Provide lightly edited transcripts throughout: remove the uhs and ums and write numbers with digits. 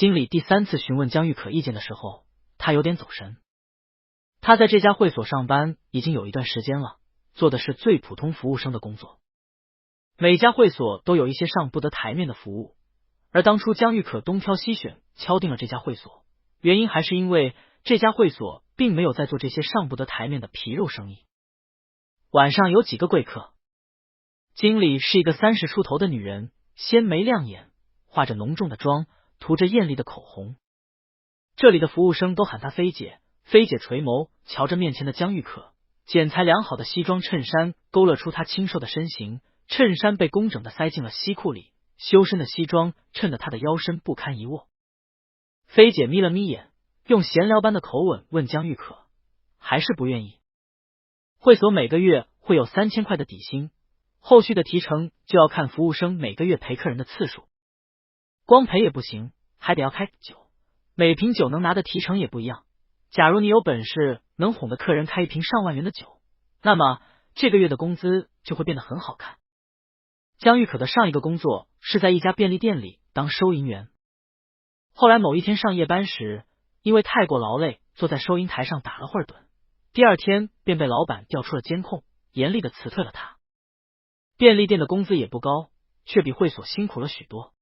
经理第3次询问江玉可意见的时候，他有点走神。他在这家会所上班已经有一段时间了，做的是最普通服务生的工作。每家会所都有一些上不得台面的服务，而当初江玉可东挑西选敲定了这家会所，原因还是因为这家会所并没有在做这些上不得台面的皮肉生意。晚上有几个贵客，经理是一个30出头的女人，鲜眉亮眼，化着浓重的妆，涂着艳丽的口红。这里的服务生都喊她菲姐。菲姐垂眸瞧着面前的江玉可，剪裁良好的西装衬衫勾勒出她清瘦的身形，衬衫被工整的塞进了西裤里，修身的西装衬得她的腰身不堪一握。菲姐眯了眯眼，用闲聊般的口吻问江玉可，还是不愿意。会所每个月会有3000块的底薪，后续的提成就要看服务生每个月陪客人的次数，光陪也不行，还得要开酒，每瓶酒能拿的提成也不一样。假如你有本事能哄得客人开一瓶上万元的酒，那么这个月的工资就会变得很好看。江玉可的上一个工作是在一家便利店里当收银员，后来某一天上夜班时，因为太过劳累，坐在收银台上打了会儿盹，第2天便被老板调出了监控，严厉的辞退了他。便利店的工资也不高，却比会所辛苦了许多。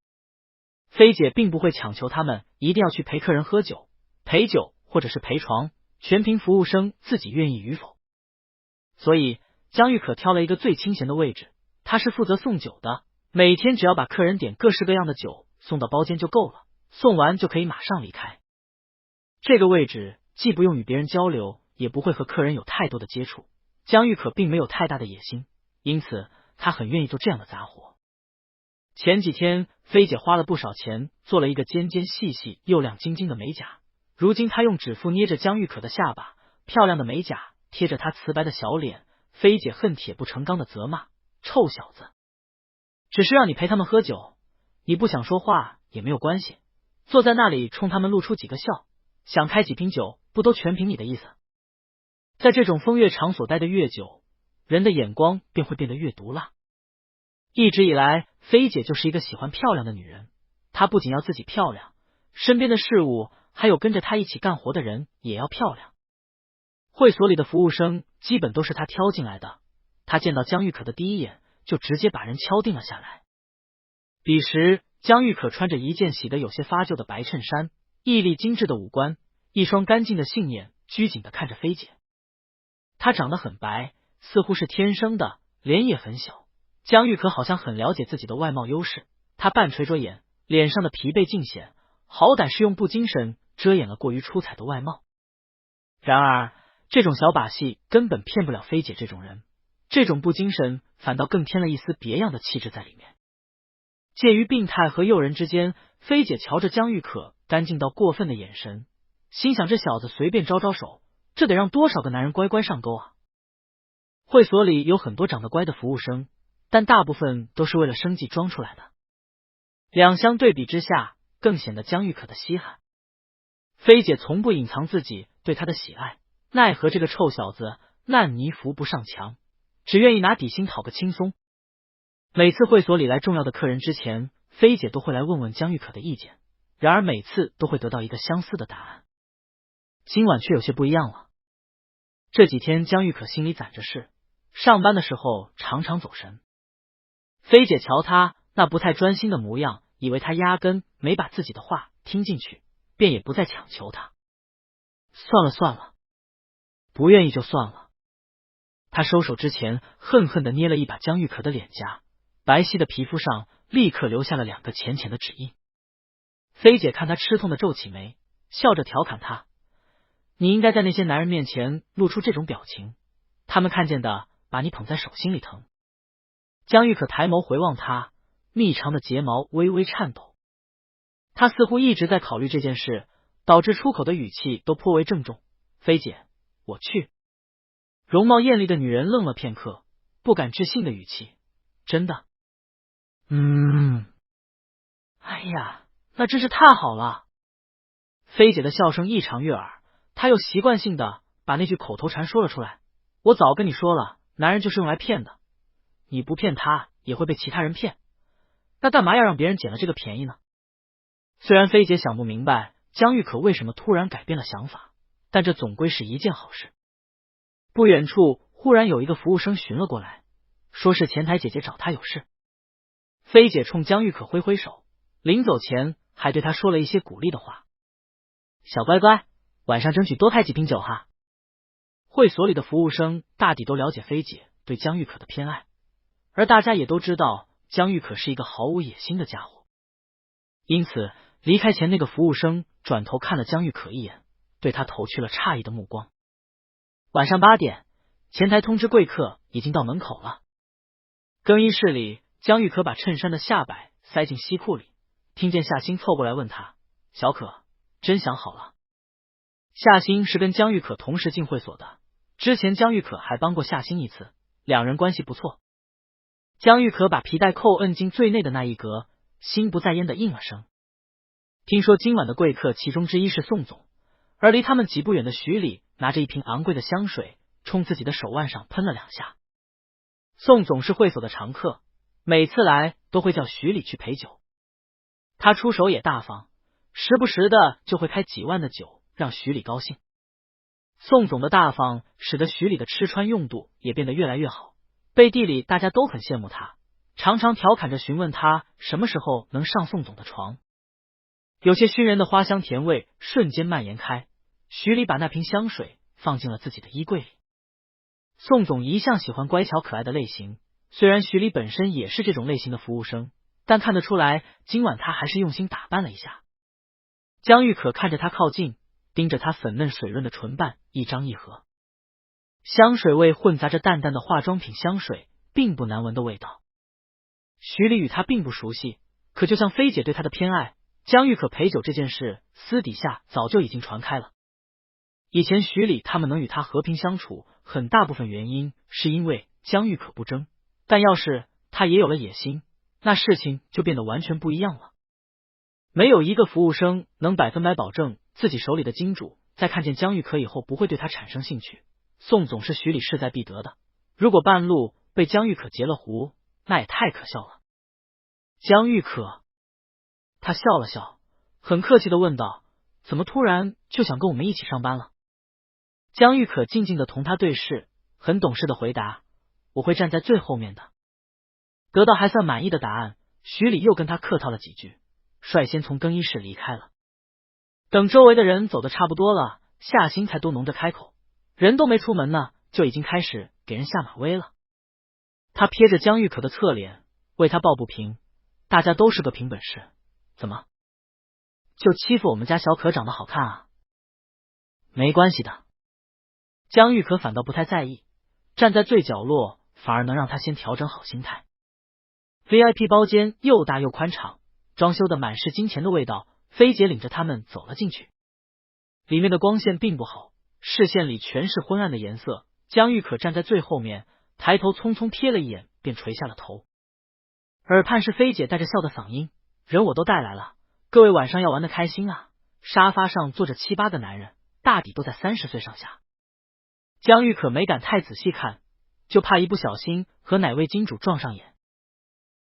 菲姐并不会强求他们一定要去陪客人喝酒、陪酒或者是陪床，全凭服务生自己愿意与否。所以江玉可挑了一个最清闲的位置，她是负责送酒的，每天只要把客人点各式各样的酒送到包间就够了，送完就可以马上离开。这个位置既不用与别人交流，也不会和客人有太多的接触。江玉可并没有太大的野心，因此她很愿意做这样的杂活。前几天菲姐花了不少钱做了一个尖尖细细又亮晶晶的美甲，如今她用指腹捏着江玉可的下巴，漂亮的美甲贴着她瓷白的小脸。菲姐恨铁不成钢的责骂，臭小子，只是让你陪他们喝酒，你不想说话也没有关系，坐在那里冲他们露出几个笑，想开几瓶酒不都全凭你的意思。在这种风月场所待得越久，人的眼光便会变得越毒辣。一直以来菲姐就是一个喜欢漂亮的女人，她不仅要自己漂亮，身边的事物还有跟着她一起干活的人也要漂亮。会所里的服务生基本都是她挑进来的，她见到江玉可的第一眼就直接把人敲定了下来。彼时江玉可穿着一件洗得有些发旧的白衬衫，毅力精致的五官，一双干净的杏眼拘谨地看着菲姐。她长得很白，似乎是天生的，脸也很小。江玉可好像很了解自己的外貌优势，她半垂着眼，脸上的疲惫尽显，好歹是用不精神遮掩了过于出彩的外貌。然而这种小把戏根本骗不了菲姐这种人，这种不精神反倒更添了一丝别样的气质在里面。介于病态和诱人之间，菲姐瞧着江玉可干净到过分的眼神，心想这小子随便招招手，这得让多少个男人乖乖上钩啊。会所里有很多长得乖的服务生，但大部分都是为了生计装出来的。两相对比之下，更显得江玉可的稀罕。菲姐从不隐藏自己对他的喜爱，奈何这个臭小子烂泥扶不上墙，只愿意拿底薪讨个轻松。每次会所里来重要的客人之前，菲姐都会来问问江玉可的意见，然而每次都会得到一个相似的答案。今晚却有些不一样了。这几天江玉可心里攒着事，上班的时候常常走神。菲姐瞧他那不太专心的模样，以为他压根没把自己的话听进去，便也不再强求他。算了算了，不愿意就算了。他收手之前恨恨地捏了一把江玉可的脸颊，白皙的皮肤上立刻留下了2个浅浅的指印。菲姐看他吃痛的皱起眉，笑着调侃他，你应该在那些男人面前露出这种表情，他们看见的把你捧在手心里疼。江玉可抬眸回望他，密长的睫毛微微颤抖。他似乎一直在考虑这件事，导致出口的语气都颇为郑重。菲姐，我去。容貌艳丽的女人愣了片刻，不敢置信的语气，真的？哎呀，那真是太好了。菲姐的笑声异常悦耳，她又习惯性的把那句口头禅说了出来，我早跟你说了，男人就是用来骗的，你不骗他也会被其他人骗，那干嘛要让别人捡了这个便宜呢？虽然菲姐想不明白江玉可为什么突然改变了想法，但这总归是一件好事。不远处忽然有一个服务生寻了过来，说是前台姐姐找他有事。菲姐冲江玉可挥挥手，临走前还对他说了一些鼓励的话。小乖乖，晚上争取多开几瓶酒哈。会所里的服务生大抵都了解菲姐对江玉可的偏爱，而大家也都知道江玉可是一个毫无野心的家伙，因此离开前那个服务生转头看了江玉可一眼，对他投去了诧异的目光。晚上8点，前台通知贵客已经到门口了。更衣室里，江玉可把衬衫的下摆塞进西裤里，听见夏欣凑过来问他：小可，真想好了？夏欣是跟江玉可同时进会所的，之前江玉可还帮过夏欣一次，两人关系不错。江玉可把皮带扣摁进最内的那一格，心不在焉的应了声。听说今晚的贵客其中之一是宋总，而离他们几步远的徐礼拿着一瓶昂贵的香水冲自己的手腕上喷了2下。宋总是会所的常客，每次来都会叫徐礼去陪酒，他出手也大方，时不时的就会开几万的酒让徐礼高兴。宋总的大方使得徐礼的吃穿用度也变得越来越好，背地里大家都很羡慕他，常常调侃着询问他什么时候能上宋总的床。有些熏人的花香甜味瞬间蔓延开，徐礼把那瓶香水放进了自己的衣柜里。宋总一向喜欢乖巧可爱的类型，虽然徐礼本身也是这种类型的服务生，但看得出来今晚他还是用心打扮了一下。江玉可看着他靠近，盯着他粉嫩水润的唇瓣一张一合，香水味混杂着淡淡的化妆品香水并不难闻的味道。徐礼与他并不熟悉，可就像菲姐对他的偏爱，江玉可陪酒这件事私底下早就已经传开了。以前徐礼他们能与他和平相处，很大部分原因是因为江玉可不争，但要是他也有了野心，那事情就变得完全不一样了。没有一个服务生能100%保证自己手里的金主在看见江玉可以后不会对他产生兴趣，宋总是徐礼势在必得的，如果半路被江玉可截了胡，那也太可笑了。江玉可，他笑了笑，很客气的问道：怎么突然就想跟我们一起上班了？江玉可静静的同他对视，很懂事的回答：我会站在最后面的。得到还算满意的答案，徐礼又跟他客套了几句，率先从更衣室离开了。等周围的人走得差不多了，夏欣才嘟哝着开口，人都没出门呢，就已经开始给人下马威了。他瞥着江玉可的侧脸，为他抱不平，大家都是个凭本事，怎么就欺负我们家小可长得好看啊？没关系的。江玉可反倒不太在意，站在最角落反而能让他先调整好心态。VIP 包间又大又宽敞，装修的满是金钱的味道。菲姐领着他们走了进去，里面的光线并不好，视线里全是昏暗的颜色。江玉可站在最后面，抬头匆匆瞥了一眼，便垂下了头。耳畔是菲姐带着笑的嗓音：人我都带来了，各位晚上要玩的开心啊。沙发上坐着7、8个男人，大抵都在30岁上下。江玉可没敢太仔细看，就怕一不小心和哪位金主撞上眼。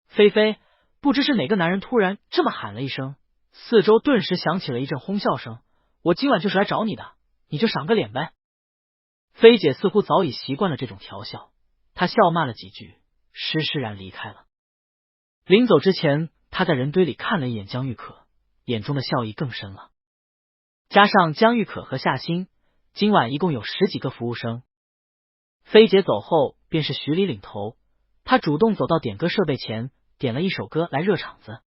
菲菲，不知是哪个男人突然这么喊了一声，四周顿时响起了一阵哄笑声。我今晚就是来找你的，你就赏个脸呗。菲姐似乎早已习惯了这种调笑，她笑骂了几句，施施然离开了。临走之前，她在人堆里看了一眼江玉可，眼中的笑意更深了。加上江玉可和夏欣，今晚一共有10几个服务生。菲姐走后，便是徐礼领头，他主动走到点歌设备前，点了一首歌来热场子。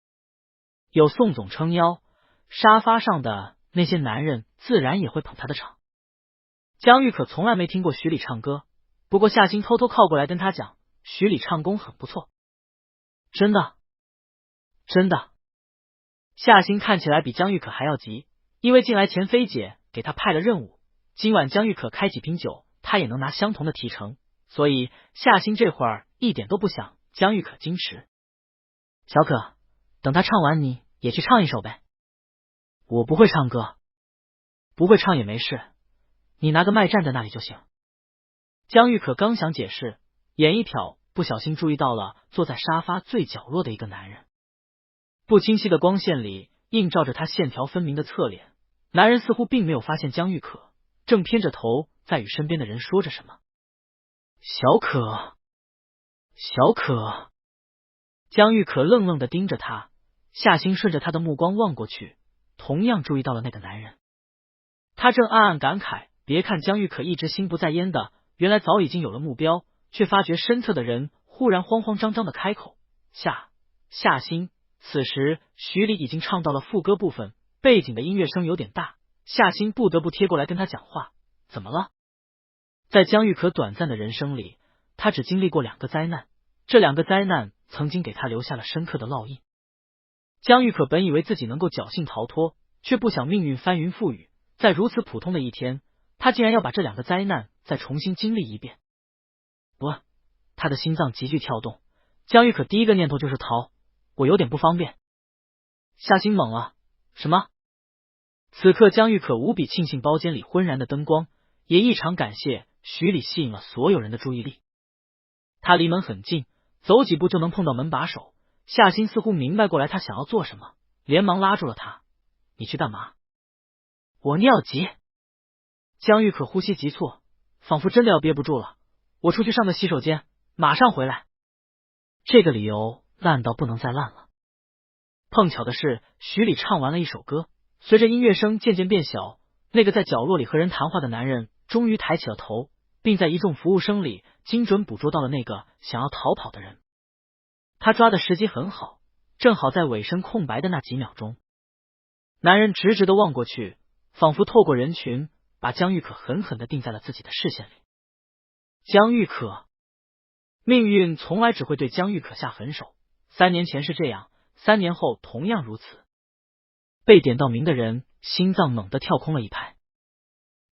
有宋总撑腰，沙发上的那些男人自然也会捧他的场。江玉可从来没听过徐礼唱歌，不过夏欣偷偷靠过来跟他讲，徐礼唱功很不错。真的？真的？夏欣看起来比江玉可还要急，因为进来前菲姐给他派了任务，今晚江玉可开几瓶酒，他也能拿相同的提成，所以夏欣这会儿一点都不想江玉可矜持。小可，等他唱完你也去唱一首呗。我不会唱歌。不会唱也没事，你拿个麦站在那里就行。江玉可刚想解释，眼一瞟，不小心注意到了坐在沙发最角落的一个男人。不清晰的光线里，映照着他线条分明的侧脸。男人似乎并没有发现江玉可，正偏着头在与身边的人说着什么。小可，小可。江玉可愣愣地盯着他，夏星顺着他的目光望过去，同样注意到了那个男人。他正暗暗感慨，别看江玉可一直心不在焉的，原来早已经有了目标，却发觉身侧的人忽然慌慌张张的开口：夏星。此时徐礼已经唱到了副歌部分，背景的音乐声有点大，夏星不得不贴过来跟他讲话。怎么了？在江玉可短暂的人生里，他只经历过2个灾难，这2个灾难曾经给他留下了深刻的烙印。江玉可本以为自己能够侥幸逃脱，却不想命运翻云覆雨，在如此普通的一天，他竟然要把这2个灾难再重新经历一遍。不，他的心脏急剧跳动。江玉可第一个念头就是逃，我有点不方便。夏星懵了，什么？此刻江玉可无比庆幸包间里昏然的灯光，也异常感谢徐礼吸引了所有人的注意力。他离门很近，走几步就能碰到门把手。夏星似乎明白过来他想要做什么，连忙拉住了他。你去干嘛？我尿急。江玉可呼吸急促，仿佛真的要憋不住了。我出去上个洗手间，马上回来。这个理由烂到不能再烂了。碰巧的是，徐礼唱完了一首歌，随着音乐声渐渐变小，那个在角落里和人谈话的男人终于抬起了头，并在一众服务生里精准捕捉到了那个想要逃跑的人。他抓的时机很好，正好在尾声空白的那几秒钟。男人直直的望过去，仿佛透过人群把江玉可狠狠的定在了自己的视线里。江玉可，命运从来只会对江玉可下狠手。3年前是这样，3年后同样如此。被点到名的人心脏猛地跳空了一拍。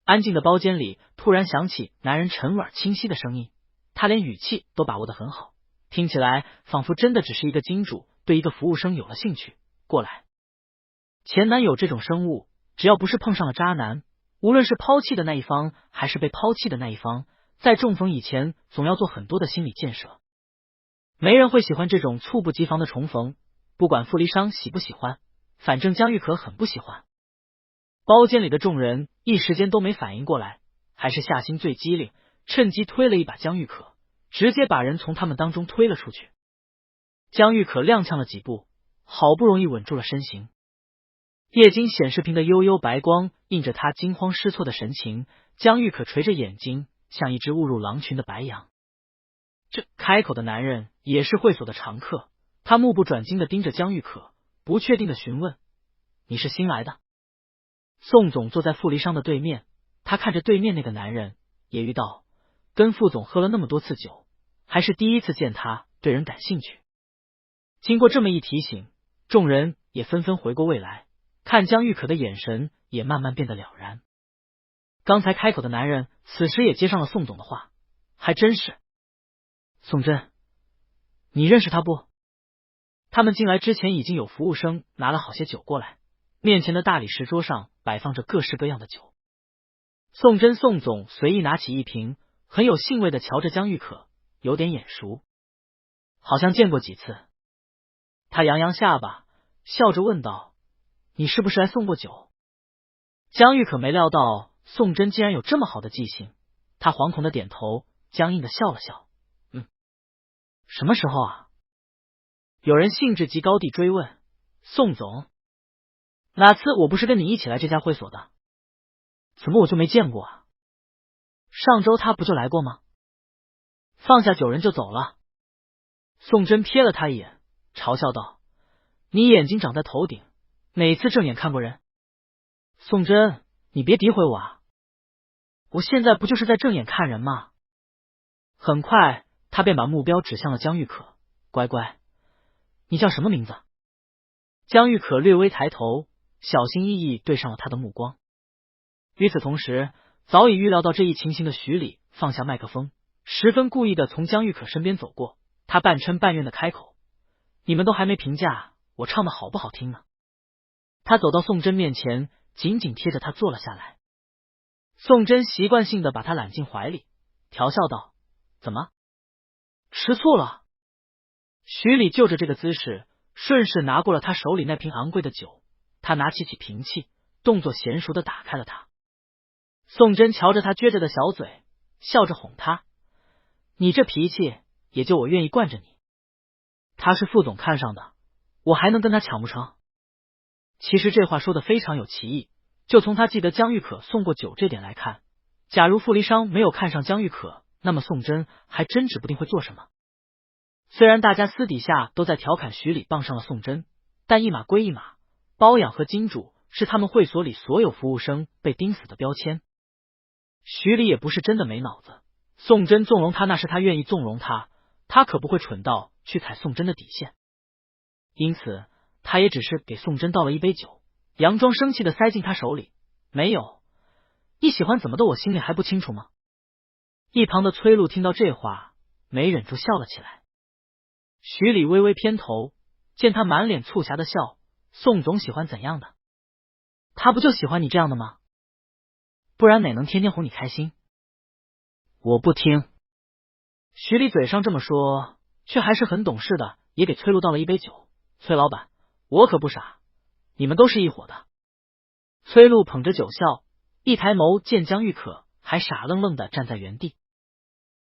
安静的包间里突然响起男人沉稳清晰的声音，他连语气都把握得很好，听起来仿佛真的只是一个金主对一个服务生有了兴趣。过来。前男友这种生物，只要不是碰上了渣男，无论是抛弃的那一方还是被抛弃的那一方，在重逢以前总要做很多的心理建设。没人会喜欢这种猝不及防的重逢，不管傅离殇喜不喜欢，反正江玉可很不喜欢。包间里的众人一时间都没反应过来，还是夏星最机灵，趁机推了一把江玉可，直接把人从他们当中推了出去。江玉可踉跄了几步，好不容易稳住了身形。液晶显示屏的幽幽白光映着他惊慌失措的神情，江玉可垂着眼睛，像一只误入狼群的白羊。这开口的男人也是会所的常客，他目不转睛的盯着江玉可，不确定的询问：你是新来的？宋总坐在傅离殇的对面，他看着对面那个男人，揶揄道：跟傅总喝了那么多次酒，还是第一次见他对人感兴趣。经过这么一提醒，众人也纷纷回过味来，看江玉可的眼神也慢慢变得了然。刚才开口的男人此时也接上了宋总的话，还真是。宋真，你认识他不？他们进来之前已经有服务生拿了好些酒过来，面前的大理石桌上摆放着各式各样的酒。宋真宋总随意拿起一瓶，很有兴味的瞧着江玉可，有点眼熟，好像见过几次。他扬扬下巴，笑着问道：你是不是来送过酒？江玉可没料到宋真竟然有这么好的记性，他惶恐的点头，僵硬的笑了笑。什么时候啊？有人兴致极高地追问。宋总，哪次我不是跟你一起来这家会所的？怎么我就没见过啊？上周他不就来过吗？放下酒人就走了。宋真瞥了他一眼，嘲笑道：你眼睛长在头顶，哪次正眼看过人？宋真，你别诋毁我啊！我现在不就是在正眼看人吗？很快他便把目标指向了江玉可。乖乖，你叫什么名字？江玉可略微抬头，小心翼翼对上了他的目光。与此同时，早已预料到这一情形的徐礼放下麦克风，十分故意的从江玉可身边走过，他半嗔半怨的开口：你们都还没评价我唱的好不好听呢。他走到宋真面前，紧紧贴着他坐了下来。宋真习惯性的把他揽进怀里，调笑道：怎么吃醋了？徐礼就着这个姿势，顺势拿过了他手里那瓶昂贵的酒，他拿起瓶器，动作娴熟的打开了它。宋真瞧着他撅着的小嘴，笑着哄他：“你这脾气，也就我愿意惯着你。他是副总看上的，我还能跟他抢不成？”其实这话说的非常有歧义，就从他记得江玉可送过酒这点来看，假如傅离商没有看上江玉可，那么宋真还真指不定会做什么。虽然大家私底下都在调侃徐礼傍上了宋真，但一码归一码，包养和金主是他们会所里所有服务生被钉死的标签。徐礼也不是真的没脑子，宋真纵容他那是他愿意纵容他，他可不会蠢到去踩宋真的底线。因此他也只是给宋真倒了一杯酒，佯装生气的塞进他手里：“没有，你喜欢怎么的我心里还不清楚吗？”一旁的崔璐听到这话，没忍住笑了起来。徐礼微微偏头，见他满脸促狭的笑：“宋总喜欢怎样的？他不就喜欢你这样的吗？不然哪能天天哄你开心？”“我不听。”徐礼嘴上这么说，却还是很懂事的，也给崔璐倒了一杯酒：“崔老板，我可不傻，你们都是一伙的。”崔璐捧着酒笑，一抬眸见江玉可还傻愣愣的站在原地，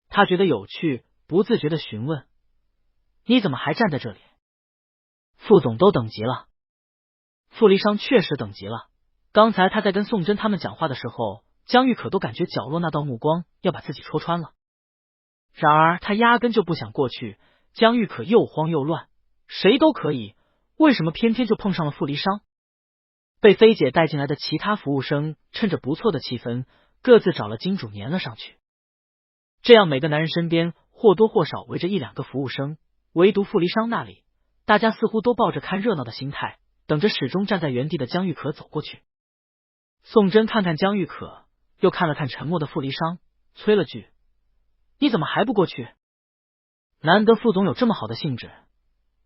他觉得有趣，不自觉的询问：“你怎么还站在这里？”“副总都等急了。”傅离商确实等急了，刚才他在跟宋真他们讲话的时候，江玉可都感觉角落那道目光要把自己戳穿了。然而他压根就不想过去，江玉可又慌又乱，谁都可以，为什么偏偏就碰上了傅离商？被菲姐带进来的其他服务生趁着不错的气氛，各自找了金主粘了上去。这样每个男人身边或多或少围着一两个服务生，唯独傅离商那里，大家似乎都抱着看热闹的心态，等着始终站在原地的江玉可走过去。宋真看看江玉可，又看了看沉默的傅离商，催了句：“你怎么还不过去？难得副总有这么好的兴致，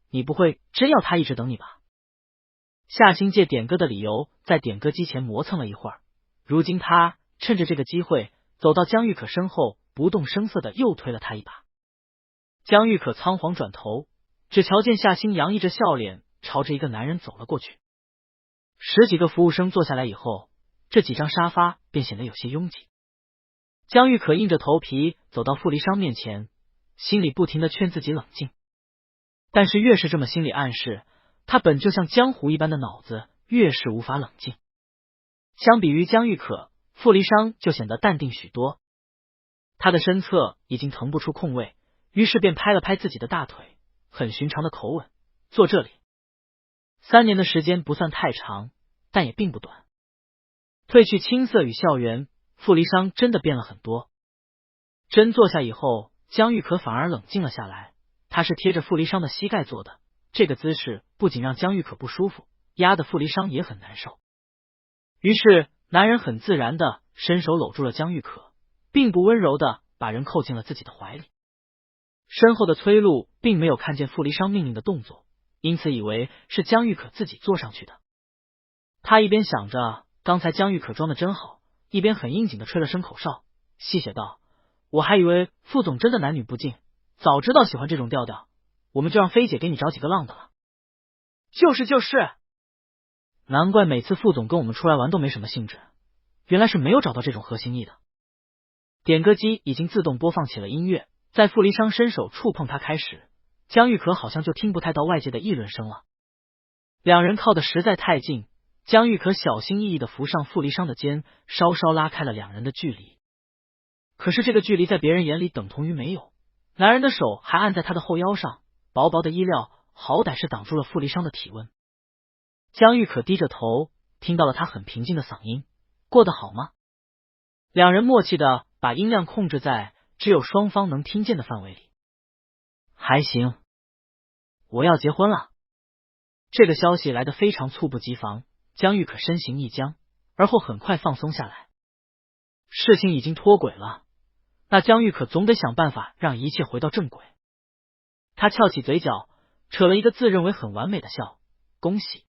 你不会真要他一直等你吧？”夏星借点歌的理由在点歌机前磨蹭了一会儿，如今他趁着这个机会走到江玉可身后，不动声色的又推了他一把。江玉可仓皇转头，只瞧见夏星洋溢着笑脸朝着一个男人走了过去。十几个服务生坐下来以后，这几张沙发便显得有些拥挤。江玉可硬着头皮走到傅离商面前，心里不停的劝自己冷静，但是越是这么心理暗示，他本就像江湖一般的脑子越是无法冷静。相比于江玉可，傅离商就显得淡定许多。他的身侧已经腾不出空位，于是便拍了拍自己的大腿，很寻常的口吻：“坐这里。”3年的时间不算太长，但也并不短。褪去青涩与校园，傅离商真的变了很多。真坐下以后，江玉可反而冷静了下来，他是贴着傅离商的膝盖坐的，这个姿势不仅让江玉可不舒服，压得傅离商也很难受。于是男人很自然的伸手搂住了江玉可，并不温柔的把人扣进了自己的怀里。身后的崔璐并没有看见傅离商命令的动作，因此以为是江玉可自己坐上去的。他一边想着刚才江玉可装的真好，一边很应景的吹了声口哨，戏谑道：“我还以为傅总真的男女不敬，早知道喜欢这种调调，我们就让菲姐给你找几个浪的了。”“就是，难怪每次傅总跟我们出来玩都没什么兴致，原来是没有找到这种合心意的。”点歌机已经自动播放起了音乐，在傅离商伸手触碰他开始，江玉可好像就听不太到外界的议论声了。两人靠得实在太近，江玉可小心翼翼的扶上傅离商的肩，稍稍拉开了两人的距离。可是这个距离在别人眼里等同于没有，男人的手还按在他的后腰上，薄薄的衣料好歹是挡住了傅离商的体温。江玉可低着头，听到了他很平静的嗓音：“过得好吗？”两人默契的把音量控制在只有双方能听见的范围里。“还行，我要结婚了。”这个消息来得非常猝不及防，江玉可身形一僵，而后很快放松下来。事情已经脱轨了，那江玉可总得想办法让一切回到正轨。他翘起嘴角，扯了一个自认为很完美的笑：“恭喜。”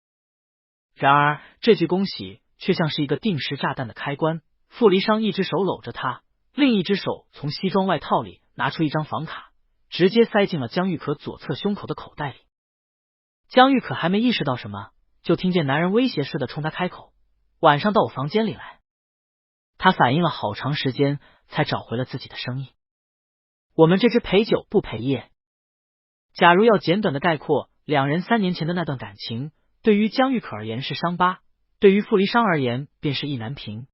然而这句恭喜却像是一个定时炸弹的开关。傅离商一只手搂着他，另一只手从西装外套里拿出一张房卡，直接塞进了江玉可左侧胸口的口袋里。江玉可还没意识到什么，就听见男人威胁似的冲他开口：“晚上到我房间里来。”他反应了好长时间，才找回了自己的声音：“我们这只陪酒不陪夜。”假如要简短的概括两人3年前的那段感情，对于江玉可而言是伤疤，对于傅离殇而言便是意难平。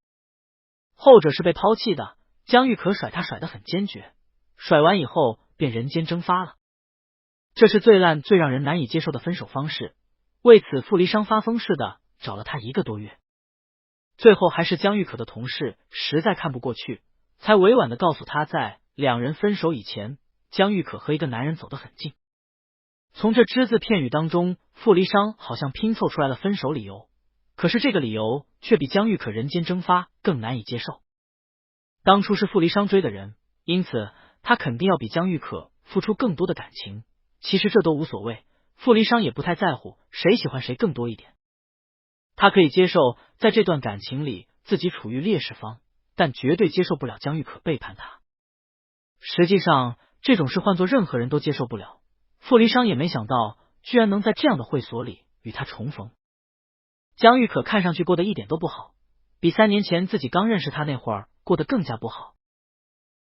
后者是被抛弃的，江玉可甩他甩得很坚决，甩完以后便人间蒸发了。这是最烂最让人难以接受的分手方式，为此傅离殇发疯似的找了他1个多月。最后还是江玉可的同事实在看不过去，才委婉的告诉他，在两人分手以前，江玉可和一个男人走得很近。从这只字片语当中，傅离殇好像拼凑出来了分手理由，可是这个理由却比江玉可人间蒸发更难以接受。当初是傅离殇追的人，因此他肯定要比江玉可付出更多的感情，其实这都无所谓，傅离殇也不太在乎谁喜欢谁更多一点。他可以接受在这段感情里自己处于劣势方，但绝对接受不了江玉可背叛他。实际上这种事换做任何人都接受不了，傅离殇也没想到居然能在这样的会所里与他重逢。江玉可看上去过得一点都不好，比3年前自己刚认识他那会儿过得更加不好。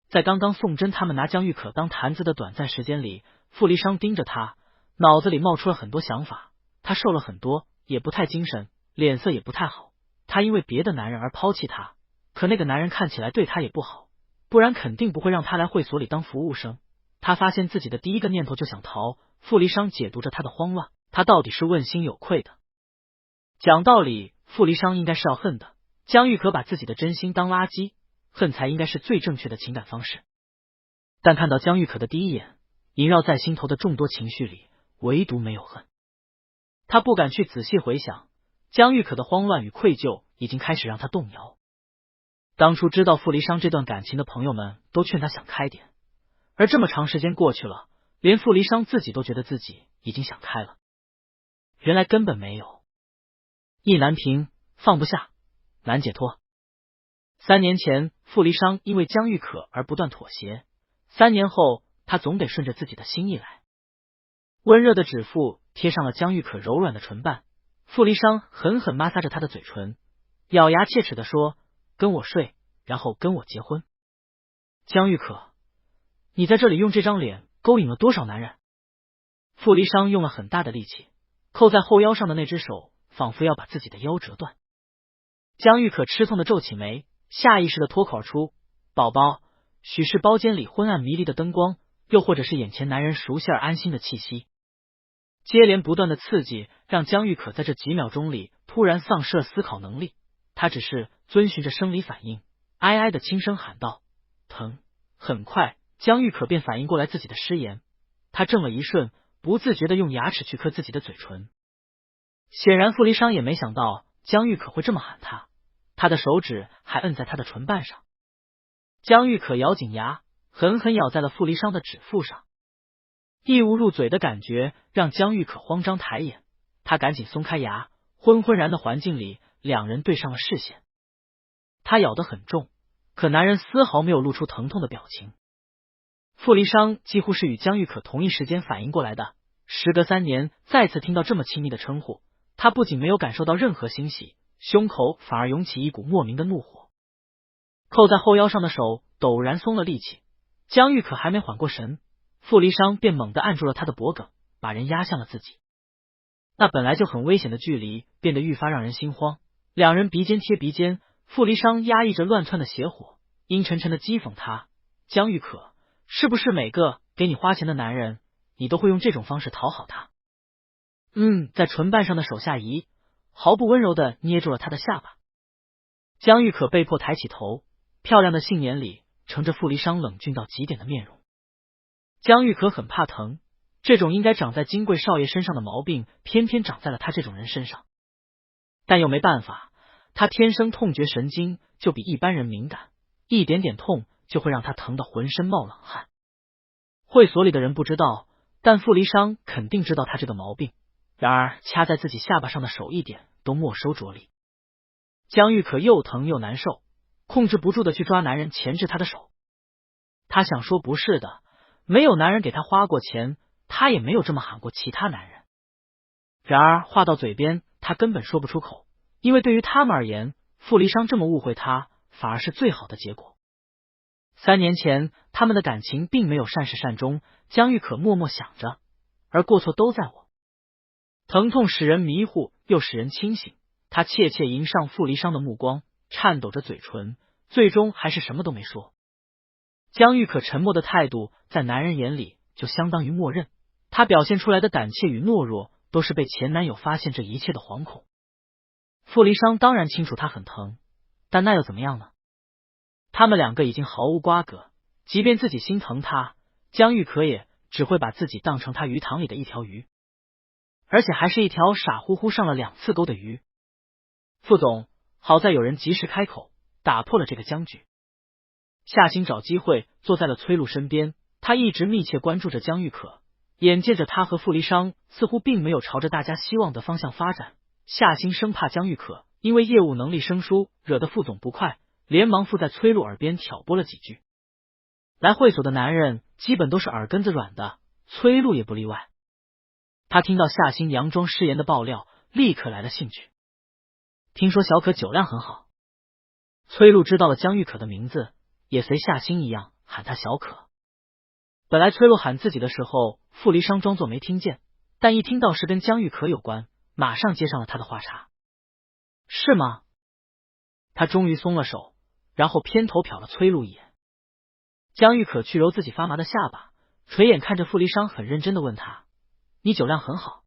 在刚刚宋真他们拿江玉可当坛子的短暂时间里，傅离殇盯着他，脑子里冒出了很多想法。他瘦了很多，也不太精神，脸色也不太好。他因为别的男人而抛弃他，可那个男人看起来对他也不好，不然肯定不会让他来会所里当服务生。他发现自己的第一个念头就想逃。傅离殇解读着他的慌乱，他到底是问心有愧的。讲道理，傅离殇应该是要恨的，江玉可把自己的真心当垃圾，恨才应该是最正确的情感方式。但看到江玉可的第一眼，萦绕在心头的众多情绪里，唯独没有恨。他不敢去仔细回想，江玉可的慌乱与愧疚已经开始让他动摇。当初知道傅离殇这段感情的朋友们都劝他想开点，而这么长时间过去了，连傅离殇自己都觉得自己已经想开了。原来根本没有。意难平，放不下，难解脱。3年前傅离殇因为江玉可而不断妥协，3年后他总得顺着自己的心意来。温热的指腹贴上了江玉可柔软的唇瓣，傅离殇狠狠摩擦着她的嘴唇，咬牙切齿地说：“跟我睡，然后跟我结婚。”江玉可，你在这里用这张脸勾引了多少男人？傅离殇用了很大的力气，扣在后腰上的那只手仿佛要把自己的腰折断。江玉可吃痛的皱起眉，下意识的脱口而出：“宝宝。”许是包间里昏暗迷离的灯光，又或者是眼前男人熟悉而安心的气息。接连不断的刺激让江玉可在这几秒钟里突然丧失了思考能力，她只是遵循着生理反应，哀哀的轻声喊道：“疼！”很快江玉可便反应过来自己的失言，她怔了一瞬，不自觉的用牙齿去磕自己的嘴唇。显然傅离殇也没想到江玉可会这么喊他，他的手指还摁在他的唇瓣上。江玉可咬紧牙，狠狠咬在了傅离殇的指腹上。异物入嘴的感觉让江玉可慌张抬眼，他赶紧松开牙，昏昏然的环境里，两人对上了视线。他咬得很重，可男人丝毫没有露出疼痛的表情。傅离殇几乎是与江玉可同一时间反应过来的，时隔3年再次听到这么亲密的称呼，他不仅没有感受到任何欣喜，胸口反而涌起一股莫名的怒火。扣在后腰上的手陡然松了力气，江玉可还没缓过神，傅离殇便猛地按住了他的脖颈，把人压向了自己。那本来就很危险的距离变得愈发让人心慌，两人鼻尖贴鼻尖，傅离殇压抑着乱窜的邪火，阴沉沉的讥讽他：“江玉可，是不是每个给你花钱的男人，你都会用这种方式讨好他？”在唇瓣上的手下移，毫不温柔的捏住了他的下巴。江玉可被迫抬起头，漂亮的杏眼里盛着傅离殇冷峻到极点的面容。江玉可很怕疼，这种应该长在金贵少爷身上的毛病，偏偏长在了他这种人身上。但又没办法，他天生痛觉神经就比一般人敏感，一点点痛就会让他疼得浑身冒冷汗。会所里的人不知道，但傅离殇肯定知道他这个毛病，然而掐在自己下巴上的手一点都没收着力。江玉可又疼又难受，控制不住的去抓男人钳制他的手。他想说不是的，没有男人给他花过钱，他也没有这么喊过其他男人。然而话到嘴边，他根本说不出口，因为对于他们而言，傅离殇这么误会他，反而是最好的结果。3年前，他们的感情并没有善始善终，江玉可默默想着，而过错都在我。疼痛使人迷糊，又使人清醒。他怯怯迎上傅离殇的目光，颤抖着嘴唇，最终还是什么都没说。江玉可沉默的态度，在男人眼里就相当于默认，他表现出来的胆怯与懦弱，都是被前男友发现这一切的惶恐。傅离殇当然清楚他很疼，但那又怎么样呢？他们2个已经毫无瓜葛，即便自己心疼他，江玉可也只会把自己当成他鱼塘里的一条鱼，而且还是一条傻乎乎上了2次钩的鱼。傅总，好在有人及时开口，打破了这个僵局。夏星找机会坐在了崔璐身边，他一直密切关注着江玉可，眼见着他和傅离殇似乎并没有朝着大家希望的方向发展，夏星生怕江玉可因为业务能力生疏惹得傅总不快，连忙附在崔璐耳边挑拨了几句。来会所的男人基本都是耳根子软的，崔璐也不例外。他听到夏星佯装失言的爆料，立刻来了兴趣。听说小可酒量很好。崔璐知道了江玉可的名字，也随夏星一样喊他小可。本来崔璐喊自己的时候，傅离殇装作没听见，但一听到是跟江玉可有关，马上接上了他的话茬。是吗？他终于松了手，然后偏头瞟了崔璐一眼。江玉可去揉自己发麻的下巴，垂眼看着傅离殇，很认真的问他：你酒量很好？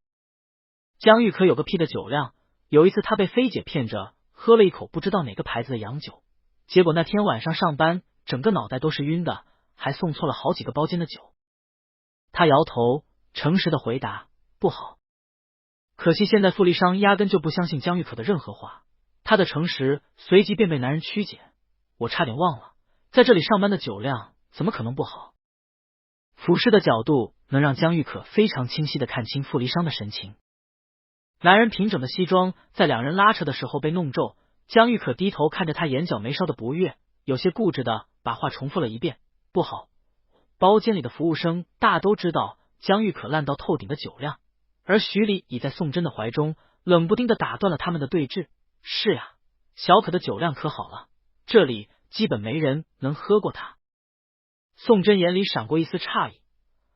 江玉可有个屁的酒量，有一次他被菲姐骗着喝了一口不知道哪个牌子的洋酒，结果那天晚上上班整个脑袋都是晕的，还送错了好几个包间的酒。他摇头，诚实的回答：不好。可惜现在傅离殇压根就不相信江玉可的任何话，他的诚实随即便被男人曲解。我差点忘了，在这里上班的酒量怎么可能不好？俯视的角度能让江玉可非常清晰的看清傅离殇的神情。男人平整的西装在2人拉扯的时候被弄皱，江玉可低头看着他眼角眉梢的不悦，有些固执的把话重复了一遍：不好。包间里的服务生大都知道江玉可烂到透顶的酒量，而徐礼已在宋真的怀中，冷不丁的打断了他们的对峙。是呀，小可的酒量可好了，这里基本没人能喝过他。宋真眼里闪过一丝诧异，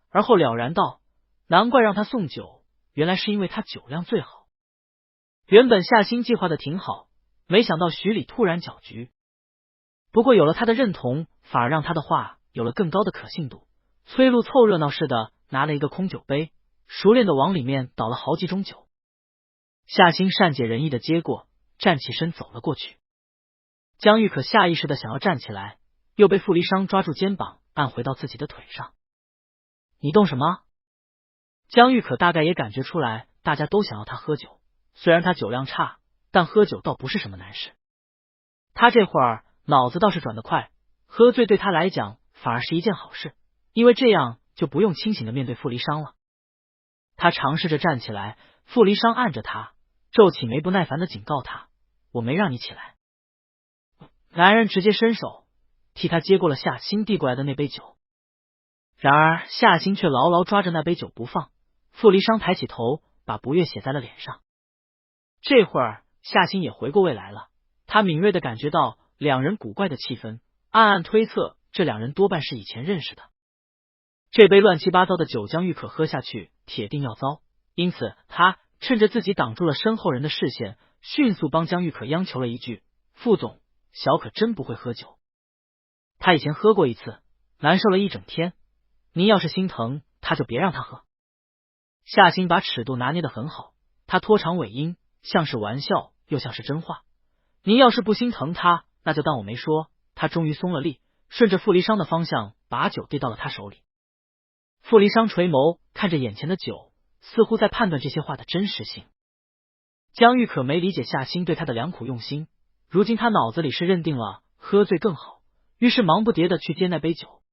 而后了然道：难怪让他送酒，原来是因为他酒量最好。原本夏星计划的挺好，没想到徐礼突然搅局。不过有了他的认同，反而让他的话有了更高的可信度。崔璐凑热闹似的拿了一个空酒杯，熟练的往里面倒了好几种酒。夏星善解人意的接过，站起身走了过去。江玉可下意识的想要站起来，又被傅离殇抓住肩膀按回到自己的腿上。你动什么？江玉可大概也感觉出来大家都想要他喝酒，虽然他酒量差，但喝酒倒不是什么难事。他这会儿脑子倒是转得快，喝醉对他来讲反而是一件好事，因为这样就不用清醒的面对傅离殇了。他尝试着站起来，傅离殇按着他，皱起眉不耐烦的警告他：我没让你起来。男人直接伸手替他接过了夏星递过来的那杯酒，然而夏星却牢牢抓着那杯酒不放。傅离殇抬起头，把不悦写在了脸上。这会儿夏星也回过味来了，他敏锐的感觉到2人古怪的气氛，暗暗推测这2人多半是以前认识的。这杯乱七八糟的酒江玉可喝下去铁定要糟，因此他趁着自己挡住了身后人的视线，迅速帮江玉可央求了一句：傅总，小可真不会喝酒，他以前喝过一次，难受了一整天，您要是心疼他就别让他喝。夏星把尺度拿捏得很好，他拖长尾音，像是玩笑又像是真话。您要是不心疼他，那就当我没说。他终于松了力，顺着傅离殇的方向把酒递到了他手里。傅离殇垂眸看着眼前的酒，似乎在判断这些话的真实性。江玉可没理解夏星对他的良苦用心，如今他脑子里是认定了喝醉更好，于是忙不迭的去接那杯酒。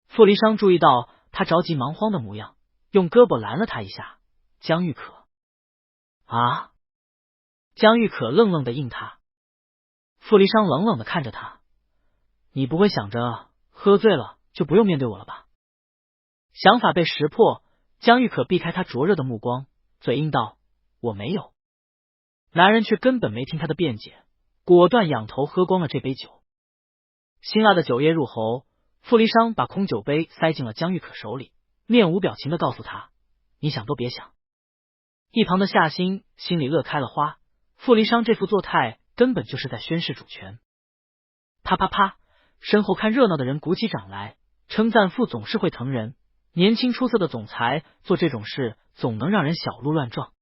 傅离殇注意到他着急忙慌的模样，用胳膊拦了他一下：江玉可。啊！江玉可愣愣的应他。傅离殇冷冷的看着他：你不会想着喝醉了就不用面对我了吧？想法被识破，江玉可避开他灼热的目光，嘴硬道：我没有。男人却根本没听他的辩解，果断仰头喝光了这杯酒。辛辣的酒液入喉，傅离殇把空酒杯塞进了江玉可手里，面无表情的告诉他：“你想都别想。”一旁的夏欣心里乐开了花，傅离殇这副作态根本就是在宣示主权。啪啪啪，身后看热闹的人鼓起掌来，称赞傅总是会疼人，年轻出色的总裁做这种事总能让人小鹿乱撞。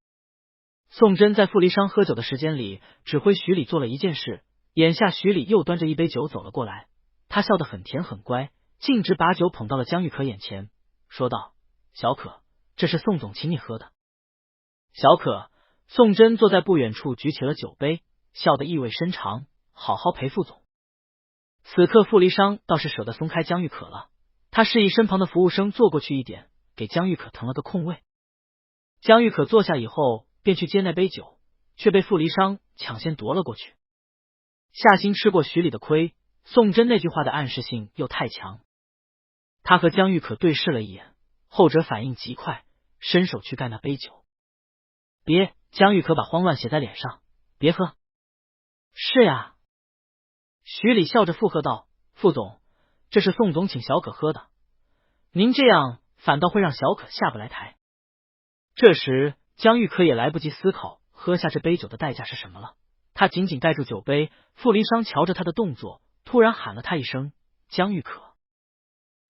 宋真在傅离殇喝酒的时间里指挥徐礼做了一件事，眼下徐礼又端着一杯酒走了过来，他笑得很甜很乖，径直把酒捧到了江玉可眼前，说道：“小可，这是宋总请你喝的。”小可，宋真坐在不远处举起了酒杯，笑得意味深长，好好陪傅总。此刻傅离殇倒是舍得松开江玉可了，他示意身旁的服务生坐过去一点，给江玉可腾了个空位。江玉可坐下以后便去接那杯酒，却被傅离殇抢先夺了过去。夏欣吃过徐礼的亏，宋真那句话的暗示性又太强，他和江玉可对视了一眼，后者反应极快，伸手去盖那杯酒。别！江玉可把慌乱写在脸上，别喝。是呀。徐礼笑着附和道：“傅总，这是宋总请小可喝的，您这样反倒会让小可下不来台。”这时江玉可也来不及思考喝下这杯酒的代价是什么了，他紧紧盖住酒杯。傅离殇瞧着他的动作，突然喊了他一声：“江玉可！”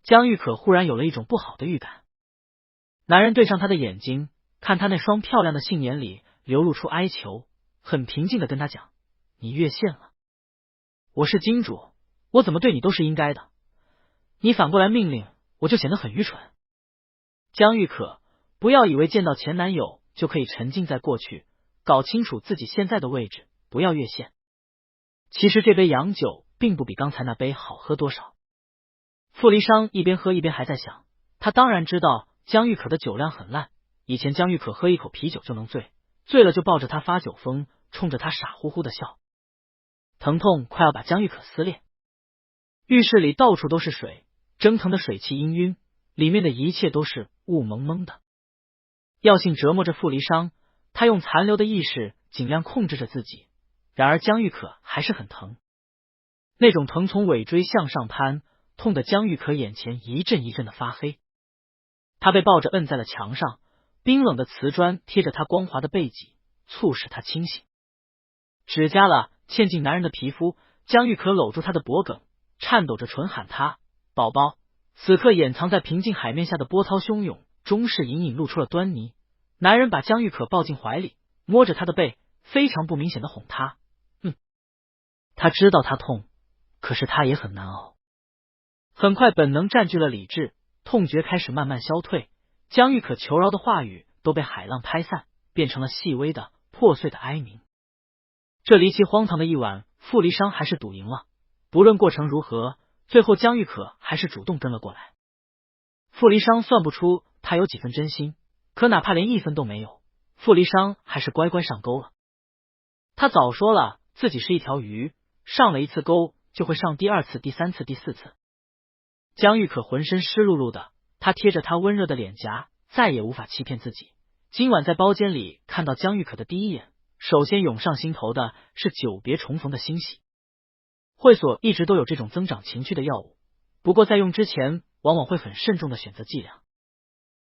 江玉可忽然有了一种不好的预感。男人对上他的眼睛，看他那双漂亮的杏眼里流露出哀求，很平静的跟他讲：“你越线了，我是金主，我怎么对你都是应该的，你反过来命令我就显得很愚蠢。江玉可，不要以为见到前男友就可以沉浸在过去，搞清楚自己现在的位置，不要越线。其实这杯洋酒并不比刚才那杯好喝多少。”傅离殇一边喝一边还在想，他当然知道江玉可的酒量很烂，以前江玉可喝一口啤酒就能醉，醉了就抱着他发酒疯，冲着他傻乎乎的笑，疼痛快要把江玉可撕裂。浴室里到处都是水，蒸腾的水汽氤氲，里面的一切都是雾蒙蒙的。药性折磨着傅离殇，他用残留的意识尽量控制着自己，然而江玉可还是很疼，那种疼从尾椎向上攀，痛得江玉可眼前一阵一阵的发黑。他被抱着摁在了墙上，冰冷的瓷砖贴着他光滑的背脊，促使他清醒。指甲了嵌进男人的皮肤，江玉可搂住他的脖颈，颤抖着唇喊他：“宝宝。”此刻掩藏在平静海面下的波涛汹涌，终是隐隐露出了端倪。男人把江玉可抱进怀里，摸着他的背，非常不明显的哄他：“他知道他痛，可是他也很难熬。”很快本能占据了理智，痛觉开始慢慢消退，江玉可求饶的话语都被海浪拍散，变成了细微的破碎的哀鸣。这离奇荒唐的一晚，傅离殇还是赌赢了。不论过程如何，最后江玉可还是主动跟了过来。傅离殇算不出他有几分真心，可哪怕连1分都没有，傅离殇还是乖乖上钩了。他早说了自己是一条鱼，上了1次钩就会上第2次、第3次、第4次。江玉可浑身湿漉漉的，他贴着他温热的脸颊，再也无法欺骗自己。今晚在包间里看到江玉可的第一眼，首先涌上心头的是久别重逢的欣喜。会所一直都有这种增长情趣的药物，不过在用之前往往会很慎重的选择剂量。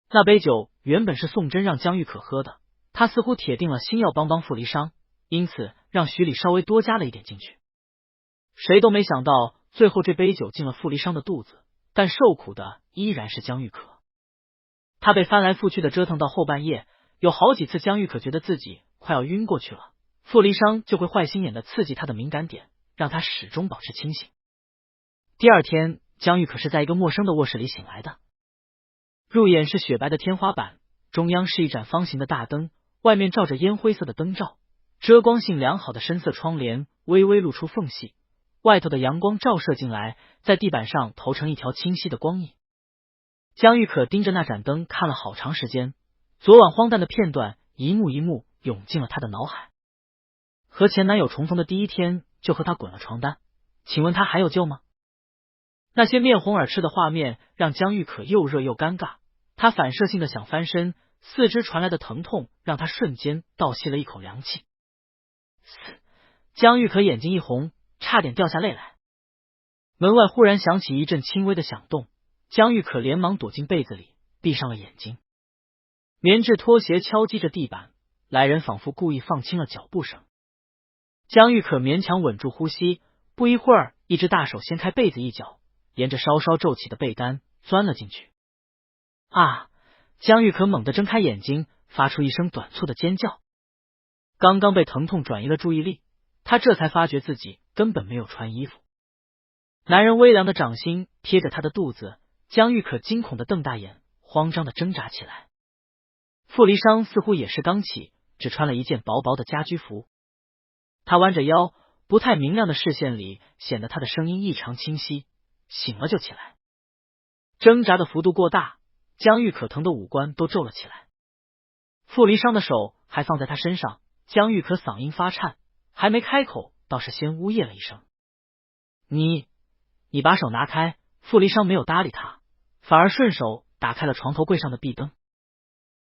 那杯酒原本是宋真让江玉可喝的，他似乎铁定了心要帮傅离殇，因此让徐礼稍微多加了一点进去。谁都没想到最后这杯酒进了傅离殇的肚子，但受苦的依然是江玉可。他被翻来覆去的折腾到后半夜，有好几次江玉可觉得自己快要晕过去了，傅离殇就会坏心眼的刺激他的敏感点，让他始终保持清醒。第二天，江玉可是在一个陌生的卧室里醒来的。入眼是雪白的天花板，中央是一盏方形的大灯，外面照着烟灰色的灯罩，遮光性良好的深色窗帘微微露出缝隙，外头的阳光照射进来，在地板上投成一条清晰的光影。江玉可盯着那盏灯看了好长时间，昨晚荒诞的片段一幕一幕涌进了他的脑海。和前男友重逢的第一天就和他滚了床单，请问他还有救吗？那些面红耳赤的画面让江玉可又热又尴尬，他反射性的想翻身，四肢传来的疼痛让他瞬间倒吸了一口凉气。江玉可眼睛一红，差点掉下泪来。门外忽然响起一阵轻微的响动，江玉可连忙躲进被子里，闭上了眼睛。棉质拖鞋敲击着地板，来人仿佛故意放轻了脚步声。江玉可勉强稳住呼吸，不一会儿，一只大手掀开被子一角，沿着稍稍皱起的被单钻了进去。啊！江玉可猛地睁开眼睛，发出一声短促的尖叫。刚刚被疼痛转移了注意力，他这才发觉自己根本没有穿衣服。男人微凉的掌心贴着他的肚子，江玉可惊恐的瞪大眼，慌张的挣扎起来。傅离殇似乎也是刚起，只穿了一件薄薄的家居服。他弯着腰，不太明亮的视线里显得他的声音异常清晰，醒了就起来。挣扎的幅度过大，江玉可疼的五官都皱了起来。傅离殇的手还放在他身上，江玉可嗓音发颤，还没开口，倒是先呜咽了一声。你把手拿开。傅离殇没有搭理他，反而顺手打开了床头柜上的壁灯。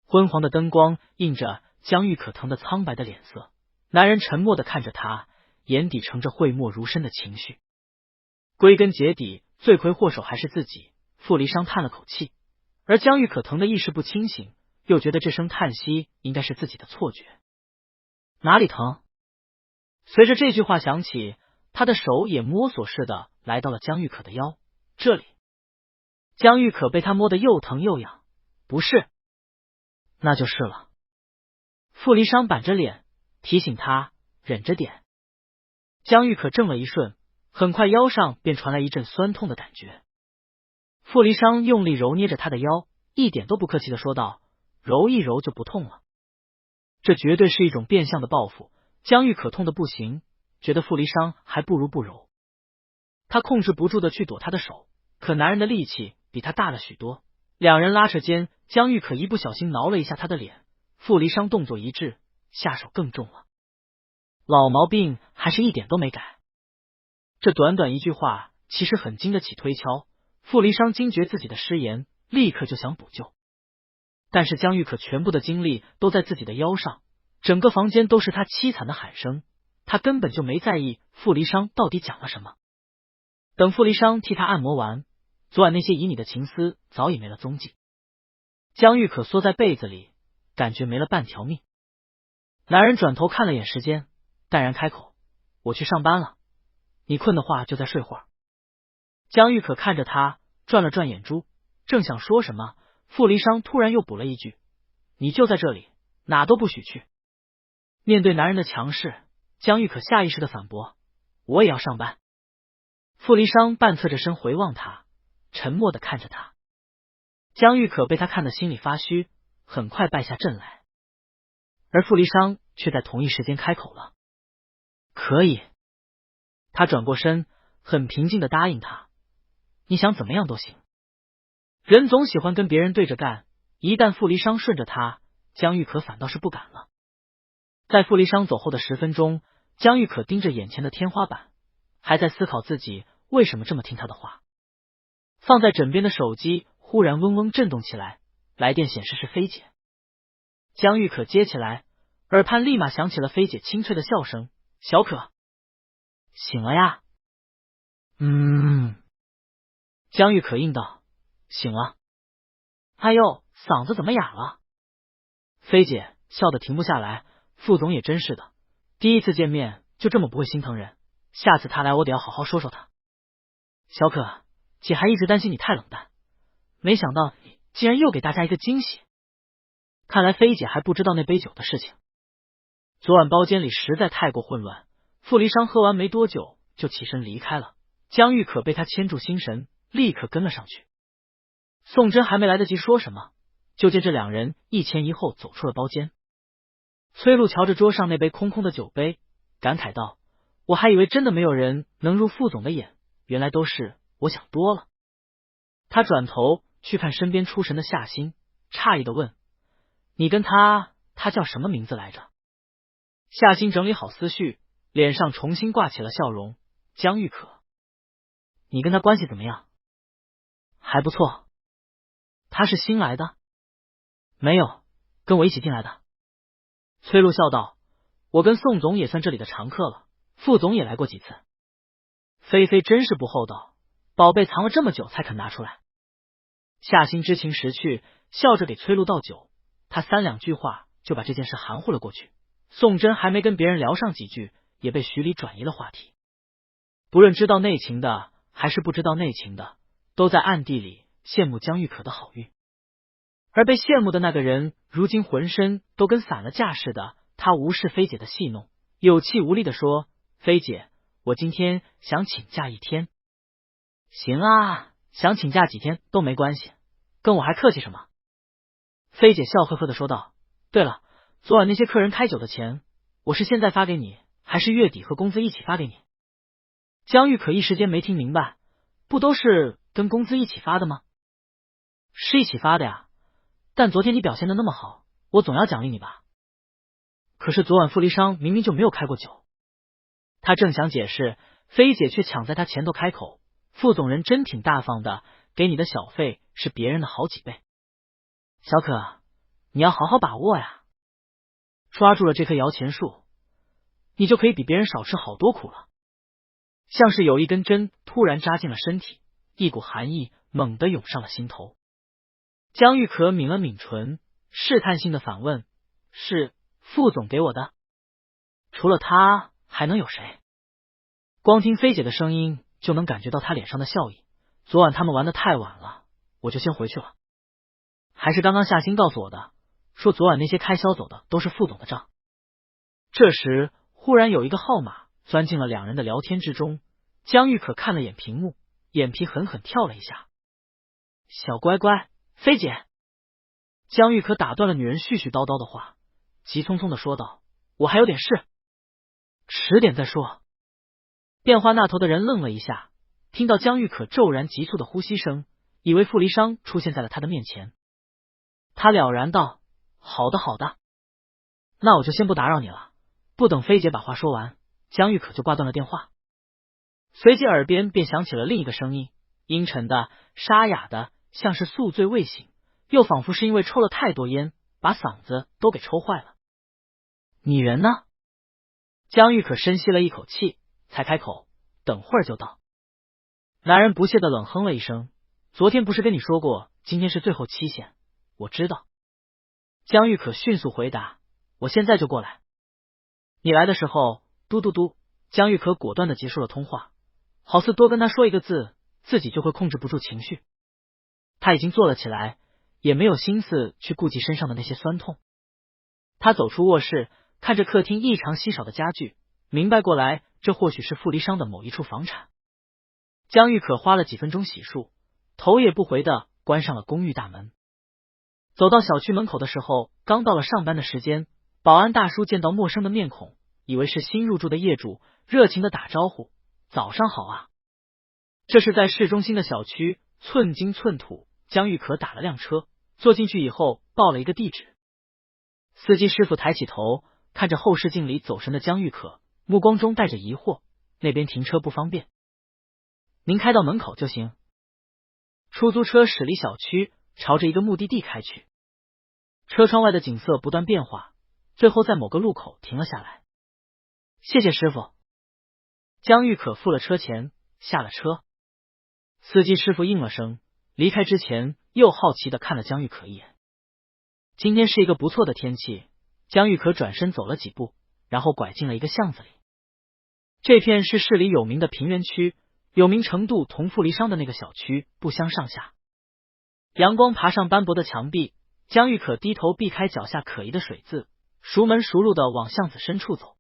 昏黄的灯光映着江玉可疼的苍白的脸色，男人沉默的看着他，眼底盛着讳莫如深的情绪。归根结底，罪魁祸首还是自己。傅离殇叹了口气，而江玉可疼的意识不清醒，又觉得这声叹息应该是自己的错觉。哪里疼？随着这句话响起，他的手也摸索似的来到了江玉可的腰，这里。江玉可被他摸得又疼又痒。不是？那就是了。傅离殇板着脸提醒他忍着点。江玉可怔了一瞬，很快腰上便传来一阵酸痛的感觉。傅离殇用力揉捏着他的腰，一点都不客气的说道：揉一揉就不痛了。这绝对是一种变相的报复。江玉可痛的不行，觉得傅离殇还不如不揉。他控制不住的去躲他的手，可男人的力气比他大了许多，两人拉扯间，江玉可一不小心挠了一下他的脸，傅离殇动作一致，下手更重了。老毛病还是一点都没改。这短短一句话其实很经得起推敲。傅离殇惊觉自己的失言，立刻就想补救，但是江玉可全部的精力都在自己的腰上，整个房间都是他凄惨的喊声，他根本就没在意傅离殇到底讲了什么。等傅离殇替他按摩完，昨晚那些旖旎的情思早已没了踪迹。江玉可缩在被子里，感觉没了半条命。男人转头看了眼时间，淡然开口：我去上班了，你困的话就再睡会儿。江玉可看着他，转了转眼珠，正想说什么，傅离殇突然又补了一句：你就在这里，哪都不许去。面对男人的强势，江玉可下意识的反驳：我也要上班。傅离殇半侧着身回望他，沉默的看着他。江玉可被他看得心里发虚，很快败下阵来。而傅离殇却在同一时间开口了：可以。他转过身，很平静的答应他：你想怎么样都行。人总喜欢跟别人对着干，一旦傅离殇顺着他，江玉可反倒是不敢了。在傅离殇走后的10分钟，江玉可盯着眼前的天花板，还在思考自己为什么这么听他的话。放在枕边的手机忽然嗡嗡震动起来，来电显示是菲姐。江玉可接起来，耳畔立马响起了菲姐清脆的笑声：小可，醒了呀？江玉可应道：醒了。哎呦，嗓子怎么哑了？菲姐笑得停不下来：傅总也真是的，第一次见面就这么不会心疼人，下次他来我得要好好说说他。小可，姐还一直担心你太冷淡，没想到你竟然又给大家一个惊喜。看来菲姐还不知道那杯酒的事情。昨晚包间里实在太过混乱，傅离殇喝完没多久就起身离开了，江玉可被他牵住心神，立刻跟了上去。宋真还没来得及说什么，就见这两人一前一后走出了包间。崔璐瞧着桌上那杯空空的酒杯，感慨道：我还以为真的没有人能入副总的眼，原来都是我想多了。他转头去看身边出神的夏欣，诧异的问：你跟他叫什么名字来着？夏欣整理好思绪，脸上重新挂起了笑容：江玉可。你跟他关系怎么样？还不错。他是新来的？没有，跟我一起进来的。崔璐笑道：我跟宋总也算这里的常客了，副总也来过几次。菲菲真是不厚道，宝贝藏了这么久才肯拿出来。夏欣知情识趣，笑着给崔璐倒酒，他三两句话就把这件事含糊了过去。宋真还没跟别人聊上几句，也被徐礼转移了话题。不论知道内情的还是不知道内情的，都在暗地里羡慕江玉可的好运。而被羡慕的那个人，如今浑身都跟散了架似的。他无视菲姐的戏弄，有气无力地说：“菲姐，我今天想请假一天。”行啊，想请假几天都没关系，跟我还客气什么？菲姐笑呵呵地说道：“对了，昨晚那些客人开酒的钱，我是现在发给你，还是月底和工资一起发给你？”江玉可一时间没听明白，不都是跟工资一起发的吗？是一起发的呀，但昨天你表现的那么好，我总要奖励你吧。可是昨晚傅离商明明就没有开过酒。他正想解释，菲姐却抢在他前头开口：“傅总人真挺大方的，给你的小费是别人的好几倍。小可，你要好好把握呀，抓住了这棵摇钱树，你就可以比别人少吃好多苦了。”像是有一根针突然扎进了身体，一股寒意猛地涌上了心头。江玉可抿了抿唇，试探性的反问：“是傅总给我的？除了他还能有谁？”光听菲姐的声音就能感觉到她脸上的笑意。昨晚他们玩的太晚了，我就先回去了。还是刚刚夏欣告诉我的，说昨晚那些开销走的都是傅总的账。这时忽然有一个号码钻进了两人的聊天之中，江玉可看了眼屏幕，眼皮狠狠跳了一下。小乖乖，菲姐。江玉可打断了女人絮絮叨叨的话，急匆匆的说道：“我还有点事，迟点再说。”电话那头的人愣了一下，听到江玉可骤然急促的呼吸声，以为傅离商出现在了他的面前。他了然道：“好的好的，那我就先不打扰你了。”不等菲姐把话说完，江玉可就挂断了电话。随即耳边便响起了另一个声音，阴沉的、沙哑的，像是宿醉未醒，又仿佛是因为抽了太多烟，把嗓子都给抽坏了。“你人呢？”江玉可深吸了一口气，才开口：“等会儿就到。”男人不屑的冷哼了一声：“昨天不是跟你说过今天是最后期限？我知道。”江玉可迅速回答：“我现在就过来。”你来的时候，嘟嘟嘟。江玉可果断的结束了通话，好似多跟他说一个字，自己就会控制不住情绪。他已经坐了起来，也没有心思去顾及身上的那些酸痛。他走出卧室，看着客厅异常稀少的家具，明白过来，这或许是傅离商的某一处房产。江玉可花了几分钟洗漱，头也不回的关上了公寓大门。走到小区门口的时候，刚到了上班的时间，保安大叔见到陌生的面孔，以为是新入住的业主，热情的打招呼：“早上好啊。”这是在市中心的小区，寸金寸土。江玉可打了辆车，坐进去以后报了一个地址。司机师傅抬起头，看着后视镜里走神的江玉可，目光中带着疑惑：“那边停车不方便，您开到门口就行。”出租车驶离小区，朝着一个目的地开去。车窗外的景色不断变化，最后在某个路口停了下来。“谢谢师傅。”江玉可付了车钱，下了车。司机师傅应了声，离开之前又好奇的看了江玉可一眼。今天是一个不错的天气，江玉可转身走了几步，然后拐进了一个巷子里。这片是市里有名的平原区，有名程度同傅离商的那个小区不相上下。阳光爬上斑驳的墙壁，江玉可低头避开脚下可疑的水渍，熟门熟路的往巷子深处走。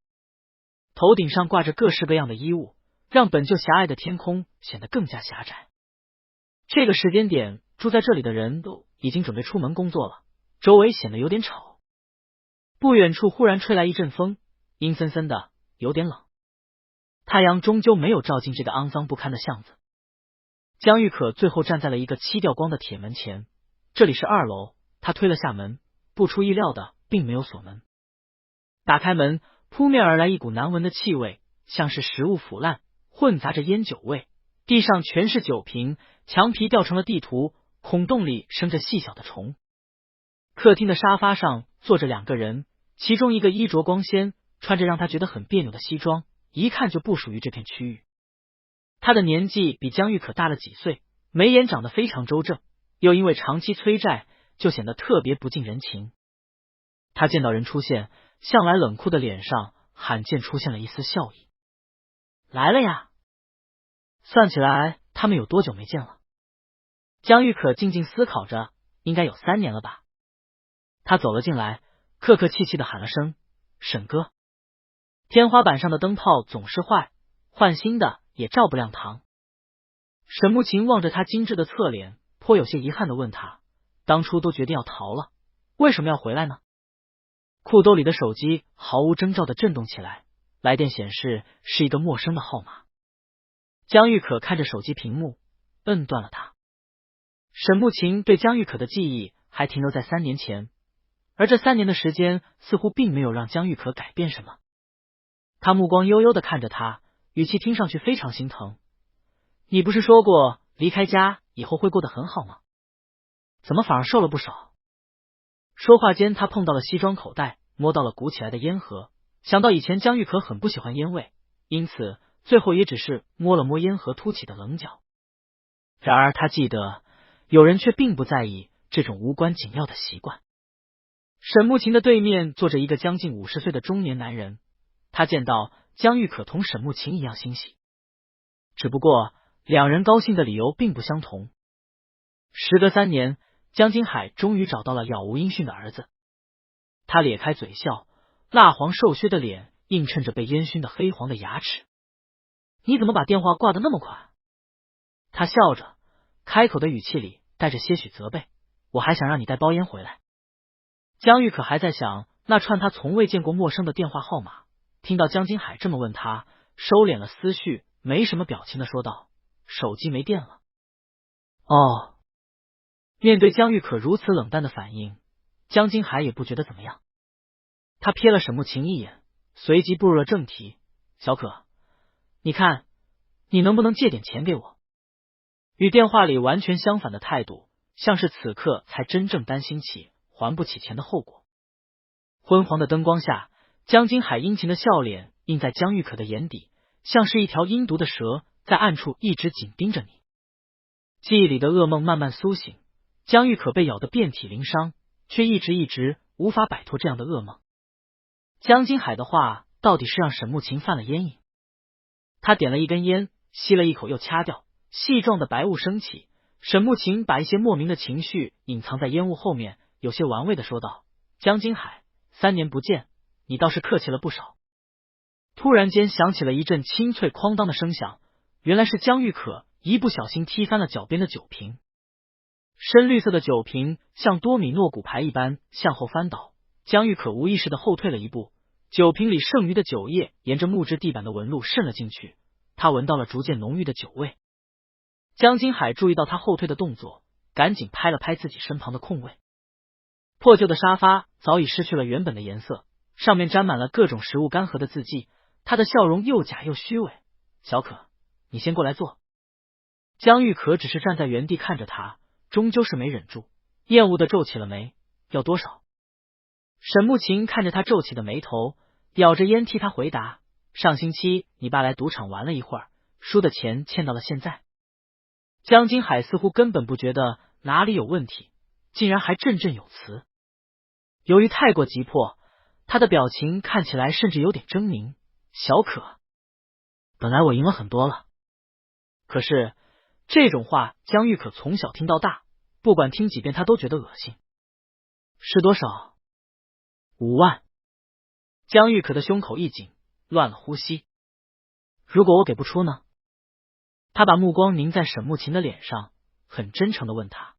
头顶上挂着各式各样的衣物，让本就狭隘的天空显得更加狭窄。这个时间点，住在这里的人都已经准备出门工作了，周围显得有点吵。不远处忽然吹来一阵风，阴森森的，有点冷。太阳终究没有照进这个肮脏不堪的巷子。江玉可最后站在了一个漆掉光的铁门前，这里是2楼，他推了下门，不出意料的并没有锁门。打开门，扑面而来一股难闻的气味，像是食物腐烂，混杂着烟酒味。地上全是酒瓶，墙皮掉成了地图，孔洞里生着细小的虫。客厅的沙发上坐着2个人，其中一个衣着光鲜，穿着让他觉得很别扭的西装，一看就不属于这片区域。他的年纪比江玉可大了几岁，眉眼长得非常周正，又因为长期催债，就显得特别不近人情。他见到人出现，向来冷酷的脸上罕见出现了一丝笑意。来了呀，算起来他们有多久没见了？江玉可静静思考着，应该有3年了吧。他走了进来，客客气气的喊了声沈哥。天花板上的灯泡总是坏，换新的也照不亮堂。沈慕晴望着他精致的侧脸，颇有些遗憾的问他，当初都决定要逃了，为什么要回来呢？裤兜里的手机毫无征兆的震动起来，来电显示是一个陌生的号码。江玉可看着手机屏幕，摁断了它。沈慕晴对江玉可的记忆还停留在3年前，而这3年的时间似乎并没有让江玉可改变什么。他目光悠悠的看着他，语气听上去非常心疼。你不是说过离开家以后会过得很好吗？怎么反而瘦了不少？说话间，他碰到了西装口袋，摸到了鼓起来的烟盒，想到以前江玉可很不喜欢烟味，因此最后也只是摸了摸烟盒凸起的棱角。然而他记得有人却并不在意这种无关紧要的习惯。沈慕晴的对面坐着一个将近50岁的中年男人，他见到江玉可同沈慕晴一样欣喜，只不过两人高兴的理由并不相同。时隔3年，江金海终于找到了杳无音讯的儿子。他咧开嘴笑，蜡黄瘦削的脸映衬着被烟熏的黑黄的牙齿。你怎么把电话挂得那么快？他笑着，开口的语气里带着些许责备，我还想让你带包烟回来。江玉可还在想那串他从未见过陌生的电话号码，听到江金海这么问他，收敛了思绪，没什么表情的说道，手机没电了。哦。面对江玉可如此冷淡的反应，江金海也不觉得怎么样。他瞥了沈慕晴一眼，随即步入了正题，小可，你看你能不能借点钱给我？与电话里完全相反的态度，像是此刻才真正担心起还不起钱的后果。昏黄的灯光下，江金海殷勤的笑脸映在江玉可的眼底，像是一条阴毒的蛇在暗处一直紧盯着你。记忆里的噩梦慢慢苏醒，江玉可被咬得遍体鳞伤，却一直无法摆脱这样的噩梦。江金海的话到底是让沈慕晴犯了烟瘾。他点了一根烟，吸了一口又掐掉，细状的白雾升起。沈慕晴把一些莫名的情绪隐藏在烟雾后面，有些玩味的说道，江金海，3年不见，你倒是客气了不少。突然间响起了一阵清脆哐当的声响，原来是江玉可一不小心踢翻了脚边的酒瓶。深绿色的酒瓶像多米诺骨牌一般向后翻倒，江玉可无意识的后退了一步，酒瓶里剩余的酒液沿着木质地板的纹路渗了进去，他闻到了逐渐浓郁的酒味。江金海注意到他后退的动作，赶紧拍了拍自己身旁的空位。破旧的沙发早已失去了原本的颜色，上面沾满了各种食物干涸的字迹，他的笑容又假又虚伪。小可，你先过来坐。江玉可只是站在原地看着他，终究是没忍住，厌恶的皱起了眉，要多少？沈慕晴看着他皱起的眉头，咬着烟替他回答，上星期你爸来赌场玩了一会儿，输的钱欠到了现在。江金海似乎根本不觉得哪里有问题，竟然还振振有词。由于太过急迫，他的表情看起来甚至有点狰狞。小可，本来我赢了很多了，可是这种话江玉可从小听到大，不管听几遍他都觉得恶心。是多少？5万。江玉可的胸口一紧，乱了呼吸。如果我给不出呢？他把目光凝在沈慕晴的脸上，很真诚的问他。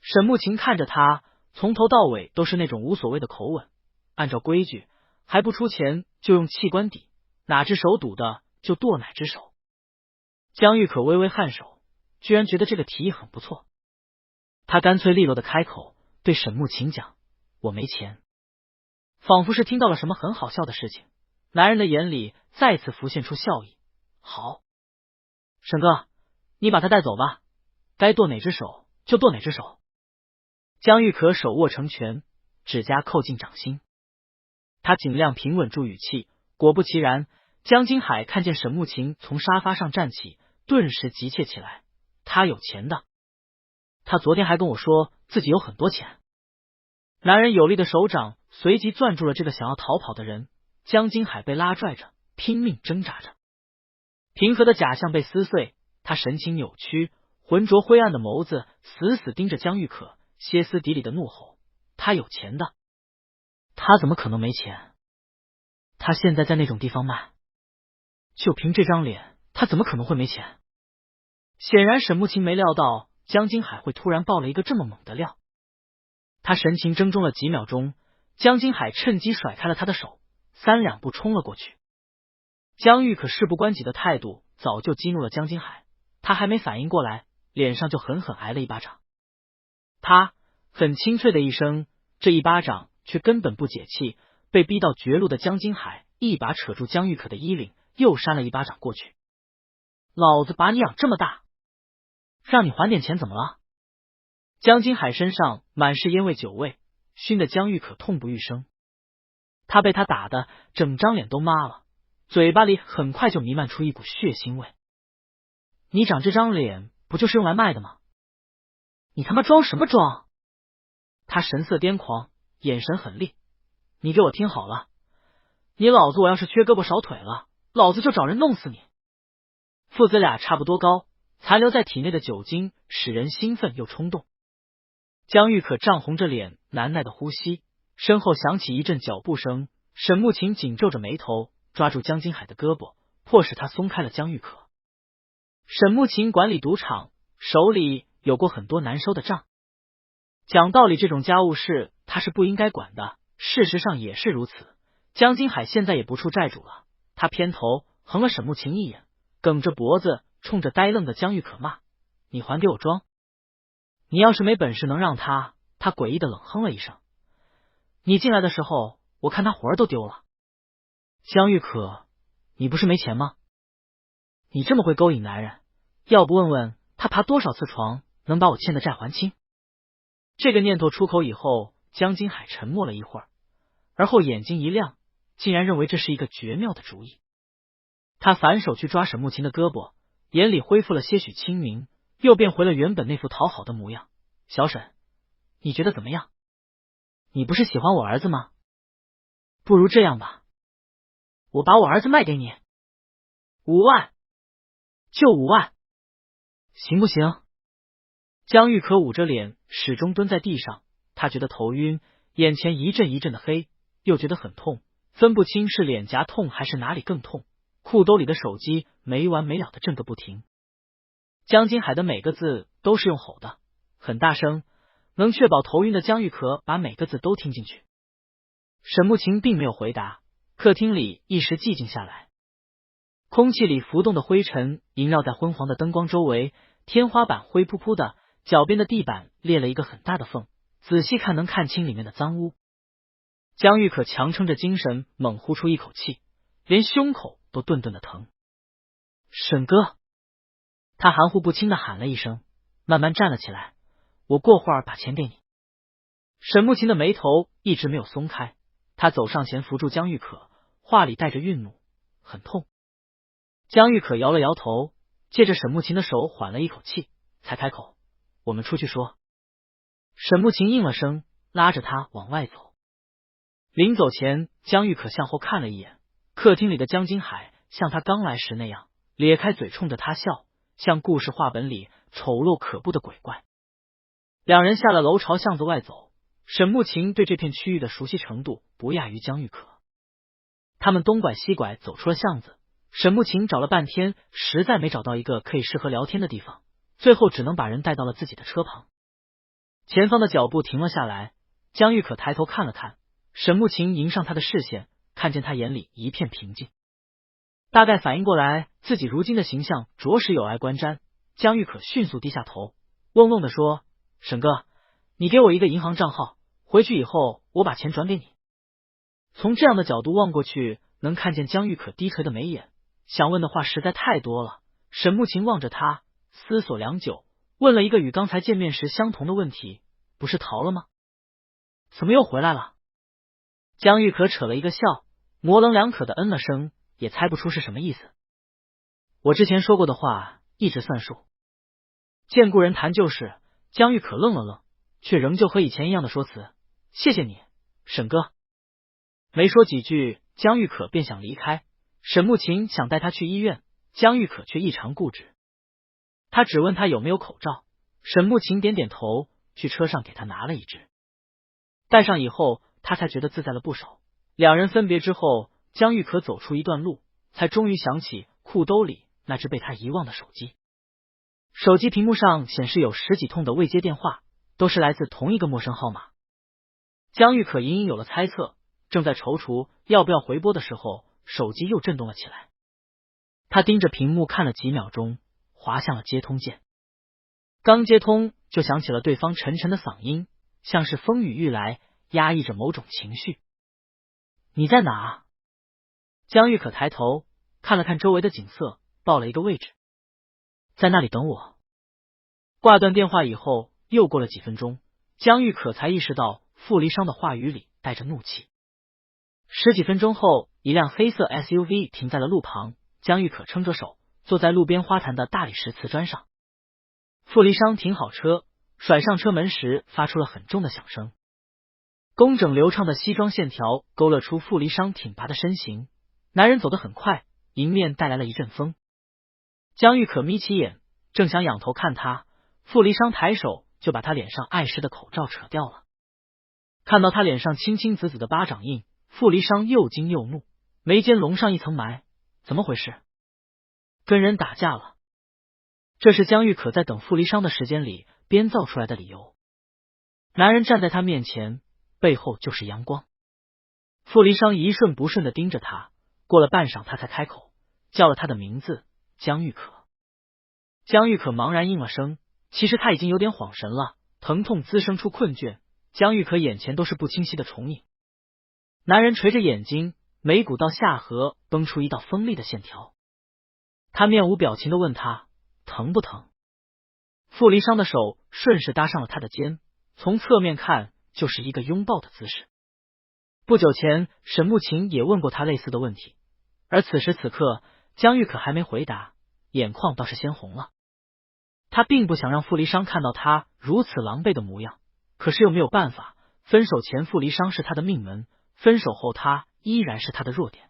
沈慕晴看着他，从头到尾都是那种无所谓的口吻，按照规矩，还不出钱就用器官抵，哪只手赌的就剁哪只手。江玉可微微颔首，居然觉得这个提议很不错。他干脆利落的开口对沈慕晴讲，我没钱。仿佛是听到了什么很好笑的事情，男人的眼里再次浮现出笑意。好，沈哥，你把他带走吧，该剁哪只手就剁哪只手。江玉可手握成拳，指甲扣进掌心。他尽量平稳住语气，果不其然，江金海看见沈慕琴从沙发上站起，顿时急切起来。他有钱的，他昨天还跟我说自己有很多钱。男人有力的手掌随即攥住了这个想要逃跑的人，江金海被拉拽着，拼命挣扎着。平和的假象被撕碎，他神情扭曲，浑浊灰暗的眸子死死盯着江玉可，歇斯底里的怒吼：他有钱的，他怎么可能没钱？他现在在那种地方卖，就凭这张脸，他怎么可能会没钱？显然沈慕琴没料到江金海会突然爆了一个这么猛的料，他神情怔中了几秒钟，江金海趁机甩开了他的手，3两步冲了过去。江玉可事不关己的态度早就激怒了江金海，他还没反应过来，脸上就狠狠挨了一巴掌。啪，很清脆的一声，这一巴掌却根本不解气，被逼到绝路的江金海一把扯住江玉可的衣领，又扇了一巴掌过去。老子把你养这么大，让你还点钱怎么了？江金海身上满是烟味酒味，熏得江玉可痛不欲生。他被他打的整张脸都麻了，嘴巴里很快就弥漫出一股血腥味。你长这张脸不就是用来卖的吗？你他妈装什么装？他神色癫狂，眼神狠厉。你给我听好了，你老子我要是缺胳膊少腿了，老子就找人弄死你。父子俩差不多高，残留在体内的酒精使人兴奋又冲动。江玉可涨红着脸，难耐的呼吸，身后响起一阵脚步声。沈慕琴紧皱着眉头，抓住江金海的胳膊，迫使他松开了江玉可。沈慕琴管理赌场，手里有过很多难收的账。讲道理，这种家务事他是不应该管的，事实上也是如此。江金海现在也不处债主了，他偏头横了沈慕琴一眼，梗着脖子冲着呆愣的江玉可骂：你还给我装！你要是没本事能让他诡异的冷哼了一声。你进来的时候我看他魂儿都丢了。江玉可，你不是没钱吗？你这么会勾引男人，要不问问他爬多少次床能把我欠的债还清？这个念头出口以后，江金海沉默了一会儿，而后眼睛一亮，竟然认为这是一个绝妙的主意。他反手去抓沈慕琴的胳膊，眼里恢复了些许清明，又变回了原本那副讨好的模样。小沈，你觉得怎么样？你不是喜欢我儿子吗？不如这样吧，我把我儿子卖给你，5万，就5万，行不行？江玉可捂着脸，始终蹲在地上，他觉得头晕，眼前一阵一阵的黑，又觉得很痛，分不清是脸颊痛还是哪里更痛。裤兜里的手机没完没了的震个不停。江金海的每个字都是用吼的，很大声，能确保头晕的江玉可把每个字都听进去。沈慕琴并没有回答，客厅里一时寂静下来。空气里浮动的灰尘萦绕在昏黄的灯光周围，天花板灰扑扑的，脚边的地板裂了一个很大的缝，仔细看能看清里面的脏污。江玉可强撑着精神，猛呼出一口气，连胸口都顿顿的疼。沈哥，他含糊不清的喊了一声，慢慢站了起来，我过会儿把钱给你。沈慕琴的眉头一直没有松开，他走上前扶住江玉可，话里带着愠怒，很痛。江玉可摇了摇头，借着沈慕琴的手缓了一口气，才开口，我们出去说。沈慕琴应了声，拉着他往外走。临走前，江玉可向后看了一眼，客厅里的江金海像他刚来时那样，咧开嘴冲着他笑，像故事画本里丑陋可怖的鬼怪。两人下了楼，朝巷子外走。沈慕琴对这片区域的熟悉程度不亚于江玉可。他们东拐西拐走出了巷子，沈慕琴找了半天，实在没找到一个可以适合聊天的地方，最后只能把人带到了自己的车旁。前方的脚步停了下来，江玉可抬头看了看，沈慕琴迎上他的视线，看见他眼里一片平静。大概反应过来自己如今的形象着实有碍观瞻，江玉可迅速低下头，嗡嗡地说，沈哥，你给我一个银行账号，回去以后我把钱转给你。从这样的角度望过去，能看见江玉可低垂的眉眼，想问的话实在太多了。沈慕琴望着他，思索良久，问了一个与刚才见面时相同的问题，不是逃了吗？怎么又回来了？江玉可扯了一个笑，模棱两可的嗯了声，也猜不出是什么意思。我之前说过的话一直算数。见故人谈旧事，江玉可愣了愣，却仍旧和以前一样的说辞：谢谢你，沈哥。没说几句，江玉可便想离开。沈慕琴想带他去医院，江玉可却异常固执。他只问他有没有口罩，沈慕琴点点头，去车上给他拿了一只。戴上以后，他才觉得自在了不少。两人分别之后，江玉可走出一段路，才终于想起裤兜里那只被他遗忘的手机。手机屏幕上显示有10几通的未接电话，都是来自同一个陌生号码。江玉可隐隐有了猜测，正在踌躇要不要回拨的时候，手机又震动了起来。他盯着屏幕看了几秒钟，滑向了接通键。刚接通，就响起了对方沉沉的嗓音，像是风雨欲来，压抑着某种情绪。你在哪？江玉可抬头看了看周围的景色，报了一个位置。在那里等我。挂断电话以后，又过了几分钟，江玉可才意识到傅离殇的话语里带着怒气。10几分钟后，一辆黑色 SUV 停在了路旁，江玉可撑着手坐在路边花坛的大理石瓷砖上。傅离殇停好车，甩上车门时发出了很重的响声。工整流畅的西装线条勾勒出傅离殇挺拔的身形，男人走得很快，迎面带来了一阵风。江玉可眯起眼，正想仰头看他，傅离殇抬手就把他脸上碍事的口罩扯掉了。看到他脸上青青紫紫的巴掌印，傅离殇又惊又怒，眉间笼上一层霾，怎么回事？跟人打架了？这是江玉可在等傅离殇的时间里编造出来的理由。男人站在他面前，背后就是阳光。傅离殇一瞬不瞬的盯着他，过了半晌他才开口，叫了他的名字，江玉可。江玉可茫然应了声，其实他已经有点恍神了，疼痛滋生出困倦，江玉可眼前都是不清晰的重影。男人垂着眼睛，眉骨到下颌崩出一道锋利的线条。他面无表情的问他疼不疼。傅离殇的手顺势搭上了他的肩，从侧面看就是一个拥抱的姿势。不久前沈慕琴也问过他类似的问题，而此时此刻江玉可还没回答，眼眶倒是鲜红了。他并不想让傅离殇看到他如此狼狈的模样，可是又没有办法，分手前傅离殇是他的命门，分手后他依然是他的弱点。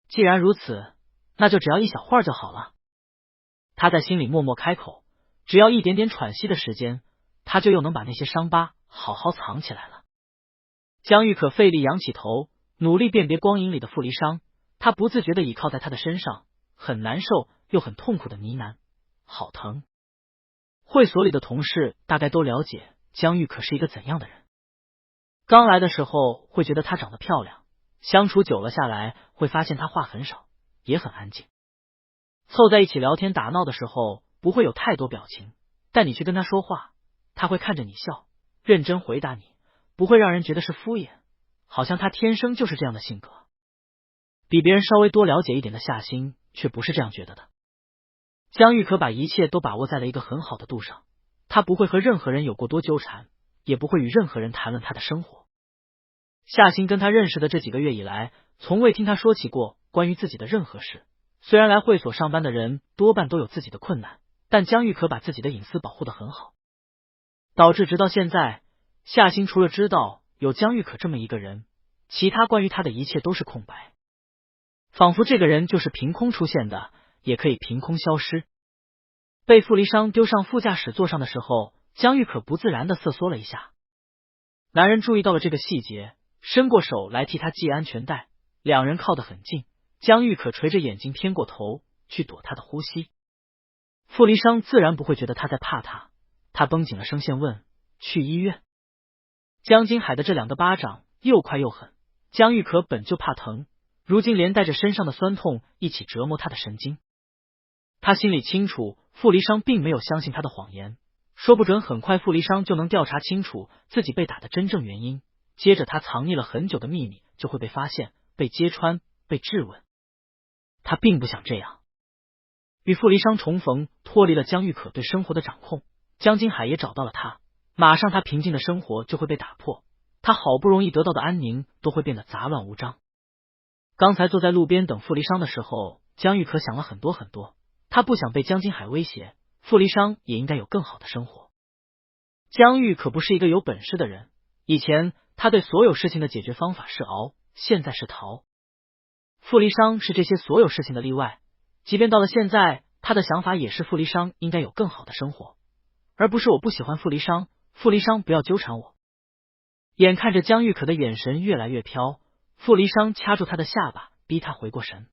既然如此，那就只要一小会儿就好了。他在心里默默开口，只要一点点喘息的时间，他就又能把那些伤疤好好藏起来了。江玉可费力仰起头，努力辨别光影里的傅离殇，他不自觉地倚靠在他的身上，很难受又很痛苦的呢喃，好疼。会所里的同事大概都了解江玉可是一个怎样的人。刚来的时候会觉得她长得漂亮，相处久了下来会发现她话很少，也很安静。凑在一起聊天打闹的时候不会有太多表情，但你去跟她说话，她会看着你笑，认真回答你，不会让人觉得是敷衍，好像她天生就是这样的性格。比别人稍微多了解一点的夏欣却不是这样觉得的。江玉可把一切都把握在了一个很好的度上，他不会和任何人有过多纠缠，也不会与任何人谈论他的生活。夏欣跟他认识的这几个月以来，从未听他说起过关于自己的任何事。虽然来会所上班的人多半都有自己的困难，但江玉可把自己的隐私保护得很好，导致直到现在，夏欣除了知道有江玉可这么一个人，其他关于他的一切都是空白，仿佛这个人就是凭空出现的，也可以凭空消失。被傅离殇丢上副驾驶座上的时候，江玉可不自然地瑟缩了一下。男人注意到了这个细节，伸过手来替他系安全带，两人靠得很近，江玉可垂着眼睛偏过头去躲他的呼吸。傅离殇自然不会觉得他在怕他，他绷紧了声线问：去医院？江金海的这2个巴掌又快又狠，江玉可本就怕疼，如今连带着身上的酸痛一起折磨他的神经。他心里清楚，傅离殇并没有相信他的谎言，说不准很快傅离殇就能调查清楚自己被打的真正原因，接着他藏匿了很久的秘密就会被发现，被揭穿，被质问。他并不想这样。与傅离殇重逢，脱离了江玉可对生活的掌控，江金海也找到了他，马上他平静的生活就会被打破，他好不容易得到的安宁都会变得杂乱无章。刚才坐在路边等傅离殇的时候，江玉可想了很多很多。他不想被江金海威胁，傅离殇也应该有更好的生活。江玉可不是一个有本事的人，以前他对所有事情的解决方法是熬，现在是逃。傅离殇是这些所有事情的例外，即便到了现在，他的想法也是傅离殇应该有更好的生活，而不是我不喜欢傅离殇，傅离殇不要纠缠我。眼看着江玉可的眼神越来越飘，傅离殇掐住他的下巴，逼他回过神。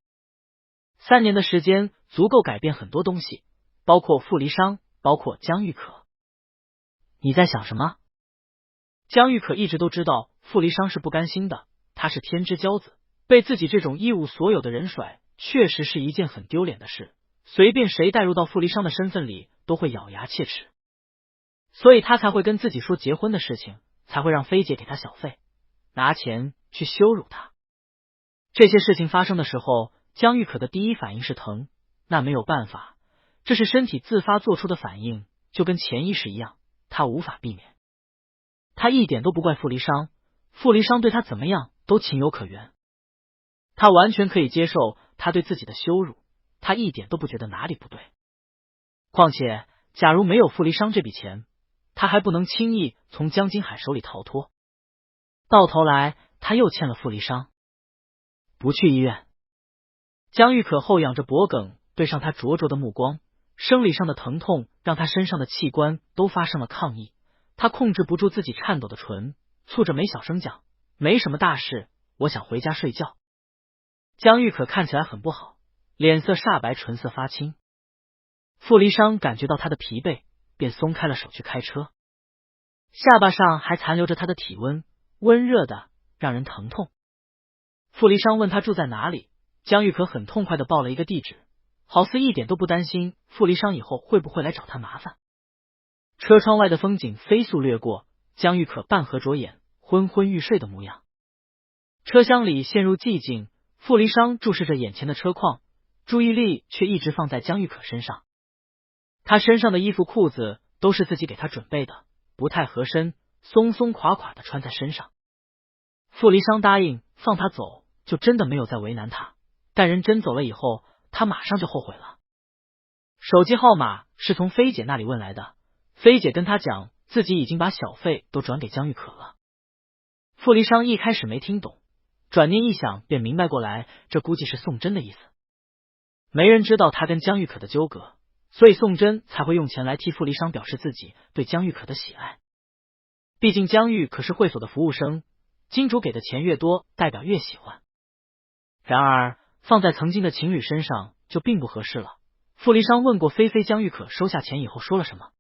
3年的时间足够改变很多东西，包括傅离殇，包括江玉可。你在想什么？江玉可一直都知道傅离殇是不甘心的，他是天之骄子，被自己这种一无所有的人甩，确实是一件很丢脸的事，随便谁带入到傅离殇的身份里都会咬牙切齿，所以他才会跟自己说结婚的事情，才会让菲姐给他小费，拿钱去羞辱他。这些事情发生的时候，江玉可的第一反应是疼，那没有办法，这是身体自发做出的反应，就跟潜意识一样，他无法避免。他一点都不怪傅离殇，傅离殇对他怎么样都情有可原，他完全可以接受他对自己的羞辱，他一点都不觉得哪里不对。况且假如没有傅离殇这笔钱，他还不能轻易从江金海手里逃脱，到头来他又欠了傅离殇。不去医院。江玉可后仰着脖颈，对上他灼灼的目光，生理上的疼痛让他身上的器官都发生了抗议，他控制不住自己颤抖的唇，蹙着眉小声讲，没什么大事，我想回家睡觉。江玉可看起来很不好，脸色煞白，唇色发青。傅离殇感觉到他的疲惫，便松开了手去开车，下巴上还残留着他的体温，温热的让人疼痛。傅离殇问他住在哪里，江玉可很痛快的报了一个地址，好似一点都不担心傅离殇以后会不会来找他麻烦。车窗外的风景飞速掠过，江玉可半合着眼，昏昏欲睡的模样。车厢里陷入寂静，傅离殇注视着眼前的车况，注意力却一直放在江玉可身上。他身上的衣服裤子都是自己给他准备的，不太合身，松松垮垮的穿在身上。傅离殇答应放他走，就真的没有再为难他，但人真走了以后，他马上就后悔了。手机号码是从菲姐那里问来的，菲姐跟他讲自己已经把小费都转给江玉可了。傅离殇一开始没听懂，转念一想便明白过来，这估计是宋真的意思。没人知道他跟江玉可的纠葛，所以宋真才会用钱来替傅离殇表示自己对江玉可的喜爱。毕竟江玉可是会所的服务生，金主给的钱越多，代表越喜欢。然而放在曾经的情侣身上就并不合适了。傅离殇问过菲菲江玉可收下钱以后说了什么，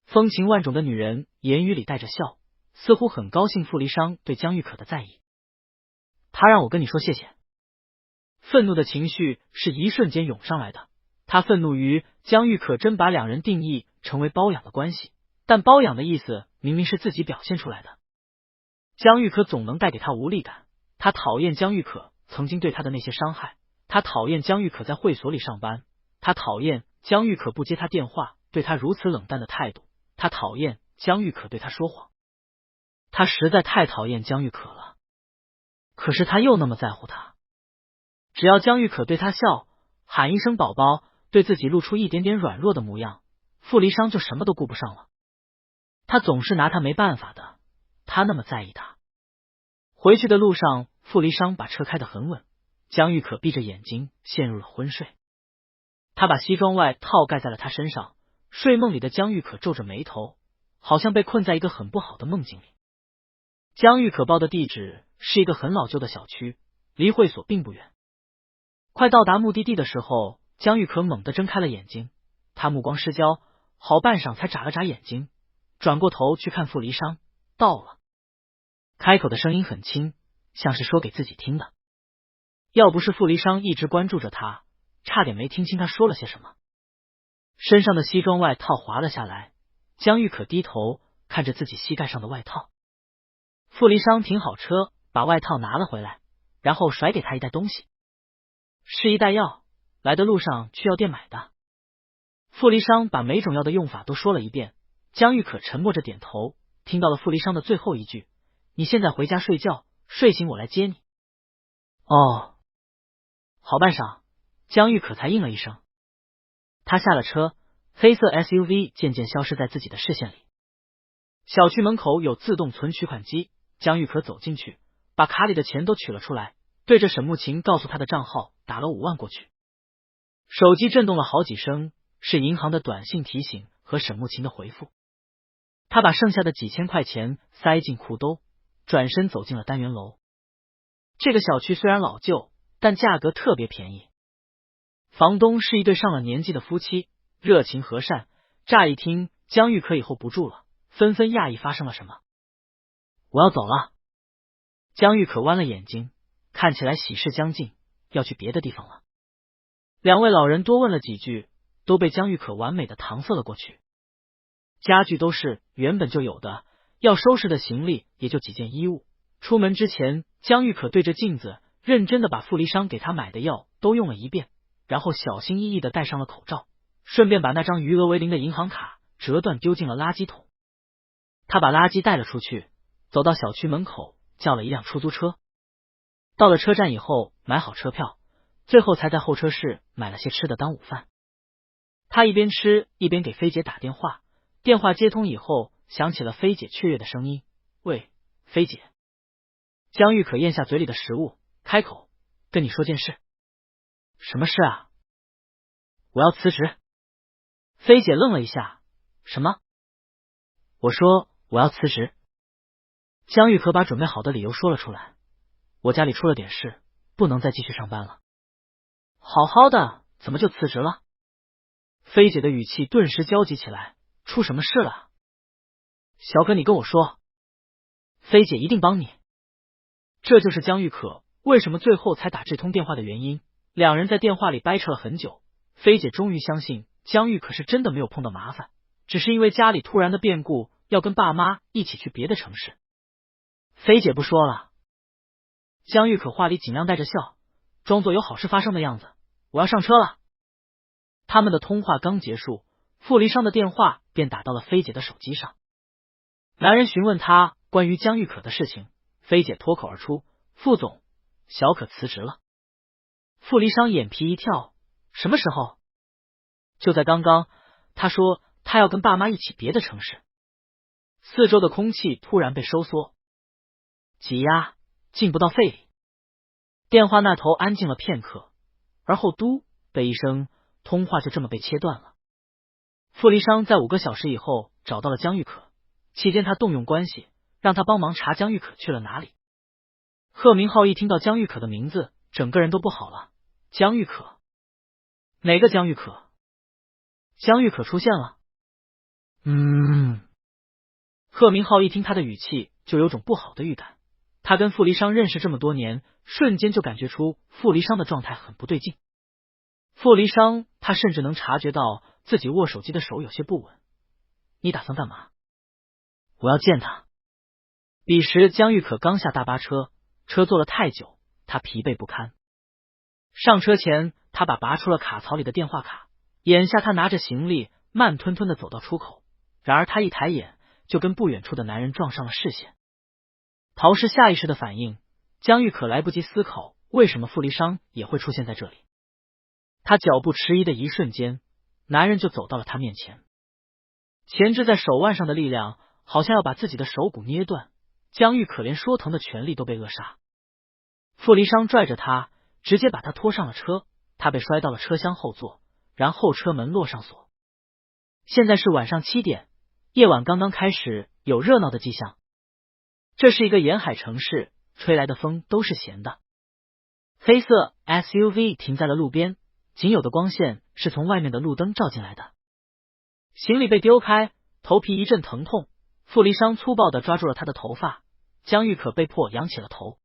风情万种的女人言语里带着笑，似乎很高兴傅离殇对江玉可的在意。他让我跟你说谢谢。愤怒的情绪是一瞬间涌上来的，他愤怒于江玉可真把两人定义成为包养的关系，但包养的意思明明是自己表现出来的。江玉可总能带给他无力感，他讨厌江玉可曾经对他的那些伤害，他讨厌江玉可在会所里上班，他讨厌江玉可不接他电话，对他如此冷淡的态度，他讨厌江玉可对他说谎，他实在太讨厌江玉可了。可是他又那么在乎他，只要江玉可对他笑，喊一声宝宝，对自己露出一点点软弱的模样，傅离殇就什么都顾不上了。他总是拿他没办法的，他那么在意他。回去的路上，傅离殇把车开得很稳，江玉可闭着眼睛陷入了昏睡。他把西装外套盖在了他身上，睡梦里的江玉可皱着眉头，好像被困在一个很不好的梦境里。江玉可报的地址是一个很老旧的小区，离会所并不远。快到达目的地的时候，江玉可猛地睁开了眼睛，他目光失焦，好半晌才眨了眨眼睛，转过头去看傅离殇，到了。开口的声音很轻，像是说给自己听的。要不是傅离殇一直关注着他，差点没听清他说了些什么。身上的西装外套滑了下来，江玉可低头看着自己膝盖上的外套。傅离殇停好车，把外套拿了回来，然后甩给他一袋东西，是一袋药，来的路上去药店买的。傅离殇把每种药的用法都说了一遍，江玉可沉默着点头，听到了傅离殇的最后一句，你现在回家睡觉，睡醒我来接你。哦。好半晌，江玉可才应了一声。他下了车，黑色 SUV 渐渐消失在自己的视线里。小区门口有自动存取款机，江玉可走进去，把卡里的钱都取了出来，对着沈慕琴告诉他的账号打了5万过去。手机震动了好几声，是银行的短信提醒和沈慕琴的回复。他把剩下的几千块钱塞进裤兜，转身走进了单元楼。这个小区虽然老旧，但价格特别便宜。房东是一对上了年纪的夫妻，热情和善，乍一听江玉可以 hold 不住了，纷纷讶异发生了什么。我要走了。江玉可弯了眼睛，看起来喜事将近，要去别的地方了。两位老人多问了几句，都被江玉可完美的搪塞了过去。家具都是原本就有的，要收拾的行李也就几件衣物。出门之前，江玉可对着镜子认真的把傅离商给他买的药都用了一遍，然后小心翼翼的戴上了口罩，顺便把那张余额为0的银行卡折断丢进了垃圾桶。他把垃圾带了出去，走到小区门口，叫了一辆出租车。到了车站以后，买好车票，最后才在候车室买了些吃的当午饭。他一边吃一边给菲姐打电话，电话接通以后，响起了菲姐雀跃的声音：“喂，菲姐。”江玉可咽下嘴里的食物，开口：“跟你说件事。”“什么事啊？”“我要辞职。”菲姐愣了一下：“什么？”“我说我要辞职。”江玉可把准备好的理由说了出来：“我家里出了点事，不能再继续上班了。”“好好的，怎么就辞职了？”菲姐的语气顿时焦急起来：“出什么事了？”“小可，你跟我说，菲姐一定帮你。”这就是江玉可为什么最后才打这通电话的原因。两人在电话里掰扯了很久，菲姐终于相信江玉可是真的没有碰到麻烦，只是因为家里突然的变故，要跟爸妈一起去别的城市。菲姐不说了。江玉可话里尽量带着笑，装作有好事发生的样子：“我要上车了。”他们的通话刚结束，傅离商的电话便打到了菲姐的手机上。男人询问他关于江玉可的事情，菲姐脱口而出：“傅总，小可辞职了。”傅离商眼皮一跳：“什么时候？”“就在刚刚。”他说他要跟爸妈一起别的城市。四周的空气突然被收缩，挤压进不到肺里。电话那头安静了片刻，而后嘟的一声，通话就这么被切断了。傅离商在5个小时以后找到了江玉可，期间他动用关系让他帮忙查江玉可去了哪里。贺明浩一听到江玉可的名字，整个人都不好了。江玉可？哪个江玉可？江玉可出现了。贺明浩一听他的语气，就有种不好的预感。他跟傅离商认识这么多年，瞬间就感觉出傅离商的状态很不对劲。傅离商他甚至能察觉到自己握手机的手有些不稳。“你打算干嘛？”“我要见他。”彼时江玉可刚下大巴车，车坐了太久，他疲惫不堪。上车前，他把拔出了卡槽里的电话卡，眼下他拿着行李慢吞吞的走到出口，然而他一抬眼就跟不远处的男人撞上了视线。逃是下意识的反应，江玉可来不及思考为什么傅离商也会出现在这里。他脚步迟疑的一瞬间，男人就走到了他面前，钳制在手腕上的力量好像要把自己的手骨捏断，江玉可连说疼的权利都被扼杀。傅离商拽着他，直接把他拖上了车，他被摔到了车厢后座，然后车门落上锁。现在是晚上7点，夜晚刚刚开始，有热闹的迹象。这是一个沿海城市，吹来的风都是咸的。黑色 SUV 停在了路边，仅有的光线是从外面的路灯照进来的。行李被丢开，头皮一阵疼痛，傅离商粗暴地抓住了他的头发，江玉可被迫仰起了头。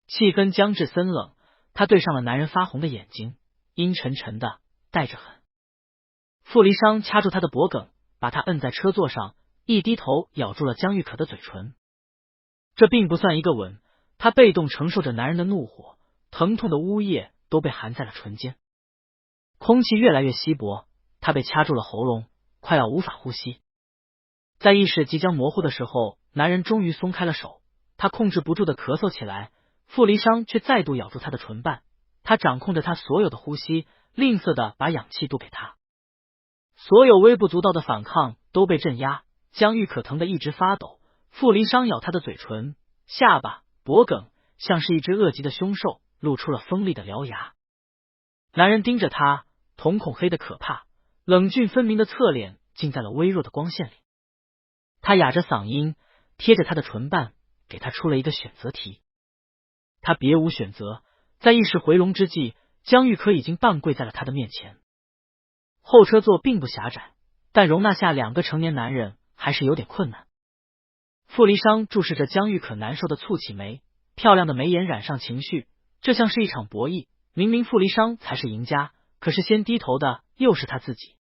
气氛僵至森冷，他对上了男人发红的眼睛，阴沉沉的，带着狠。傅离商掐住他的脖颈，把他摁在车座上，一低头咬住了江玉可的嘴唇。这并不算一个吻，他被动承受着男人的怒火，疼痛的呜咽都被含在了唇间。空气越来越稀薄，他被掐住了喉咙，快要无法呼吸。在意识即将模糊的时候，男人终于松开了手，他控制不住的咳嗽起来，傅离殇却再度咬住他的唇瓣，他掌控着他所有的呼吸，吝啬的把氧气渡给他。所有微不足道的反抗都被镇压，江玉可疼得一直发抖。傅离殇咬他的嘴唇、下巴、脖颈，像是一只恶极的凶兽，露出了锋利的獠牙。男人盯着他，瞳孔黑得可怕，冷峻分明的侧脸浸在了微弱的光线里。他哑着嗓音，贴着他的唇瓣，给他出了一个选择题。他别无选择，在意识回笼之际，江玉可已经半跪在了他的面前。后车座并不狭窄，但容纳下2个成年男人还是有点困难。傅离殇注视着江玉可难受的蹙起眉，漂亮的眉眼染上情绪，这像是一场博弈，明明傅离殇才是赢家，可是先低头的又是他自己。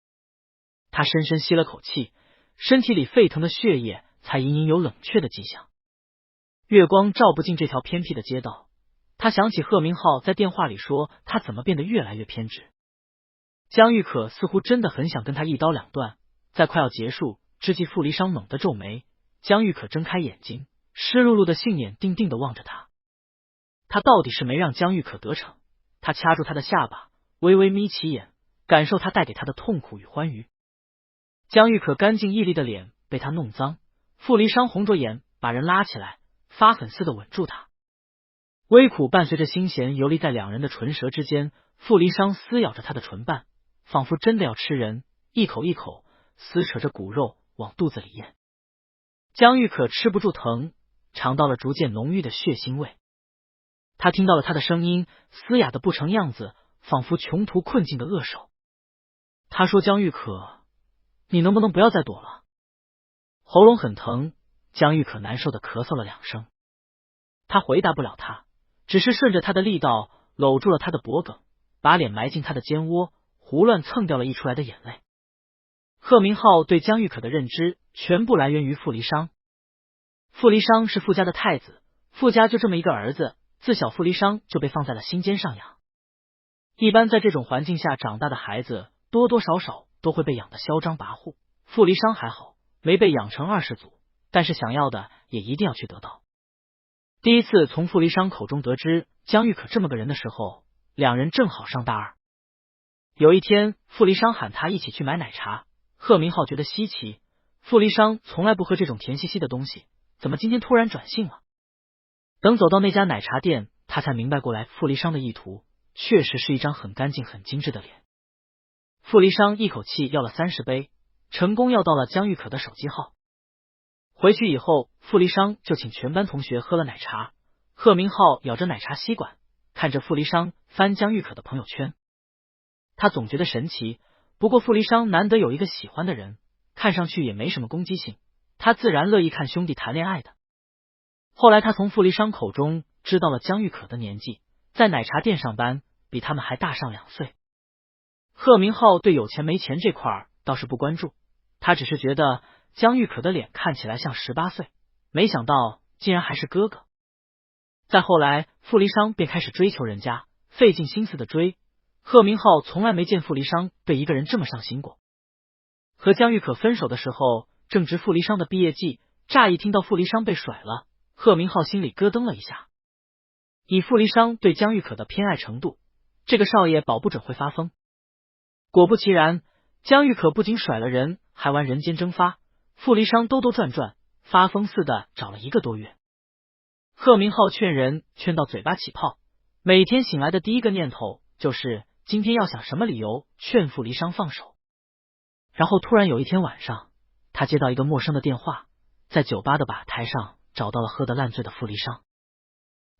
他深深吸了口气，身体里沸腾的血液才隐隐有冷却的迹象。月光照不进这条偏僻的街道，他想起贺明浩在电话里说他怎么变得越来越偏执。江玉可似乎真的很想跟他一刀两断，在快要结束之际，傅离殇猛地皱眉，江玉可睁开眼睛，湿漉漉的杏眼定定的望着他。他到底是没让江玉可得逞，他掐住他的下巴，微微眯起眼，感受他带给他的痛苦与欢愉。江玉可干净屹立的脸被他弄脏，傅离殇红着眼把人拉起来，发狠似的吻住他。微苦伴随着腥咸游离在两人的唇舌之间，傅离殇撕咬着他的唇瓣，仿佛真的要吃人，一口一口撕扯着骨肉往肚子里咽。江玉可吃不住疼，尝到了逐渐浓郁的血腥味。他听到了他的声音，嘶哑的不成样子，仿佛穷途困境的恶手。他说：“江玉可，你能不能不要再躲了？”喉咙很疼，江玉可难受的咳嗽了2声。他回答不了他，只是顺着他的力道搂住了他的脖颈，把脸埋进他的肩窝，胡乱蹭掉了溢出来的眼泪。贺明浩对江玉可的认知全部来源于傅离殇。傅离殇是傅家的太子，傅家就这么一个儿子，自小傅离殇就被放在了心尖上养。一般在这种环境下长大的孩子，多多少少都会被养得嚣张跋扈。傅离殇还好，没被养成二世祖，但是想要的也一定要去得到。第一次从傅离殇口中得知江玉可这么个人的时候，两人正好上大2。有一天，傅离殇喊他一起去买奶茶，贺明浩觉得稀奇，傅离殇从来不喝这种甜兮兮的东西，怎么今天突然转性了？等走到那家奶茶店，他才明白过来，傅离殇的意图确实是一张很干净很精致的脸。傅离殇一口气要了30杯，成功要到了江玉可的手机号。回去以后，傅离殇就请全班同学喝了奶茶。贺明浩咬着奶茶吸管，看着傅离殇翻江玉可的朋友圈，他总觉得神奇。不过傅离殇难得有一个喜欢的人，看上去也没什么攻击性，他自然乐意看兄弟谈恋爱的。后来他从傅离殇口中知道了江玉可的年纪，在奶茶店上班，比他们还大上2岁。贺明浩对有钱没钱这块倒是不关注，他只是觉得江玉可的脸看起来像18岁，没想到竟然还是哥哥。再后来，傅离殇便开始追求人家，费尽心思的追。贺明浩从来没见傅离殇对一个人这么上心过。和江玉可分手的时候，正值傅离殇的毕业季，乍一听到傅离殇被甩了，贺明浩心里咯噔了一下。以傅离殇对江玉可的偏爱程度，这个少爷保不准会发疯。果不其然，江玉可不仅甩了人，还玩人间蒸发，傅离殇兜兜转转，发疯似的找了1个多月。贺明浩劝人劝到嘴巴起泡，每天醒来的第一个念头就是今天要想什么理由劝傅离殇放手。然后突然有一天晚上，他接到一个陌生的电话，在酒吧的吧台上找到了喝得烂醉的傅离殇。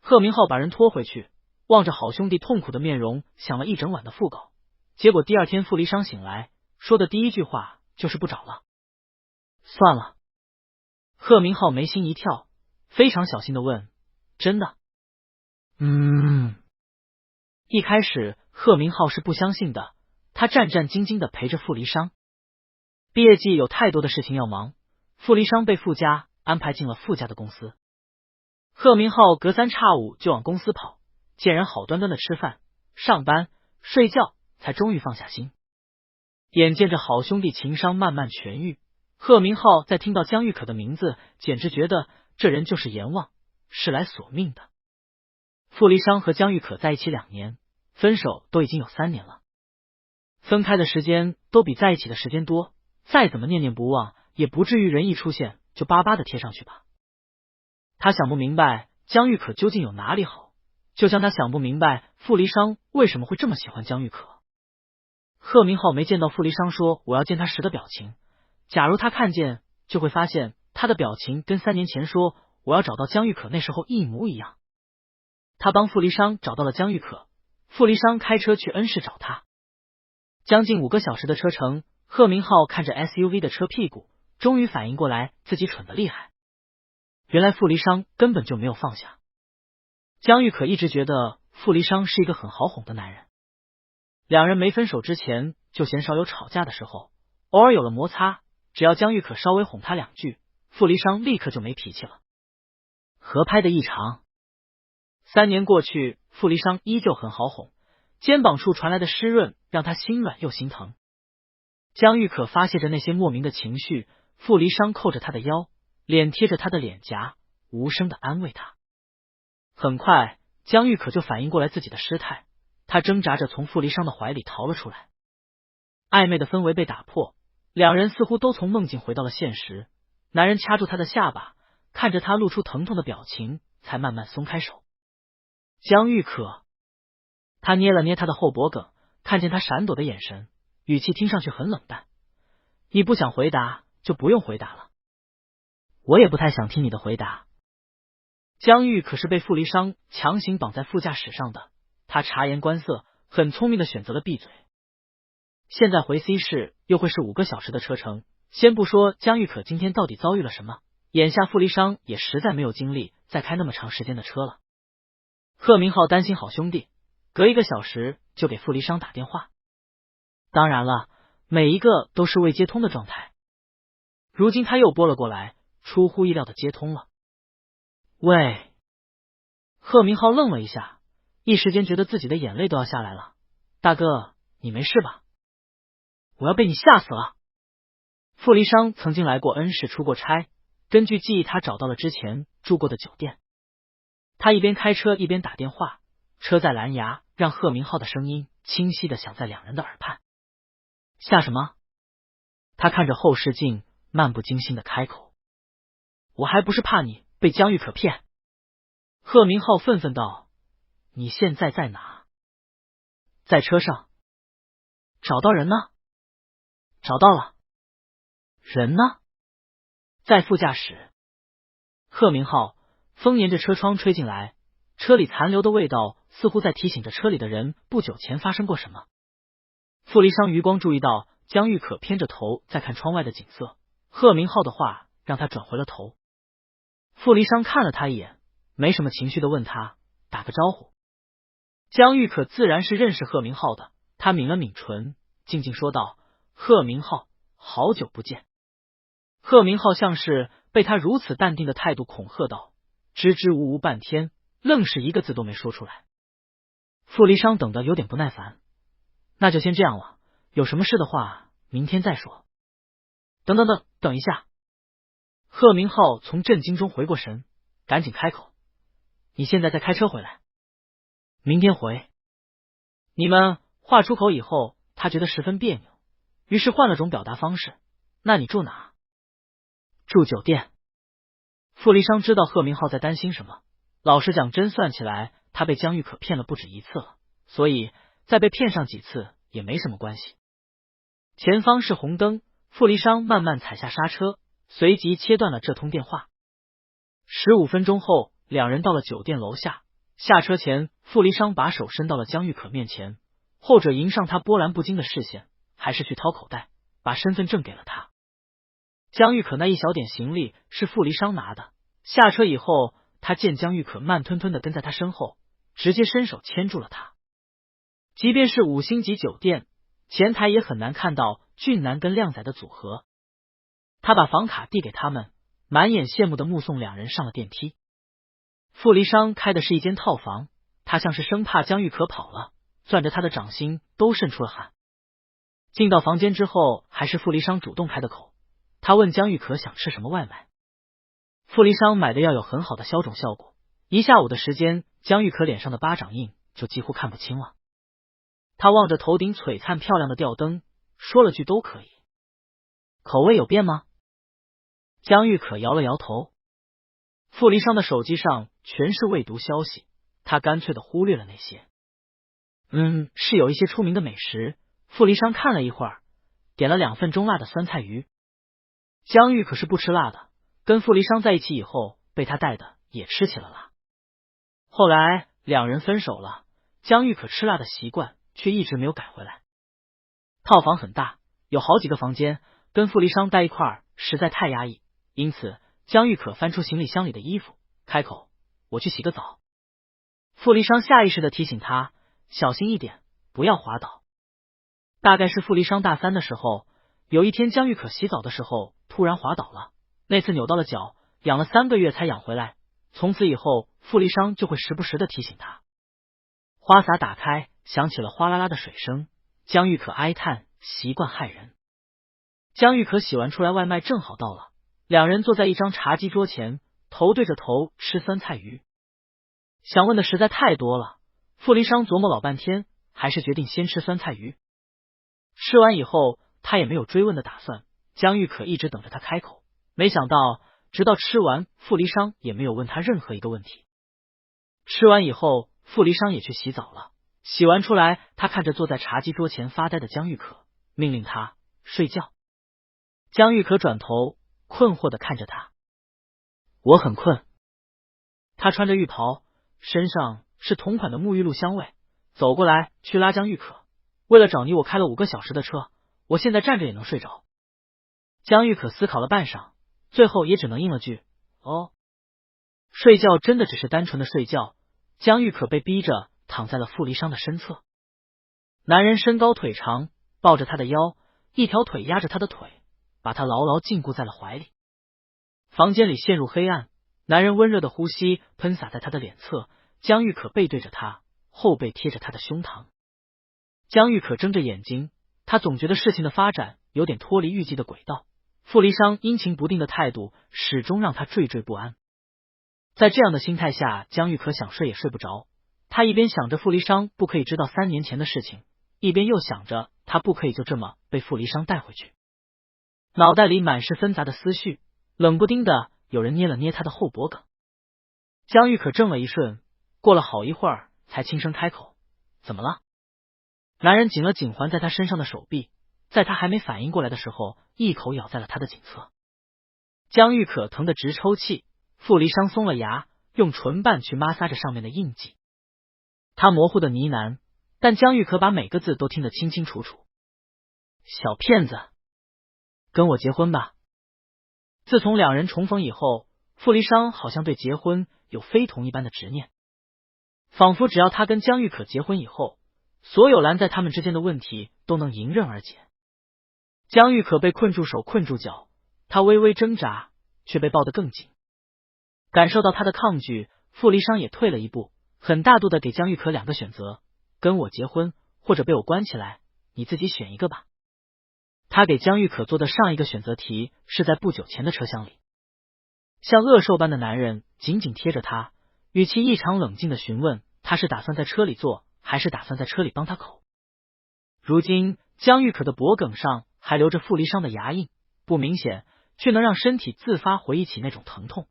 贺明浩把人拖回去，望着好兄弟痛苦的面容，想了一整晚的讣告。结果第2天傅离殇醒来，说的第一句话就是不找了。算了。贺明浩眉心一跳，非常小心的问：真的？一开始贺明浩是不相信的，他战战兢兢的陪着傅离殇。毕业季有太多的事情要忙，傅离殇被傅家安排进了傅家的公司。贺明浩隔3差5就往公司跑，见人好端端的吃饭、上班、睡觉，才终于放下心。眼见着好兄弟情伤慢慢痊愈，贺明浩在听到江玉可的名字，简直觉得这人就是阎王，是来索命的。傅离殇和江玉可在一起2年，分手都已经有3年了，分开的时间都比在一起的时间多，再怎么念念不忘，也不至于人一出现就巴巴的贴上去吧。他想不明白江玉可究竟有哪里好，就像他想不明白傅离殇为什么会这么喜欢江玉可。贺明浩没见到傅离殇说我要见他时的表情，假如他看见，就会发现他的表情跟3年前说我要找到江玉可那时候一模一样。他帮傅离殇找到了江玉可，傅离殇开车去恩市找他。将近5个小时的车程，贺明浩看着 SUV 的车屁股，终于反应过来自己蠢得厉害。原来傅离殇根本就没有放下。江玉可一直觉得傅离殇是一个很好哄的男人，两人没分手之前就鲜少有吵架的时候，偶尔有了摩擦，只要江玉可稍微哄他2句，傅离殇立刻就没脾气了。合拍的异常。3年过去，傅离殇依旧很好哄，肩膀处传来的湿润让他心软又心疼。江玉可发泄着那些莫名的情绪，傅离殇扣着他的腰，脸贴着他的脸颊，无声的安慰他。很快，江玉可就反应过来自己的失态，他挣扎着从傅离殇的怀里逃了出来。暧昧的氛围被打破，两人似乎都从梦境回到了现实。男人掐住他的下巴，看着他露出疼痛的表情，才慢慢松开手。江玉可，他捏了捏他的后脖梗，看见他闪躲的眼神，语气听上去很冷淡。你不想回答就不用回答了，我也不太想听你的回答。江玉可是被傅离殇强行绑在副驾驶上的，他察言观色，很聪明的选择了闭嘴。现在回 C 市又会是5个小时的车程，先不说江玉可今天到底遭遇了什么，眼下傅离殇也实在没有精力再开那么长时间的车了。贺明浩担心好兄弟，隔1个小时就给傅离殇打电话。当然了，每一个都是未接通的状态。如今他又拨了过来，出乎意料的接通了。喂。贺明浩愣了一下，一时间觉得自己的眼泪都要下来了。大哥，你没事吧？我要被你吓死了。傅离殇曾经来过恩市出过差，根据记忆他找到了之前住过的酒店。他一边开车一边打电话，车在蓝牙，让贺明浩的声音清晰的响在2人的耳畔。吓什么？他看着后视镜，漫不经心的开口。我还不是怕你被江玉可骗。贺明浩愤愤道。你现在在哪？在车上。找到人呢？找到了。人呢？在副驾驶。贺明浩，风沿着车窗吹进来，车里残留的味道似乎在提醒着车里的人不久前发生过什么。傅离殇余光注意到江玉可偏着头在看窗外的景色，贺明浩的话让他转回了头。傅离殇看了他一眼，没什么情绪的问他打个招呼。江玉可自然是认识贺明浩的，他抿了抿唇，静静说道：贺明浩，好久不见。贺明浩像是被他如此淡定的态度恐吓到，支支吾吾半天，愣是一个字都没说出来。傅离殇等得有点不耐烦，那就先这样了，有什么事的话明天再说。等一下。贺明浩从震惊中回过神，赶紧开口。你现在再开车回来？明天回。你们话出口以后，他觉得十分别扭，于是换了种表达方式。那你住哪？住酒店。傅离殇知道贺明浩在担心什么，老实讲，真算起来，他被江玉可骗了不止1次了，所以再被骗上几次也没什么关系。前方是红灯，傅离殇慢慢踩下刹车，随即切断了这通电话。15分钟后，两人到了酒店楼下。下车前，傅离殇把手伸到了江玉可面前，后者迎上他波澜不惊的视线，还是去掏口袋，把身份证给了他。江玉可那一小点行李是傅离殇拿的。下车以后，他见江玉可慢吞吞的跟在他身后，直接伸手牵住了他。即便是5星级酒店，前台也很难看到俊男跟靓仔的组合。他把房卡递给他们，满眼羡慕的目送两人上了电梯。傅离殇开的是一间套房，他像是生怕江玉可跑了，攥着他的掌心都渗出了汗。进到房间之后，还是傅离殇主动开的口，他问江玉可想吃什么外卖。傅离殇买的药有很好的消肿效果，一下午的时间，江玉可脸上的巴掌印就几乎看不清了。他望着头顶璀璨漂亮的吊灯，说了句都可以。口味有变吗？江玉可摇了摇头。傅离殇的手机上全是未读消息，他干脆的忽略了那些。是有一些出名的美食。傅离殇看了一会儿，点了2份中辣的酸菜鱼。江玉可是不吃辣的，跟傅离殇在一起以后，被他带的也吃起了辣。后来两人分手了，江玉可吃辣的习惯却一直没有改回来。套房很大，有好几个房间，跟傅离殇待一块儿实在太压抑，因此江玉可翻出行李箱里的衣服，开口：“我去洗个澡。”傅离殇下意识的提醒他小心一点，不要滑倒。大概是傅离殇大3的时候，有一天江玉可洗澡的时候突然滑倒了，那次扭到了脚，养了3个月才养回来。从此以后，傅离殇就会时不时的提醒他。花洒打开，响起了哗啦啦的水声，江玉可哀叹习惯害人。江玉可洗完出来，外卖正好到了，两人坐在一张茶几桌前，头对着头吃酸菜鱼。想问的实在太多了，傅离殇琢磨老半天，还是决定先吃酸菜鱼。吃完以后，他也没有追问的打算，江玉可一直等着他开口，没想到直到吃完，傅离殇也没有问他任何一个问题。吃完以后，傅离殇也去洗澡了，洗完出来，他看着坐在茶几桌前发呆的江玉可，命令他睡觉。江玉可转头困惑的看着他，我很困。他穿着浴袍，身上是同款的沐浴露香味，走过来去拉江玉可，为了找你我开了5个小时的车，我现在站着也能睡着。江玉可思考了半晌，最后也只能应了句哦。睡觉真的只是单纯的睡觉，江玉可被逼着躺在了傅离殇的身侧。男人身高腿长，抱着她的腰，一条腿压着她的腿，把她牢牢禁锢在了怀里。房间里陷入黑暗，男人温热的呼吸喷洒在她的脸侧，江玉可背对着他，后背贴着他的胸膛。江玉可睁着眼睛，他总觉得事情的发展有点脱离预计的轨道，傅离殇阴晴不定的态度始终让他惴惴不安。在这样的心态下，江玉可想睡也睡不着，他一边想着傅离殇不可以知道3年前的事情，一边又想着他不可以就这么被傅离殇带回去。脑袋里满是纷杂的思绪，冷不丁的有人捏了捏他的后脖颈。江玉可怔了一瞬，过了好一会儿才轻声开口：“怎么了？”男人紧了紧环在他身上的手臂，在他还没反应过来的时候，一口咬在了他的颈侧。江玉可疼得直抽泣，傅离殇松了牙，用唇瓣去摩挲着上面的印记。他模糊的呢喃，但江玉可把每个字都听得清清楚楚。小骗子，跟我结婚吧。自从两人重逢以后，傅离殇好像对结婚有非同一般的执念，仿佛只要他跟江玉可结婚以后，所有拦在他们之间的问题都能迎刃而解。江玉可被困住手困住脚，他微微挣扎，却被抱得更紧。感受到他的抗拒，傅离殇也退了一步，很大度的给江玉可2个选择：跟我结婚，或者被我关起来，你自己选一个吧。他给江玉可做的上一个选择题是在不久前的车厢里，像恶兽般的男人紧紧贴着他，语气异常冷静的询问他是打算在车里坐，还是打算在车里帮他口。如今江玉可的脖颈上还留着傅离殇的牙印，不明显，却能让身体自发回忆起那种疼痛。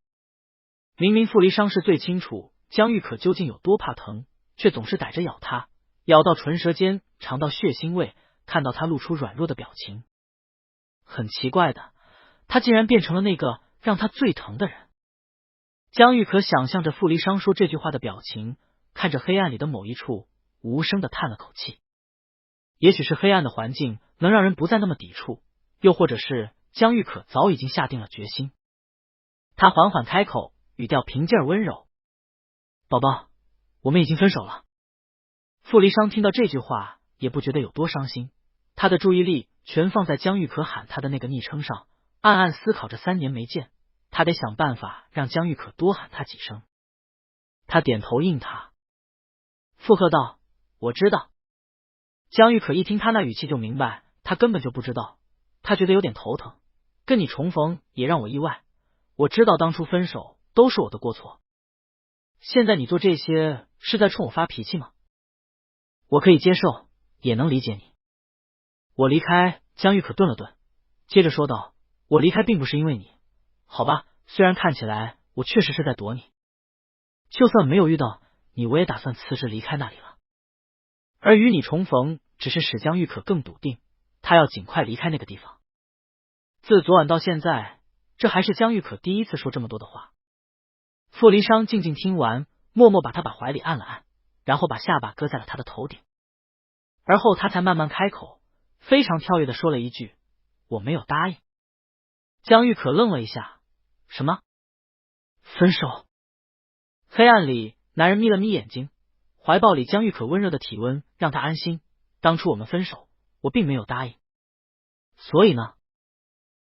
明明傅离殇是最清楚江玉可究竟有多怕疼，却总是逮着咬他，咬到唇舌间，尝到血腥味，看到他露出软弱的表情。很奇怪的，他竟然变成了那个让他最疼的人。江玉可想象着傅离殇说这句话的表情，看着黑暗里的某一处，无声的叹了口气。也许是黑暗的环境能让人不再那么抵触，又或者是江玉可早已经下定了决心。他缓缓开口，语调平静而温柔：“宝宝，我们已经分手了。”傅离殇听到这句话也不觉得有多伤心，他的注意力全放在江玉可喊他的那个昵称上，暗暗思考着3年没见，他得想办法让江玉可多喊他几声。他点头应他，附和道：“我知道。”江玉可一听他那语气就明白，他根本就不知道。他觉得有点头疼，跟你重逢也让我意外，我知道当初分手都是我的过错。现在你做这些是在冲我发脾气吗？我可以接受，也能理解你。我离开。江玉可顿了顿，接着说道，我离开并不是因为你，好吧，虽然看起来我确实是在躲你，就算没有遇到你，我也打算辞职离开那里了。而与你重逢，只是使江玉可更笃定，他要尽快离开那个地方。自昨晚到现在，这还是江玉可第一次说这么多的话。傅离殇静静听完，默默把他怀里按了按，然后把下巴搁在了他的头顶，而后他才慢慢开口，非常跳跃的说了一句，我没有答应。江玉可愣了一下，什么？分手？黑暗里，男人眯了眯眼睛，怀抱里江玉可温热的体温让他安心。当初我们分手，我并没有答应。所以呢？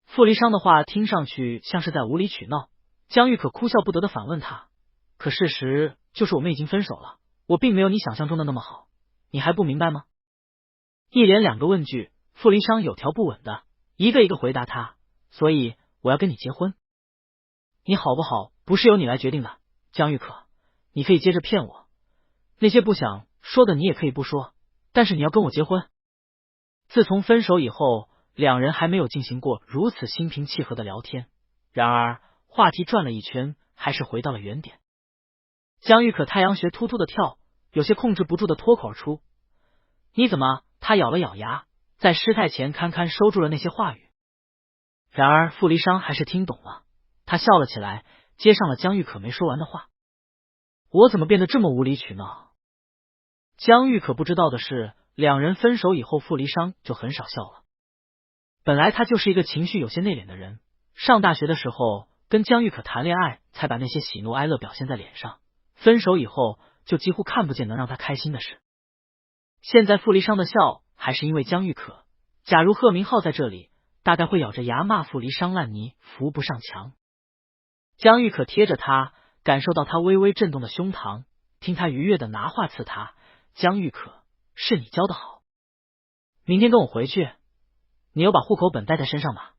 傅离殇的话听上去像是在无理取闹，江玉可哭笑不得的反问他，可事实就是我们已经分手了，我并没有你想象中的那么好，你还不明白吗？一连两个问句，傅离殇有条不紊的一个一个回答他，所以我要跟你结婚。你好不好不是由你来决定的，江玉可，你可以接着骗我，那些不想说的你也可以不说，但是你要跟我结婚。自从分手以后，两人还没有进行过如此心平气和的聊天，然而话题转了一圈，还是回到了原点。江玉可太阳穴突突的跳，有些控制不住的脱口而出，你怎么？他咬了咬牙，在失态前堪堪收住了那些话语。然而傅离殇还是听懂了，他笑了起来，接上了江玉可没说完的话，我怎么变得这么无理取闹？江玉可不知道的是，两人分手以后，傅离殇就很少笑了。本来他就是一个情绪有些内敛的人，上大学的时候跟江玉可谈恋爱，才把那些喜怒哀乐表现在脸上，分手以后就几乎看不见能让他开心的事。现在傅离殇的笑还是因为江玉可，假如贺明浩在这里，大概会咬着牙骂傅离殇烂泥扶不上墙。江玉可贴着他，感受到他微微震动的胸膛，听他愉悦的拿话刺他，江玉可，是你教的好，明天跟我回去，你有把户口本带在身上吗？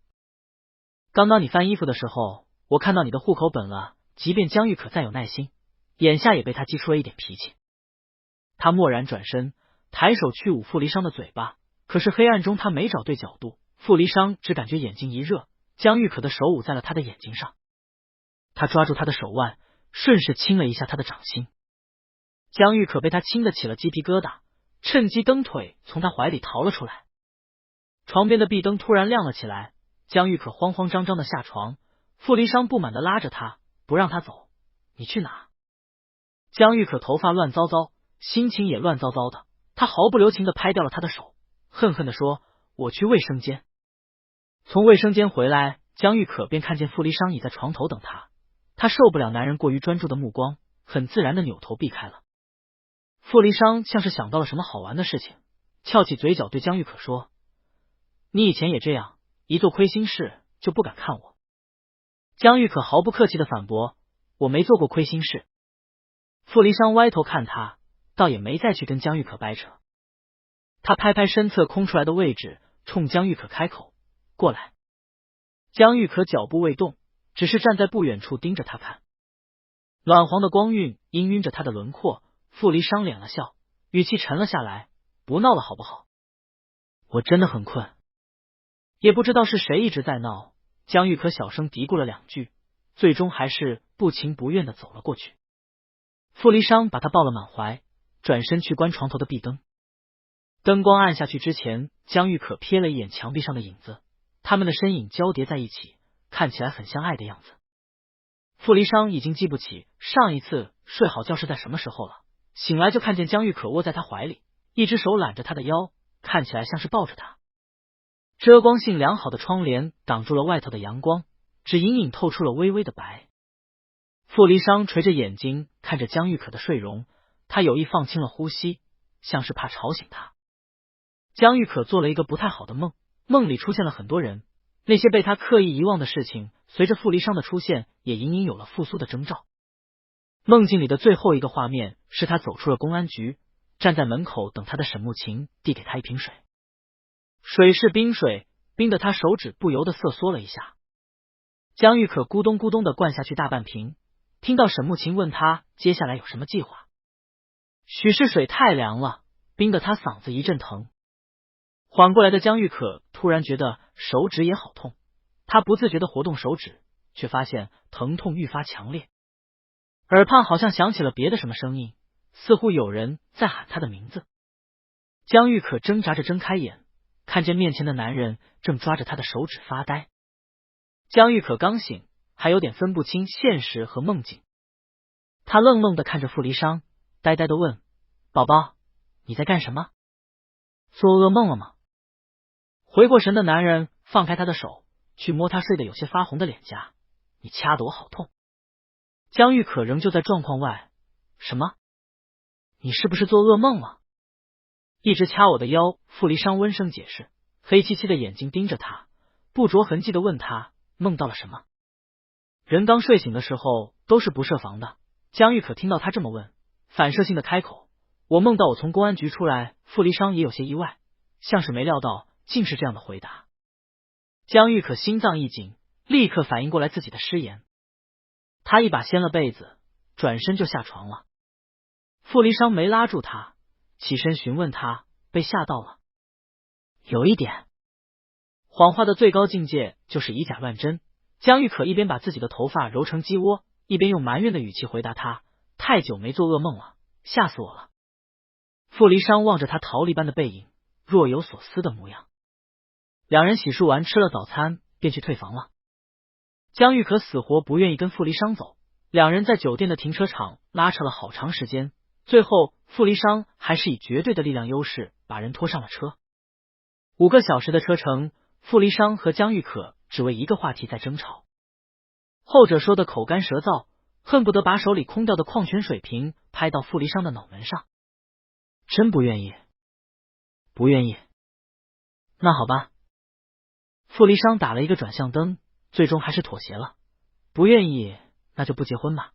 刚刚你翻衣服的时候，我看到你的户口本了。即便江玉可再有耐心，眼下也被他激出了一点脾气。他蓦然转身，抬手去捂傅离殇的嘴巴，可是黑暗中他没找对角度，傅离殇只感觉眼睛一热，江玉可的手捂在了他的眼睛上，他抓住他的手腕，顺势亲了一下他的掌心。江玉可被他亲得起了鸡皮疙瘩，趁机蹬腿从他怀里逃了出来。床边的壁灯突然亮了起来，江玉可慌慌张张的下床，傅离殇不满的拉着他，不让他走，你去哪？江玉可头发乱糟糟，心情也乱糟糟的，他毫不留情的拍掉了他的手，恨恨的说，我去卫生间。从卫生间回来，江玉可便看见傅离殇倚在床头等他，他受不了男人过于专注的目光，很自然的扭头避开了。傅离殇像是想到了什么好玩的事情，翘起嘴角对江玉可说，你以前也这样，一做亏心事就不敢看我。江玉可毫不客气的反驳，我没做过亏心事。傅离殇歪头看他，倒也没再去跟江玉可掰扯，他拍拍身侧空出来的位置，冲江玉可开口，过来。江玉可脚步未动，只是站在不远处盯着他看，暖黄的光晕氤氲着他的轮廓。傅离殇敛了笑，语气沉了下来，不闹了好不好？我真的很困。也不知道是谁一直在闹，江玉可小声嘀咕了两句，最终还是不情不愿的走了过去。傅离殇把他抱了满怀，转身去关床头的壁灯。灯光暗下去之前，江玉可瞥了一眼墙壁上的影子，他们的身影交叠在一起，看起来很相爱的样子。傅离殇已经记不起上一次睡好觉是在什么时候了，醒来就看见江玉可窝在他怀里，一只手揽着他的腰，看起来像是抱着他。遮光性良好的窗帘挡住了外头的阳光，只隐隐透出了微微的白。傅离殇垂着眼睛看着江玉可的睡容，他有意放轻了呼吸，像是怕吵醒他。江玉可做了一个不太好的梦，梦里出现了很多人，那些被他刻意遗忘的事情，随着傅离殇的出现，也隐隐有了复苏的征兆。梦境里的最后一个画面是他走出了公安局，站在门口等他的沈慕晴递给他一瓶水，水是冰水，冰得他手指不由得瑟缩了一下。江玉可咕咚咕咚的灌下去大半瓶，听到沈慕晴问他接下来有什么计划。许是水太凉了，冰得他嗓子一阵疼。缓过来的江玉可突然觉得手指也好痛，他不自觉地活动手指，却发现疼痛愈发强烈。耳畔好像响起了别的什么声音，似乎有人在喊他的名字。江玉可挣扎着睁开眼，看见面前的男人正抓着他的手指发呆。江玉可刚醒，还有点分不清现实和梦境。他愣愣地看着傅离殇，呆呆地问：宝宝，你在干什么？做噩梦了吗？回过神的男人放开他的手，去摸他睡得有些发红的脸颊。你掐得我好痛。江玉可仍旧在状况外。什么？你是不是做噩梦了？一直掐我的腰。傅离殇温声解释，黑漆漆的眼睛盯着他，不着痕迹的问他梦到了什么。人刚睡醒的时候都是不设防的。江玉可听到他这么问，反射性的开口：我梦到我从公安局出来。傅离殇也有些意外，像是没料到竟是这样的回答。江玉可心脏一紧，立刻反应过来自己的失言。他一把掀了被子，转身就下床了。傅离殇没拉住他，起身询问他被吓到了。有一点。谎话的最高境界就是以假乱真。江玉可一边把自己的头发揉成鸡窝，一边用埋怨的语气回答他：太久没做噩梦了，吓死我了。傅离殇望着他逃离般的背影，若有所思的模样。两人洗漱完吃了早餐，便去退房了。江玉可死活不愿意跟傅离殇走，两人在酒店的停车场拉扯了好长时间，最后傅离殇还是以绝对的力量优势把人拖上了车。5个小时的车程，傅离殇和江玉可只为一个话题在争吵。后者说的口干舌燥，恨不得把手里空掉的矿泉水瓶拍到傅离殇的脑门上。真不愿意？不愿意。那好吧。傅离殇打了一个转向灯，最终还是妥协了。不愿意，那就不结婚吧。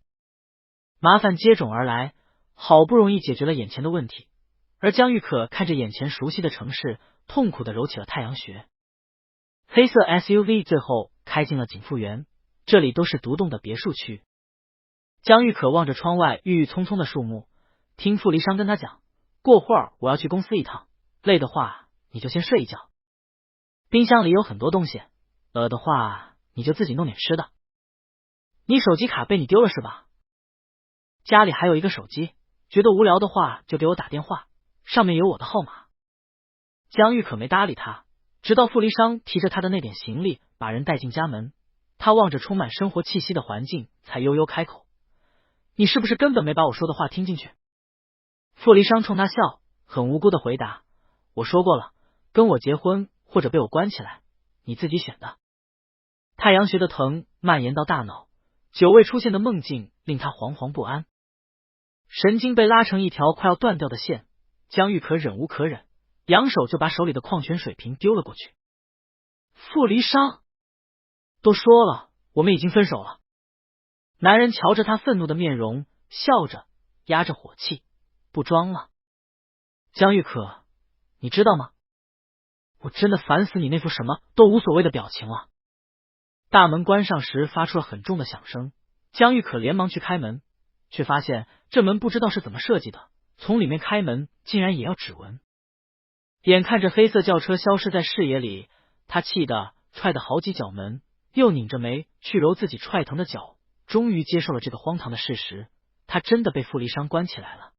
麻烦接踵而来，好不容易解决了眼前的问题，而江玉可看着眼前熟悉的城市，痛苦地揉起了太阳穴。黑色 SUV 最后开进了景富园，这里都是独栋的别墅区。江玉可望着窗外郁郁葱葱的树木，听傅离殇跟他讲：过会儿我要去公司一趟，累的话你就先睡一觉。冰箱里有很多东西，饿的话你就自己弄点吃的。你手机卡被你丢了是吧？家里还有一个手机，觉得无聊的话就给我打电话，上面有我的号码。江玉可没搭理他，直到傅离殇提着他的那点行李把人带进家门，他望着充满生活气息的环境，才悠悠开口：你是不是根本没把我说的话听进去？傅离殇冲他笑，很无辜的回答：我说过了，跟我结婚或者被我关起来，你自己选的。太阳穴的疼蔓延到大脑，久未出现的梦境令他惶惶不安，神经被拉成一条快要断掉的线。江玉可忍无可忍，扬手就把手里的矿泉水瓶丢了过去。傅离殇，都说了我们已经分手了。男人瞧着他愤怒的面容，笑着压着火气：不装了。江玉可，你知道吗？我真的烦死你那副什么都无所谓的表情了。大门关上时发出了很重的响声，江玉可连忙去开门，却发现这门不知道是怎么设计的，从里面开门竟然也要指纹。眼看着黑色轿车消失在视野里，他气得踹得好几脚门，又拧着眉去揉自己踹疼的脚，终于接受了这个荒唐的事实，他真的被傅离殇关起来了。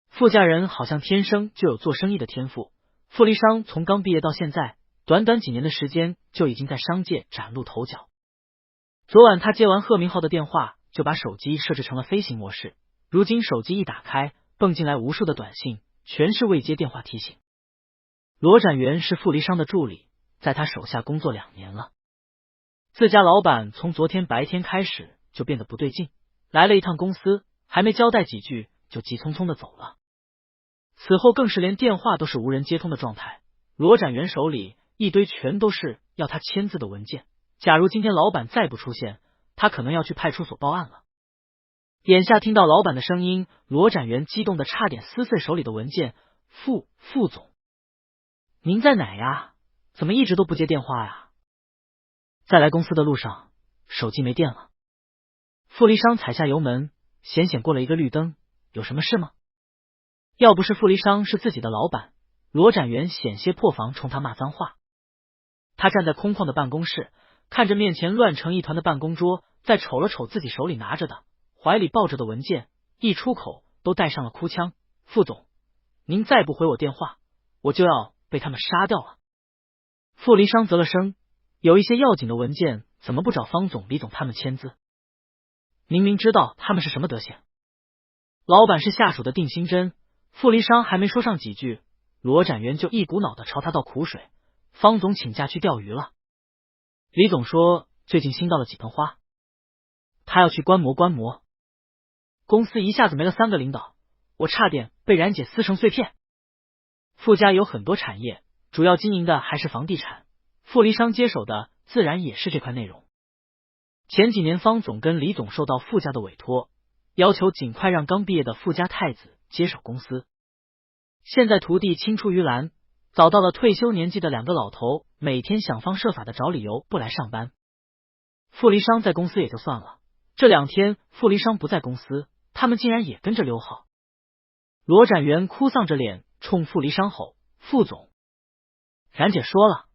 傅家人好像天生就有做生意的天赋，傅离殇从刚毕业到现在，短短几年的时间就已经在商界崭露头角。昨晚他接完贺明浩的电话，就把手机设置成了飞行模式，如今手机一打开，蹦进来无数的短信，全是未接电话提醒。罗展元是傅离殇的助理，在他手下工作2年了。自家老板从昨天白天开始就变得不对劲，来了一趟公司，还没交代几句就急匆匆的走了。此后更是连电话都是无人接通的状态，罗展元手里一堆全都是要他签字的文件，假如今天老板再不出现，他可能要去派出所报案了。眼下听到老板的声音，罗展元激动的差点撕碎手里的文件。副总，您在哪呀？怎么一直都不接电话呀？在来公司的路上，手机没电了。傅离商踩下油门，险险过了一个绿灯。有什么事吗？要不是傅离商是自己的老板，罗展元险些破防冲他骂脏话。他站在空旷的办公室，看着面前乱成一团的办公桌，再瞅了瞅自己手里拿着的、怀里抱着的文件，一出口都带上了哭腔：傅总，您再不回我电话，我就要被他们杀掉了。傅离商啧了声，有一些要紧的文件怎么不找方总、李总他们签字？明明知道他们是什么德行。老板是下属的定心针，傅离商还没说上几句，罗展元就一股脑的朝他倒苦水。方总请假去钓鱼了，李总说最近新到了几盆花，他要去观摩观摩。公司一下子没了3个领导，我差点被冉姐撕成碎片。傅家有很多产业，主要经营的还是房地产，傅离商接手的自然也是这块内容。前几年方总跟李总受到傅家的委托，要求尽快让刚毕业的傅家太子接手公司。现在徒弟青出于蓝，找到了退休年纪的2个老头，每天想方设法的找理由不来上班。傅离商在公司也就算了，这2天傅离商不在公司，他们竟然也跟着溜号。罗展元哭丧着脸冲傅离商吼：傅总，冉姐说了，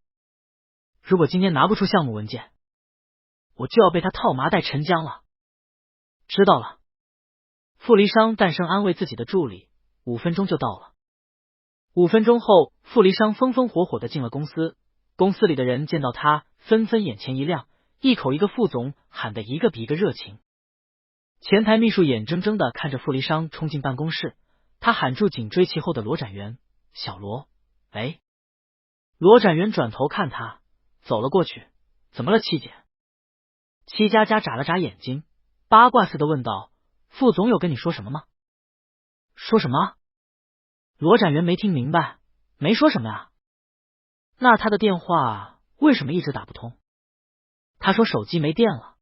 如果今天拿不出项目文件，我就要被他套麻袋沉江了。知道了。傅离商淡声安慰自己的助理，5分钟就到了。5分钟后，傅离商风风火火的进了公司，公司里的人见到他纷纷眼前一亮，一口一个傅总，喊得一个比一个热情。前台秘书眼睁睁的看着傅离商冲进办公室，他喊住紧追其后的罗展元：小罗，喂。罗展元转头看他，走了过去：怎么了七姐？戚佳佳眨了眨眼睛，八卦似的问道：傅总有跟你说什么吗？说什么？罗展元没听明白，没说什么呀。那他的电话为什么一直打不通？他说手机没电了。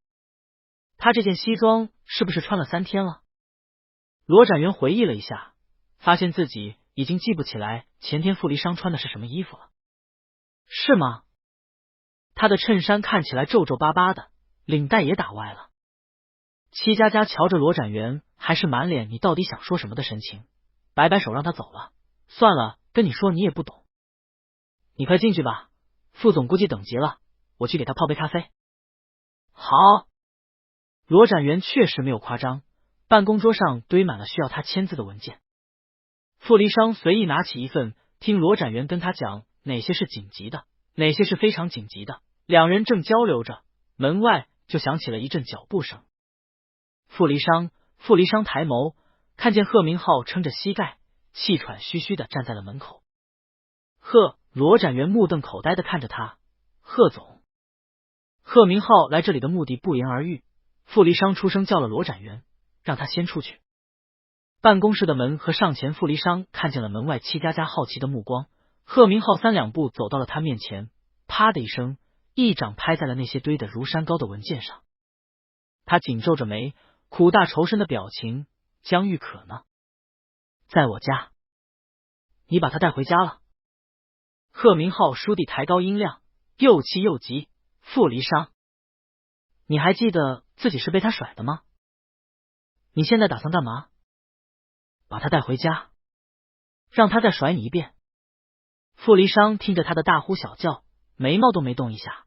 他这件西装是不是穿了3天了？罗展元回忆了一下，发现自己已经记不起来前天傅离商穿的是什么衣服了。是吗？他的衬衫看起来皱皱巴巴的，领带也打歪了。戚佳佳瞧着罗展元，还是满脸你到底想说什么的神情，摆摆手让他走了。算了，跟你说你也不懂。你快进去吧，傅总估计等急了，我去给他泡杯咖啡。好。罗展元确实没有夸张，办公桌上堆满了需要他签字的文件。傅离商随意拿起一份，听罗展元跟他讲哪些是紧急的，哪些是非常紧急的。2人正交流着，门外就响起了一阵脚步声。傅离商抬眸，看见贺明浩撑着膝盖，气喘吁吁的站在了门口。罗展元目瞪口呆的看着他：贺总。贺明浩来这里的目的不言而喻，傅离商出声叫了罗展元，让他先出去。办公室的门和上前，傅离商看见了门外戚佳佳好奇的目光。贺明浩3两步走到了他面前，啪的一声，一掌拍在了那些堆得如山高的文件上。他紧皱着眉，苦大仇深的表情。江玉可呢？在我家。你把他带回家了？贺明浩倏地抬高音量，又气又急：傅离商，你还记得自己是被他甩的吗？你现在打算干嘛？把他带回家，让他再甩你一遍。傅离商听着他的大呼小叫，眉毛都没动一下。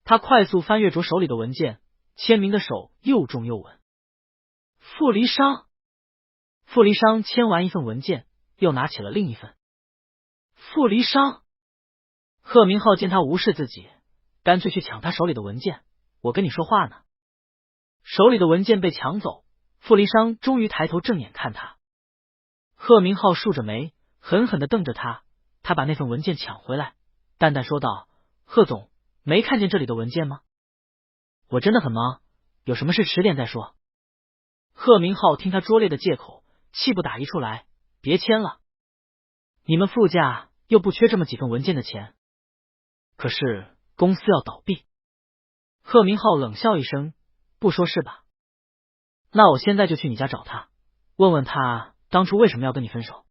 他快速翻阅着手里的文件，签名的手又重又稳。傅离商签完一份文件，又拿起了另一份。傅离商，贺明浩见他无视自己，干脆去抢他手里的文件。我跟你说话呢。手里的文件被抢走，傅离商终于抬头正眼看他。贺明浩竖着眉，狠狠地瞪着他。他把那份文件抢回来，淡淡说道：贺总，没看见这里的文件吗？我真的很忙，有什么事迟点再说。贺明浩听他拙劣的借口，气不打一处来：别签了，你们傅家又不缺这么几份文件的钱。可是公司要倒闭。贺明浩冷笑一声：不说是吧？那我现在就去你家找他，问问他当初为什么要跟你分手。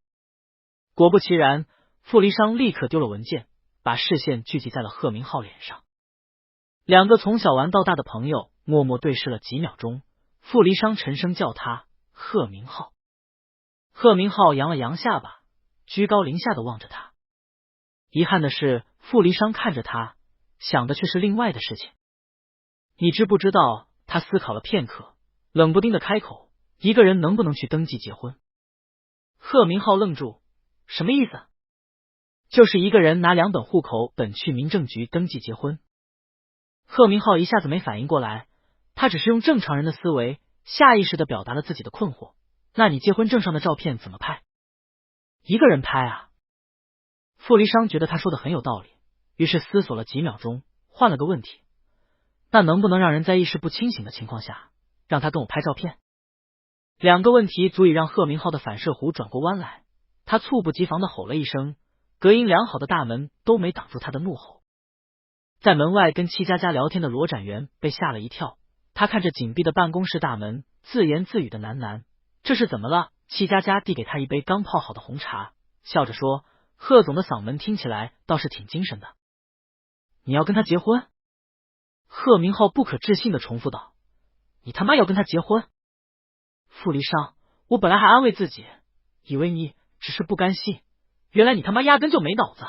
果不其然，傅离商立刻丢了文件，把视线聚集在了贺明浩脸上。2个从小玩到大的朋友默默对视了几秒钟，傅离商沉声叫他贺明浩。贺明浩扬了扬下巴，居高临下的望着他。遗憾的是，傅离商看着他，想的却是另外的事情。你知不知道？他思考了片刻，冷不丁的开口：一个人能不能去登记结婚？贺明浩愣住，什么意思？就是一个人拿2本户口本去民政局登记结婚。贺明浩一下子没反应过来，他只是用正常人的思维，下意识的表达了自己的困惑。那你结婚证上的照片怎么拍？一个人拍啊？傅离商觉得他说的很有道理，于是思索了几秒钟，换了个问题：那能不能让人在意识不清醒的情况下，让他跟我拍照片？2个问题足以让贺明浩的反射弧转过弯来，他猝不及防的吼了一声，隔音良好的大门都没挡住他的怒吼。在门外跟戚佳佳聊天的罗展元被吓了一跳，他看着紧闭的办公室大门，自言自语的喃喃：这是怎么了？戚佳佳递给他一杯刚泡好的红茶，笑着说：贺总的嗓门听起来倒是挺精神的。你要跟他结婚？贺明浩不可置信的重复道：你他妈要跟他结婚？傅离商，我本来还安慰自己，以为你只是不甘心，原来你他妈压根就没脑子。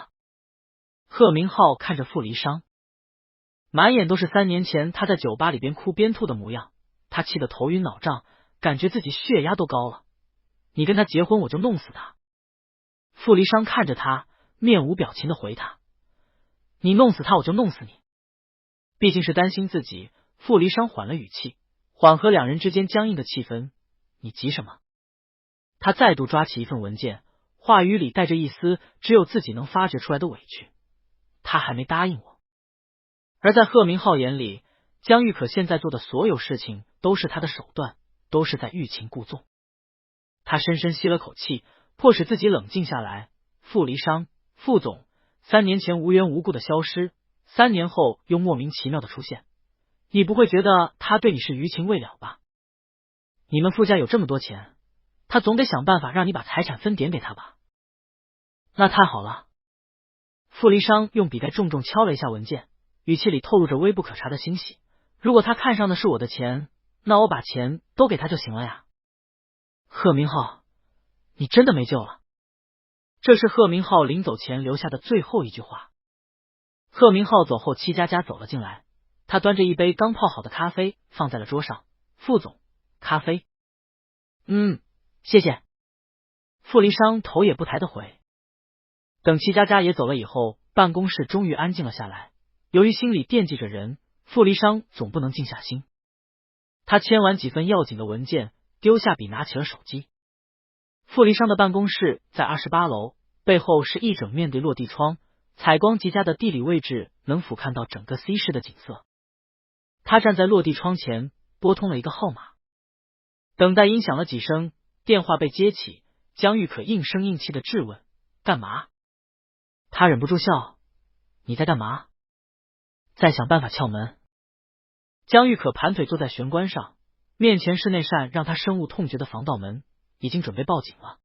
贺明浩看着傅离商，满眼都是3年前他在酒吧里边哭边吐的模样，他气得头晕脑胀，感觉自己血压都高了。你跟他结婚我就弄死他。傅离商看着他，面无表情的回他：你弄死他我就弄死你。毕竟是担心自己，傅离商缓了语气，缓和2人之间僵硬的气氛。你急什么？他再度抓起一份文件，话语里带着一丝只有自己能发掘出来的委屈。他还没答应我。而在贺明浩眼里，江玉可现在做的所有事情都是他的手段，都是在欲擒故纵。他深深吸了口气，迫使自己冷静下来。傅离商，傅总，3年前无缘无故的消失，3年后又莫名其妙的出现，你不会觉得他对你是余情未了吧？你们傅家有这么多钱，他总得想办法让你把财产分点给他吧？那太好了。傅离商用笔盖重重敲了一下文件，语气里透露着微不可察的欣喜。如果他看上的是我的钱，那我把钱都给他就行了呀。贺明浩，你真的没救了。这是贺明浩临走前留下的最后一句话。贺明浩走后，戚佳佳走了进来，他端着一杯刚泡好的咖啡放在了桌上。傅总，咖啡。谢谢。傅离商头也不抬的回。等戚佳佳也走了以后，办公室终于安静了下来。由于心里惦记着人，傅离商总不能静下心。他签完几份要紧的文件，丢下笔，拿起了手机。傅离商的办公室在28楼，背后是一整面的落地窗，采光极佳的地理位置能俯瞰到整个 C 市的景色。他站在落地窗前，拨通了一个号码。等待音响了几声，电话被接起，江玉可应声应气的质问：干嘛？他忍不住笑：你在干嘛？在想办法撬门。江玉可盘腿坐在玄关上，面前是那扇让他深恶痛绝的防盗门，已经准备报警了。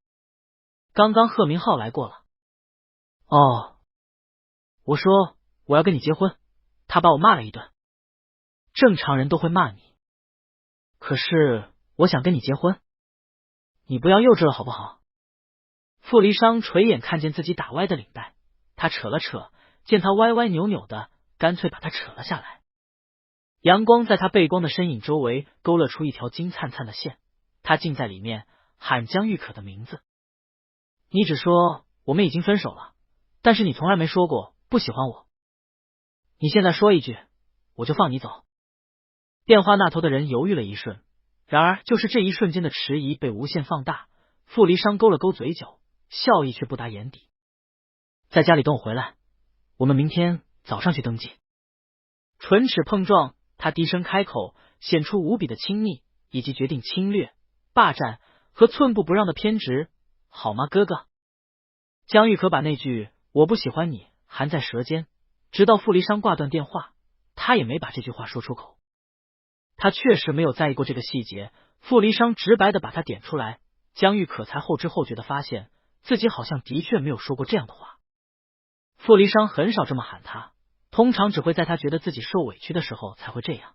刚刚贺明浩来过了。哦，我说我要跟你结婚，他把我骂了一顿。正常人都会骂你，可是我想跟你结婚，你不要幼稚了好不好？傅离商垂眼看见自己打歪的领带，他扯了扯，见他歪歪扭扭的，干脆把他扯了下来。阳光在他背光的身影周围勾勒出一条金灿灿的线，他竟在里面喊江玉可的名字。你只说我们已经分手了，但是你从来没说过不喜欢我。你现在说一句，我就放你走。电话那头的人犹豫了一瞬，然而就是这一瞬间的迟疑被无限放大。傅离商勾了勾嘴角，笑意却不达眼底。在家里等我回来，我们明天早上去登记。唇齿碰撞，他低声开口，显出无比的亲昵，以及决定侵略、霸占和寸步不让的偏执。好吗，哥哥？江玉可把那句我不喜欢你含在舌尖，直到傅离商挂断电话，他也没把这句话说出口。他确实没有在意过这个细节，傅离商直白的把他点出来，江玉可才后知后觉的发现自己好像的确没有说过这样的话。傅离商很少这么喊他，通常只会在他觉得自己受委屈的时候才会这样。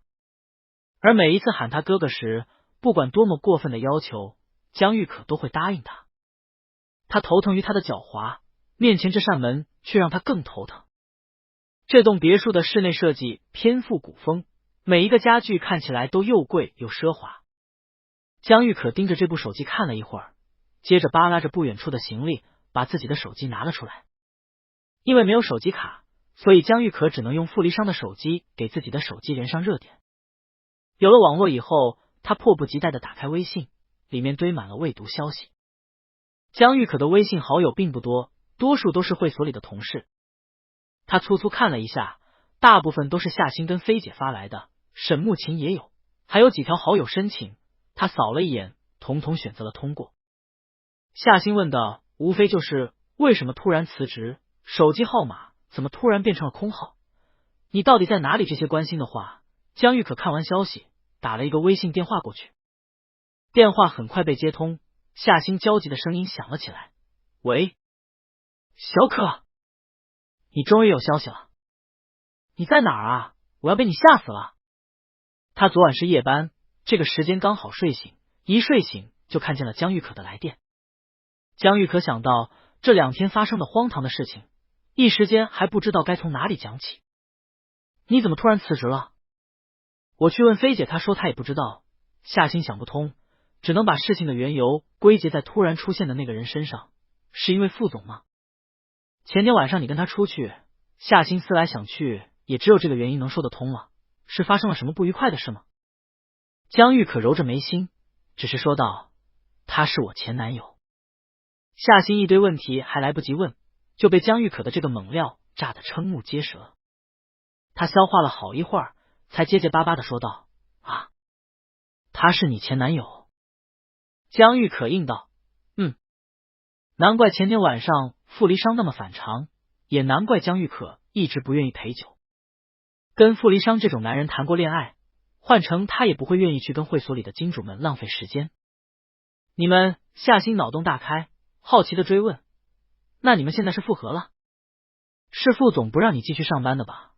而每一次喊他哥哥时，不管多么过分的要求，江玉可都会答应他。他头疼于他的狡猾，面前这扇门却让他更头疼。这栋别墅的室内设计偏复古风，每一个家具看起来都又贵又奢华。江玉可盯着这部手机看了一会儿，接着扒拉着不远处的行李，把自己的手机拿了出来。因为没有手机卡，所以江玉可只能用富力商的手机给自己的手机连上热点。有了网络以后，他迫不及待地打开微信，里面堆满了未读消息。江玉可的微信好友并不多，多数都是会所里的同事。他粗粗看了一下，大部分都是夏欣跟菲姐发来的，沈慕琴也有，还有几条好友申请。他扫了一眼，统统选择了通过。夏欣问的无非就是为什么突然辞职，手机号码怎么突然变成了空号，你到底在哪里？这些关心的话，江玉可看完消息，打了一个微信电话过去。电话很快被接通，夏欣焦急的声音响了起来：喂，小可，你终于有消息了，你在哪儿啊？我要被你吓死了。他昨晚是夜班，这个时间刚好睡醒，一睡醒就看见了江玉可的来电。江玉可想到这2天发生的荒唐的事情，一时间还不知道该从哪里讲起。你怎么突然辞职了？我去问菲姐，她说她也不知道。夏欣想不通，只能把事情的缘由归结在突然出现的那个人身上。是因为副总吗？前天晚上你跟他出去，夏欣思来想去，也只有这个原因能说得通了。是发生了什么不愉快的事吗？江玉可揉着眉心，只是说道：他是我前男友。夏欣一堆问题还来不及问，就被江玉可的这个猛料炸得瞠目结舌。他消化了好一会儿，才结结巴巴的说道：啊，他是你前男友？江玉可应道：难怪前天晚上傅离商那么反常，也难怪江玉可一直不愿意陪酒。跟傅离商这种男人谈过恋爱，换成他也不会愿意去跟会所里的金主们浪费时间。你们？夏欣脑洞大开，好奇的追问：那你们现在是复合了？是副总不让你继续上班的吧？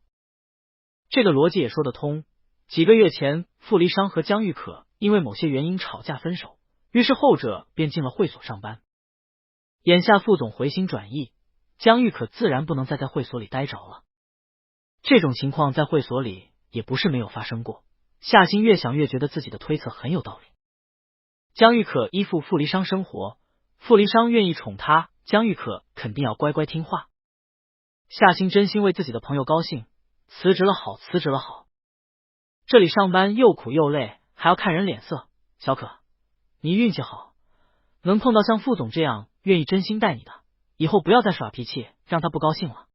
这个逻辑也说得通。几个月前，傅离商和江玉可因为某些原因吵架分手，于是后者便进了会所上班。眼下副总回心转意，江玉可自然不能再在会所里待着了。这种情况在会所里也不是没有发生过。夏欣越想越觉得自己的推测很有道理。江玉可依附傅离商生活，傅离商愿意宠他，江玉可肯定要乖乖听话。夏欣真心为自己的朋友高兴，辞职了好，辞职了好。这里上班又苦又累，还要看人脸色。小可，你运气好，能碰到像副总这样愿意真心待你的，以后不要再耍脾气，让他不高兴了。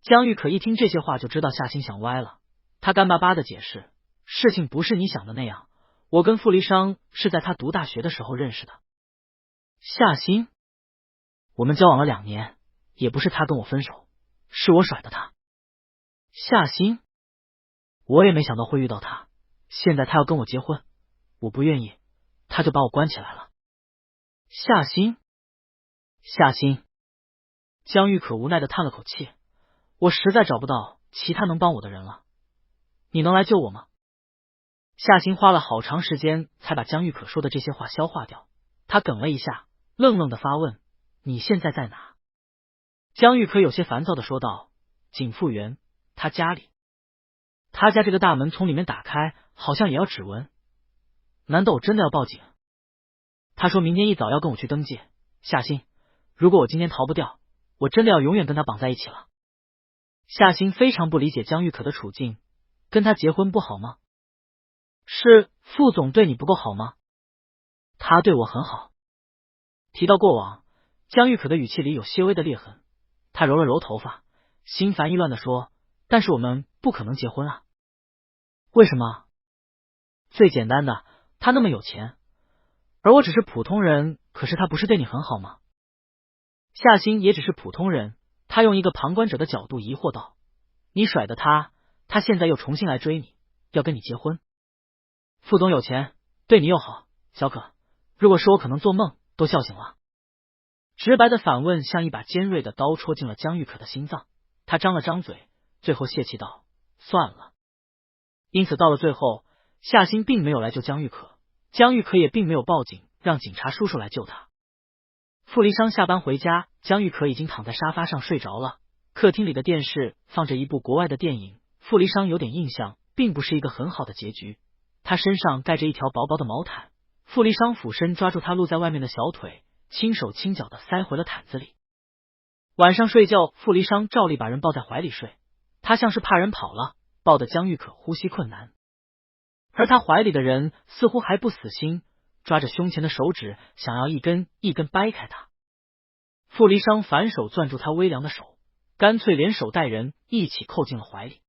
江玉可一听这些话就知道夏欣想歪了，他干巴巴的解释：事情不是你想的那样，我跟傅离商是在他读大学的时候认识的。夏欣，我们交往了2年，也不是他跟我分手，是我甩的他。夏欣，我也没想到会遇到他，现在他要跟我结婚，我不愿意，他就把我关起来了。夏欣，夏欣，江玉可无奈的叹了口气，我实在找不到其他能帮我的人了，你能来救我吗？夏欣花了好长时间才把江玉可说的这些话消化掉，他哽了一下，愣愣的发问：你现在在哪？江玉可有些烦躁的说道：景富园，他家里。他家这个大门从里面打开，好像也要指纹，难道我真的要报警？他说明天一早要跟我去登记。夏欣，如果我今天逃不掉，我真的要永远跟他绑在一起了。夏欣非常不理解江玉可的处境，跟他结婚不好吗？是副总对你不够好吗？他对我很好。提到过往，江玉可的语气里有些微的裂痕，他揉了揉头发，心烦意乱的说：但是我们不可能结婚啊。为什么？最简单的，他那么有钱，而我只是普通人，可是他不是对你很好吗？夏欣也只是普通人，他用一个旁观者的角度疑惑道：你甩的他，他现在又重新来追你，要跟你结婚。副总有钱，对你又好，小可，如果是我可能做梦都笑醒了。直白的反问像一把尖锐的刀戳进了江玉可的心脏，他张了张嘴，最后泄气道：算了。因此到了最后，夏欣并没有来救江玉可，江玉可也并没有报警，让警察叔叔来救他。傅离殇下班回家，江玉可已经躺在沙发上睡着了。客厅里的电视放着一部国外的电影，傅离殇有点印象，并不是一个很好的结局。他身上盖着一条薄薄的毛毯，傅离殇俯身抓住他露在外面的小腿，轻手轻脚的塞回了毯子里。晚上睡觉，傅离殇照例把人抱在怀里睡，他像是怕人跑了，抱得江玉可呼吸困难。而他怀里的人似乎还不死心，抓着胸前的手指想要一根一根掰开他。傅离殇反手攥住他微凉的手，干脆连手带人一起扣进了怀里。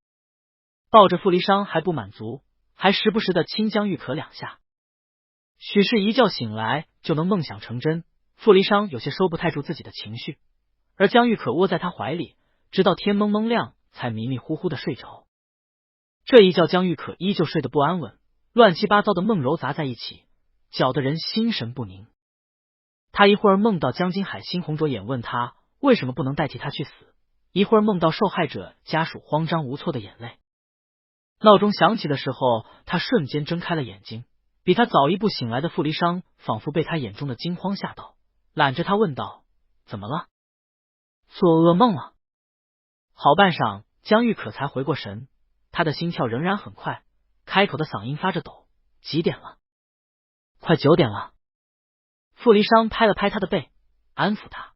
抱着傅离殇还不满足，还时不时的亲江玉可两下。许是一觉醒来就能梦想成真，傅离殇有些收不太住自己的情绪，而江玉可窝在他怀里，直到天蒙蒙亮才迷迷糊糊的睡着。这一觉江玉可依旧睡得不安稳，乱七八糟的梦揉杂在一起，搅得人心神不宁。他一会儿梦到江金海猩红着眼问他为什么不能代替他去死，一会儿梦到受害者家属慌张无措的眼泪。闹钟响起的时候，他瞬间睁开了眼睛，比他早一步醒来的傅离殇仿佛被他眼中的惊慌吓到，揽着他问道：怎么了？做噩梦了？好半晌，江玉可才回过神，他的心跳仍然很快，开口的嗓音发着抖：几点了？快9点了。傅离殇拍了拍他的背，安抚他。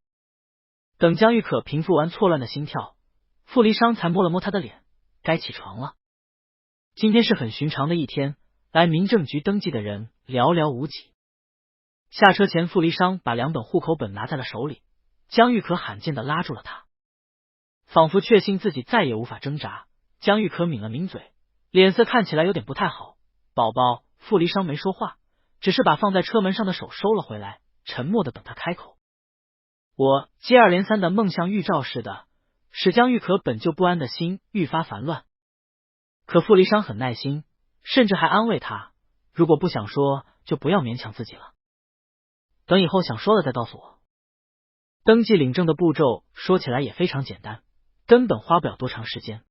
等江玉可平复完错乱的心跳，傅离殇才摸了摸他的脸：该起床了。今天是很寻常的一天，来民政局登记的人寥寥无几。下车前，傅离殇把2本户口本拿在了手里，江玉可罕见的拉住了他，仿佛确信自己再也无法挣扎。江玉可抿了抿嘴，脸色看起来有点不太好。宝宝，傅离殇没说话，只是把放在车门上的手收了回来，沉默的等他开口。我接二连三的梦像预兆似的，使江玉可本就不安的心愈发烦乱。可傅离殇很耐心，甚至还安慰他，如果不想说就不要勉强自己了，等以后想说了再告诉我。登记领证的步骤说起来也非常简单，根本花不了多长时间。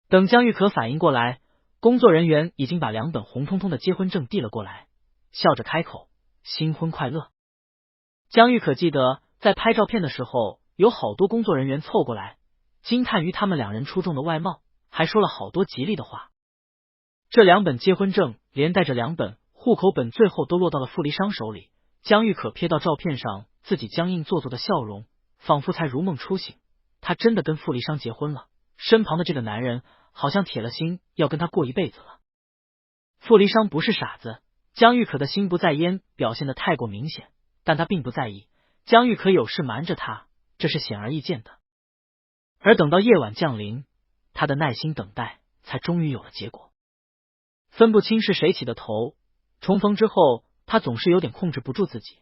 等江玉可反应过来，工作人员已经把2本红彤彤的结婚证递了过来，笑着开口：新婚快乐。江玉可记得在拍照片的时候，有好多工作人员凑过来惊叹于他们2人出众的外貌，还说了好多吉利的话。这2本结婚证连带着2本户口本最后都落到了傅离殇手里。江玉可瞥到照片上自己僵硬做作的笑容，仿佛才如梦初醒，他真的跟傅离殇结婚了，身旁的这个男人好像铁了心要跟他过一辈子了。傅离殇不是傻子，江玉可的心不在焉表现得太过明显，但他并不在意，江玉可有事瞒着他，这是显而易见的。而等到夜晚降临，他的耐心等待才终于有了结果。分不清是谁起的头，重逢之后他总是有点控制不住自己。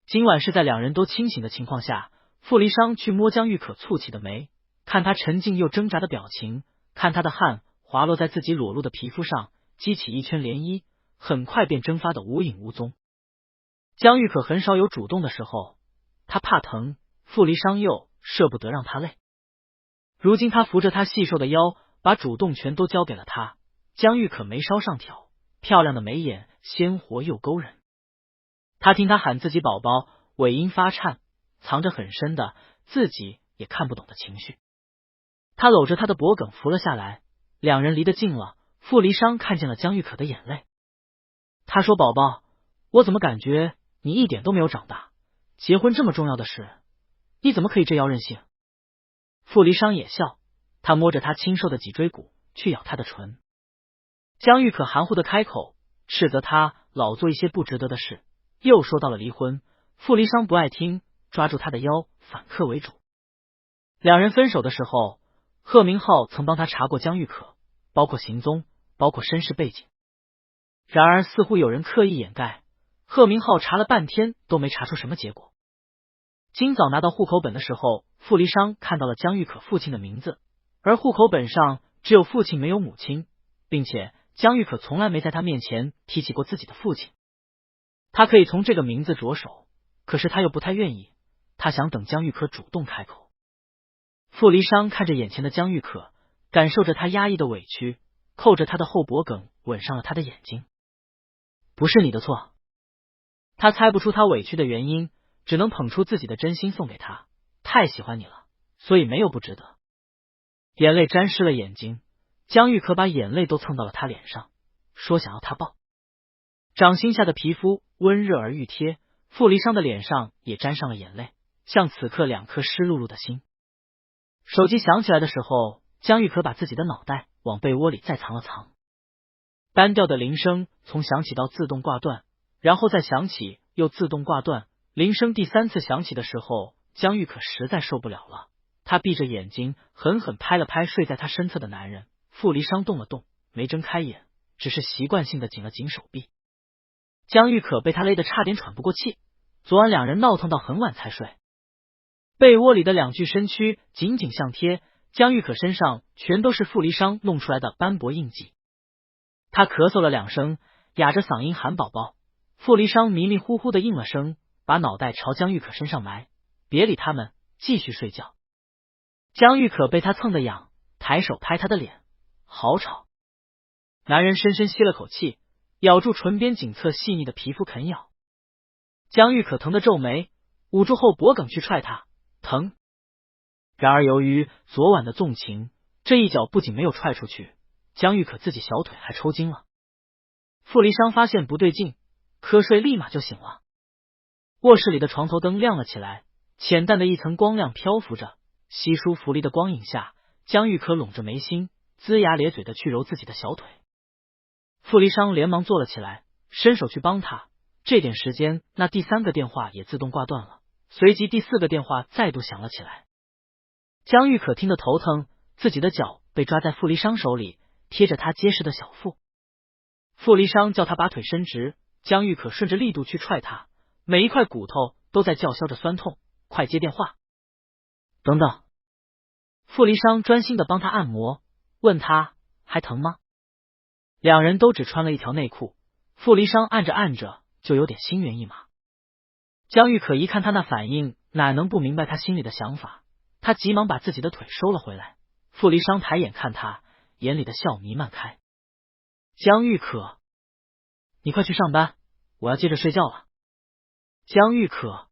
今晚是在2人都清醒的情况下，傅离殇去摸江玉可蹙起的眉，看他沉静又挣扎的表情，看他的汗滑落在自己裸露的皮肤上，激起一圈涟漪，很快便蒸发的无影无踪。江玉可很少有主动的时候，他怕疼，傅离殇又舍不得让他累。如今他扶着他细瘦的腰，把主动权都交给了他。江玉可眉梢上挑，漂亮的眉眼鲜活又勾人。他听他喊自己宝宝，尾音发颤，藏着很深的自己也看不懂的情绪。他搂着他的脖颈扶了下来，2人离得近了，傅离殇看见了江玉可的眼泪。他说：宝宝，我怎么感觉你一点都没有长大，结婚这么重要的事，你怎么可以这样任性？傅离殇也笑，他摸着他清瘦的脊椎骨去咬他的唇。江玉可含糊的开口，斥责他老做一些不值得的事，又说到了离婚。傅离殇不爱听，抓住他的腰反客为主。2人分手的时候，贺明浩曾帮他查过江玉可，包括行踪，包括身世背景。然而似乎有人刻意掩盖，贺明浩查了半天都没查出什么结果。今早拿到户口本的时候，傅离殇看到了江玉可父亲的名字，而户口本上只有父亲没有母亲，并且江玉可从来没在他面前提起过自己的父亲。他可以从这个名字着手，可是他又不太愿意，他想等江玉可主动开口。傅离殇看着眼前的江玉可，感受着他压抑的委屈，扣着他的后脖颈，吻上了他的眼睛。不是你的错。他猜不出他委屈的原因，只能捧出自己的真心送给他。太喜欢你了，所以没有不值得。眼泪沾湿了眼睛，江玉可把眼泪都蹭到了他脸上，说想要他抱。掌心下的皮肤温热而熨贴，傅离殇的脸上也沾上了眼泪，像此刻2颗湿漉漉的心。手机响起来的时候，江玉可把自己的脑袋往被窝里再藏了藏。单调的铃声从响起到自动挂断，然后再响起又自动挂断。铃声第3次响起的时候，江玉可实在受不了了，他闭着眼睛狠狠拍了拍睡在他身侧的男人。傅离殇动了动，没睁开眼，只是习惯性的紧了紧手臂。江玉可被他勒得差点喘不过气，昨晚2人闹腾到很晚才睡。被窝里的2具身躯紧紧相贴，江玉可身上全都是傅离殇弄出来的斑驳印记。他咳嗽了2声，哑着嗓音喊宝宝。傅离殇迷迷糊糊的应了声，把脑袋朝江玉可身上埋，别理他们，继续睡觉。江玉可被他蹭得痒，抬手拍他的脸，好吵。男人深深吸了口气，咬住唇边颈侧细腻的皮肤啃咬。江玉可疼得皱眉，捂住后脖梗去踹他，疼。然而由于昨晚的纵情，这一脚不仅没有踹出去，江玉可自己小腿还抽筋了。傅离殇发现不对劲，瞌睡立马就醒了。卧室里的床头灯亮了起来，浅淡的一层光亮漂浮着，稀疏浮离的光影下，江玉可拢着眉心，龇牙咧嘴的去揉自己的小腿。傅离殇连忙坐了起来，伸手去帮他。这点时间，那第3个电话也自动挂断了，随即第4个电话再度响了起来。江玉可听得头疼，自己的脚被抓在傅离殇手里，贴着他结实的小腹。傅离殇叫他把腿伸直，江玉可顺着力度去踹他，每一块骨头都在叫嚣着酸痛。快接电话！等等。傅离殇专心的帮他按摩，问他还疼吗？2人都只穿了一条内裤，傅离殇按着按着就有点心猿意马。江玉可一看他那反应，哪能不明白他心里的想法？他急忙把自己的腿收了回来。傅离殇抬眼看他，眼里的笑弥漫开。江玉可，你快去上班，我要接着睡觉了。江玉可，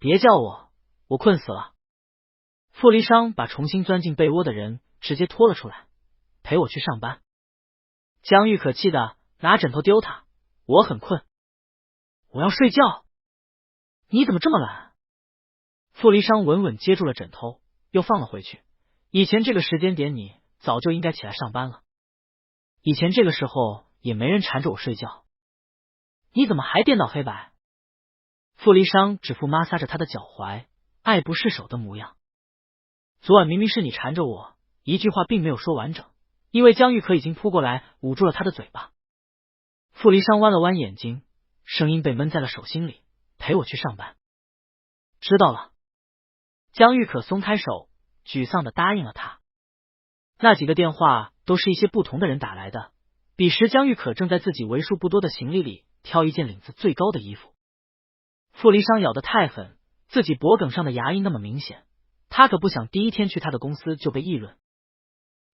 别叫我，我困死了。傅离殇把重新钻进被窝的人直接拖了出来，陪我去上班。江玉可气得拿枕头丢他，我很困，我要睡觉。你怎么这么懒？傅离殇稳稳接住了枕头，又放了回去。以前这个时间点你早就应该起来上班了，以前这个时候也没人缠着我睡觉，你怎么还颠倒黑白？傅离殇指腹摩挲着他的脚踝，爱不释手的模样。昨晚明明是你缠着我，一句话并没有说完整，因为江玉可已经扑过来捂住了他的嘴巴。傅离殇弯了弯眼睛，声音被闷在了手心里，陪我去上班。知道了。江玉可松开手，沮丧的答应了他。那几个电话都是一些不同的人打来的，彼时江玉可正在自己为数不多的行李里挑一件领子最高的衣服。傅离殇咬得太狠，自己脖梗上的牙印那么明显，他可不想第一天去他的公司就被议论。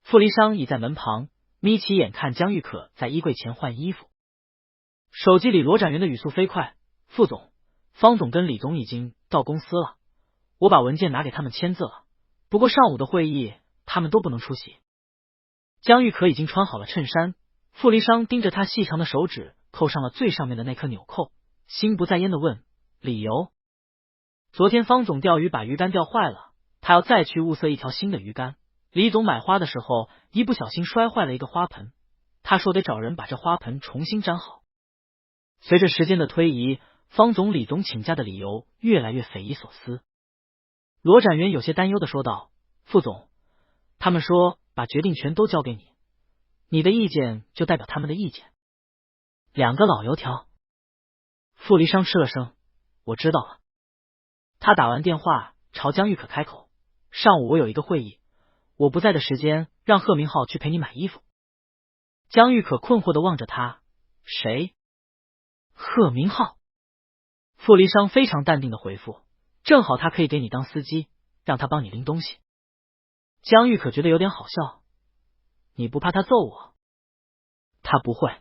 傅离殇倚在门旁，眯起眼看江玉可在衣柜前换衣服。手机里罗展元的语速飞快：傅总，方总跟李总已经到公司了，我把文件拿给他们签字了，不过上午的会议他们都不能出席。江玉可已经穿好了衬衫，傅离殇盯着他细长的手指扣上了最上面的那颗纽扣，心不在焉的问：理由？昨天方总钓鱼把鱼竿钓坏了，他要再去物色一条新的鱼竿。李总买花的时候一不小心摔坏了一个花盆，他说得找人把这花盆重新粘好。随着时间的推移，方总李总请假的理由越来越匪夷所思。罗展元有些担忧的说道：傅总，他们说把决定权都交给你，你的意见就代表他们的意见。2个老油条。傅离殇吃了声，我知道了。他打完电话朝江玉可开口：上午我有一个会议，我不在的时间让贺明浩去陪你买衣服。江玉可困惑的望着他：谁？贺明浩。傅离殇非常淡定的回复：正好他可以给你当司机，让他帮你拎东西。江玉可觉得有点好笑：你不怕他揍我？他不会。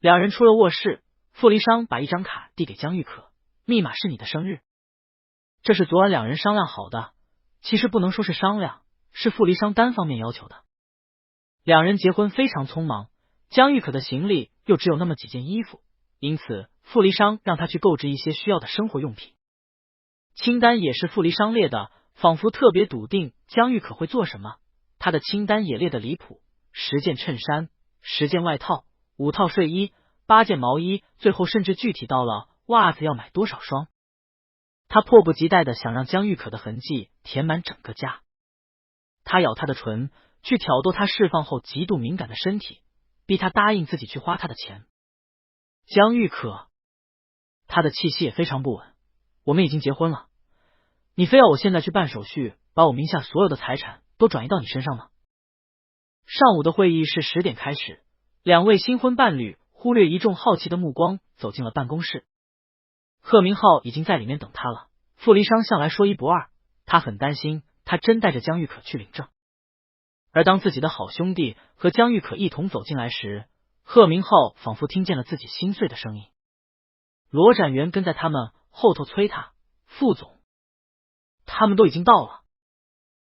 两人出了卧室，傅离殇把一张卡递给江玉可，密码是你的生日。这是昨晚两人商量好的，其实不能说是商量，是傅离殇单方面要求的。两人结婚非常匆忙，江玉可的行李又只有那么几件衣服，因此傅离殇让他去购置一些需要的生活用品。清单也是傅离殇列的，仿佛特别笃定江玉可会做什么。他的清单也列得离谱，10件衬衫，10件外套，5套睡衣，8件毛衣，最后甚至具体到了袜子要买多少双。他迫不及待的想让江玉可的痕迹填满整个家。他咬她的唇，去挑逗她释放后极度敏感的身体，逼她答应自己去花他的钱。江玉可，他的气息也非常不稳。我们已经结婚了，你非要我现在去办手续，把我名下所有的财产都转移到你身上吗？上午的会议是10点开始，两位新婚伴侣忽略一众好奇的目光，走进了办公室。贺明浩已经在里面等他了。傅离殇向来说一不二，他很担心他真带着江玉可去领证。而当自己的好兄弟和江玉可一同走进来时，贺明浩仿佛听见了自己心碎的声音。罗展元跟在他们后头催他：“傅总，他们都已经到了。”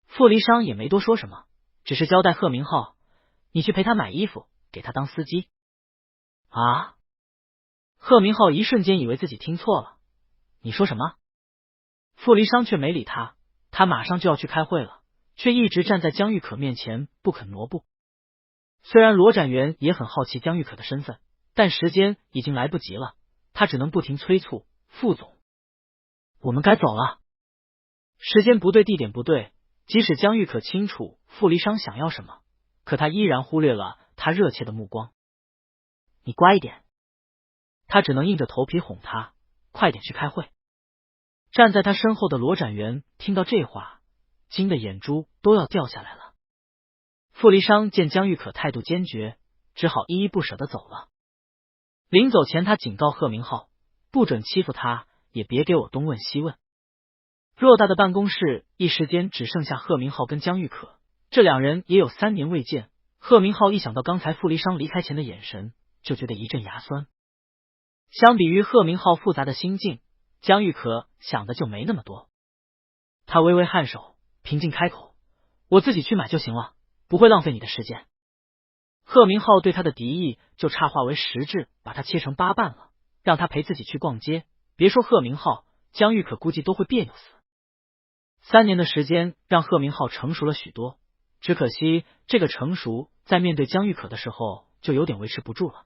傅离殇也没多说什么，只是交代贺明浩：“你去陪他买衣服，给他当司机。”啊！贺明浩一瞬间以为自己听错了，你说什么？傅离殇却没理他，他马上就要去开会了，却一直站在江玉可面前不肯挪步。虽然罗展元也很好奇江玉可的身份，但时间已经来不及了，他只能不停催促：“傅总，我们该走了。”时间不对，地点不对，即使江玉可清楚傅离殇想要什么，可他依然忽略了他热切的目光。你乖一点。他只能硬着头皮哄他，快点去开会。站在他身后的罗展元听到这话，惊得眼珠都要掉下来了。傅离殇见江玉可态度坚决，只好依依不舍地走了。临走前，他警告贺明浩，不准欺负他，也别给我东问西问。偌大的办公室一时间只剩下贺明浩跟江玉可，这两人也有3年未见。贺明浩一想到刚才傅离殇离开前的眼神，就觉得一阵牙酸。相比于贺明浩复杂的心境，江玉可想的就没那么多。他微微颔首，平静开口：“我自己去买就行了，不会浪费你的时间。”贺明浩对他的敌意就差化为实质，把他切成8瓣了，让他陪自己去逛街。别说贺明浩，江玉可估计都会别扭死。3年的时间让贺明浩成熟了许多，只可惜这个成熟在面对江玉可的时候就有点维持不住了。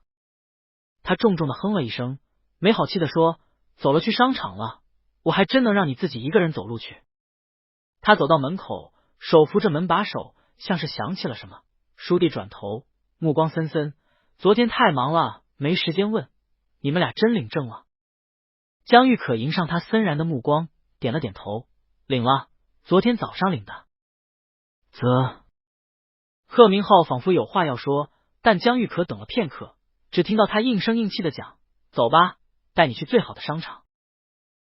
他重重的哼了一声，没好气的说：“走了去商场了，我还真能让你自己一个人走路去。”他走到门口，手扶着门把手，像是想起了什么，倏地转头，目光森森：“昨天太忙了，没时间问，你们俩真领证了？”江玉可迎上他森然的目光，点了点头：“领了，昨天早上领的。”贺明浩仿佛有话要说，但江玉可等了片刻，只听到他应声应气的讲：“走吧，带你去最好的商场。”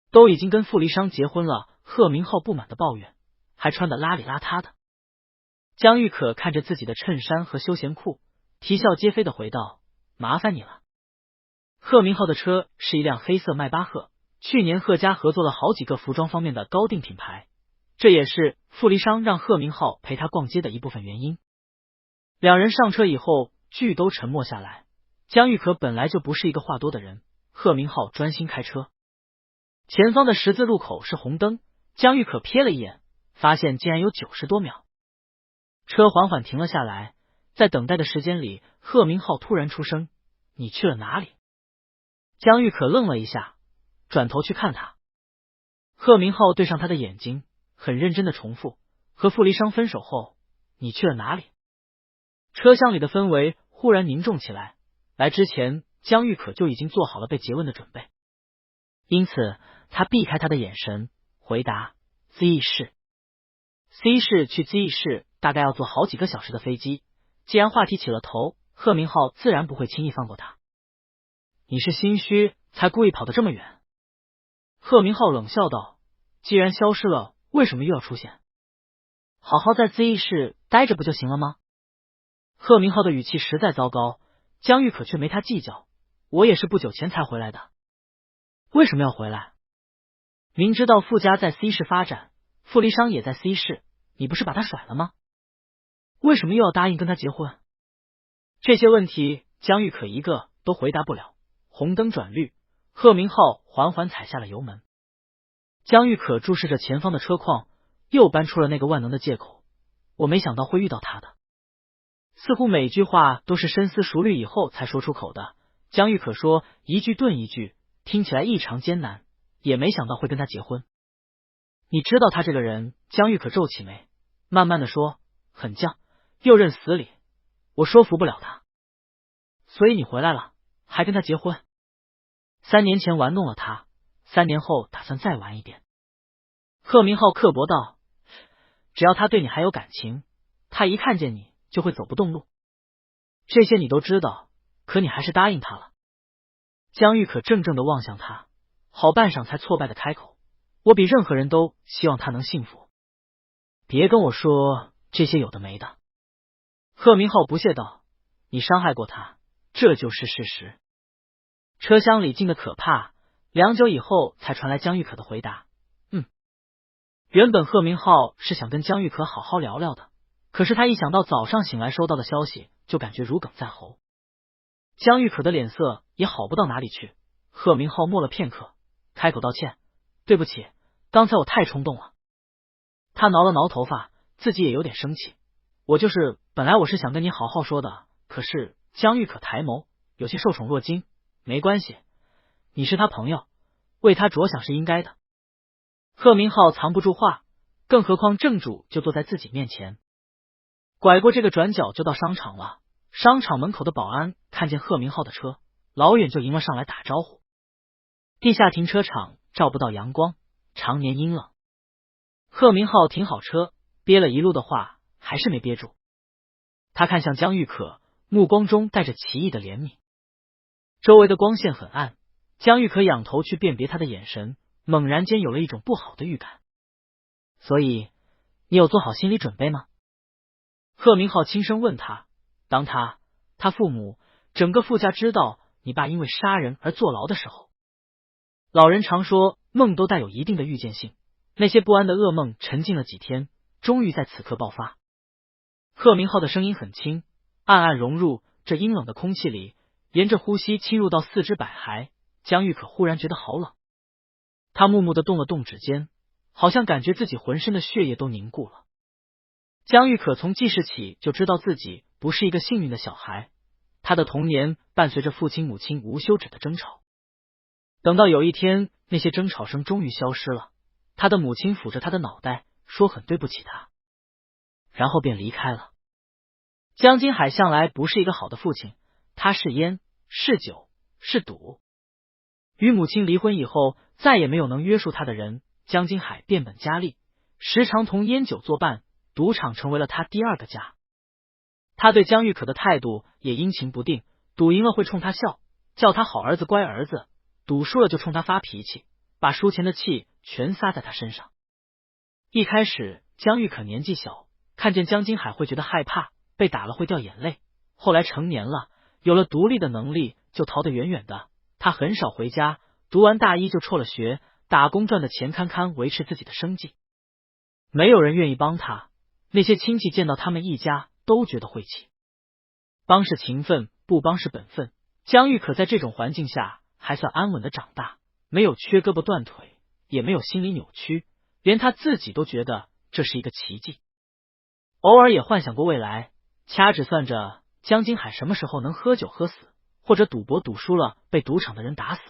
都已经跟傅离殇结婚了，贺明浩不满的抱怨，还穿得邋里邋遢的。江玉可看着自己的衬衫和休闲裤，啼笑皆非的回道：“麻烦你了。”贺明浩的车是一辆黑色迈巴赫，去年贺家合作了好几个服装方面的高定品牌，这也是傅离殇让贺明浩陪他逛街的一部分原因。两人上车以后，俱都沉默下来。江玉可本来就不是一个话多的人，贺明浩专心开车。前方的十字路口是红灯，江玉可瞥了一眼，发现竟然有90多秒。车缓缓停了下来，在等待的时间里，贺明浩突然出声：“你去了哪里？”江玉可愣了一下，转头去看他。贺明浩对上他的眼睛，很认真的重复：“和傅离殇分手后，你去了哪里？”车厢里的氛围忽然凝重起来，来之前江玉可就已经做好了被诘问的准备，因此他避开他的眼神，回答：“Z 市。C 市去 Z 市大概要坐好几个小时的飞机，既然话题起了头，贺明浩自然不会轻易放过他。你是心虚才故意跑得这么远？”贺明浩冷笑道：“既然消失了，为什么又要出现？好好在 Z 市待着不就行了吗？”贺明浩的语气实在糟糕，江玉可却没他计较，我也是不久前才回来的。为什么要回来？明知道傅家在 C 市发展，傅离商也在 C 市，你不是把他甩了吗？为什么又要答应跟他结婚？这些问题江玉可一个都回答不了。红灯转绿，贺明浩缓缓踩下了油门。江玉可注视着前方的车况，又搬出了那个万能的借口，我没想到会遇到他的。似乎每句话都是深思熟虑以后才说出口的。江玉可说一句顿一句，听起来异常艰难，也没想到会跟他结婚。你知道他这个人？江玉可皱起眉，慢慢的说，很犟，又认死理，我说服不了他。所以你回来了，还跟他结婚？3年前玩弄了他，3年后打算再玩一遍。贺明浩刻薄道，只要他对你还有感情，他一看见你就会走不动路。这些你都知道，可你还是答应他了。江玉可怔怔的望向他，好半晌才挫败的开口，我比任何人都希望他能幸福。别跟我说这些有的没的。贺明浩不屑道，你伤害过他，这就是事实。车厢里静得可怕，良久以后才传来江玉可的回答，原本贺明浩是想跟江玉可好好聊聊的，可是他一想到早上醒来收到的消息，就感觉如鲠在喉。江玉可的脸色也好不到哪里去。贺明浩默了片刻，开口道歉，对不起，刚才我太冲动了。他挠了挠头发，自己也有点生气，本来我是想跟你好好说的，可是江玉可抬眸，有些受宠若惊，没关系，你是他朋友，为他着想是应该的。贺明浩藏不住话，更何况正主就坐在自己面前。拐过这个转角就到商场了，商场门口的保安看见贺明浩的车，老远就迎了上来打招呼。地下停车场照不到阳光，常年阴冷。贺明浩停好车，憋了一路的话还是没憋住。他看向江玉可，目光中带着奇异的怜悯。周围的光线很暗，江玉可仰头去辨别他的眼神，猛然间有了一种不好的预感。所以你有做好心理准备吗？贺明浩轻声问他，当他父母整个傅家知道你爸因为杀人而坐牢的时候。老人常说梦都带有一定的预见性，那些不安的噩梦沉浸了几天，终于在此刻爆发。贺明浩的声音很轻，暗暗融入这阴冷的空气里，沿着呼吸侵入到四肢百骸。江玉可忽然觉得好冷，他木木的动了动指尖，好像感觉自己浑身的血液都凝固了。江玉可从记事起就知道自己不是一个幸运的小孩，他的童年伴随着父亲母亲无休止的争吵。等到有一天那些争吵声终于消失了，他的母亲抚着他的脑袋说很对不起他，然后便离开了。江金海向来不是一个好的父亲，他是烟，是酒，是赌。与母亲离婚以后，再也没有能约束他的人，江金海变本加厉，时常同烟酒作伴，赌场成为了他第二个家。他对江玉可的态度也阴晴不定，赌赢了会冲他笑，叫他好儿子乖儿子，赌输了就冲他发脾气，把输钱的气全撒在他身上。一开始江玉可年纪小，看见江金海会觉得害怕，被打了会掉眼泪，后来成年了，有了独立的能力，就逃得远远的。他很少回家，读完大一就辍了学，打工赚的钱堪堪维持自己的生计。没有人愿意帮他，那些亲戚见到他们一家都觉得晦气。帮是情分，不帮是本分。江玉可在这种环境下还算安稳的长大，没有缺胳膊断腿，也没有心理扭曲，连他自己都觉得这是一个奇迹。偶尔也幻想过未来，掐指算着江金海什么时候能喝酒喝死，或者赌博赌输了被赌场的人打死。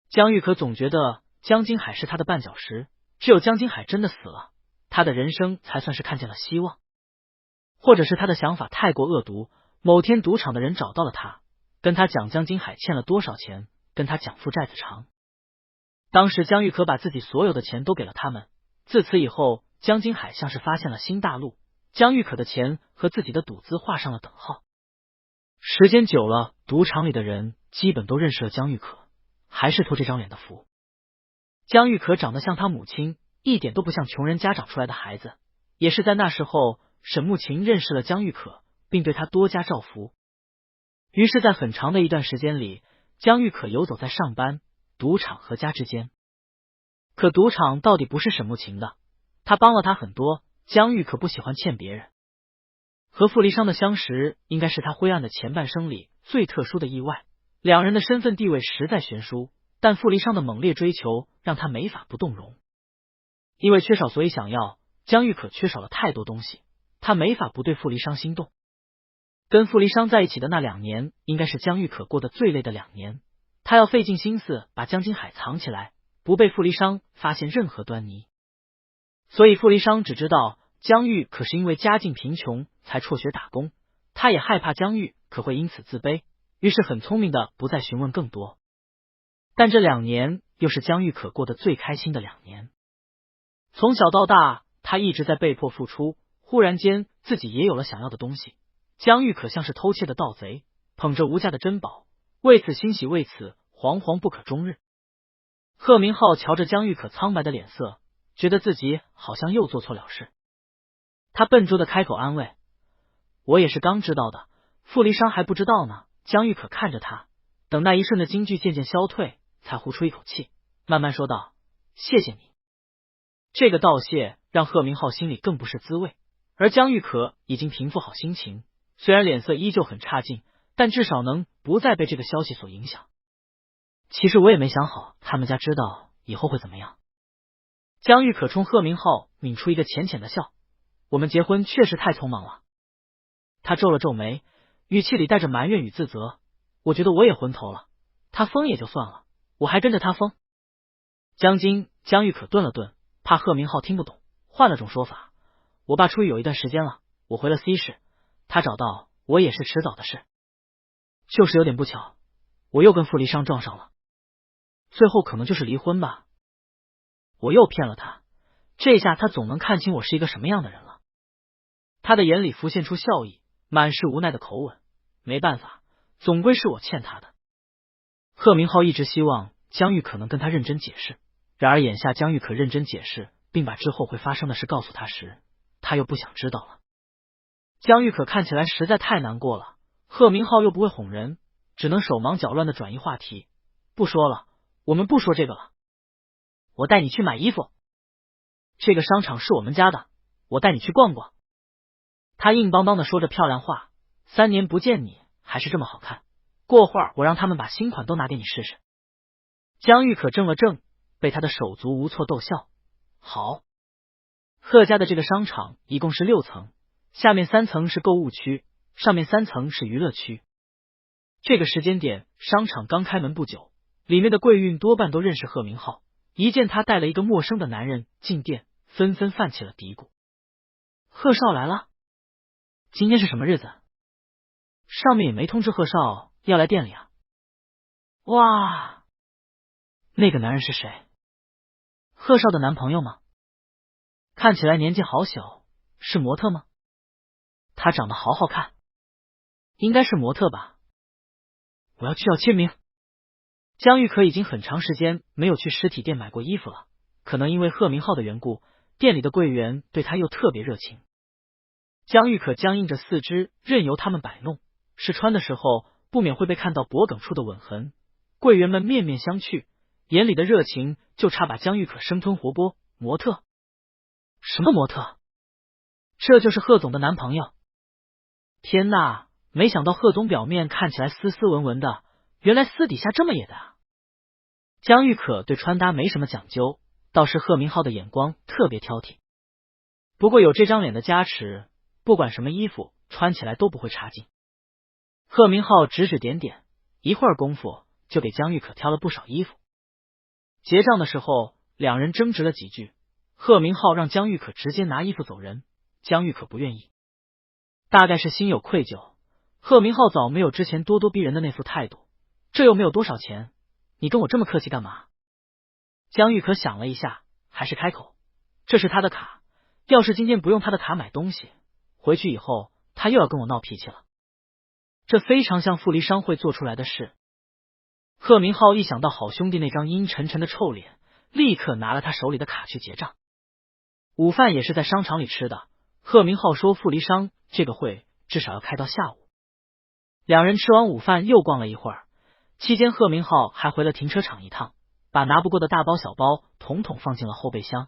江玉可总觉得江金海是他的绊脚石，只有江金海真的死了，他的人生才算是看见了希望。或者是他的想法太过恶毒，某天赌场的人找到了他，跟他讲江金海欠了多少钱，跟他讲负债子偿。当时江玉可把自己所有的钱都给了他们，自此以后江金海像是发现了新大陆，江玉可的钱和自己的赌资画上了等号。时间久了，赌场里的人基本都认识了江玉可，还是托这张脸的福。江玉可长得像他母亲，一点都不像穷人家长出来的孩子。也是在那时候，沈慕琴认识了江玉可，并对他多加照拂。于是在很长的一段时间里，江玉可游走在上班、赌场和家之间。可赌场到底不是沈慕晴的，他帮了他很多，江玉可不喜欢欠别人。和傅离殇的相识应该是他灰暗的前半生里最特殊的意外，两人的身份地位实在悬殊，但傅离殇的猛烈追求让他没法不动容。因为缺少所以想要，江玉可缺少了太多东西，他没法不对傅离殇心动。跟傅离殇在一起的那2年应该是江玉可过得最累的2年，他要费尽心思把江金海藏起来，不被傅离殇发现任何端倪。所以傅离殇只知道江玉可是因为家境贫穷才辍学打工，他也害怕江玉可会因此自卑，于是很聪明的不再询问更多。但这2年又是江玉可过得最开心的2年。从小到大，他一直在被迫付出，忽然间自己也有了想要的东西。江玉可像是偷窃的盗贼，捧着无价的珍宝，为此欣喜，为此惶惶不可终日。贺明浩瞧着江玉可苍白的脸色，觉得自己好像又做错了事。他笨拙的开口安慰：“我也是刚知道的，傅离殇还不知道呢。”江玉可看着他，等那一瞬的惊惧渐渐消退，才呼出一口气，慢慢说道：“谢谢你。”这个道谢让贺明浩心里更不是滋味，而江玉可已经平复好心情，虽然脸色依旧很差劲，但至少能不再被这个消息所影响。其实我也没想好他们家知道以后会怎么样。江玉可冲贺明浩抿出一个浅浅的笑：“我们结婚确实太匆忙了。”他皱了皱眉，语气里带着埋怨与自责：“我觉得我也昏头了，他疯也就算了，我还跟着他疯。”江玉可顿了顿，怕贺明浩听不懂，换了种说法：“我爸出狱有一段时间了，我回了 C 市，他找到我也是迟早的事，就是有点不巧，我又跟傅离殇撞上了，最后可能就是离婚吧。我又骗了他，这下他总能看清我是一个什么样的人了。”他的眼里浮现出笑意，满是无奈的口吻：“没办法，总归是我欠他的。”贺明浩一直希望江玉可能跟他认真解释，然而眼下江玉可认真解释，并把之后会发生的事告诉他时，他又不想知道了。江玉可看起来实在太难过了，贺明浩又不会哄人，只能手忙脚乱的转移话题：“不说了，我们不说这个了。我带你去买衣服，这个商场是我们家的，我带你去逛逛。”他硬邦邦的说着漂亮话：“3年不见你还是这么好看，过会儿我让他们把新款都拿给你试试。”江玉可怔了怔，被他的手足无措逗笑：“好。”贺家的这个商场一共是6层，下面3层是购物区，上面3层是娱乐区。这个时间点，商场刚开门不久，里面的柜运多半都认识贺明浩，一见他带了一个陌生的男人进店，纷纷泛起了嘀咕：“贺少来了？今天是什么日子？上面也没通知贺少要来店里啊。”哇，那个男人是谁？贺少的男朋友吗？看起来年纪好小，是模特吗？他长得好好看，应该是模特吧。我要去要签名。江玉可已经很长时间没有去实体店买过衣服了，可能因为贺明浩的缘故，店里的柜员对他又特别热情。江玉可僵硬着四肢，任由他们摆弄，试穿的时候不免会被看到脖梗处的吻痕。柜员们面面相觑，眼里的热情就差把江玉可生吞活剥。模特？什么模特？这就是贺总的男朋友。天哪，没想到贺总表面看起来斯斯文文的，原来私底下这么野的啊！江玉可对穿搭没什么讲究，倒是贺明浩的眼光特别挑剔。不过有这张脸的加持，不管什么衣服穿起来都不会差劲。贺明浩指指点点，一会儿功夫就给江玉可挑了不少衣服。结账的时候，两人争执了几句，贺明浩让江玉可直接拿衣服走人，江玉可不愿意。大概是心有愧疚，贺明浩早没有之前咄咄逼人的那副态度，这又没有多少钱，你跟我这么客气干嘛？江玉可想了一下，还是开口：“这是他的卡，要是今天不用他的卡买东西，回去以后他又要跟我闹脾气了。”这非常像傅离殇会做出来的事。贺明浩一想到好兄弟那张阴沉沉的臭脸，立刻拿了他手里的卡去结账。午饭也是在商场里吃的，贺明浩说傅离殇这个会至少要开到下午。两人吃完午饭又逛了一会儿，期间贺明浩还回了停车场一趟，把拿不过的大包小包统统放进了后备箱。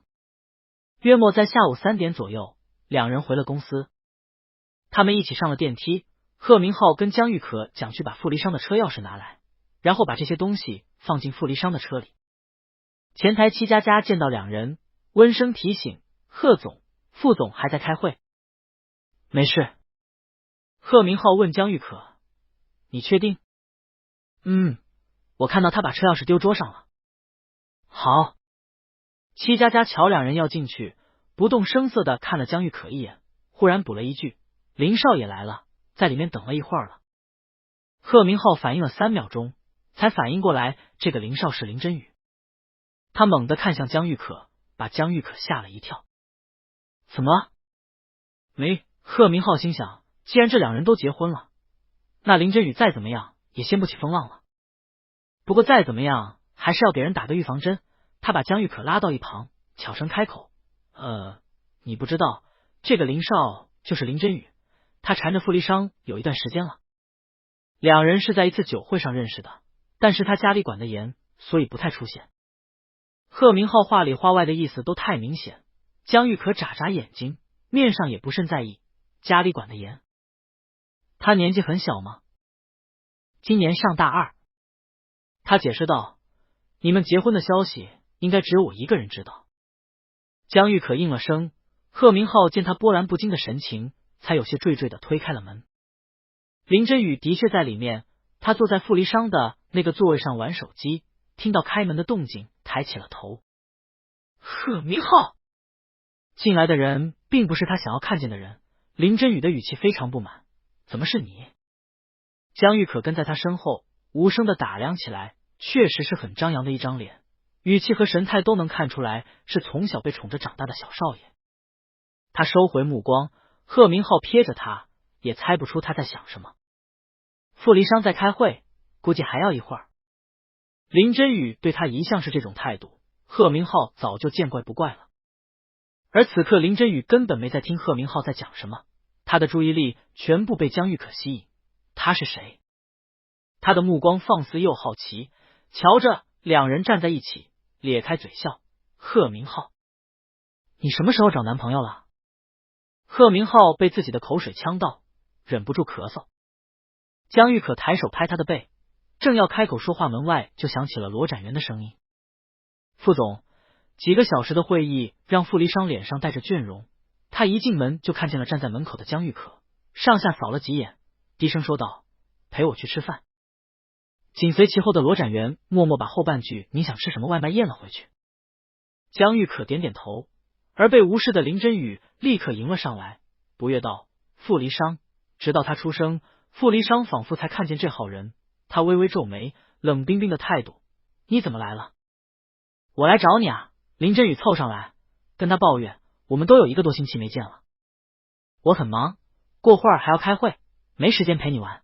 约莫在下午3点左右，两人回了公司。他们一起上了电梯，贺明浩跟江玉可讲去把傅离商的车钥匙拿来，然后把这些东西放进傅离商的车里。前台戚佳佳见到两人，温声提醒贺总、傅总还在开会。没事。贺明浩问江玉可，你确定？我看到他把车钥匙丢桌上了。好。戚佳佳瞧两人要进去，不动声色的看了江玉可一眼，忽然补了一句，林少也来了，在里面等了一会儿了。贺明浩反应了3秒钟，才反应过来这个林少是林真宇。他猛地看向江玉可，把江玉可吓了一跳。怎么？没。贺明浩心想，既然这两人都结婚了，那林真宇再怎么样也掀不起风浪了。不过再怎么样还是要给人打个预防针。他把江玉可拉到一旁，悄声开口，你不知道这个林少就是林真宇，他缠着傅离商有一段时间了。两人是在一次酒会上认识的，但是他家里管得严，所以不太出现。贺明浩话里话外的意思都太明显，江玉可眨眨眼睛，面上也不甚在意。家里管得严，他年纪很小吗？今年上大2。他解释道，你们结婚的消息应该只有我一个人知道。江玉可应了声，贺明浩见他波澜不惊的神情，才有些惴惴的推开了门。林真宇的确在里面，他坐在傅离商的那个座位上玩手机，听到开门的动静，抬起了头。贺明浩！进来的人并不是他想要看见的人。林真宇的语气非常不满，怎么是你？江玉可跟在他身后，无声的打量起来，确实是很张扬的一张脸，语气和神态都能看出来是从小被宠着长大的小少爷。他收回目光，贺明浩瞥着他，也猜不出他在想什么。傅离商在开会，估计还要一会儿。林真宇对他一向是这种态度，贺明浩早就见怪不怪了。而此刻林真宇根本没在听贺明浩在讲什么，他的注意力全部被江玉可吸引。他是谁？他的目光放肆又好奇，瞧着两人站在一起，咧开嘴笑。贺明浩，你什么时候找男朋友了？贺明浩被自己的口水呛到，忍不住咳嗽。江玉可抬手拍他的背，正要开口说话，门外就响起了罗展元的声音。傅总，几个小时的会议让傅离商脸上带着倦容，他一进门就看见了站在门口的江玉可，上下扫了几眼，低声说道，陪我去吃饭。紧随其后的罗展元默默把后半句你想吃什么外卖咽了回去。江玉可点点头，而被无视的林真宇立刻迎了上来，不悦道，傅离商。直到他出声，傅离商仿佛才看见这号人，他微微皱眉，冷冰冰的态度，你怎么来了？我来找你啊。林真宇凑上来跟他抱怨，我们都有1个多星期没见了。我很忙，过会儿还要开会，没时间陪你玩。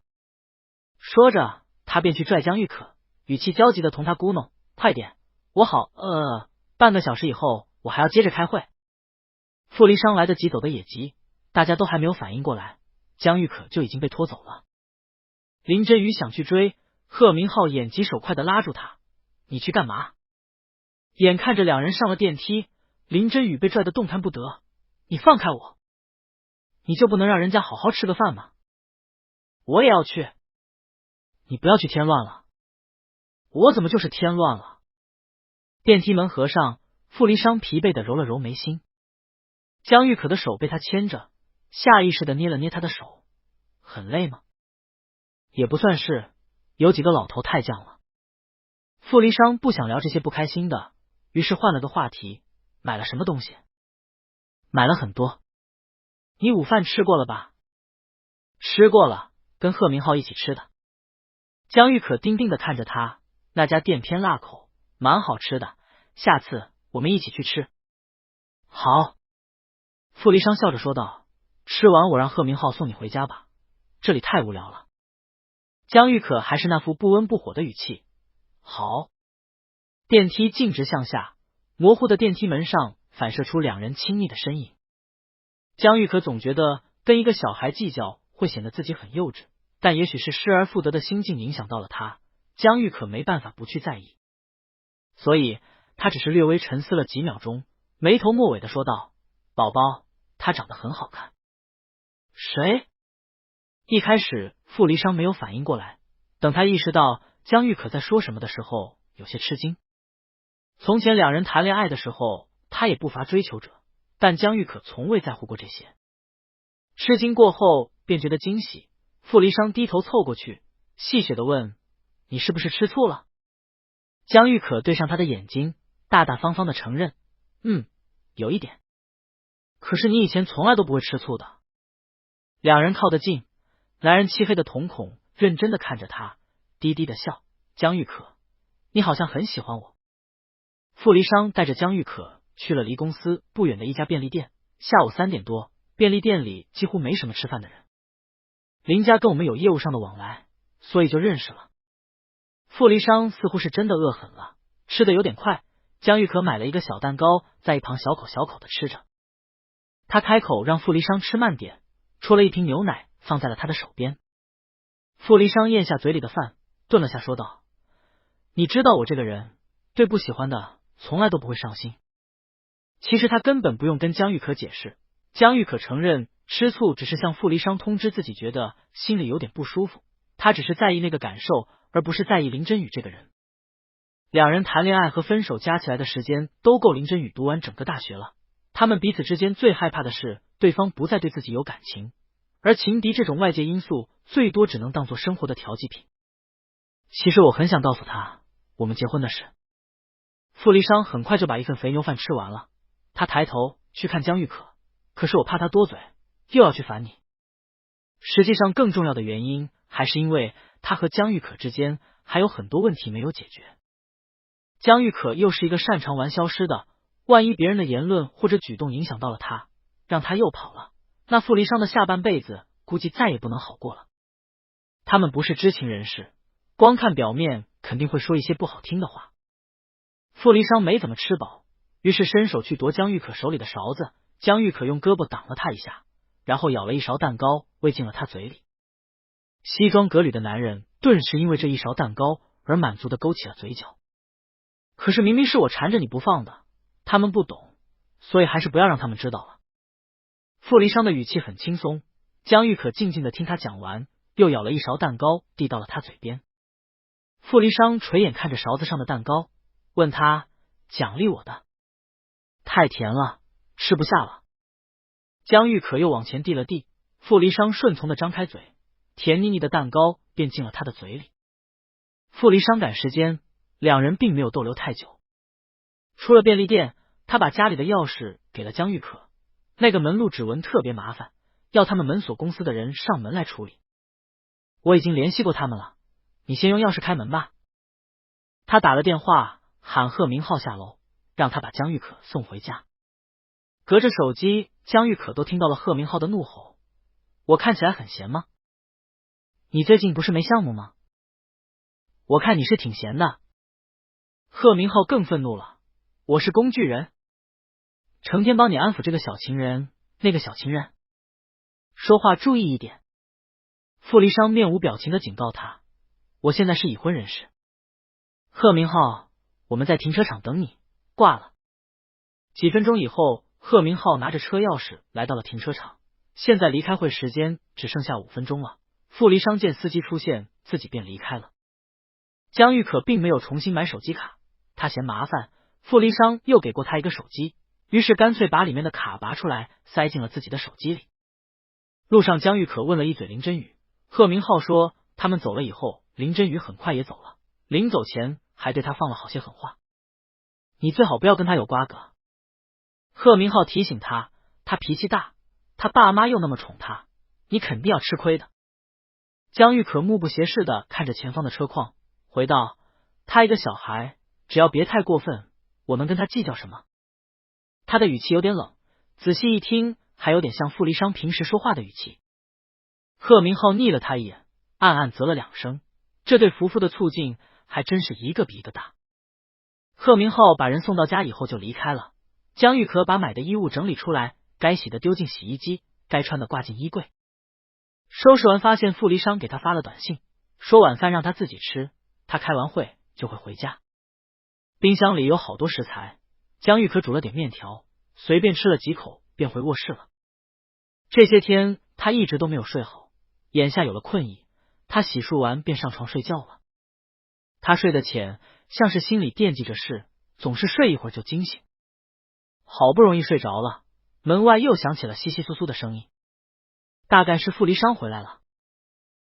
说着他便去拽江玉可，语气焦急的同他咕哝，快点，我好半个小时以后我还要接着开会。傅离商来得及走得也急，大家都还没有反应过来，江玉可就已经被拖走了。林真宇想去追，贺明浩眼疾手快的拉住他，你去干嘛？眼看着两人上了电梯，林真宇被拽得动弹不得，你放开我！你就不能让人家好好吃个饭吗？我也要去。你不要去添乱了。我怎么就是添乱了？电梯门合上，傅离商疲惫的揉了揉眉心。江玉可的手被他牵着，下意识的捏了捏他的手，很累吗？也不算是，有几个老头太犟了。傅离商不想聊这些不开心的，于是换了个话题，买了什么东西？买了很多。你午饭吃过了吧？吃过了，跟贺明浩一起吃的。江玉可定定的看着他，那家店偏辣口，蛮好吃的，下次我们一起去吃。好。傅离商笑着说道，吃完我让贺明浩送你回家吧，这里太无聊了。江玉可还是那副不温不火的语气，好。电梯径直向下，模糊的电梯门上反射出两人亲密的身影。江玉可总觉得跟一个小孩计较会显得自己很幼稚，但也许是失而复得的心境影响到了他，江玉可没办法不去在意，所以他只是略微沉思了几秒钟，眉头末尾的说道：“宝宝，他长得很好看。”谁？一开始傅离殇没有反应过来，等他意识到江玉可在说什么的时候，有些吃惊。从前两人谈恋爱的时候，他也不乏追求者，但江玉可从未在乎过这些。吃惊过后便觉得惊喜，傅离殇低头凑过去，戏谑的问：“你是不是吃醋了？”江玉可对上他的眼睛，大大方方的承认：“有一点。可是你以前从来都不会吃醋的。”两人靠得近，男人漆黑的瞳孔认真的看着他，低低的笑：“江玉可，你好像很喜欢我。”傅离殇带着江玉可去了离公司不远的一家便利店，下午3点多，便利店里几乎没什么吃饭的人。林家跟我们有业务上的往来，所以就认识了。傅离殇似乎是真的饿狠了，吃的有点快，江玉可买了一个小蛋糕，在一旁小口小口的吃着。他开口让傅离殇吃慢点，戳了一瓶牛奶放在了他的手边。傅离殇咽下嘴里的饭，顿了下说道：“你知道我这个人对不喜欢的从来都不会上心。”其实他根本不用跟江玉可解释，江玉可承认吃醋只是向傅离殇通知自己觉得心里有点不舒服，他只是在意那个感受，而不是在意林真宇这个人。两人谈恋爱和分手加起来的时间都够林真宇读完整个大学了，他们彼此之间最害怕的是对方不再对自己有感情，而情敌这种外界因素最多只能当作生活的调剂品。其实我很想告诉他我们结婚的事。傅离殇很快就把一份肥牛饭吃完了，他抬头去看江玉可，可是我怕他多嘴，又要去烦你。实际上更重要的原因还是因为他和江玉可之间还有很多问题没有解决。江玉可又是一个擅长玩消失的，万一别人的言论或者举动影响到了他，让他又跑了，那傅离殇的下半辈子估计再也不能好过了。他们不是知情人士，光看表面肯定会说一些不好听的话。傅离殇没怎么吃饱，于是伸手去夺江玉可手里的勺子，江玉可用胳膊挡了他一下，然后舀了一勺蛋糕喂进了他嘴里。西装革履的男人顿时因为这一勺蛋糕而满足的勾起了嘴角。可是明明是我缠着你不放的，他们不懂，所以还是不要让他们知道了。傅离殇的语气很轻松，江玉可静静的听他讲完，又舀了一勺蛋糕递到了他嘴边。傅离殇垂眼看着勺子上的蛋糕，问他：“奖励我的？”“太甜了，吃不下了。”江玉可又往前递了递，傅离殇顺从的张开嘴，甜腻腻的蛋糕便进了他的嘴里。傅离殇赶时间，两人并没有逗留太久。出了便利店，他把家里的钥匙给了江玉可，那个门路指纹特别麻烦，要他们门锁公司的人上门来处理。我已经联系过他们了，你先用钥匙开门吧。他打了电话喊贺明浩下楼，让他把江玉可送回家。隔着手机，江玉可都听到了贺明浩的怒吼：“我看起来很闲吗？你最近不是没项目吗？我看你是挺闲的。”贺明浩更愤怒了：“我是工具人，成天帮你安抚这个小情人那个小情人，说话注意一点。”傅离殇面无表情的警告他：“我现在是已婚人士。”贺明浩，我们在停车场等你。挂了。几分钟以后，贺明浩拿着车钥匙来到了停车场，现在离开会时间只剩下5分钟了。傅离殇见司机出现，自己便离开了。江玉可并没有重新买手机卡，他嫌麻烦，傅离殇又给过他一个手机，于是干脆把里面的卡拔出来塞进了自己的手机里。路上江玉可问了一嘴林真宇，贺明浩说他们走了以后，林真宇很快也走了，临走前还对他放了好些狠话：“你最好不要跟他有瓜葛。”贺明浩提醒他，他脾气大，他爸妈又那么宠他，你肯定要吃亏的。江玉可目不斜视的看着前方的车况，回道：“他一个小孩，只要别太过分，我能跟他计较什么？”他的语气有点冷，仔细一听还有点像傅离殇平时说话的语气。贺明浩睨了他一眼，暗暗啧了2声，这对夫妇的促进还真是一个比一个大。贺明浩把人送到家以后就离开了，江玉可把买的衣物整理出来，该洗的丢进洗衣机，该穿的挂进衣柜。收拾完发现傅离殇给他发了短信，说晚饭让他自己吃，他开完会就会回家。冰箱里有好多食材，江玉可煮了点面条，随便吃了几口便回卧室了。这些天他一直都没有睡好，眼下有了困意，他洗漱完便上床睡觉了。他睡得浅，像是心里惦记着事，总是睡一会儿就惊醒。好不容易睡着了，门外又响起了窸窸窣窣的声音，大概是傅离殇回来了。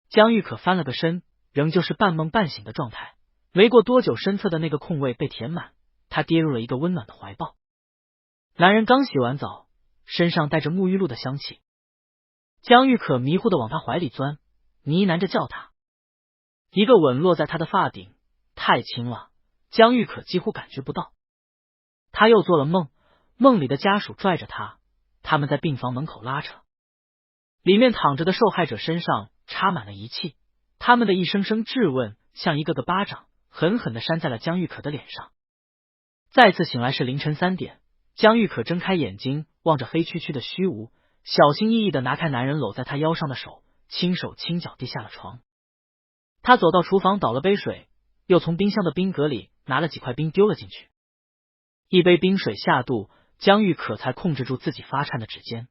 江玉可翻了个身，仍旧是半梦半醒的状态。没过多久，身侧的那个空位被填满，他跌入了一个温暖的怀抱。男人刚洗完澡，身上带着沐浴露的香气。江玉可迷糊的往他怀里钻，呢喃着叫他。一个吻落在他的发顶，太轻了，江玉可几乎感觉不到。他又做了梦，梦里的家属拽着他，他们在病房门口拉扯。里面躺着的受害者身上插满了仪器，他们的一声声质问像一个个巴掌，狠狠地扇在了江玉可的脸上。再次醒来是凌晨3点，江玉可睁开眼睛，望着黑黢黢的虚无，小心翼翼地拿开男人搂在他腰上的手，轻手轻脚地下了床。他走到厨房倒了杯水，又从冰箱的冰格里拿了几块冰丢了进去。一杯冰水下肚，江玉可才控制住自己发颤的指尖。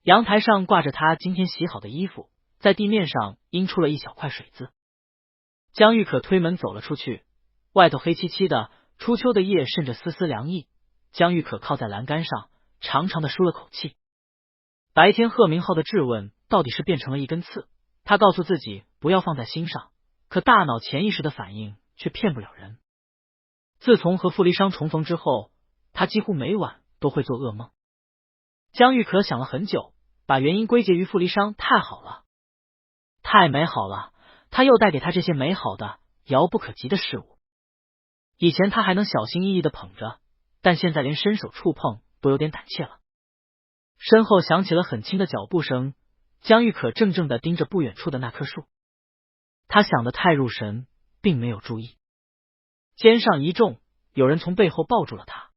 阳台上挂着他今天洗好的衣服，在地面上阴出了一小块水渍。江玉可推门走了出去，外头黑漆漆的，初秋的夜渗着丝丝凉意。江玉可靠在栏杆上，长长的舒了口气。白天贺明浩的质问到底是变成了一根刺，他告诉自己不要放在心上，可大脑潜意识的反应却骗不了人。自从和傅离殇重逢之后，他几乎每晚都会做噩梦。江玉可想了很久，把原因归结于傅离殇太好了，太美好了，他又带给他这些美好的遥不可及的事物。以前他还能小心翼翼的捧着，但现在连伸手触碰都有点胆怯了。身后响起了很轻的脚步声，江玉可怔怔的盯着不远处的那棵树。他想得太入神，并没有注意。肩上一重，有人从背后抱住了他。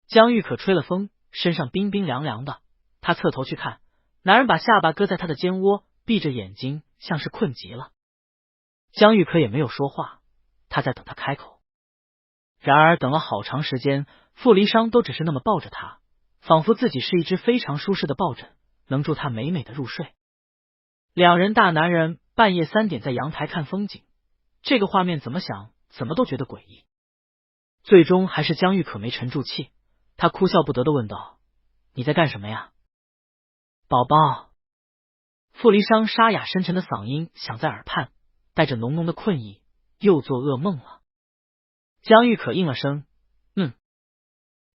江玉可吹了风，身上冰冰凉凉的，他侧头去看，男人把下巴搁在他的肩窝，闭着眼睛，像是困极了。江玉可也没有说话，他在等他开口。然而等了好长时间，傅离殇都只是那么抱着他，仿佛自己是一只非常舒适的抱枕，能助他美美的入睡。两人大男人半夜3点在阳台看风景，这个画面怎么想怎么都觉得诡异。最终还是江玉可没沉住气，他哭笑不得的问道：你在干什么呀？宝宝。傅离殇沙哑深沉的嗓音响在耳畔，带着浓浓的困意，又做噩梦了。江玉可应了声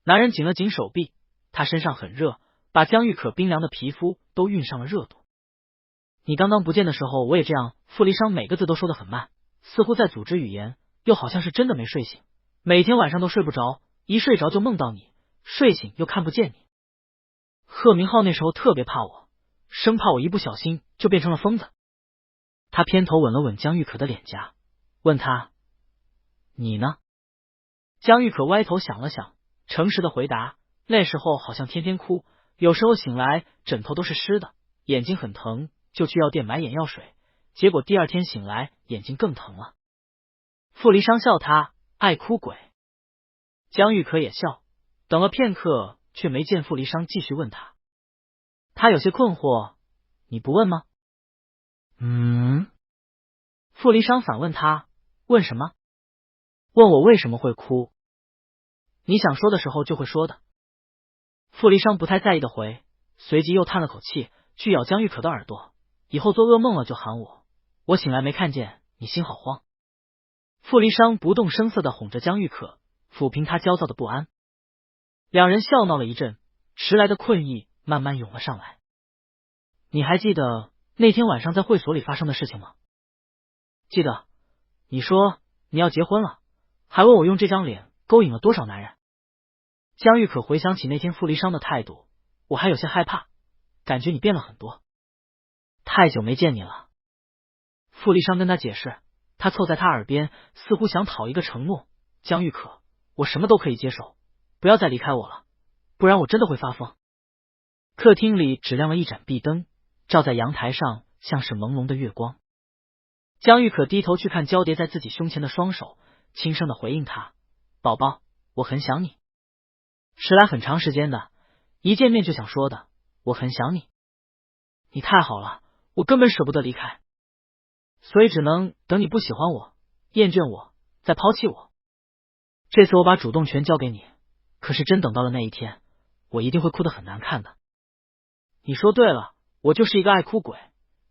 男人紧了紧手臂，他身上很热，把江玉可冰凉的皮肤都晕上了热度。你刚刚不见的时候我也这样。傅离殇每个字都说得很慢，似乎在组织语言，又好像是真的没睡醒，每天晚上都睡不着，一睡着就梦到你，睡醒又看不见你。贺明浩那时候特别怕我，生怕我一不小心就变成了疯子。他偏头吻了吻江玉可的脸颊，问他：你呢？江玉可歪头想了想，诚实的回答：那时候好像天天哭，有时候醒来枕头都是湿的，眼睛很疼，就去药店买眼药水，结果第二天醒来眼睛更疼了。傅离殇笑他爱哭鬼。江玉可也笑，等了片刻却没见傅离殇继续问他。他有些困惑：你不问吗？傅离殇反问他：问什么？问我为什么会哭。你想说的时候就会说的。傅离殇不太在意的回，随即又叹了口气，去咬江玉可的耳朵，以后做噩梦了就喊我，我醒来没看见你心好慌。傅离殇不动声色地哄着江玉可，抚平他焦躁的不安。两人笑闹了一阵，迟来的困意慢慢涌了上来。你还记得那天晚上在会所里发生的事情吗？记得，你说你要结婚了，还问我用这张脸勾引了多少男人。江玉可回想起那天傅离殇的态度，我还有些害怕，感觉你变了很多。太久没见你了。傅离殇跟他解释，他凑在他耳边，似乎想讨一个承诺。江玉可，我什么都可以接受，不要再离开我了，不然我真的会发疯。客厅里只亮了一盏壁灯，照在阳台上，像是朦胧的月光。江玉可低头去看交叠在自己胸前的双手，轻声的回应他：“宝宝，我很想你。迟来很长时间的，一见面就想说的，我很想你。你太好了，我根本舍不得离开，所以只能等你不喜欢我，厌倦我，再抛弃我。这次我把主动权交给你，可是真等到了那一天，我一定会哭得很难看的。你说对了，我就是一个爱哭鬼，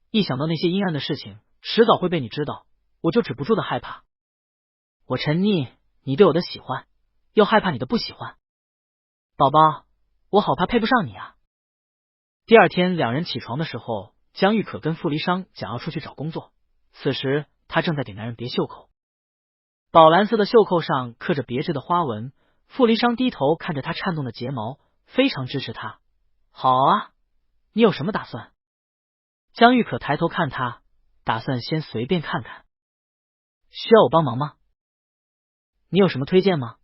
一想到那些阴暗的事情迟早会被你知道，我就止不住的害怕。我沉溺你对我的喜欢，又害怕你的不喜欢。宝宝，我好怕配不上你啊。”第二天两人起床的时候，江玉可跟傅离殇讲要出去找工作，此时他正在给男人别袖口，宝蓝色的袖扣上刻着别致的花纹。傅离殇低头看着他颤动的睫毛，非常支持他。好啊，你有什么打算？江玉可抬头看他，打算先随便看看。需要我帮忙吗？你有什么推荐吗？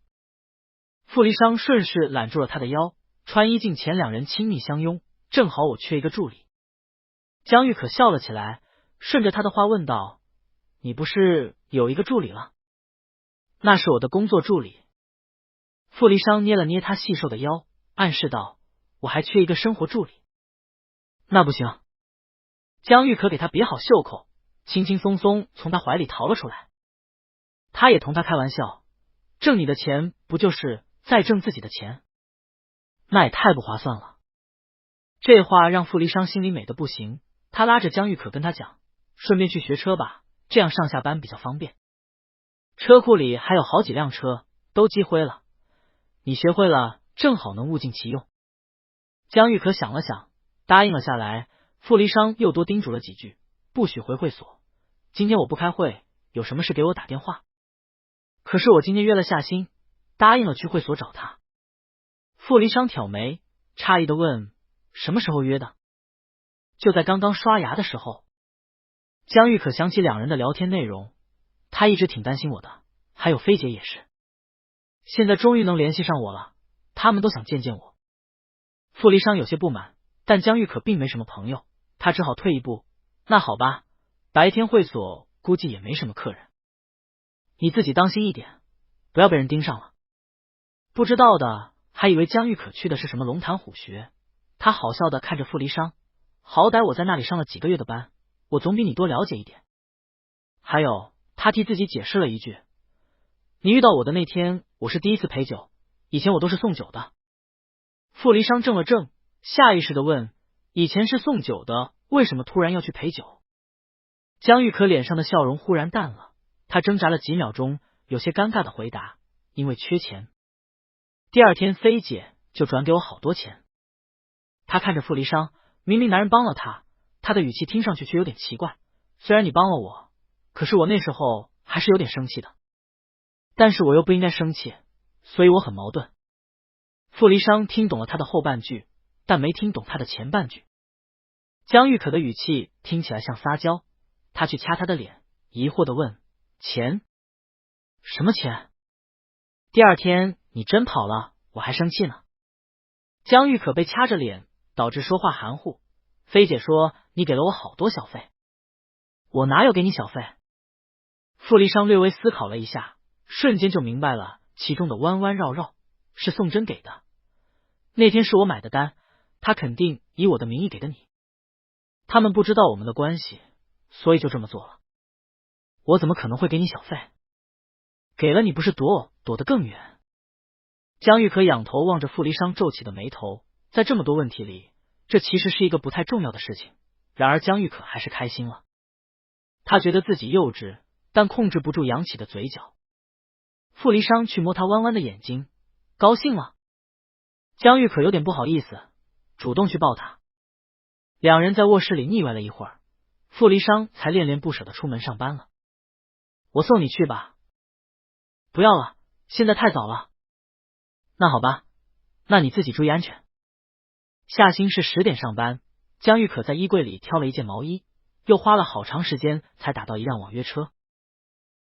傅离殇顺势揽住了他的腰，穿衣镜前两人亲密相拥，正好我缺一个助理。江玉可笑了起来，顺着他的话问道：“你不是有一个助理了？”那是我的工作助理。傅离殇捏了捏他细瘦的腰，暗示道：“我还缺一个生活助理。”那不行。江玉可给他别好袖口，轻轻松松从他怀里逃了出来。他也同他开玩笑：“挣你的钱不就是在挣自己的钱？那也太不划算了。”这话让傅离殇心里美得不行，他拉着江玉可跟他讲：“顺便去学车吧，这样上下班比较方便。车库里还有好几辆车，都积灰了，你学会了正好能物尽其用。”江玉可想了想，答应了下来。傅离殇又多叮嘱了几句，不许回会所，今天我不开会，有什么事给我打电话。可是我今天约了夏欣，答应了去会所找他。傅离殇挑眉，诧异的问：“什么时候约的？”就在刚刚刷牙的时候。江玉可想起两人的聊天内容，他一直挺担心我的，还有菲姐也是。现在终于能联系上我了，他们都想见见我。傅离殇有些不满，但江玉可并没什么朋友，他只好退一步：“那好吧，白天会所估计也没什么客人，你自己当心一点，不要被人盯上了。”不知道的还以为江玉可去的是什么龙潭虎穴，他好笑的看着傅离殇：“好歹我在那里上了几个月的班，我总比你多了解一点。还有，他替自己解释了一句：你遇到我的那天，我是第一次陪酒，以前我都是送酒的。”傅离殇怔了怔，下意识的问：“以前是送酒的，为什么突然要去陪酒？”江玉可脸上的笑容忽然淡了，他挣扎了几秒钟，有些尴尬的回答：“因为缺钱。第二天菲姐就转给我好多钱。”他看着傅离殇，明明男人帮了他，他的语气听上去却有点奇怪。虽然你帮了我，可是我那时候还是有点生气的，但是我又不应该生气，所以我很矛盾。傅离殇听懂了他的后半句，但没听懂他的前半句。江玉可的语气听起来像撒娇，他去掐他的脸，疑惑的问：“钱？什么钱？第二天你真跑了，我还生气呢。”江玉可被掐着脸，导致说话含糊。菲姐说：“你给了我好多小费。”我哪有给你小费？傅离殇略微思考了一下，瞬间就明白了其中的弯弯绕绕，是宋真给的。那天是我买的单，他肯定以我的名义给的你。他们不知道我们的关系，所以就这么做了。我怎么可能会给你小费？给了你不是躲得更远。江玉可仰头望着傅离殇皱起的眉头，在这么多问题里，这其实是一个不太重要的事情。然而江玉可还是开心了，他觉得自己幼稚，但控制不住扬起的嘴角。傅离殇去摸他弯弯的眼睛，高兴了。江玉可有点不好意思，主动去抱他。两人在卧室里腻歪了一会儿，傅离殇才恋恋不舍的出门上班了。我送你去吧。不要了，现在太早了。那好吧，那你自己注意安全。夏欣是10点上班，江玉可在衣柜里挑了一件毛衣，又花了好长时间才打到一辆网约车。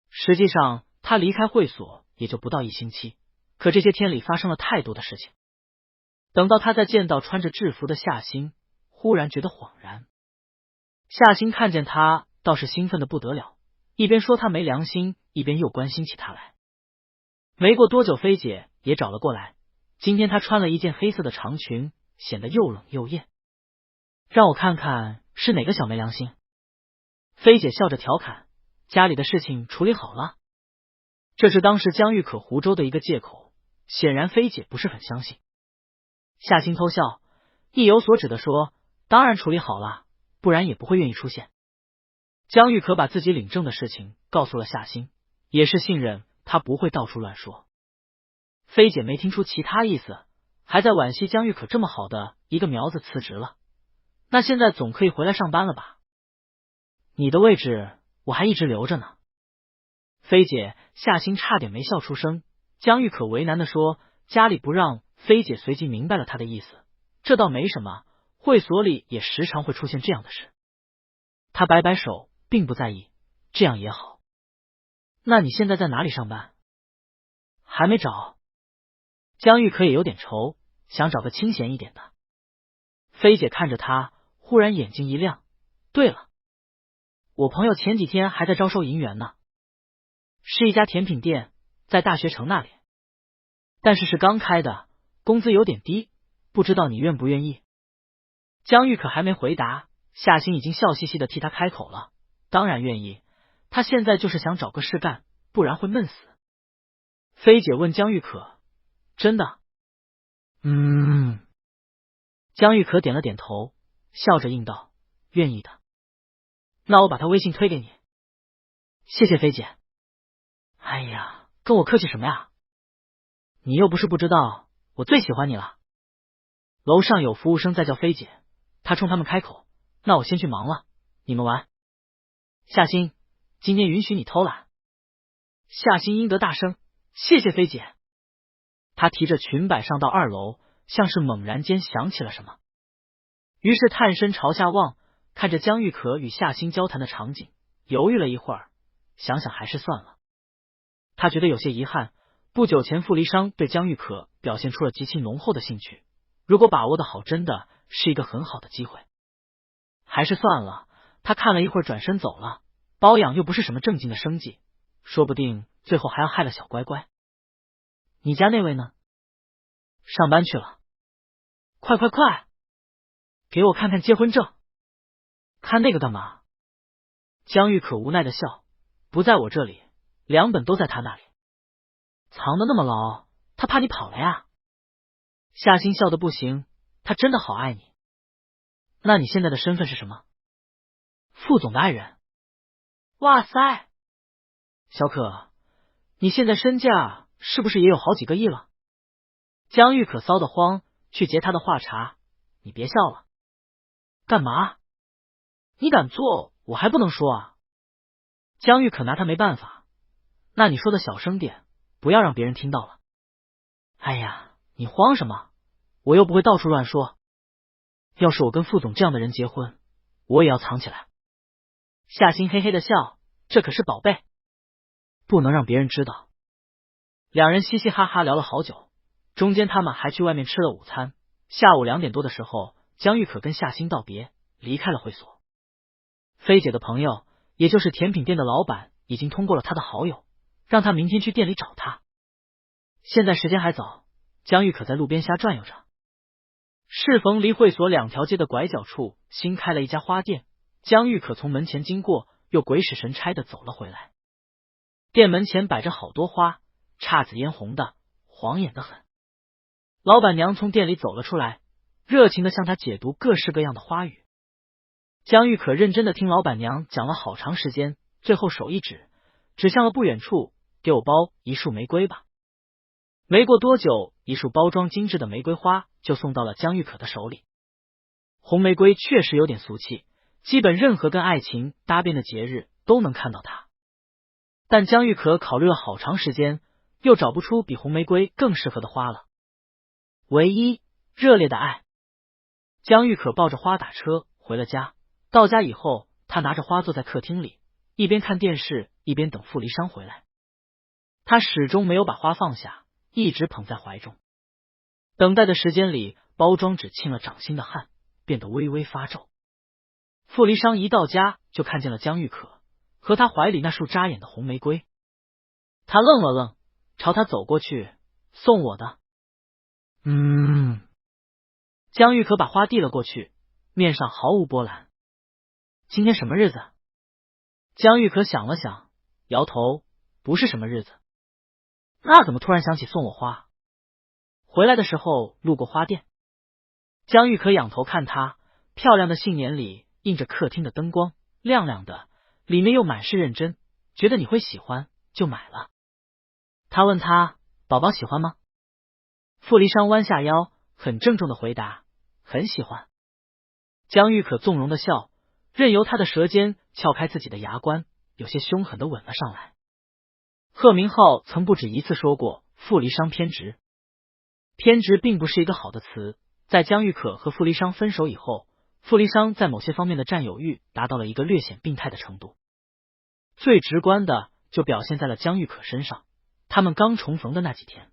实际上他离开会所也就不到1星期，可这些天里发生了太多的事情。等到他再见到穿着制服的夏欣，忽然觉得恍然。夏欣看见他倒是兴奋的不得了，一边说他没良心，一边又关心起他来。没过多久，菲姐也找了过来。今天她穿了一件黑色的长裙，显得又冷又艳。让我看看是哪个小没良心。菲姐笑着调侃，家里的事情处理好了。这是当时江玉可湖州的一个借口，显然菲姐不是很相信。夏欣偷笑，意有所指的说，当然处理好了，不然也不会愿意出现。江玉可把自己领证的事情告诉了夏欣，也是信任他不会到处乱说。菲姐没听出其他意思，还在惋惜江玉可这么好的一个苗子辞职了，那现在总可以回来上班了吧？你的位置我还一直留着呢。菲姐，夏欣差点没笑出声。江玉可为难的说，家里不让。菲姐随即明白了他的意思，这倒没什么，会所里也时常会出现这样的事。他摆摆手，并不在意，这样也好。那你现在在哪里上班？还没找。江玉可也有点愁，想找个清闲一点的。菲姐看着他，忽然眼睛一亮，对了，我朋友前几天还在招收银员呢，是一家甜品店，在大学城那里，但是刚开的，工资有点低，不知道你愿不愿意？江玉可还没回答，夏欣已经笑嘻嘻的替他开口了，当然愿意，他现在就是想找个事干，不然会闷死。菲姐问江玉可，真的？江玉可点了点头，笑着应道，愿意的。那我把他微信推给你。谢谢菲姐。哎呀，跟我客气什么呀？你又不是不知道我最喜欢你了。楼上有服务生在叫菲姐，他冲他们开口，那我先去忙了，你们玩。夏欣，今天允许你偷懒。夏欣应得大声，谢谢菲姐。他提着裙摆上到2楼，像是猛然间想起了什么，于是探身朝下望，看着江玉可与夏欣交谈的场景，犹豫了一会儿，想想还是算了。他觉得有些遗憾，不久前傅离殇对江玉可表现出了极其浓厚的兴趣，如果把握的好，真的是一个很好的机会。还是算了，他看了一会儿转身走了，包养又不是什么正经的生计，说不定最后还要害了小乖乖。你家那位呢？上班去了。快，给我看看结婚证。看那个干嘛？江玉可无奈的笑，不在我这里，2本都在他那里。藏得那么牢，他怕你跑了呀。夏欣笑得不行，他真的好爱你。那你现在的身份是什么？副总的爱人。哇塞，小可，你现在身价是不是也有好几个亿了？江玉可骚得慌，去截他的话茬，你别笑了。干嘛？你敢做，我还不能说啊。江玉可拿他没办法，那你说的小声点，不要让别人听到了。哎呀，你慌什么？我又不会到处乱说。要是我跟副总这样的人结婚，我也要藏起来。夏欣嘿嘿的笑，这可是宝贝，不能让别人知道。两人嘻嘻哈哈聊了好久，中间他们还去外面吃了午餐。下午2点多的时候，江玉可跟夏欣道别，离开了会所。菲姐的朋友，也就是甜品店的老板，已经通过了他的好友，让他明天去店里找他。现在时间还早，江玉可在路边瞎转悠着。适逢离会所2条街的拐角处新开了一家花店，江玉可从门前经过，又鬼使神差的走了回来。店门前摆着好多花，姹紫嫣红的，晃眼的很。老板娘从店里走了出来，热情的向他解读各式各样的花语。江玉可认真的听老板娘讲了好长时间，最后手一指，指向了不远处，给我包1束玫瑰吧。没过多久，1束包装精致的玫瑰花就送到了江玉可的手里。红玫瑰确实有点俗气，基本任何跟爱情搭边的节日都能看到它。但江玉可考虑了好长时间，又找不出比红玫瑰更适合的花了。唯一热烈的爱。江玉可抱着花打车回了家。到家以后，他拿着花坐在客厅里，一边看电视一边等傅离殇回来。他始终没有把花放下，一直捧在怀中。等待的时间里，包装纸沁了掌心的汗，变得微微发皱。傅离殇一到家就看见了江玉可，和他怀里那束扎眼的红玫瑰。他愣了愣，朝他走过去，送我的。江玉可把花递了过去，面上毫无波澜。今天什么日子？江玉可想了想，摇头，不是什么日子。那怎么突然想起送我花？回来的时候路过花店。江玉可仰头看他，漂亮的杏帘里映着客厅的灯光，亮亮的，里面又满是认真，觉得你会喜欢，就买了。他问他，宝宝喜欢吗？傅离殇弯下腰，很郑重的回答，很喜欢。江玉可纵容的笑，任由他的舌尖撬开自己的牙关，有些凶狠的吻了上来。贺明浩曾不止一次说过傅离殇偏执。偏执并不是一个好的词，在江玉可和傅离殇分手以后，傅离殇在某些方面的占有欲达到了一个略显病态的程度。最直观的就表现在了江玉可身上，他们刚重逢的那几天。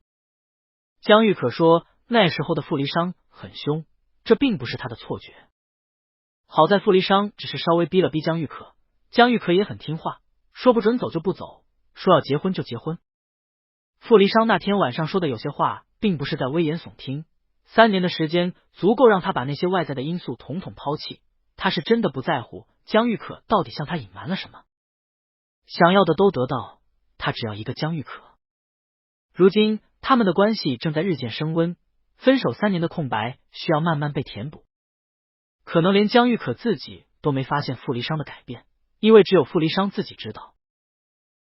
江玉可说那时候的傅离殇很凶，这并不是他的错觉。好在傅离殇只是稍微逼了逼江玉可，江玉可也很听话，说不准走就不走，说要结婚就结婚。傅离殇那天晚上说的有些话并不是在危言耸听，3年的时间足够让他把那些外在的因素统统抛弃，他是真的不在乎江玉可到底向他隐瞒了什么。想要的都得到，他只要一个江玉可。如今他们的关系正在日渐升温，分手3年的空白需要慢慢被填补。可能连江玉可自己都没发现傅离殇的改变，因为只有傅离殇自己知道。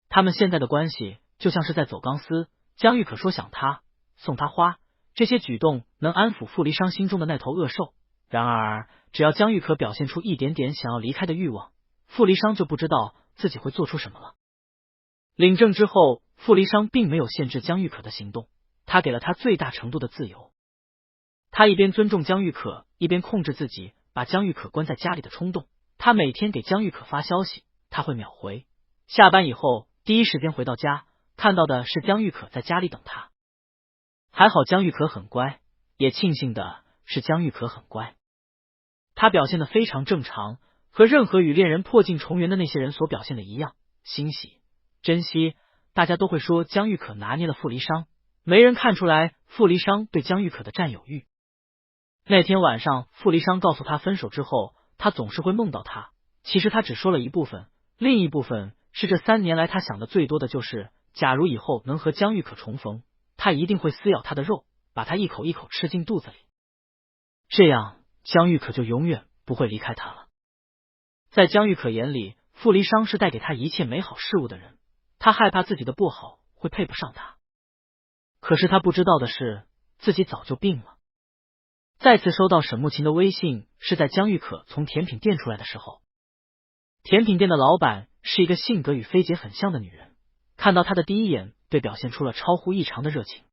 他们现在的关系就像是在走钢丝，江玉可说想他，送他花，这些举动能安抚傅离殇心中的那头恶兽。然而只要江玉可表现出一点点想要离开的欲望，傅离殇就不知道自己会做出什么了。领证之后，傅离殇并没有限制江玉可的行动，他给了他最大程度的自由。他一边尊重江玉可，一边控制自己把江玉可关在家里的冲动。他每天给江玉可发消息，他会秒回。下班以后第一时间回到家，看到的是江玉可在家里等他。还好江玉可很乖，也庆幸的是江玉可很乖。他表现得非常正常，和任何与恋人破镜重圆的那些人所表现的一样，欣喜、珍惜。大家都会说江玉可拿捏了傅离殇，没人看出来傅离殇对江玉可的占有欲。那天晚上傅离殇告诉他分手之后，他总是会梦到他，其实他只说了一部分，另一部分是这3年来他想的最多的就是假如以后能和江玉可重逢，他一定会撕咬他的肉，把他一口一口吃进肚子里，这样江玉可就永远不会离开他了。在江玉可眼里，傅离殇是带给他一切美好事物的人，他害怕自己的不好会配不上他。可是他不知道的是，自己早就病了。再次收到沈慕琴的微信是在江玉可从甜品店出来的时候。甜品店的老板是一个性格与菲姐很像的女人，看到她的第一眼对表现出了超乎异常的热情。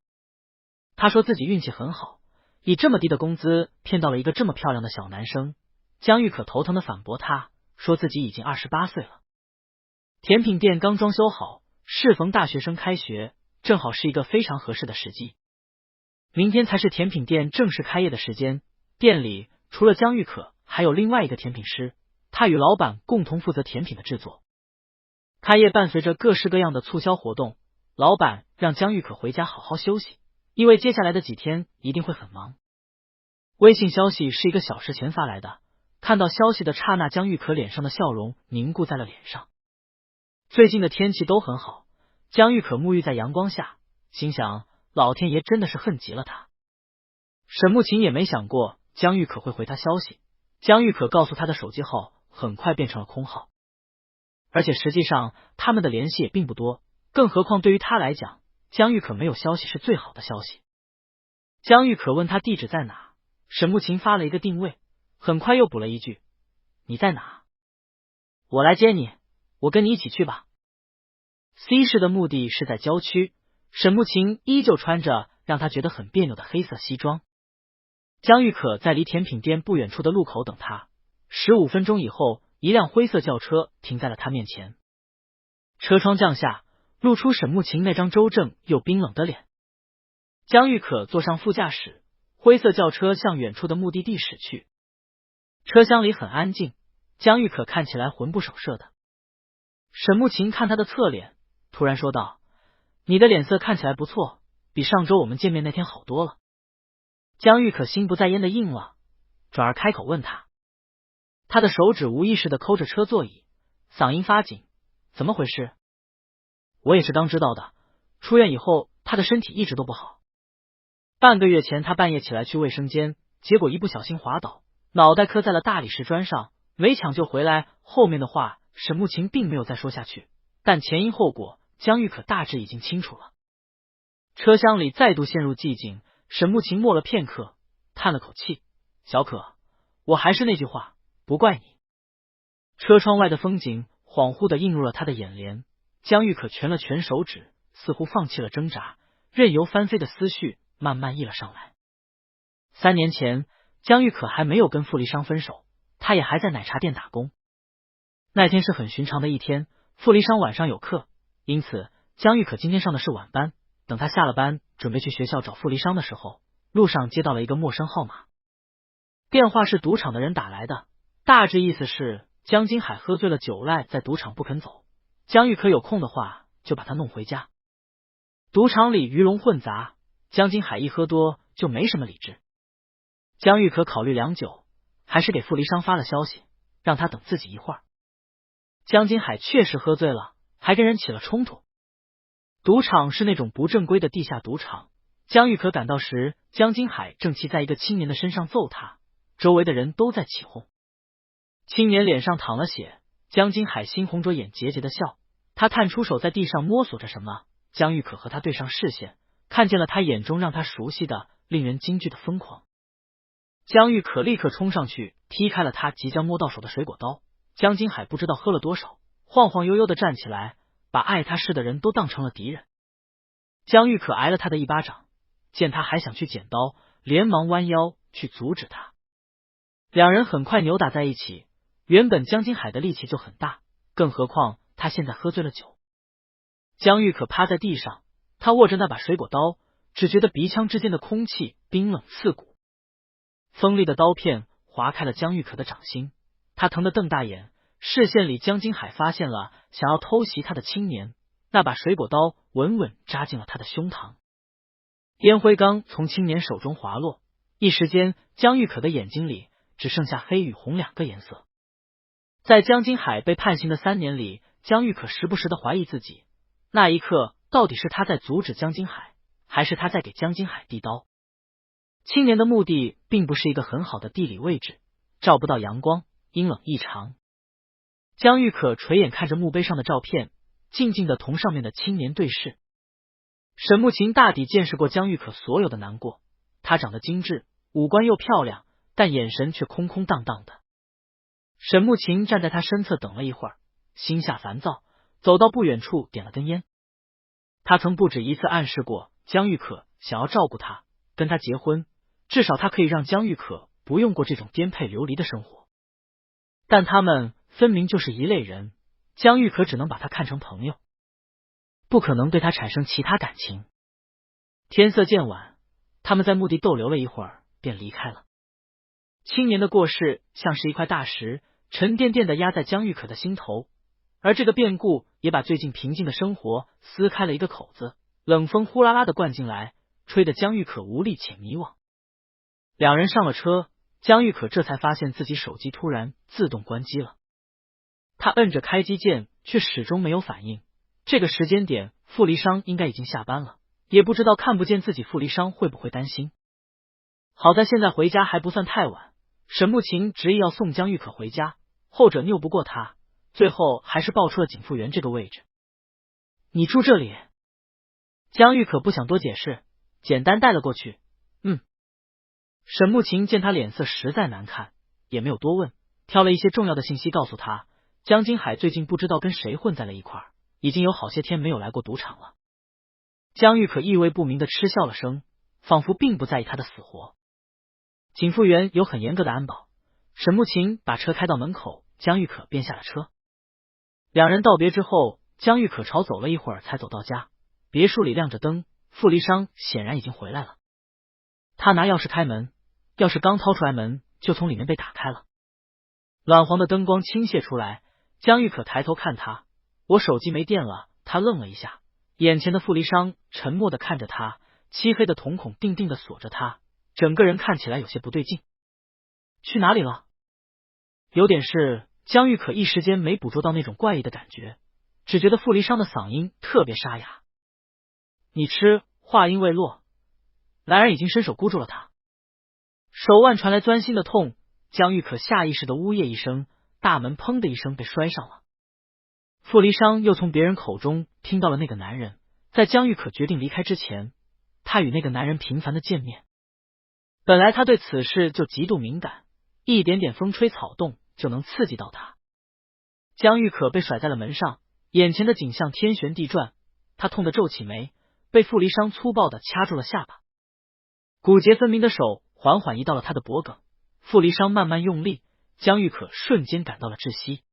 她说自己运气很好，以这么低的工资骗到了一个这么漂亮的小男生。江玉可头疼的反驳她，说自己已经28岁了。甜品店刚装修好，适逢大学生开学，正好是一个非常合适的时机。明天才是甜品店正式开业的时间，店里除了江玉可，还有另外一个甜品师，他与老板共同负责甜品的制作。开业伴随着各式各样的促销活动，老板让江玉可回家好好休息，因为接下来的几天一定会很忙。微信消息是1个小时前发来的，看到消息的刹那，江玉可脸上的笑容凝固在了脸上。最近的天气都很好，江玉可沐浴在阳光下，心想老天爷真的是恨极了他。沈慕琴也没想过江玉可会回他消息，江玉可告诉他的手机号很快变成了空号，而且实际上他们的联系也并不多，更何况对于他来讲，江玉可没有消息是最好的消息。江玉可问他地址在哪，沈慕琴发了一个定位，很快又补了一句，你在哪？我来接你，我跟你一起去吧。C 市的目的是在郊区，沈慕琴依旧穿着让他觉得很别扭的黑色西装。江玉可在离甜品店不远处的路口等他，15分钟以后，一辆灰色轿车停在了他面前。车窗降下，露出沈慕琴那张周正又冰冷的脸。江玉可坐上副驾驶，灰色轿车向远处的目的地驶去。车厢里很安静，江玉可看起来魂不守舍的。沈慕晴看他的侧脸，突然说道：“你的脸色看起来不错，比上周我们见面那天好多了。”江玉可心不在焉的应了，转而开口问他。他的手指无意识的抠着车座椅，嗓音发紧：“怎么回事？”我也是刚知道的，出院以后他的身体一直都不好。半个月前他半夜起来去卫生间，结果一不小心滑倒，脑袋磕在了大理石砖上，没抢救回来。后面的话沈慕晴并没有再说下去，但前因后果江玉可大致已经清楚了。车厢里再度陷入寂静，沈慕晴默了片刻，叹了口气：“小可，我还是那句话，不怪你。”车窗外的风景恍惚的映入了他的眼帘，江玉可蜷了蜷手指，似乎放弃了挣扎，任由翻飞的思绪慢慢溢了上来。3年前，江玉可还没有跟傅离殇分手，他也还在奶茶店打工。那天是很寻常的一天，傅离殇晚上有课，因此江玉可今天上的是晚班。等他下了班准备去学校找傅离殇的时候，路上接到了一个陌生号码，电话是赌场的人打来的，大致意思是江金海喝醉了酒赖在赌场不肯走，江玉可有空的话就把他弄回家。赌场里鱼龙混杂，江金海一喝多就没什么理智。江玉可考虑良久，还是给傅离殇发了消息，让他等自己一会儿。江金海确实喝醉了，还跟人起了冲突。赌场是那种不正规的地下赌场，江玉可赶到时，江金海正骑在一个青年的身上揍他，周围的人都在起哄。青年脸上淌了血，江金海心红着眼，桀桀的笑。他探出手在地上摸索着什么，江玉可和他对上视线，看见了他眼中让他熟悉的、令人惊惧的疯狂。江玉可立刻冲上去踢开了他即将摸到手的水果刀。江金海不知道喝了多少，晃晃悠悠的站起来，把爱他似的人都当成了敌人。江玉可挨了他的一巴掌，见他还想去捡刀，连忙弯腰去阻止他。两人很快扭打在一起，原本江金海的力气就很大，更何况他现在喝醉了酒。江玉可趴在地上，他握着那把水果刀，只觉得鼻腔之间的空气冰冷刺骨，锋利的刀片划开了江玉可的掌心，他疼得瞪大眼。视线里江金海发现了想要偷袭他的青年，那把水果刀稳稳扎进了他的胸膛。烟灰缸从青年手中滑落，一时间江玉可的眼睛里只剩下黑与红两个颜色。在江金海被判刑的3年里，江玉可时不时的怀疑自己，那一刻到底是他在阻止江金海，还是他在给江金海递刀。青年的墓地并不是一个很好的地理位置，照不到阳光，阴冷异常。江玉可垂眼看着墓碑上的照片，静静的同上面的青年对视。沈慕晴大抵见识过江玉可所有的难过，她长得精致，五官又漂亮，但眼神却空空荡荡的。沈慕晴站在他身侧等了一会儿，心下烦躁，走到不远处点了根烟。他曾不止一次暗示过江玉可想要照顾他，跟他结婚，至少他可以让江玉可不用过这种颠沛流离的生活。但他们分明就是一类人，江玉可只能把他看成朋友，不可能对他产生其他感情。天色渐晚，他们在墓地逗留了一会儿，便离开了。青年的过世像是一块大石，沉甸甸的压在江玉可的心头，而这个变故也把最近平静的生活撕开了一个口子，冷风呼啦啦的灌进来，吹得江玉可无力且迷惘。两人上了车，江玉可这才发现自己手机突然自动关机了。他摁着开机键，却始终没有反应。这个时间点，傅离殇应该已经下班了，也不知道看不见自己傅离殇会不会担心。好在现在回家还不算太晚，沈慕晴执意要送江玉可回家，后者拗不过他，最后还是报出了警复员这个位置。你住这里？江玉可不想多解释，简单带了过去。沈慕晴见他脸色实在难看，也没有多问，挑了一些重要的信息告诉他，江金海最近不知道跟谁混在了一块儿，已经有好些天没有来过赌场了。江玉可意味不明的嗤笑了声，仿佛并不在意他的死活。警复员有很严格的安保，沈慕晴把车开到门口，江玉可便下了车。两人道别之后，江玉可朝走了一会儿才走到家，别墅里亮着灯，傅离殇显然已经回来了。他拿钥匙开门，钥匙刚掏出来，门就从里面被打开了。暖黄的灯光倾泻出来，江玉可抬头看他，我手机没电了。他愣了一下，眼前的傅离殇沉默的看着他，漆黑的瞳孔定定的锁着他，整个人看起来有些不对劲。去哪里了？有点事。江玉可一时间没捕捉到那种怪异的感觉，只觉得傅离殇的嗓音特别沙哑。你吃。话音未落，来人已经伸手箍住了他，手腕传来钻心的痛。江玉可下意识的呜咽一声，大门砰的一声被摔上了。傅离殇又从别人口中听到了那个男人，在江玉可决定离开之前，他与那个男人频繁的见面。本来他对此事就极度敏感，一点点风吹草动就能刺激到他。江玉可被甩在了门上，眼前的景象天旋地转，他痛得皱起眉，被傅离殇粗暴的掐住了下巴，骨节分明的手缓缓移到了他的脖颈。傅离殇慢慢用力，江玉可瞬间感到了窒息。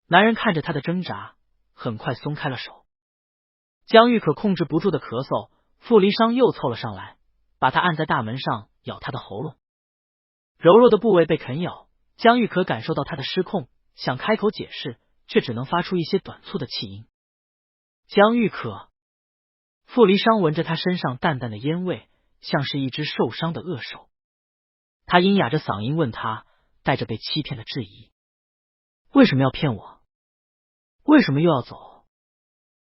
男人看着他的挣扎，很快松开了手。江玉可控制不住的咳嗽，傅离殇又凑了上来，把他按在大门上，咬他的喉咙。柔弱的部位被啃咬，江玉可感受到他的失控，想开口解释，却只能发出一些短促的气音。江玉可。傅离殇闻着他身上淡淡的烟味，像是一只受伤的恶兽。他阴哑着嗓音问他，带着被欺骗的质疑：为什么要骗我？为什么又要走？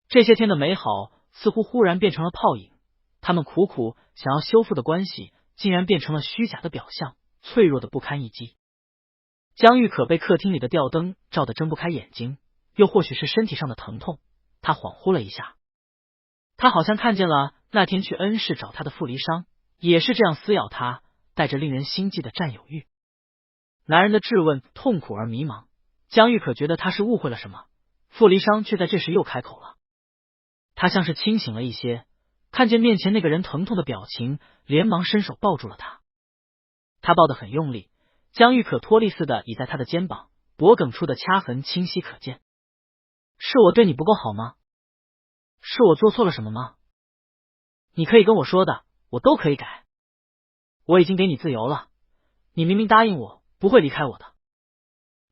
这些天的美好似乎忽然变成了泡影，他们苦苦想要修复的关系竟然变成了虚假的表象，脆弱的不堪一击。江玉可被客厅里的吊灯照得睁不开眼睛，又或许是身体上的疼痛，他恍惚了一下。他好像看见了那天去恩市找他的傅离殇，也是这样撕咬他，带着令人心悸的占有欲。男人的质问痛苦而迷茫，江玉可觉得他是误会了什么，傅离殇却在这时又开口了。他像是清醒了一些，看见面前那个人疼痛的表情，连忙伸手抱住了他。他抱得很用力，江玉可脱力似的倚在他的肩膀，脖颈处的掐痕清晰可见。是我对你不够好吗？是我做错了什么吗？你可以跟我说的，我都可以改。我已经给你自由了，你明明答应我不会离开我的。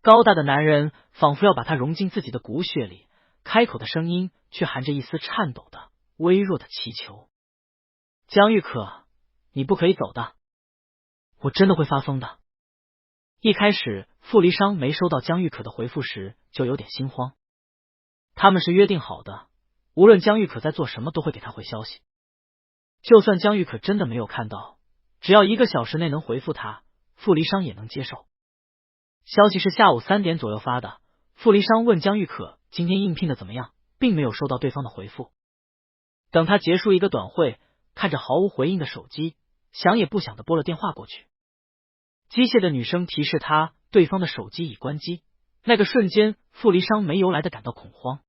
高大的男人仿佛要把他融进自己的骨血里，开口的声音却含着一丝颤抖的微弱的祈求。江玉可，你不可以走的，我真的会发疯的。一开始傅离殇没收到江玉可的回复时就有点心慌，他们是约定好的，无论江玉可在做什么都会给他回消息。就算江玉可真的没有看到，只要1个小时内能回复他，傅离殇也能接受。消息是下午3点左右发的，傅离殇问江玉可今天应聘的怎么样，并没有收到对方的回复。等他结束一个短会，看着毫无回应的手机，想也不想的拨了电话过去。机械的女声提示他对方的手机已关机，那个瞬间傅离殇没由来的感到恐慌。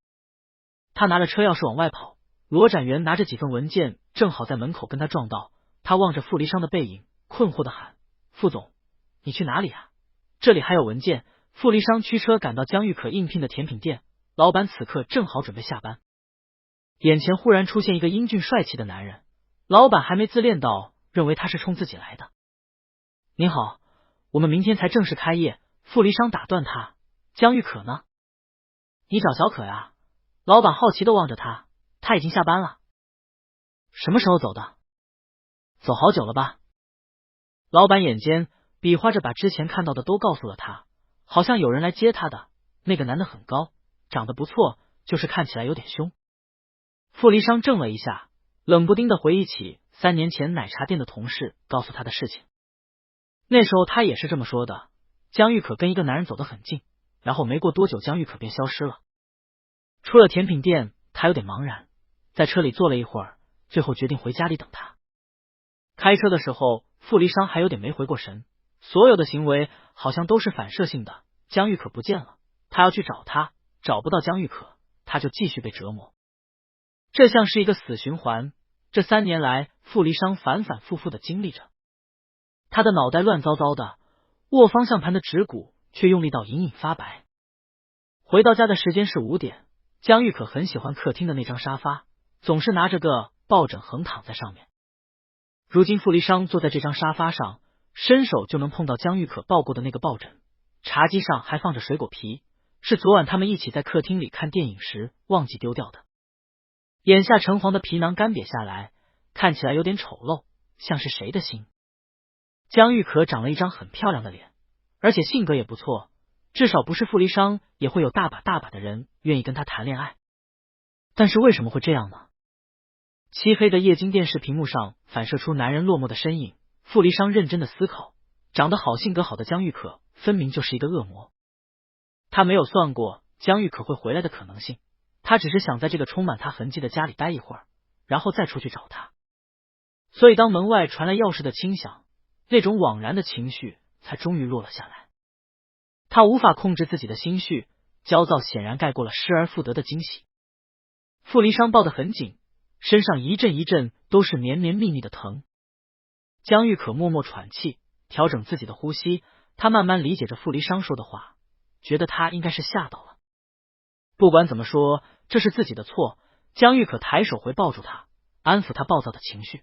他拿着车钥匙往外跑，罗展元拿着几份文件正好在门口跟他撞到，他望着傅离殇的背影，困惑的喊：傅总，你去哪里啊？这里还有文件。傅离殇驱车赶到江玉可应聘的甜品店，老板此刻正好准备下班。眼前忽然出现一个英俊帅气的男人，老板还没自恋到认为他是冲自己来的。您好，我们明天才正式开业。傅离殇打断他：江玉可呢？你找小可呀？老板好奇的望着他，他已经下班了。什么时候走的？走好久了吧？老板眼尖，比划着把之前看到的都告诉了他，好像有人来接他的。那个男的很高，长得不错，就是看起来有点凶。傅离殇怔了一下，冷不丁的回忆起3年前奶茶店的同事告诉他的事情。那时候他也是这么说的，江玉可跟一个男人走得很近，然后没过多久江玉可便消失了。出了甜品店，他有点茫然，在车里坐了一会儿，最后决定回家里等他。开车的时候，傅离殇还有点没回过神，所有的行为好像都是反射性的。江玉可不见了，他要去找他，找不到江玉可，他就继续被折磨。这像是一个死循环，这3年来，傅离殇反反复复的经历着。他的脑袋乱糟糟的，握方向盘的指骨却用力到隐隐发白。回到家的时间是5点，江玉可很喜欢客厅的那张沙发，总是拿着个抱枕横躺在上面。如今傅离殇坐在这张沙发上，伸手就能碰到江玉可抱过的那个抱枕，茶几上还放着水果皮，是昨晚他们一起在客厅里看电影时忘记丢掉的。眼下橙黄的皮囊干瘪下来，看起来有点丑陋，像是谁的心。江玉可长了一张很漂亮的脸，而且性格也不错，至少不是傅离殇也会有大把大把的人愿意跟他谈恋爱。但是为什么会这样呢？漆黑的液晶电视屏幕上反射出男人落寞的身影，傅离殇认真的思考，长得好性格好的江玉可分明就是一个恶魔。他没有算过江玉可会回来的可能性，他只是想在这个充满他痕迹的家里待一会儿，然后再出去找他。所以当门外传来钥匙的轻响，那种惘然的情绪才终于落了下来。他无法控制自己的心绪，焦躁显然盖过了失而复得的惊喜。傅离殇抱得很紧，身上一阵一阵都是绵绵密密的疼。江玉可默默喘气，调整自己的呼吸，他慢慢理解着傅离殇说的话，觉得他应该是吓到了。不管怎么说，这是自己的错。江玉可抬手回抱住他，安抚他暴躁的情绪。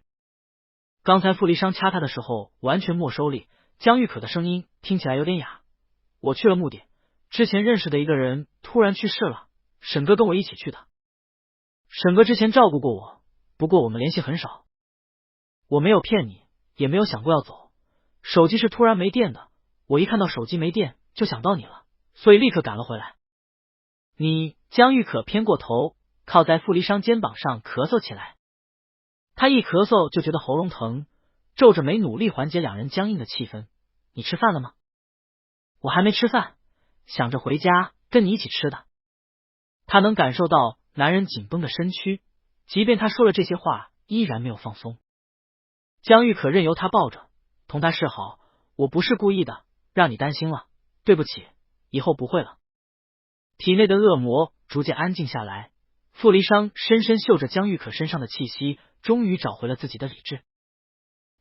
刚才傅离殇掐他的时候完全没收力，江玉可的声音听起来有点哑。我去了墓地，之前认识的一个人突然去世了，沈哥跟我一起去的。沈哥之前照顾过我，不过我们联系很少。我没有骗你，也没有想过要走。手机是突然没电的，我一看到手机没电就想到你了，所以立刻赶了回来。你……江玉可偏过头，靠在傅离殇肩膀上咳嗽起来。他一咳嗽就觉得喉咙疼，皱着眉努力缓解两人僵硬的气氛。你吃饭了吗？我还没吃饭，想着回家跟你一起吃的。他能感受到男人紧绷的身躯，即便他说了这些话，依然没有放松。江玉可任由他抱着，同他示好，我不是故意的，让你担心了，对不起，以后不会了。体内的恶魔逐渐安静下来，傅离殇深深嗅着江玉可身上的气息，终于找回了自己的理智。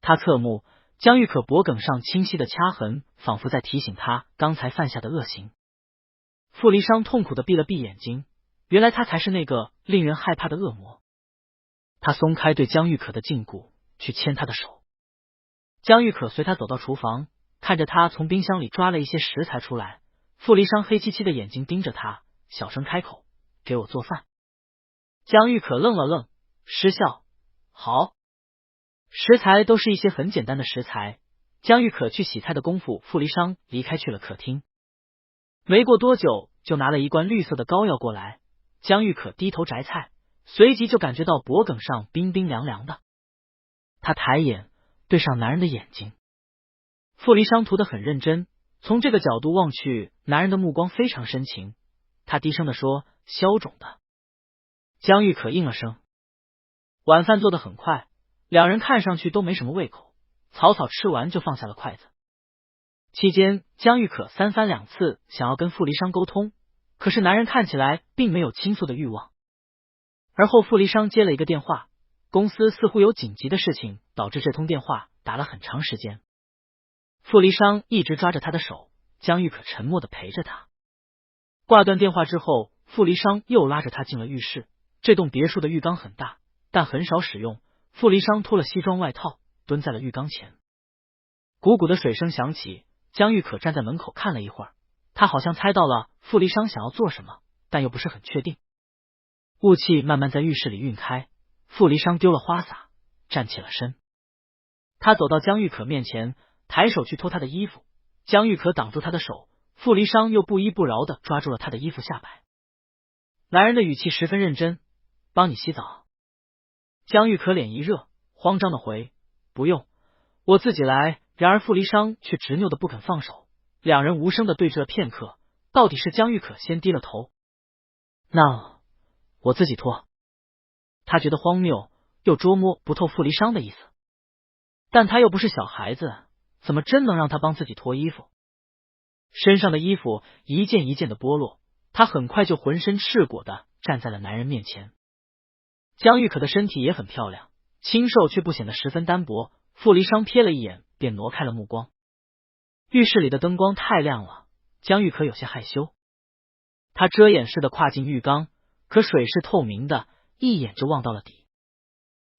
他侧目，江玉可脖颈上清晰的掐痕，仿佛在提醒他刚才犯下的恶行。傅离殇痛苦的闭了闭眼睛，原来他才是那个令人害怕的恶魔。他松开对江玉可的禁锢，去牵她的手。江玉可随他走到厨房，看着他从冰箱里抓了一些食材出来，傅离殇黑漆漆的眼睛盯着他，小声开口：“给我做饭。”江玉可愣了愣，失笑：“好。”食材都是一些很简单的食材。江玉可去洗菜的功夫，傅离殇离开去了客厅。没过多久，就拿了一罐绿色的膏药过来。江玉可低头摘菜，随即就感觉到脖颈上冰冰凉凉的。他抬眼对上男人的眼睛，傅离殇涂得很认真，从这个角度望去，男人的目光非常深情。他低声地说：“消肿的。”江玉可应了声。晚饭做得很快，两人看上去都没什么胃口，草草吃完就放下了筷子。期间，江玉可三番两次想要跟傅离殇沟通，可是男人看起来并没有倾诉的欲望。而后傅离殇接了一个电话，公司似乎有紧急的事情，导致这通电话打了很长时间。傅离殇一直抓着他的手，江玉可沉默的陪着他。挂断电话之后，傅离殇又拉着他进了浴室。这栋别墅的浴缸很大，但很少使用。傅离殇脱了西装外套，蹲在了浴缸前。汩汩的水声响起，江玉可站在门口看了一会儿，他好像猜到了傅离殇想要做什么，但又不是很确定。雾气慢慢在浴室里晕开，傅离殇丢了花洒，站起了身。他走到江玉可面前，抬手去脱她的衣服，江玉可挡住他的手，傅离殇又不依不饶的抓住了他的衣服下摆。男人的语气十分认真：“帮你洗澡。”江玉可脸一热，慌张的回：“不用，我自己来。”然而傅离殇却执拗的不肯放手，两人无声的对峙了片刻，到底是江玉可先低了头。那我自己脱。他觉得荒谬，又捉摸不透傅离殇的意思，但他又不是小孩子，怎么真能让他帮自己脱衣服？身上的衣服一件一件的剥落，他很快就浑身赤裸的站在了男人面前。江玉可的身体也很漂亮，清瘦却不显得十分单薄。傅离殇瞥了一眼，便挪开了目光。浴室里的灯光太亮了，江玉可有些害羞。他遮掩似的跨进浴缸，可水是透明的，一眼就望到了底。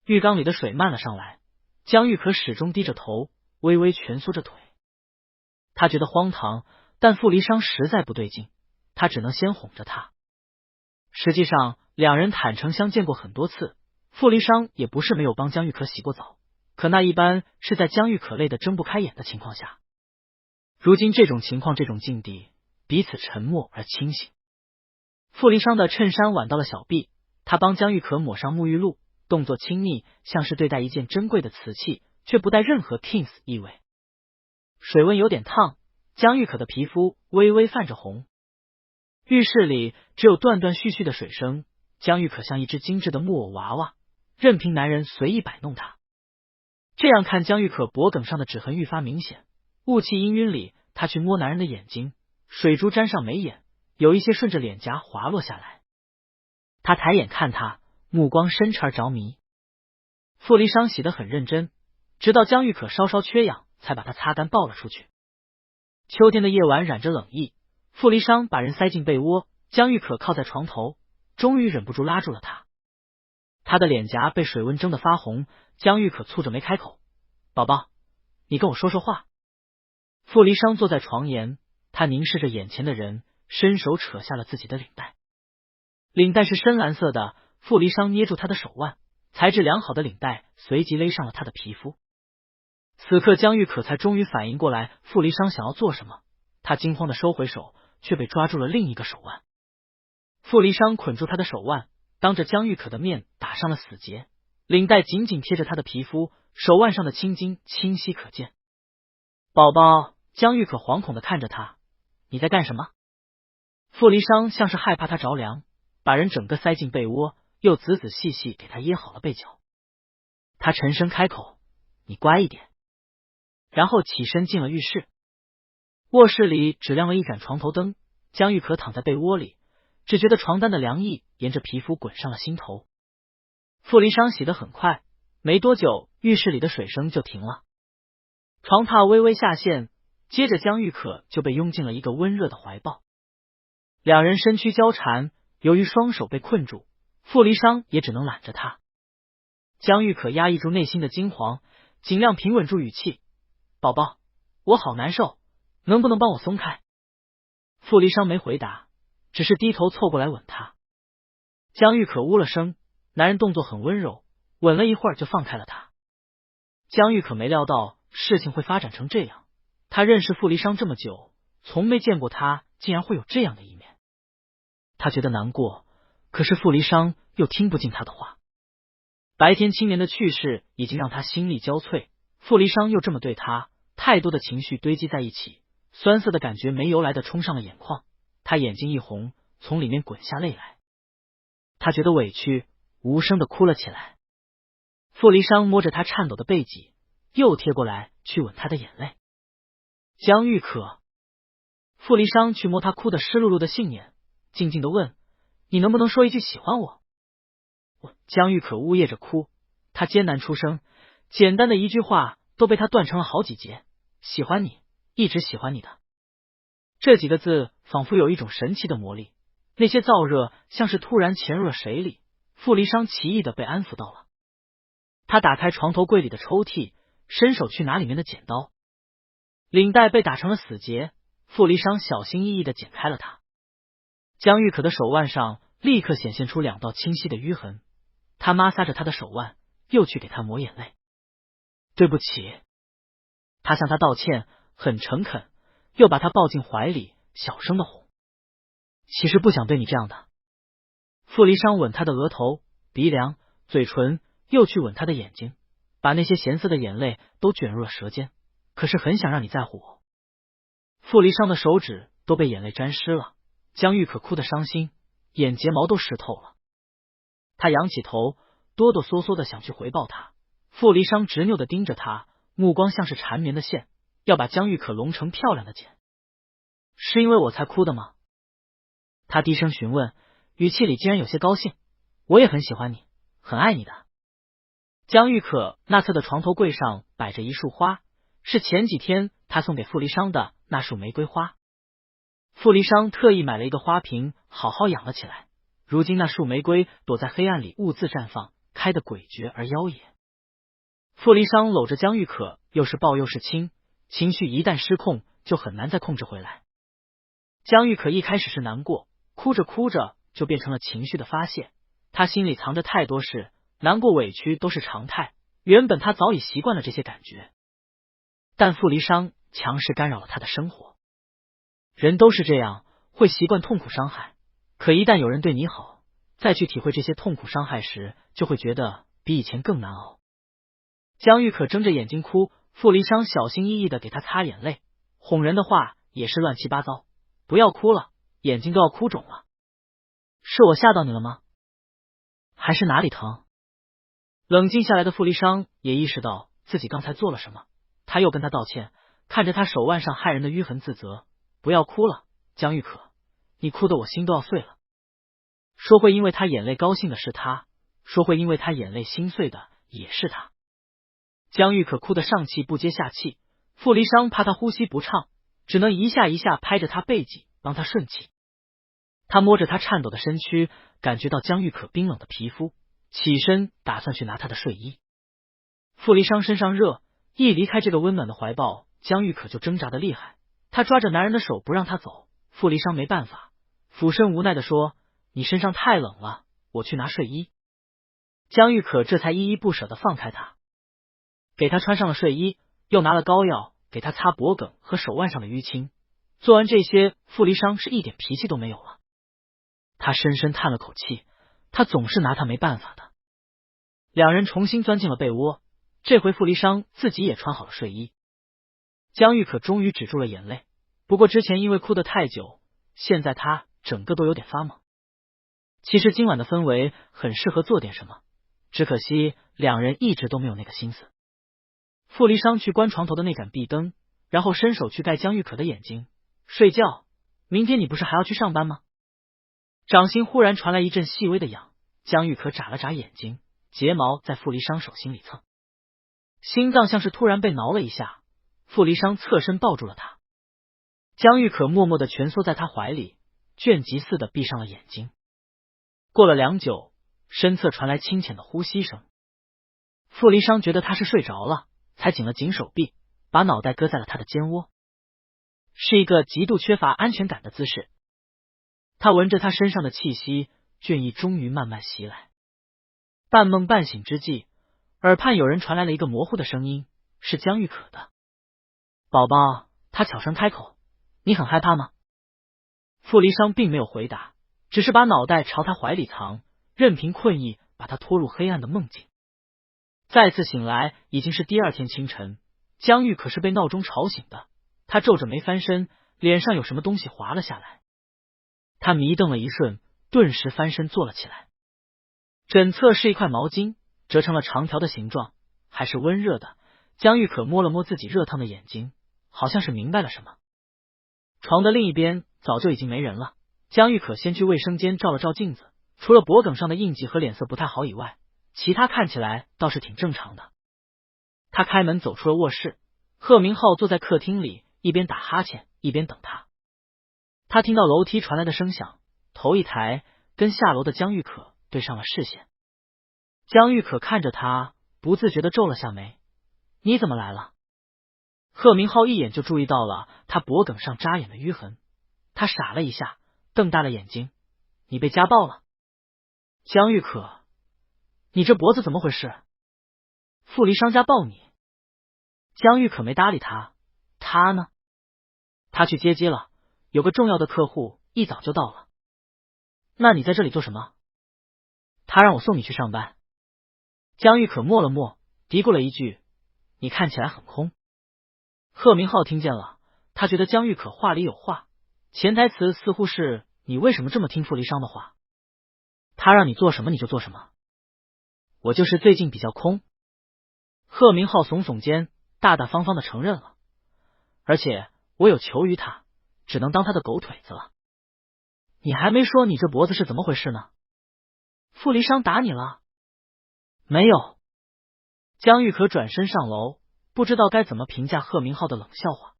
浴缸里的水漫了上来，江玉可始终低着头，微微蜷缩着腿。他觉得荒唐，但傅离殇实在不对劲，他只能先哄着他。实际上两人坦诚相见过很多次，傅离殇也不是没有帮江玉可洗过澡，可那一般是在江玉可累得睁不开眼的情况下。如今这种情况，这种境地，彼此沉默而清醒。傅离殇的衬衫挽到了小臂，他帮江玉可抹上沐浴露，动作亲密，像是对待一件珍贵的瓷器，却不带任何 kiss 意味。水温有点烫，江玉可的皮肤微微泛着红。浴室里只有断断续续的水声，江玉可像一只精致的木偶娃娃，任凭男人随意摆弄她。这样看，江玉可脖颈上的指痕愈发明显。雾气氤氲里，她去摸男人的眼睛，水珠沾上眉眼，有一些顺着脸颊滑落下来。他抬眼看他，目光深沉而着迷。傅离殇洗得很认真，直到江玉可稍稍缺氧，才把他擦干抱了出去。秋天的夜晚染着冷意，傅离殇把人塞进被窝，江玉可靠在床头，终于忍不住拉住了他。他的脸颊被水温蒸得发红，江玉可蹙着眉开口：“宝宝，你跟我说说话。”傅离殇坐在床沿，他凝视着眼前的人，伸手扯下了自己的领带。领带是深蓝色的，傅离殇捏住他的手腕，材质良好的领带随即勒上了他的皮肤。此刻江玉可才终于反应过来傅离殇想要做什么，他惊慌的收回手，却被抓住了另一个手腕。傅离殇捆住他的手腕，当着江玉可的面打上了死结，领带紧紧贴着他的皮肤，手腕上的青筋清晰可见。宝宝，江玉可惶恐的看着他，你在干什么？傅离殇像是害怕他着凉，把人整个塞进被窝，又仔仔细细给他掖好了被角。他沉声开口：“你乖一点。”然后起身进了浴室。卧室里只亮了一盏床头灯，江玉可躺在被窝里，只觉得床单的凉意沿着皮肤滚上了心头。傅离殇洗得很快，没多久浴室里的水声就停了。床榻微微下陷，接着江玉可就被拥进了一个温热的怀抱。两人身躯交缠，由于双手被困住，傅离殇也只能揽着他。江玉可压抑住内心的惊惶，尽量平稳住语气：“宝宝，我好难受，能不能帮我松开？”傅离殇没回答，只是低头凑过来吻他。江玉可呜了声，男人动作很温柔，吻了一会儿就放开了他。江玉可没料到事情会发展成这样，他认识傅离殇这么久，从没见过他竟然会有这样的一面。他觉得难过，可是傅离殇又听不进他的话。白天青年的去世已经让他心力交瘁，傅离殇又这么对他，太多的情绪堆积在一起，酸涩的感觉没由来的冲上了眼眶，他眼睛一红，从里面滚下泪来。他觉得委屈，无声的哭了起来。傅离殇摸着他颤抖的背脊，又贴过来去吻他的眼泪。江玉可，傅离殇去摸他哭得湿漉漉的杏眼，静静的问：“你能不能说一句喜欢我？”江玉可呜咽着哭，他艰难出声，简单的一句话都被他断成了好几节：“喜欢你，一直喜欢你的。”这几个字仿佛有一种神奇的魔力，那些燥热像是突然潜入了水里，傅离殇奇异的被安抚到了。他打开床头柜里的抽屉，伸手去拿里面的剪刀。领带被打成了死结，傅离殇小心翼翼的剪开了它。江玉可的手腕上立刻显现出2道清晰的淤痕，他摩挲着他的手腕，又去给他抹眼泪。对不起，他向他道歉，很诚恳，又把他抱进怀里，小声的哄：“其实不想对你这样的。”傅离殇吻他的额头、鼻梁、嘴唇，又去吻他的眼睛，把那些咸涩的眼泪都卷入了舌尖。可是很想让你在乎我。傅离殇的手指都被眼泪沾湿了，江玉可哭得伤心，眼睫毛都湿透了。他仰起头，哆哆嗦嗦的想去回报他。傅离殇执拗的盯着他，目光像是缠绵的线，要把江玉可拢成漂亮的茧。是因为我才哭的吗？他低声询问，语气里竟然有些高兴。我也很喜欢你，很爱你的。江玉可那侧的床头柜上摆着一束花，是前几天他送给傅离殇的那束玫瑰花。傅离殇特意买了一个花瓶，好好养了起来。如今那束玫瑰躲在黑暗里兀自绽放，开得诡谲而妖冶。傅离殇搂着江玉可，又是抱又是亲，情绪一旦失控，就很难再控制回来。江玉可一开始是难过，哭着哭着就变成了情绪的发泄。他心里藏着太多事，难过委屈都是常态。原本他早已习惯了这些感觉，但傅离殇强势干扰了他的生活。人都是这样，会习惯痛苦伤害，可一旦有人对你好，再去体会这些痛苦伤害时，就会觉得比以前更难熬。江玉可睁着眼睛哭，傅离殇小心翼翼的给他擦眼泪，哄人的话也是乱七八糟，不要哭了，眼睛都要哭肿了。是我吓到你了吗？还是哪里疼？冷静下来的傅离殇也意识到自己刚才做了什么，他又跟他道歉，看着他手腕上骇人的淤痕自责，不要哭了，江玉可，你哭得我心都要碎了。说会因为他眼泪高兴的是他，说会因为他眼泪心碎的也是他。江玉可哭得上气不接下气，傅离殇怕他呼吸不畅，只能一下一下拍着他背脊帮他顺气。他摸着他颤抖的身躯，感觉到江玉可冰冷的皮肤，起身打算去拿他的睡衣。傅离殇身上热，一离开这个温暖的怀抱，江玉可就挣扎的厉害。他抓着男人的手不让他走，傅离殇没办法，俯身无奈的说：“你身上太冷了，我去拿睡衣。”江玉可这才依依不舍的放开他，给他穿上了睡衣，又拿了膏药给他擦脖梗和手腕上的淤青。做完这些，傅离殇是一点脾气都没有了。他深深叹了口气，他总是拿他没办法的。两人重新钻进了被窝，这回傅离殇自己也穿好了睡衣。江玉可终于止住了眼泪，不过之前因为哭得太久，现在他整个都有点发懵。其实今晚的氛围很适合做点什么，只可惜两人一直都没有那个心思。傅离殇去关床头的那盏壁灯，然后伸手去盖江玉可的眼睛。睡觉？明天你不是还要去上班吗？掌心忽然传来一阵细微的痒，江玉可眨了眨眼睛，睫毛在傅离殇手心里蹭，心脏像是突然被挠了一下。傅离殇侧身抱住了他，江玉可默默的蜷缩在他怀里，倦极似的闭上了眼睛。过了良久，身侧传来清浅的呼吸声。傅离殇觉得他是睡着了，才紧了紧手臂，把脑袋搁在了他的肩窝，是一个极度缺乏安全感的姿势。他闻着他身上的气息，倦意终于慢慢袭来。半梦半醒之际，耳畔有人传来了一个模糊的声音，是江玉可的。宝宝，他悄声开口，你很害怕吗？傅离殇并没有回答，只是把脑袋朝他怀里藏，任凭困意把他拖入黑暗的梦境。再次醒来已经是第二天清晨，江玉可是被闹钟吵醒的，他皱着眉翻身，脸上有什么东西滑了下来。他迷瞪了一瞬，顿时翻身坐了起来。枕侧是一块毛巾，折成了长条的形状，还是温热的。江玉可摸了摸自己热烫的眼睛，好像是明白了什么。床的另一边早就已经没人了，江玉可先去卫生间照了照镜子，除了脖梗上的印记和脸色不太好以外，其他看起来倒是挺正常的。他开门走出了卧室，贺明浩坐在客厅里，一边打哈欠一边等他。他听到楼梯传来的声响，头一抬，跟下楼的江玉可对上了视线。江玉可看着他，不自觉地皱了下眉。你怎么来了？贺明浩一眼就注意到了他脖梗上扎眼的淤痕，他傻了一下，瞪大了眼睛。你被家暴了？江玉可，你这脖子怎么回事？傅离殇家暴你？江玉可没搭理他。他呢？他去接机了，有个重要的客户一早就到了。那你在这里做什么？他让我送你去上班。江玉可默了默，嘀咕了一句，你看起来很空。贺明浩听见了，他觉得江玉可话里有话，潜台词似乎是你为什么这么听傅离殇的话？他让你做什么你就做什么。我就是最近比较空。贺明浩耸耸肩，大大方方的承认了，而且我有求于他，只能当他的狗腿子了。你还没说你这脖子是怎么回事呢？傅离殇打你了？没有。江玉可转身上楼，不知道该怎么评价贺明浩的冷笑话。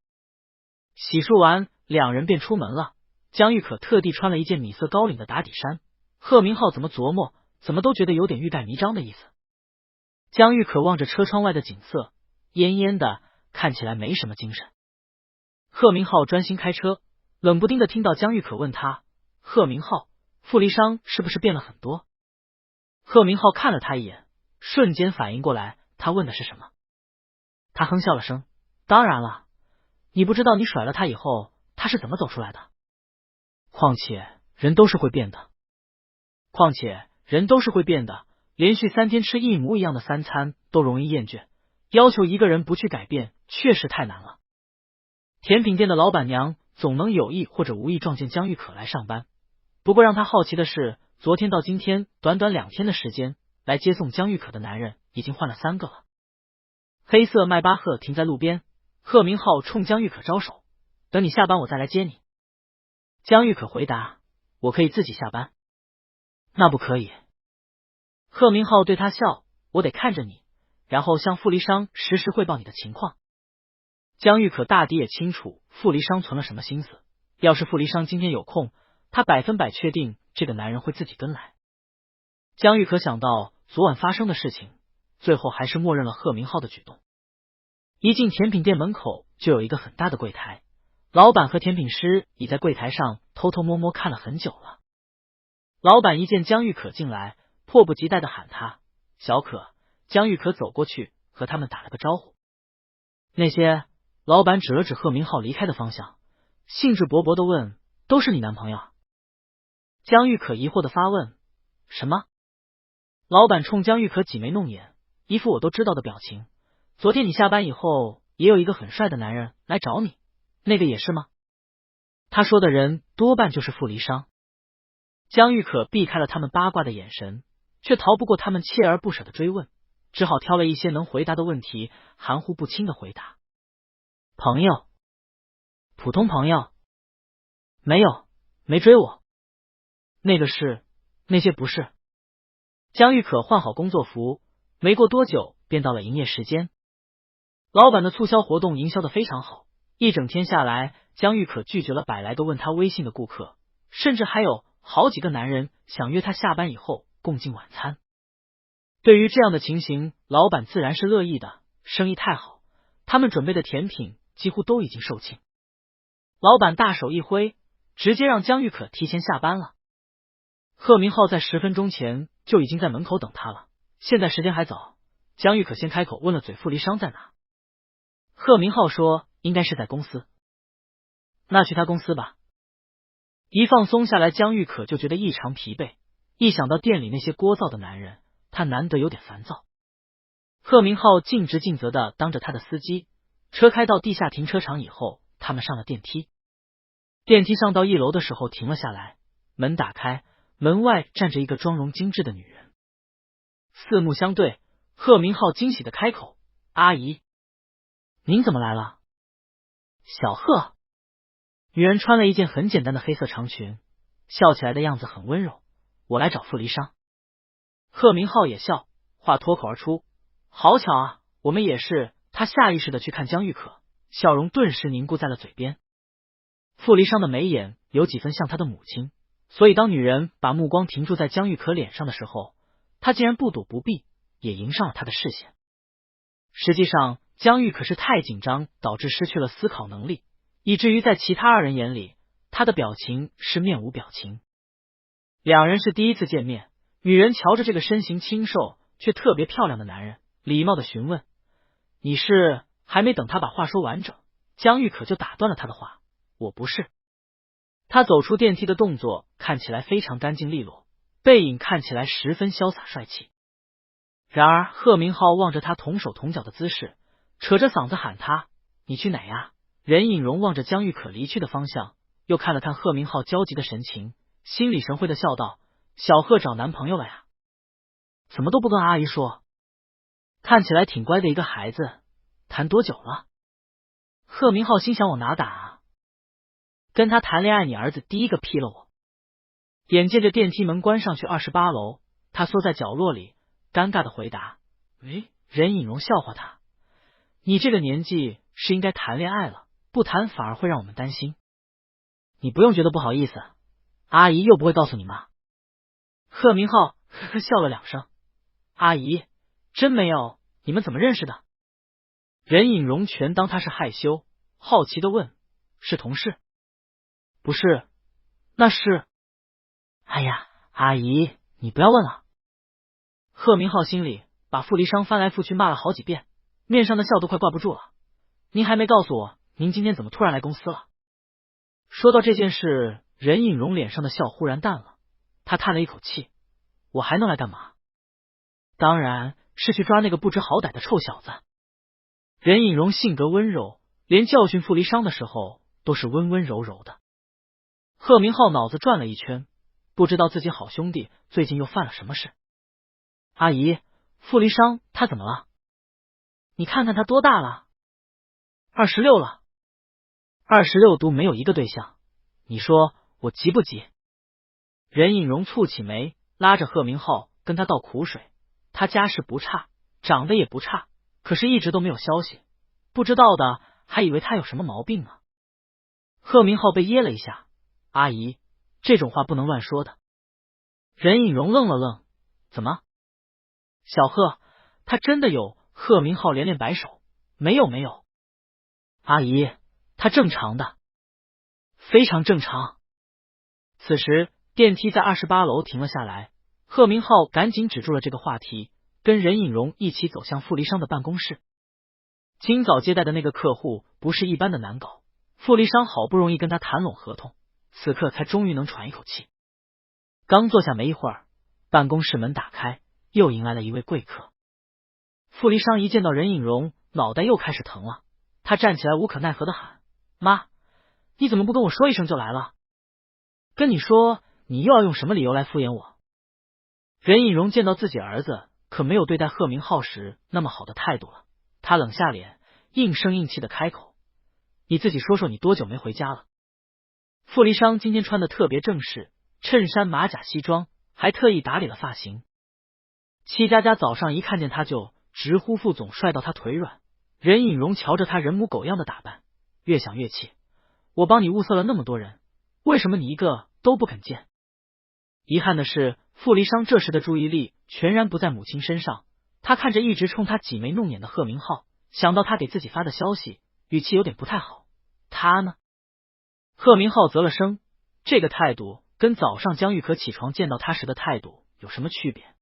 洗漱完，两人便出门了。江玉可特地穿了一件米色高领的打底衫，贺明浩怎么琢磨，怎么都觉得有点欲盖弥彰的意思。江玉可望着车窗外的景色，恹恹的，看起来没什么精神。贺明浩专心开车，冷不丁的听到江玉可问他：“贺明浩，傅离殇是不是变了很多？”贺明浩看了他一眼，瞬间反应过来他问的是什么。他哼笑了声：“当然了，你不知道你甩了他以后他是怎么走出来的。况且人都是会变的。连续3天吃一模一样的3餐都容易厌倦，要求一个人不去改变确实太难了。”甜品店的老板娘总能有意或者无意撞见江玉可来上班，不过让他好奇的是，昨天到今天短短2天的时间，来接送江玉可的男人已经换了3个了。黑色迈巴赫停在路边，贺明浩冲江玉可招手：“等你下班我再来接你。”江玉可回答：“我可以自己下班。”“那不可以。”贺明浩对他笑：“我得看着你，然后向傅离殇实时汇报你的情况。”江玉可大抵也清楚傅离殇存了什么心思，要是傅离殇今天有空，他100%确定这个男人会自己跟来。江玉可想到昨晚发生的事情，最后还是默认了贺明浩的举动。一进甜品店门口就有一个很大的柜台，老板和甜品师已在柜台上偷偷摸摸看了很久了。老板一见江玉可进来，迫不及待的喊他：“小可。”江玉可走过去和他们打了个招呼。那些，老板指了指贺明浩离开的方向，兴致勃勃的问：“都是你男朋友？”江玉可疑惑的发问：“什么？”老板冲江玉可挤眉弄眼，一副我都知道的表情：“昨天你下班以后也有一个很帅的男人来找你，那个也是吗？”他说的人多半就是傅离殇。江玉可避开了他们八卦的眼神，却逃不过他们锲而不舍的追问，只好挑了一些能回答的问题，含糊不清的回答：“朋友，普通朋友，没有，没追我。那个是，那些不是。”江玉可换好工作服，没过多久便到了营业时间。老板的促销活动营销的非常好，一整天下来，江玉可拒绝了100来个问他微信的顾客，甚至还有好几个男人想约他下班以后共进晚餐。对于这样的情形，老板自然是乐意的，生意太好，他们准备的甜品几乎都已经售罄。老板大手一挥，直接让江玉可提前下班了。贺明浩在10分钟前就已经在门口等他了，现在时间还早，江玉可先开口问了嘴傅离殇在哪。贺明浩说应该是在公司。那去他公司吧。一放松下来，江玉可就觉得异常疲惫，一想到店里那些聒噪的男人，他难得有点烦躁。贺明浩尽职尽责的当着他的司机，车开到地下停车场以后，他们上了电梯。电梯上到1楼的时候停了下来，门打开，门外站着一个妆容精致的女人。四目相对，贺明浩惊喜的开口：“阿姨，您怎么来了？”小贺。女人穿了一件很简单的黑色长裙，笑起来的样子很温柔。“我来找傅离殇。”贺明浩也笑，话脱口而出：“好巧啊，我们也是。”他下意识的去看江玉可，笑容顿时凝固在了嘴边。傅离殇的眉眼有几分像他的母亲，所以当女人把目光停住在江玉可脸上的时候，他竟然不躲不避，也迎上了他的视线。实际上，江玉可是太紧张，导致失去了思考能力，以至于在其他2人眼里，他的表情是面无表情。2人是第一次见面，女人瞧着这个身形清瘦却特别漂亮的男人，礼貌的询问：“你是？”还没等他把话说完整，江玉可就打断了他的话：“我不是。”他走出电梯的动作看起来非常干净利落，背影看起来十分潇洒帅气。然而贺明浩望着他同手同脚的姿势，扯着嗓子喊他：“你去哪呀？”任颖荣望着江玉可离去的方向，又看了看贺明浩焦急的神情，心领神会的笑道：“小贺找男朋友了呀？怎么都不跟阿姨说？看起来挺乖的一个孩子，谈多久了？”贺明浩心想：我哪敢啊，跟他谈恋爱，你儿子第一个劈了我。眼见着电梯门关上去28楼，他缩在角落里，尴尬的回答：“喂。”任颖荣笑话他：“你这个年纪是应该谈恋爱了，不谈反而会让我们担心。你不用觉得不好意思，阿姨又不会告诉你妈。”贺明浩呵呵笑了2声：“阿姨，真没有，你们怎么认识的？”任颖荣全当他是害羞，好奇的问：“是同事？”不是，那是……哎呀，阿姨，你不要问了。贺明浩心里把傅离殇翻来覆去骂了好几遍，面上的笑都快挂不住了。您还没告诉我，您今天怎么突然来公司了？说到这件事，任颖荣脸上的笑忽然淡了，他叹了一口气，我还能来干嘛？当然是去抓那个不知好歹的臭小子。任颖荣性格温柔，连教训傅离殇的时候都是温温柔柔的。贺明浩脑子转了一圈，不知道自己好兄弟最近又犯了什么事。阿姨，傅离殇他怎么了？你看看他多大了？26了。26都没有一个对象，你说我急不急？任颖荣蹙起眉，拉着贺明浩跟他倒苦水。他家世不差，长得也不差，可是一直都没有消息，不知道的还以为他有什么毛病呢。贺明浩被噎了一下，阿姨，这种话不能乱说的。任颖荣愣了愣，怎么？小贺，他真的有？贺明浩连连摆手，没有没有。阿姨，他正常的，非常正常。此时电梯在28楼停了下来，贺明浩赶紧止住了这个话题，跟任颖荣一起走向傅离殇的办公室。今早接待的那个客户不是一般的难搞，傅离殇好不容易跟他谈拢合同，此刻才终于能喘一口气。刚坐下没一会儿，办公室门打开，又迎来了一位贵客。傅离殇一见到任颖荣，脑袋又开始疼了，他站起来无可奈何的喊：妈，你怎么不跟我说一声就来了？跟你说，你又要用什么理由来敷衍我？任颖荣见到自己儿子可没有对待贺明浩时那么好的态度了，他冷下脸，硬声硬气的开口：你自己说说，你多久没回家了？傅离殇今天穿的特别正式，衬衫马甲西装，还特意打理了发型。戚佳佳早上一看见他就直呼傅总帅到他腿软。任颖荣瞧着他人模狗样的打扮，越想越气，我帮你物色了那么多人，为什么你一个都不肯见？遗憾的是，傅离殇这时的注意力全然不在母亲身上，他看着一直冲他挤眉弄眼的贺明浩，想到他给自己发的消息，语气有点不太好。他呢？贺明浩啧了声，这个态度跟早上江玉可起床见到他时的态度有什么区别？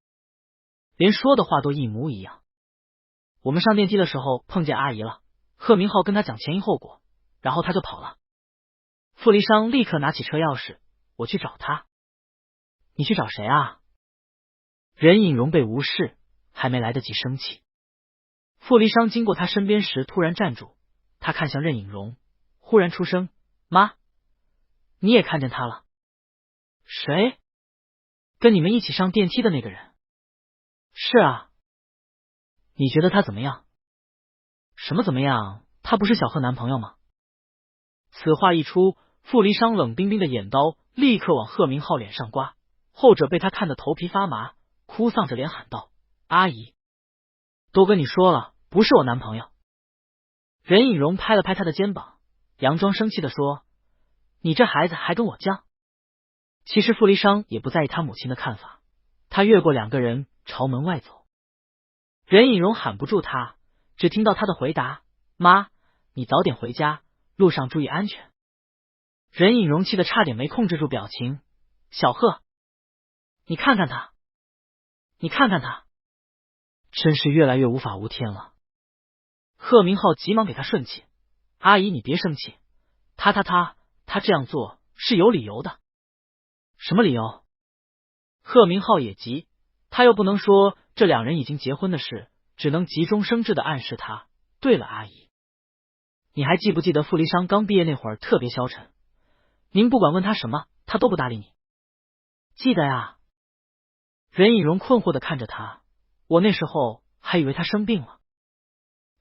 连说的话都一模一样。我们上电梯的时候碰见阿姨了，贺明浩跟他讲前因后果，然后他就跑了。傅离殇立刻拿起车钥匙，我去找他。你去找谁啊？任颖荣被无视，还没来得及生气。傅离殇经过他身边时突然站住，他看向任颖荣，忽然出声：妈，你也看见他了？谁？跟你们一起上电梯的那个人。是啊。你觉得他怎么样？什么怎么样？他不是小贺男朋友吗？此话一出，傅离殇冷冰冰的眼刀立刻往贺明浩脸上刮，后者被他看得头皮发麻，哭丧着脸喊道：阿姨，都跟你说了，不是我男朋友。任颖荣拍了拍他的肩膀，佯装生气的说：你这孩子还跟我犟。其实傅离殇也不在意他母亲的看法，他越过两个人朝门外走。任颖荣喊不住他，只听到他的回答：妈，你早点回家，路上注意安全。任颖荣气得差点没控制住表情：小贺，你看看他，你看看他，真是越来越无法无天了。贺明浩急忙给他顺气：阿姨你别生气，他这样做是有理由的。什么理由？贺明浩也急，他又不能说这两人已经结婚的事，只能急中生智的暗示他：对了，阿姨，你还记不记得傅离殇刚毕业那会儿特别消沉，您不管问他什么，他都不搭理你。记得呀。任颖荣困惑的看着他，我那时候还以为他生病了。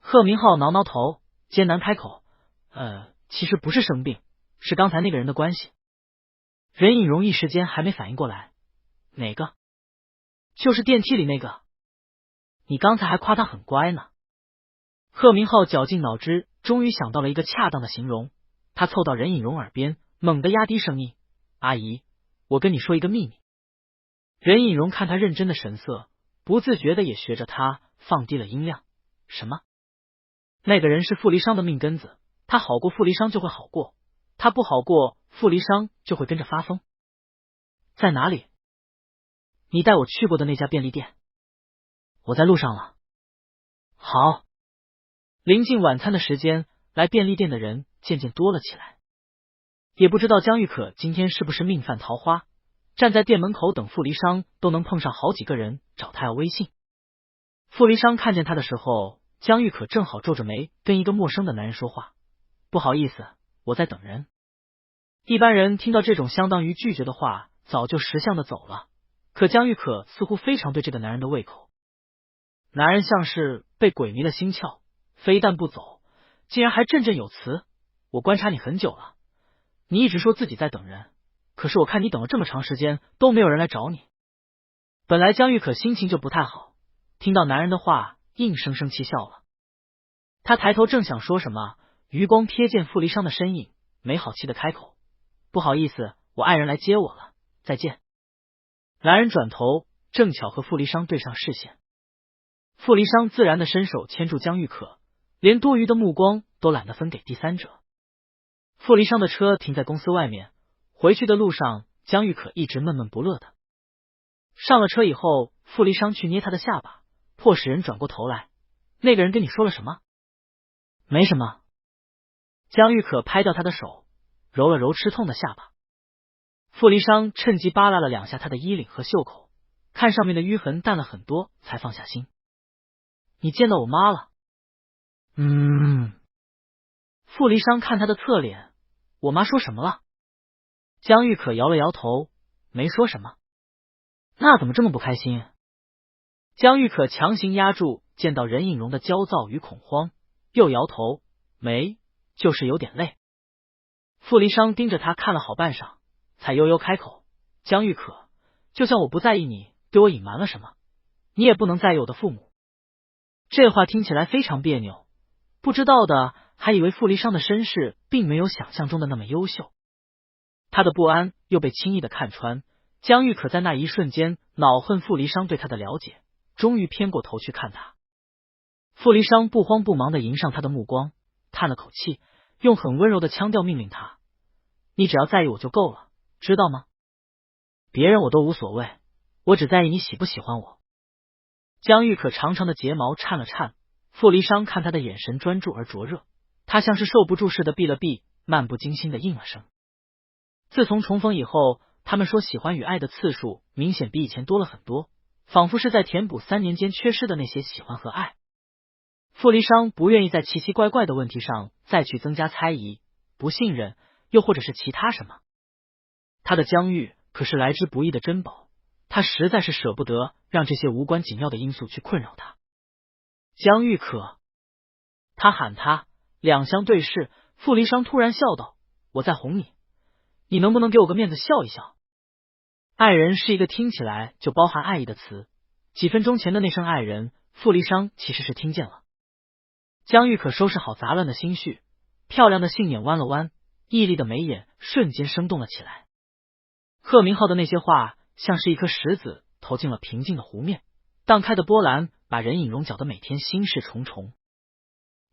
贺明浩挠挠头，艰难开口：其实不是生病，是刚才那个人的关系。任颖荣一时间还没反应过来，哪个？就是电梯里那个。你刚才还夸他很乖呢。贺明浩绞尽脑汁，终于想到了一个恰当的形容，他凑到任颖荣耳边，猛地压低声音：阿姨，我跟你说一个秘密。任颖荣看他认真的神色，不自觉的也学着他放低了音量：什么？那个人是傅离殇的命根子，他好过傅离殇就会好过，他不好过，傅离殇就会跟着发疯。在哪里？你带我去过的那家便利店。我在路上了。好。临近晚餐的时间，来便利店的人渐渐多了起来。也不知道江玉可今天是不是命犯桃花，站在店门口等傅离殇都能碰上好几个人找他要微信。傅离殇看见他的时候，江玉可正好皱着眉跟一个陌生的男人说话。不好意思，我在等人。一般人听到这种相当于拒绝的话，早就识相的走了，可江玉可似乎非常对这个男人的胃口。男人像是被鬼迷了心窍，非但不走，竟然还振振有词。我观察你很久了，你一直说自己在等人，可是我看你等了这么长时间都没有人来找你。本来江玉可心情就不太好，听到男人的话，硬生生气笑了。他抬头正想说什么，余光瞥见傅离殇的身影，没好气的开口：不好意思，我爱人来接我了，再见。男人转头，正巧和傅离殇对上视线。傅离殇自然的伸手牵住江玉可，连多余的目光都懒得分给第三者。傅离殇的车停在公司外面，回去的路上，江玉可一直闷闷不乐的。上了车以后，傅离殇去捏他的下巴，迫使人转过头来。那个人跟你说了什么？没什么。江玉可拍掉他的手，揉了揉吃痛的下巴。傅离殇趁机扒拉了两下他的衣领和袖口，看上面的淤痕淡了很多，才放下心。你见到我妈了？傅离殇看他的侧脸，我妈说什么了？江玉可摇了摇头，没说什么。那怎么这么不开心？江玉可强行压住见到任颖荣的焦躁与恐慌，又摇头，没，就是有点累。傅离殇盯着他看了好半晌，才悠悠开口：江玉可，就像我不在意你对我隐瞒了什么，你也不能在意我的父母。这话听起来非常别扭，不知道的还以为傅离殇的身世并没有想象中的那么优秀。他的不安又被轻易的看穿，江玉可在那一瞬间恼恨傅离殇对他的了解，终于偏过头去看他。傅离殇不慌不忙的迎上他的目光，叹了口气，用很温柔的腔调命令他：你只要在意我就够了，知道吗？别人我都无所谓，我只在意你喜不喜欢我。江玉可长长的睫毛颤了颤，傅离殇看他的眼神专注而灼热，他像是受不住似的闭了闭，漫不经心的应了声。自从重逢以后，他们说喜欢与爱的次数明显比以前多了很多，仿佛是在填补3年间缺失的那些喜欢和爱。傅离殇不愿意在奇奇怪怪的问题上再去增加猜疑、不信任，又或者是其他什么。他的江玉可是来之不易的珍宝，他实在是舍不得让这些无关紧要的因素去困扰他。江玉可，他喊他，两相对视，傅离殇突然笑道：我在哄你，你能不能给我个面子笑一笑？爱人是一个听起来就包含爱意的词，几分钟前的那声爱人，傅离殇其实是听见了。江玉可收拾好杂乱的心绪，漂亮的杏眼弯了弯，屹立的眉眼瞬间生动了起来。贺明浩的那些话像是一颗石子投进了平静的湖面，荡开的波澜把任颖荣搅得每天心事重重。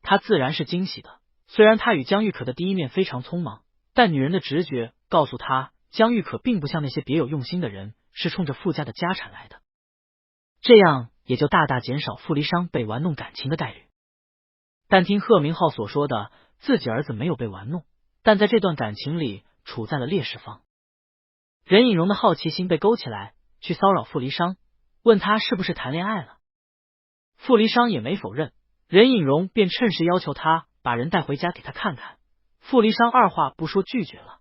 他自然是惊喜的，虽然他与江玉可的第一面非常匆忙，但女人的直觉告诉他，江玉可并不像那些别有用心的人，是冲着傅家的家产来的，这样也就大大减少傅离殇被玩弄感情的概率。但听贺明浩所说的，自己儿子没有被玩弄，但在这段感情里处在了劣势方。任颖荣的好奇心被勾起来，去骚扰傅离殇，问他是不是谈恋爱了。傅离殇也没否认，任颖荣便趁势要求他把人带回家给他看看。傅离殇二话不说拒绝了。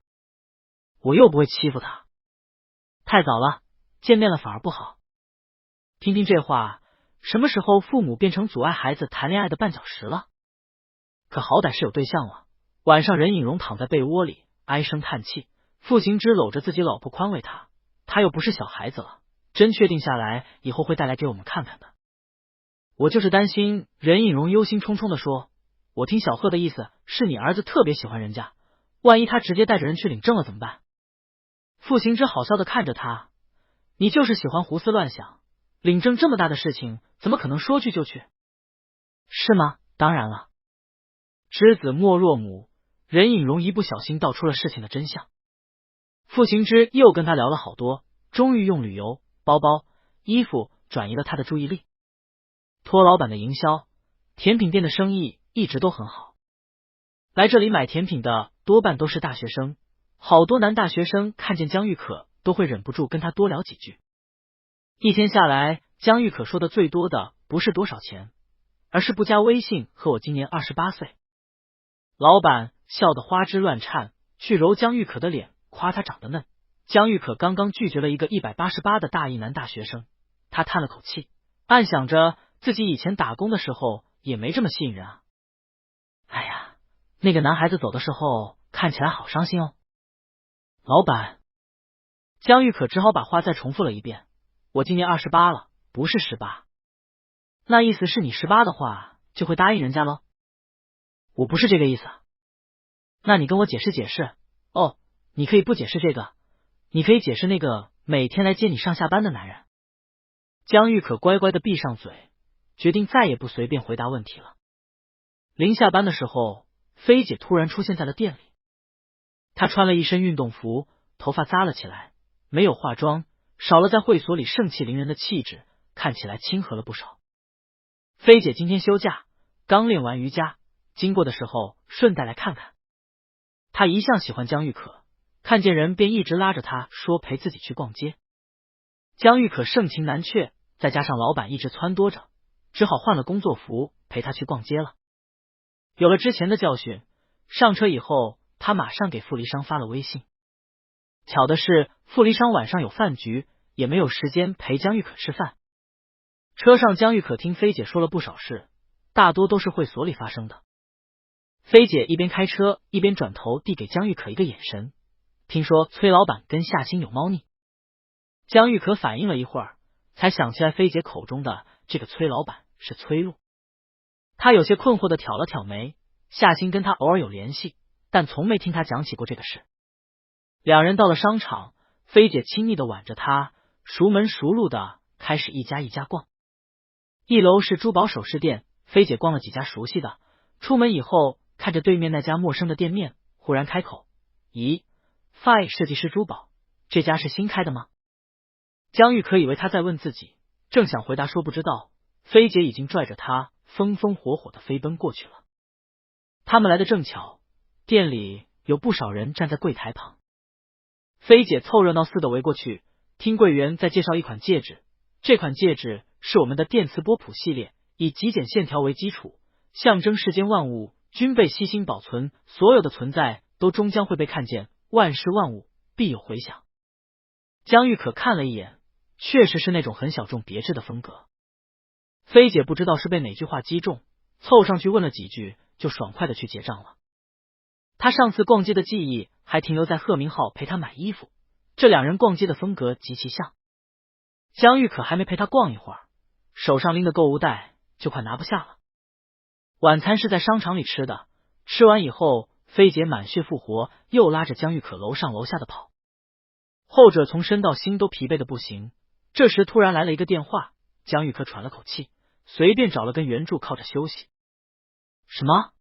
我又不会欺负他。太早了，见面了反而不好。听听这话，什么时候父母变成阻碍孩子谈恋爱的绊脚石了？可好歹是有对象了。晚上任颖荣躺在被窝里唉声叹气，傅行之搂着自己老婆宽慰他，他又不是小孩子了，真确定下来以后会带来给我们看看的。我就是担心。任颖荣忧心忡忡的说，我听小贺的意思是你儿子特别喜欢人家，万一他直接带着人去领证了怎么办？傅行之好笑的看着他，你就是喜欢胡思乱想，领证这么大的事情怎么可能说去就去？是吗？当然了。知子莫若母，任颖荣一不小心道出了事情的真相。傅行之又跟他聊了好多，终于用旅游、包包、衣服转移了他的注意力。托老板的营销，甜品店的生意一直都很好。来这里买甜品的多半都是大学生，好多男大学生看见江玉可都会忍不住跟他多聊几句。一天下来，江玉可说的最多的不是多少钱，而是不加微信和我今年28岁。老板笑得花枝乱颤，去揉江玉可的脸，夸她长得嫩。江玉可刚刚拒绝了一个188的大一男大学生，他叹了口气，暗想着自己以前打工的时候也没这么吸引人啊。哎呀，那个男孩子走的时候看起来好伤心哦。老板，江玉可只好把话再重复了一遍，我今年28了，不是18。那意思是你18的话就会答应人家咯？我不是这个意思。那你跟我解释解释。哦，你可以不解释这个，你可以解释那个每天来接你上下班的男人。江玉可乖乖的闭上嘴，决定再也不随便回答问题了。临下班的时候，菲姐突然出现在了店里。她穿了一身运动服，头发扎了起来，没有化妆，少了在会所里盛气凌人的气质，看起来亲和了不少。菲姐今天休假，刚练完瑜伽，经过的时候顺带来看看。她一向喜欢江玉可，看见人便一直拉着她说陪自己去逛街。江玉可盛情难却，再加上老板一直撺掇着，只好换了工作服陪她去逛街了。有了之前的教训，上车以后，他马上给傅离商发了微信。巧的是，傅离商晚上有饭局，也没有时间陪江玉可吃饭。车上，江玉可听菲姐说了不少事，大多都是会所里发生的。菲姐一边开车一边转头递给江玉可一个眼神，听说崔老板跟夏欣有猫腻。江玉可反应了一会儿，才想起来菲姐口中的这个崔老板是崔璐。他有些困惑的挑了挑眉，夏欣跟他偶尔有联系，但从没听他讲起过这个事。两人到了商场，菲姐亲昵的挽着他，熟门熟路的开始一家一家逛。一楼是珠宝首饰店，菲姐逛了几家熟悉的，出门以后看着对面那家陌生的店面，忽然开口：咦，Fine 设计师珠宝，这家是新开的吗？江玉可以为他在问自己，正想回答说不知道，菲姐已经拽着他风风火火的飞奔过去了。他们来的正巧，店里有不少人站在柜台旁。菲姐凑热闹似的围过去，听柜员在介绍一款戒指。这款戒指是我们的电磁波谱系列，以极简线条为基础，象征世间万物均被悉心保存，所有的存在都终将会被看见，万事万物必有回响。江玉可看了一眼，确实是那种很小众别致的风格。菲姐不知道是被哪句话击中，凑上去问了几句，就爽快的去结账了。他上次逛街的记忆还停留在贺明浩陪他买衣服，这两人逛街的风格极其像。江玉可还没陪他逛一会儿，手上拎的购物袋就快拿不下了。晚餐是在商场里吃的，吃完以后，菲姐满血复活，又拉着江玉可楼上楼下的跑。后者从身到心都疲惫的不行。这时突然来了一个电话，江玉可喘了口气，随便找了根圆柱靠着休息。什么？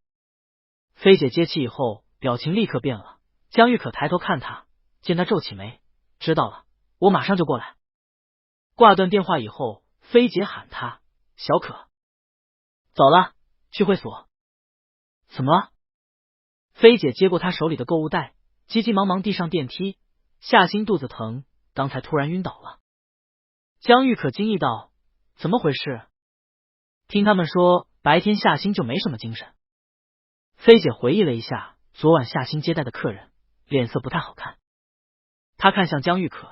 菲姐接起以后，表情立刻变了。江玉可抬头看他，见他皱起眉，知道了，我马上就过来。挂断电话以后，菲姐喊他：小可。走了，去会所。怎么了？菲姐接过他手里的购物袋，急急忙忙递上电梯。夏欣肚子疼，刚才突然晕倒了。江玉可惊异道：怎么回事？听他们说白天夏欣就没什么精神。菲姐回忆了一下昨晚夏欣接待的客人，脸色不太好看。她看向江玉可，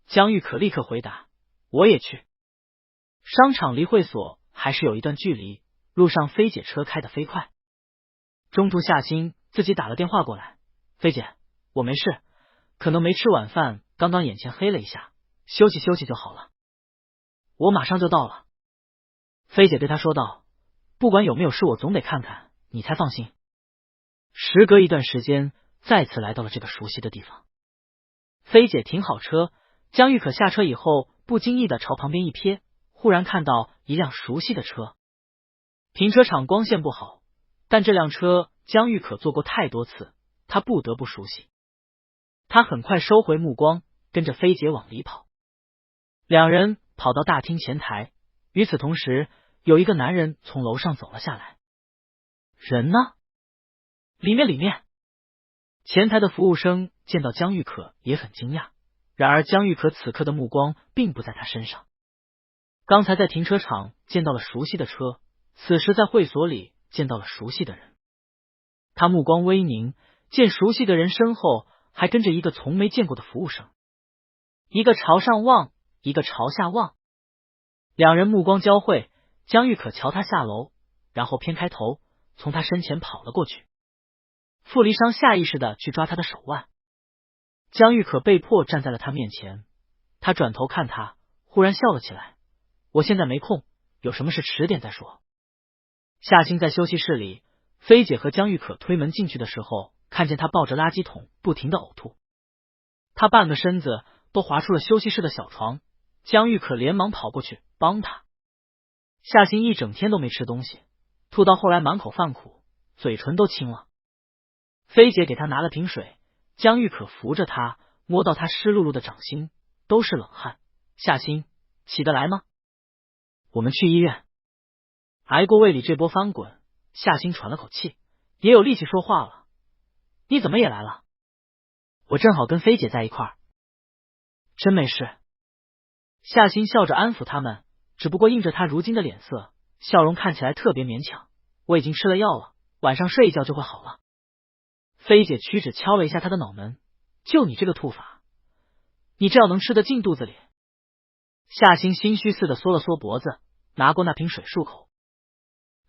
江玉可立刻回答：我也去。商场离会所还是有一段距离，路上菲姐车开得飞快。中途夏欣自己打了电话过来：菲姐，我没事，可能没吃晚饭，刚刚眼前黑了一下，休息休息就好了。我马上就到了。菲姐对他说道：不管有没有事，我总得看看你才放心。时隔一段时间，再次来到了这个熟悉的地方。菲姐停好车，江玉可下车以后，不经意的朝旁边一瞥，忽然看到一辆熟悉的车。停车场光线不好，但这辆车江玉可坐过太多次，她不得不熟悉。他很快收回目光，跟着菲姐往里跑。两人跑到大厅前台，与此同时，有一个男人从楼上走了下来。人呢？里面。前台的服务生见到江玉可也很惊讶，然而江玉可此刻的目光并不在他身上。刚才在停车场见到了熟悉的车，此时在会所里见到了熟悉的人。他目光微凝，见熟悉的人身后还跟着一个从没见过的服务生，一个朝上望，一个朝下望。两人目光交汇，江玉可瞧他下楼，然后偏开头，从他身前跑了过去。傅离殇下意识的去抓他的手腕，江玉可被迫站在了他面前。他转头看他，忽然笑了起来。我现在没空，有什么事迟点再说。夏星在休息室里，菲姐和江玉可推门进去的时候，看见他抱着垃圾桶不停的呕吐，他半个身子都滑出了休息室的小床。江玉可连忙跑过去帮他。夏星一整天都没吃东西，吐到后来满口饭苦，嘴唇都青了。菲姐给他拿了瓶水，江玉可扶着他，摸到他湿漉漉的掌心，都是冷汗。夏星，起得来吗？我们去医院。挨过胃里这波翻滚，夏星喘了口气，也有力气说话了。你怎么也来了？我正好跟菲姐在一块儿。真没事。夏星笑着安抚他们，只不过映着他如今的脸色，笑容看起来特别勉强。我已经吃了药了，晚上睡一觉就会好了。菲姐屈指敲了一下他的脑门，就你这个吐法，你这药能吃得进肚子里？夏星心虚似的缩了缩脖子，拿过那瓶水漱口。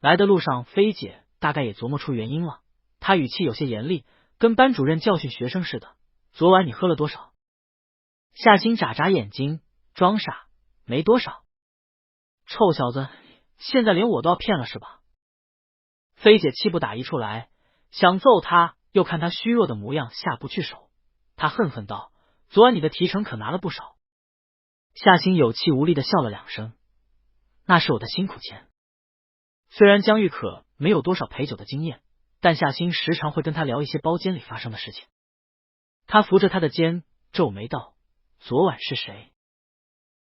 来的路上，菲姐大概也琢磨出原因了，她语气有些严厉，跟班主任教训学生似的。昨晚你喝了多少？夏星眨眨眼睛，装傻，没多少。臭小子，现在连我都要骗了是吧？菲姐气不打一处来，想揍他，又看他虚弱的模样下不去手，他恨恨道：昨晚你的提成可拿了不少。夏星有气无力的笑了两声，那是我的辛苦钱。虽然江玉可没有多少陪酒的经验，但夏星时常会跟他聊一些包间里发生的事情。他扶着他的肩，皱眉道：昨晚是谁？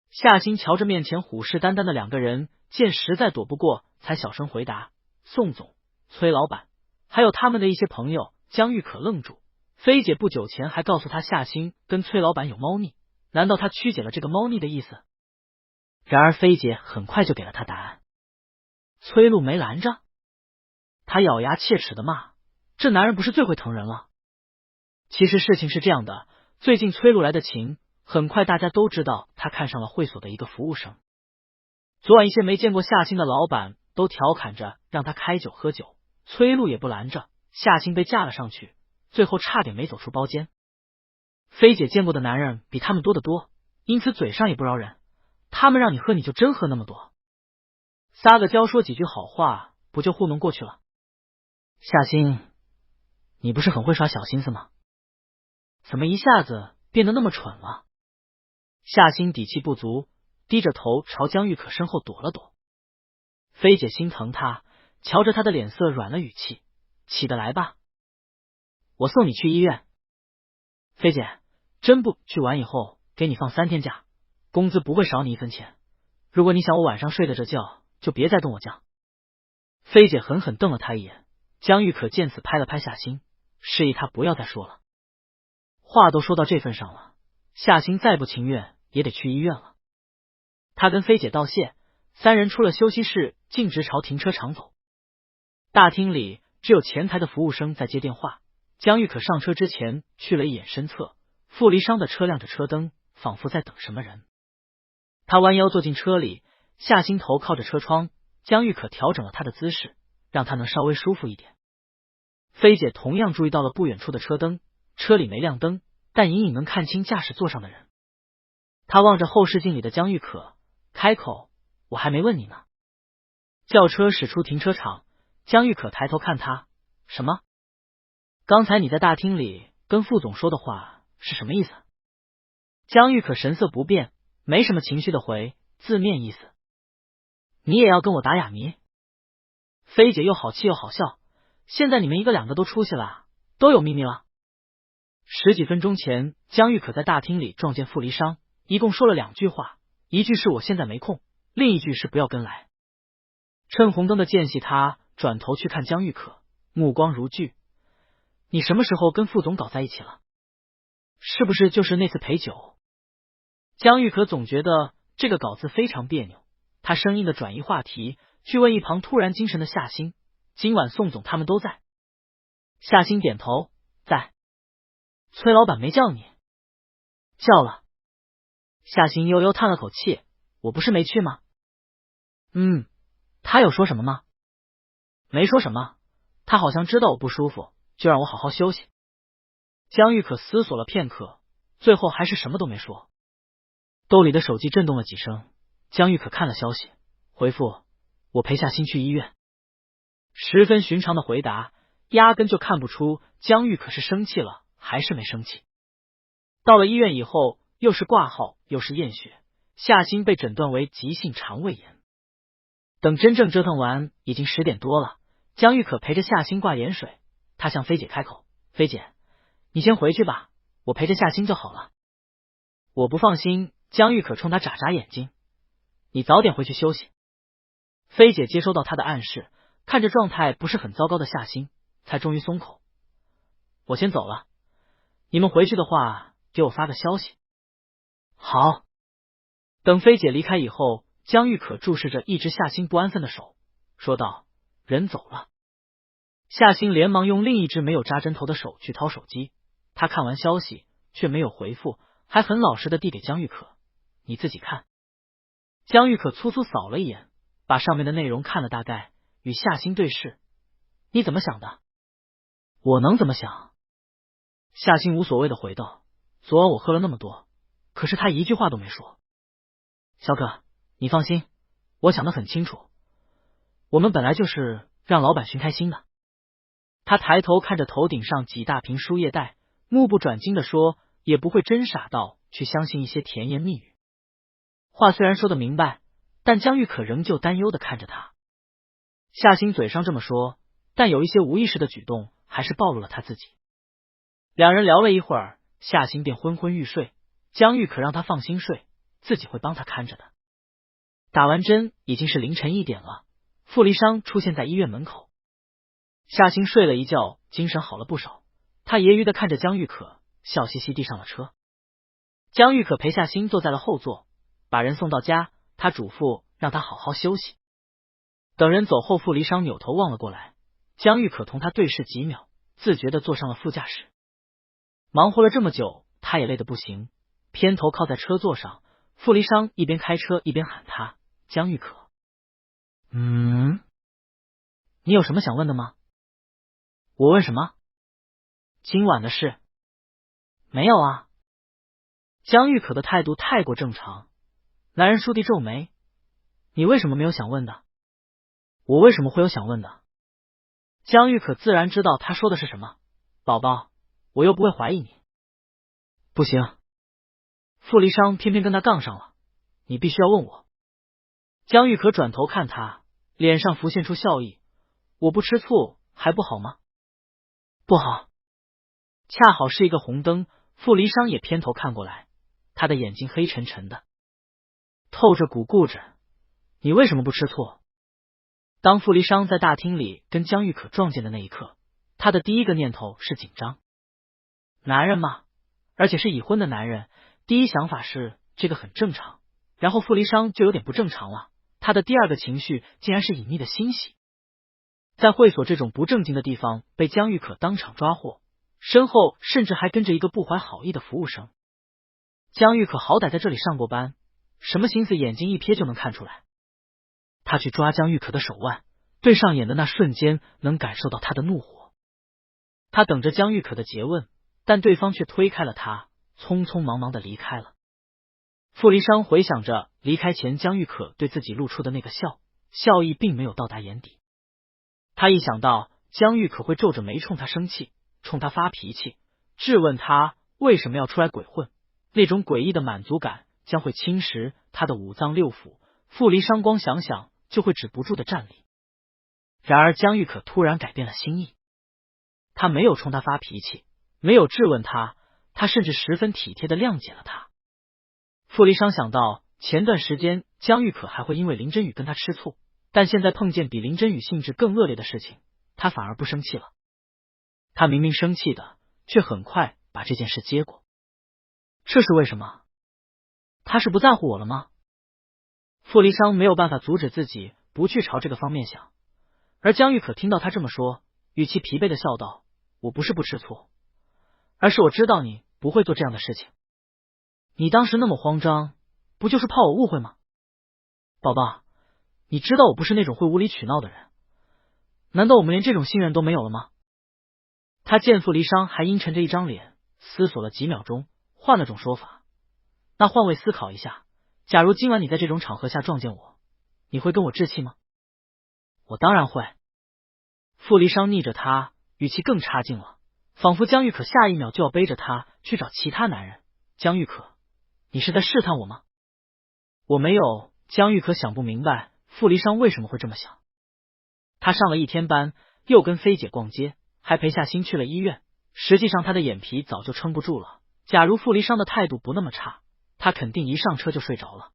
夏星瞧着面前虎视眈眈的两个人，见实在躲不过，才小声回答：宋总、崔老板，还有他们的一些朋友。江玉可愣住，菲姐不久前还告诉他夏星跟崔老板有猫腻，难道他曲解了这个猫腻的意思？然而菲姐很快就给了他答案。崔璐没拦着？他咬牙切齿的骂：这男人不是最会疼人了？其实事情是这样的，最近崔璐来的勤，很快大家都知道他看上了会所的一个服务生。昨晚一些没见过夏星的老板都调侃着让他开酒喝酒，崔璐也不拦着，夏星被架了上去，最后差点没走出包间。菲姐见过的男人比他们多得多，因此嘴上也不饶人。他们让你喝你就真喝那么多，撒个娇说几句好话不就糊弄过去了？夏星，你不是很会耍小心思吗？怎么一下子变得那么蠢了？夏星底气不足，低着头朝江玉可身后躲了躲。菲姐心疼他，瞧着他的脸色软了语气：起得来吧，我送你去医院。菲姐，真不去完以后给你放3天假，工资不会少你1分钱。如果你想我晚上睡得着觉，就别再动我犟。菲姐狠狠瞪了他一眼，江玉可见此拍了拍夏星，示意他不要再说了。话都说到这份上了，夏星再不情愿也得去医院了。他跟菲姐道谢，3人出了休息室，径直朝停车场走。大厅里只有前台的服务生在接电话。江玉可上车之前去了一眼身侧，傅离殇的车亮着车灯，仿佛在等什么人。他弯腰坐进车里，夏星头靠着车窗，江玉可调整了他的姿势，让他能稍微舒服一点。菲姐同样注意到了不远处的车灯，车里没亮灯，但隐隐能看清驾驶座上的人。他望着后视镜里的江玉可，开口：我还没问你呢。轿车驶出停车场，江玉可抬头看他：什么？刚才你在大厅里跟副总说的话是什么意思？江玉可神色不变，没什么情绪的回：字面意思。你也要跟我打哑谜？菲姐又好气又好笑，现在你们1个2个都出息了，都有秘密了。十几分钟前，江玉可在大厅里撞见傅离殇，一共说了2句话，一句是我现在没空，另一句是不要跟来。趁红灯的间隙，他转头去看江玉可，目光如炬：你什么时候跟傅总搞在一起了？是不是就是那次陪酒？江玉可总觉得这个搞字非常别扭，他生硬的转移话题，去问一旁突然精神的夏星：今晚宋总他们都在？夏星点头：在。崔老板没叫你？叫了。夏星悠悠叹了口气：我不是没去吗？他有说什么吗？没说什么，他好像知道我不舒服，就让我好好休息。江玉可思索了片刻，最后还是什么都没说。兜里的手机震动了几声，江玉可看了消息，回复：我陪夏星去医院。十分寻常的回答，压根就看不出江玉可是生气了还是没生气。到了医院以后，又是挂号又是验血，夏星被诊断为急性肠胃炎。等真正折腾完，已经10点多了。江玉可陪着夏星挂盐水，他向菲姐开口：菲姐，你先回去吧，我陪着夏星就好了。我不放心。江玉可冲他眨眨眼睛：你早点回去休息。菲姐接收到他的暗示，看着状态不是很糟糕的夏星，才终于松口：我先走了，你们回去的话给我发个消息。好。等菲姐离开以后，江玉可注视着一直夏星不安分的手，说道：人走了。夏星连忙用另一只没有扎针头的手去掏手机，他看完消息却没有回复，还很老实的递给江玉可：你自己看。江玉可粗粗扫了一眼，把上面的内容看了大概，与夏星对视：你怎么想的？我能怎么想？夏星无所谓的回道：昨晚我喝了那么多，可是他一句话都没说。小可，你放心，我想得很清楚，我们本来就是让老板寻开心的。他抬头看着头顶上几大瓶输液袋，目不转睛的说：也不会真傻到去相信一些甜言蜜语。话虽然说得明白，但江玉可仍旧担忧的看着他。夏星嘴上这么说，但有一些无意识的举动还是暴露了他自己。两人聊了一会儿，夏星便昏昏欲睡，江玉可让他放心睡，自己会帮他看着的。打完针已经是凌晨1点了，傅离殇出现在医院门口。夏星睡了一觉，精神好了不少，他揶揄的看着江玉可，笑嘻嘻地上了车。江玉可陪夏星坐在了后座，把人送到家，他嘱咐让他好好休息。等人走后，傅离殇扭头望了过来，江玉可同他对视几秒，自觉地坐上了副驾驶。忙活了这么久，他也累得不行，偏头靠在车座上。傅离殇一边开车一边喊他：江玉可。你有什么想问的吗？我问什么？今晚的事。没有啊。江玉可的态度太过正常。男人倏地皱眉：你为什么没有想问的？我为什么会有想问的？江玉可自然知道他说的是什么。宝宝，我又不会怀疑你。不行。傅离殇偏偏跟他杠上了，你必须要问我。江玉可转头看他，脸上浮现出笑意：我不吃醋还不好吗？不好。恰好是一个红灯，傅离殇也偏头看过来，他的眼睛黑沉沉的，透着股固执。你为什么不吃醋？当傅离殇在大厅里跟江玉可撞见的那一刻，他的第一个念头是紧张。男人嘛，而且是已婚的男人，第一想法是这个很正常，然后傅离殇就有点不正常了，他的第二个情绪竟然是隐秘的欣喜。在会所这种不正经的地方被江玉可当场抓获，身后甚至还跟着一个不怀好意的服务生。江玉可好歹在这里上过班，什么心思眼睛一瞥就能看出来。他去抓江玉可的手腕，对上眼的那瞬间能感受到他的怒火。他等着江玉可的诘问，但对方却推开了他，匆匆忙忙的离开了。傅离殇回想着离开前江玉可对自己露出的那个笑，笑意并没有到达眼底。他一想到江玉可会皱着眉冲他生气，冲他发脾气，质问他为什么要出来鬼混，那种诡异的满足感将会侵蚀他的五脏六腑，傅离殇光想想就会止不住的站立。然而江玉可突然改变了心意，他没有冲他发脾气，没有质问他，他甚至十分体贴的谅解了他。傅离殇想到前段时间江玉可还会因为林真雨跟他吃醋，但现在碰见比林真雨性质更恶劣的事情，他反而不生气了。他明明生气的，却很快把这件事接过。这是为什么？他是不在乎我了吗？傅离殇没有办法阻止自己不去朝这个方面想，而江玉可听到他这么说，语气疲惫的笑道：我不是不吃醋，而是我知道你不会做这样的事情。你当时那么慌张，不就是怕我误会吗？宝宝，你知道我不是那种会无理取闹的人，难道我们连这种信任都没有了吗？他见傅离殇还阴沉着一张脸，思索了几秒钟，换了种说法。那换位思考一下，假如今晚你在这种场合下撞见我，你会跟我置气吗？我当然会。傅离殇逆着他，语气更差劲了，仿佛江玉可下一秒就要背着他去找其他男人。江玉可，你是在试探我吗？我没有。江玉可想不明白傅离殇为什么会这么想。他上了一天班，又跟菲姐逛街，还陪夏欣去了医院，实际上他的眼皮早就撑不住了。假如傅离殇的态度不那么差，他肯定一上车就睡着了。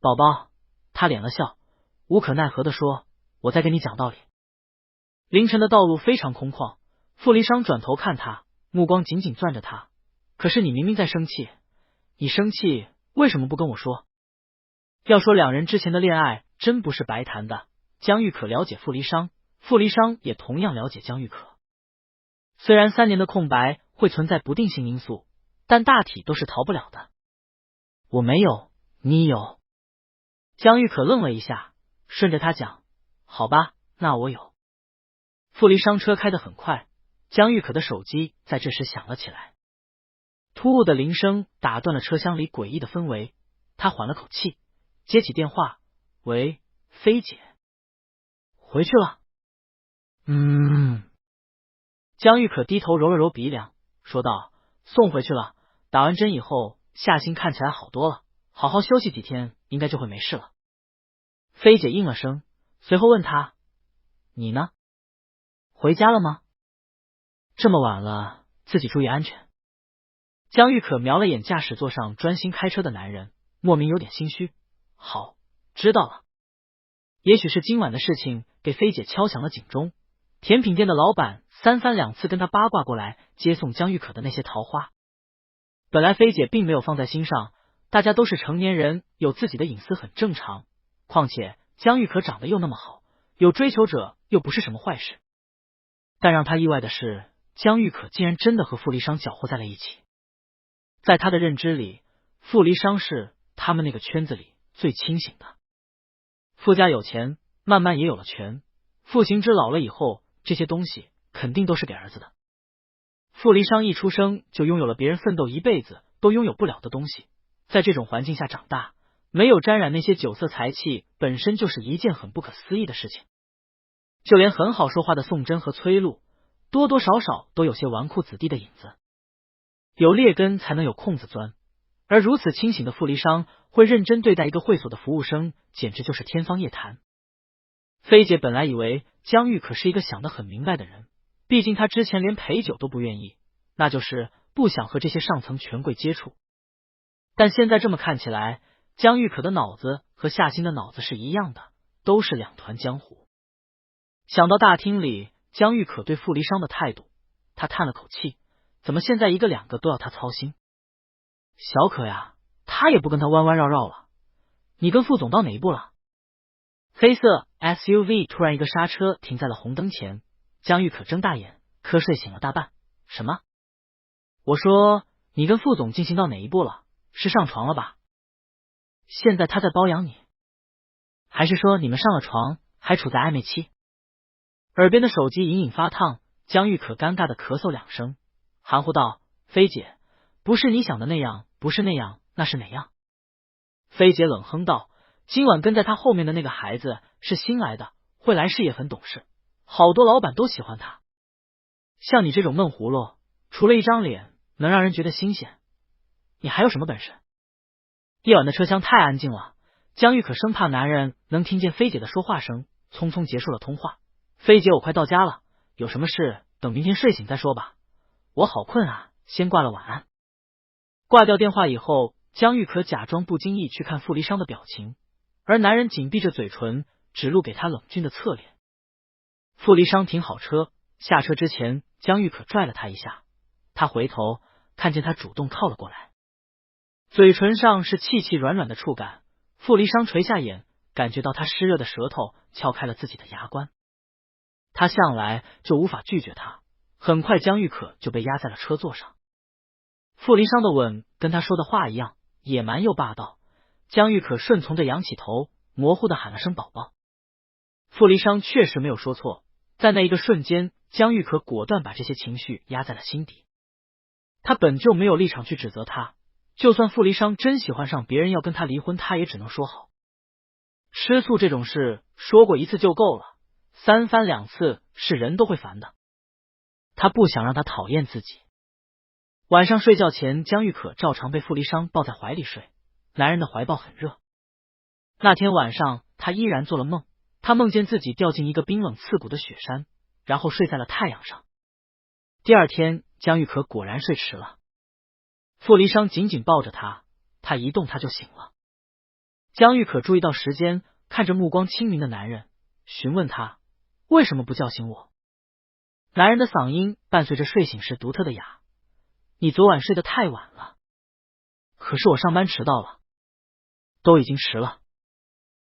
宝宝，他敛了笑，无可奈何地说，我再跟你讲道理。凌晨的道路非常空旷，傅离殇转头看他，目光紧紧攥着他。可是你明明在生气，你生气为什么不跟我说？要说两人之前的恋爱真不是白谈的，江玉可了解傅离殇，傅离殇也同样了解江玉可。虽然3年的空白会存在不定性因素，但大体都是逃不了的。我没有，你有。江玉可愣了一下，顺着他讲，好吧，那我有。傅离殇车开得很快，江玉可的手机在这时响了起来。突兀的铃声打断了车厢里诡异的氛围，他缓了口气，接起电话，喂，菲姐。回去了。江玉可低头揉了揉鼻梁，说道，送回去了，打完针以后夏欣看起来好多了，好好休息几天应该就会没事了。菲姐应了声，随后问他，你呢？回家了吗？这么晚了，自己注意安全。江玉可瞄了眼驾驶座上专心开车的男人，莫名有点心虚。好，知道了。也许是今晚的事情给菲姐敲响了警钟，甜品店的老板3番2次跟他八卦过来接送江玉可的那些桃花。本来菲姐并没有放在心上，大家都是成年人，有自己的隐私很正常，况且江玉可长得又那么好，有追求者又不是什么坏事。但让他意外的是，江玉可竟然真的和傅离殇搅和在了一起。在他的认知里，傅离殇是他们那个圈子里最清醒的。傅家有钱，慢慢也有了权，傅行之老了以后，这些东西肯定都是给儿子的。傅离殇一出生就拥有了别人奋斗一辈子都拥有不了的东西，在这种环境下长大，没有沾染那些酒色财气，本身就是一件很不可思议的事情。就连很好说话的宋真和崔璐，多多少少都有些纨绔子弟的影子。有劣根才能有空子钻，而如此清醒的傅离殇会认真对待一个会所的服务生，简直就是天方夜谭。菲姐本来以为江玉可是一个想得很明白的人，毕竟他之前连陪酒都不愿意，那就是不想和这些上层权贵接触。但现在这么看起来，江玉可的脑子和夏欣的脑子是一样的，都是两团浆糊。想到大厅里江玉可对傅离殇的态度，他叹了口气，怎么现在一个两个都要他操心？小可呀，他也不跟他弯弯绕绕了。你跟傅总到哪一步了？黑色 SUV 突然一个刹车停在了红灯前，江玉可睁大眼，瞌睡醒了大半。什么？我说你跟傅总进行到哪一步了？是上床了吧？现在他在包养你，还是说你们上了床还处在暧昧期？耳边的手机隐隐发烫，江玉可尴尬的咳嗽2声，含糊道，菲姐，不是你想的那样，不是那样，那是哪样？菲姐冷哼道，今晚跟在他后面的那个孩子是新来的，会来事也很懂事，好多老板都喜欢他。像你这种闷葫芦，除了一张脸能让人觉得新鲜，你还有什么本事？夜晚的车厢太安静了，江玉可生怕男人能听见菲姐的说话声，匆匆结束了通话。菲姐，我快到家了，有什么事等明天睡醒再说吧，我好困啊，先挂了，晚安。挂掉电话以后，江玉可假装不经意去看傅离殇的表情，而男人紧闭着嘴唇，只露给他冷峻的侧脸。傅离殇停好车，下车之前，江玉可拽了他一下，他回头看见他主动靠了过来，嘴唇上是气气软软的触感。傅离殇垂下眼，感觉到他湿热的舌头撬开了自己的牙关。他向来就无法拒绝他，很快江玉可就被压在了车座上。傅离殇的吻跟他说的话一样，野蛮又霸道。江玉可顺从着仰起头，模糊的喊了声宝宝。傅离殇确实没有说错，在那一个瞬间，江玉可果断把这些情绪压在了心底。他本就没有立场去指责他，就算傅离殇真喜欢上别人要跟他离婚，他也只能说好。吃醋这种事说过一次就够了，三番两次是人都会烦的。他不想让他讨厌自己。晚上睡觉前，江玉可照常被傅离殇抱在怀里睡，男人的怀抱很热。那天晚上，他依然做了梦，他梦见自己掉进一个冰冷刺骨的雪山，然后睡在了太阳上。第二天，江玉可果然睡迟了。傅离殇紧紧抱着他，他一动他就醒了。江玉可注意到时间，看着目光清明的男人，询问他为什么不叫醒我。男人的嗓音伴随着睡醒时独特的哑：你昨晚睡得太晚了。可是我上班迟到了。都已经迟了。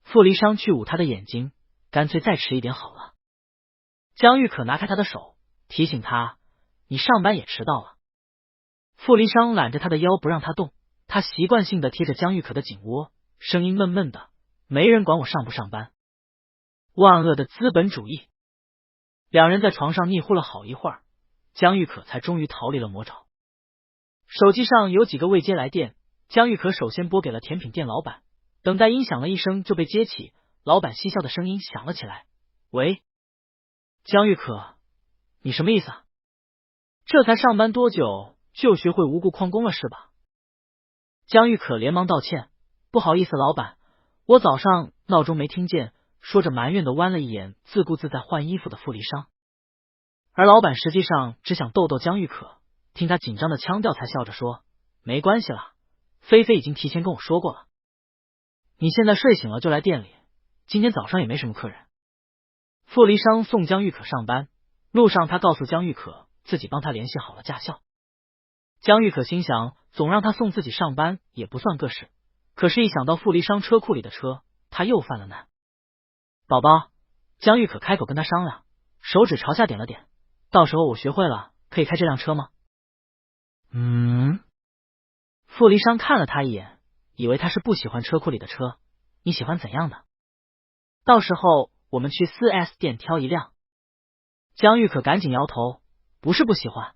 傅离殇去捂他的眼睛，干脆再迟一点好了。江玉可拿开他的手，提醒他，你上班也迟到了。傅离殇揽着他的腰不让他动，他习惯性的贴着江玉可的颈窝，声音闷闷的，没人管我上不上班。万恶的资本主义。两人在床上腻呼了好一会儿，江玉可才终于逃离了魔爪。手机上有几个未接来电，江玉可首先拨给了甜品店老板，等待音响了一声就被接起，老板嬉笑的声音响了起来：喂，江玉可，你什么意思啊？这才上班多久就学会无故旷工了是吧？江玉可连忙道歉：不好意思老板，我早上闹钟没听见，说着埋怨的弯了一眼自顾自在换衣服的傅离殇。而老板实际上只想逗逗江玉可，听他紧张的腔调才笑着说：没关系啦，菲菲已经提前跟我说过了，你现在睡醒了就来店里，今天早上也没什么客人。傅离殇送江玉可上班，路上他告诉江玉可自己帮他联系好了驾校。江玉可心想，总让他送自己上班也不算个事，可是一想到傅离殇车库里的车，他又犯了难。宝宝，江玉可开口跟他商量，手指朝下点了点，到时候我学会了可以开这辆车吗？傅离殇看了他一眼，以为他是不喜欢车库里的车，你喜欢怎样的？到时候我们去 4S 店挑一辆。江玉可赶紧摇头，不是不喜欢。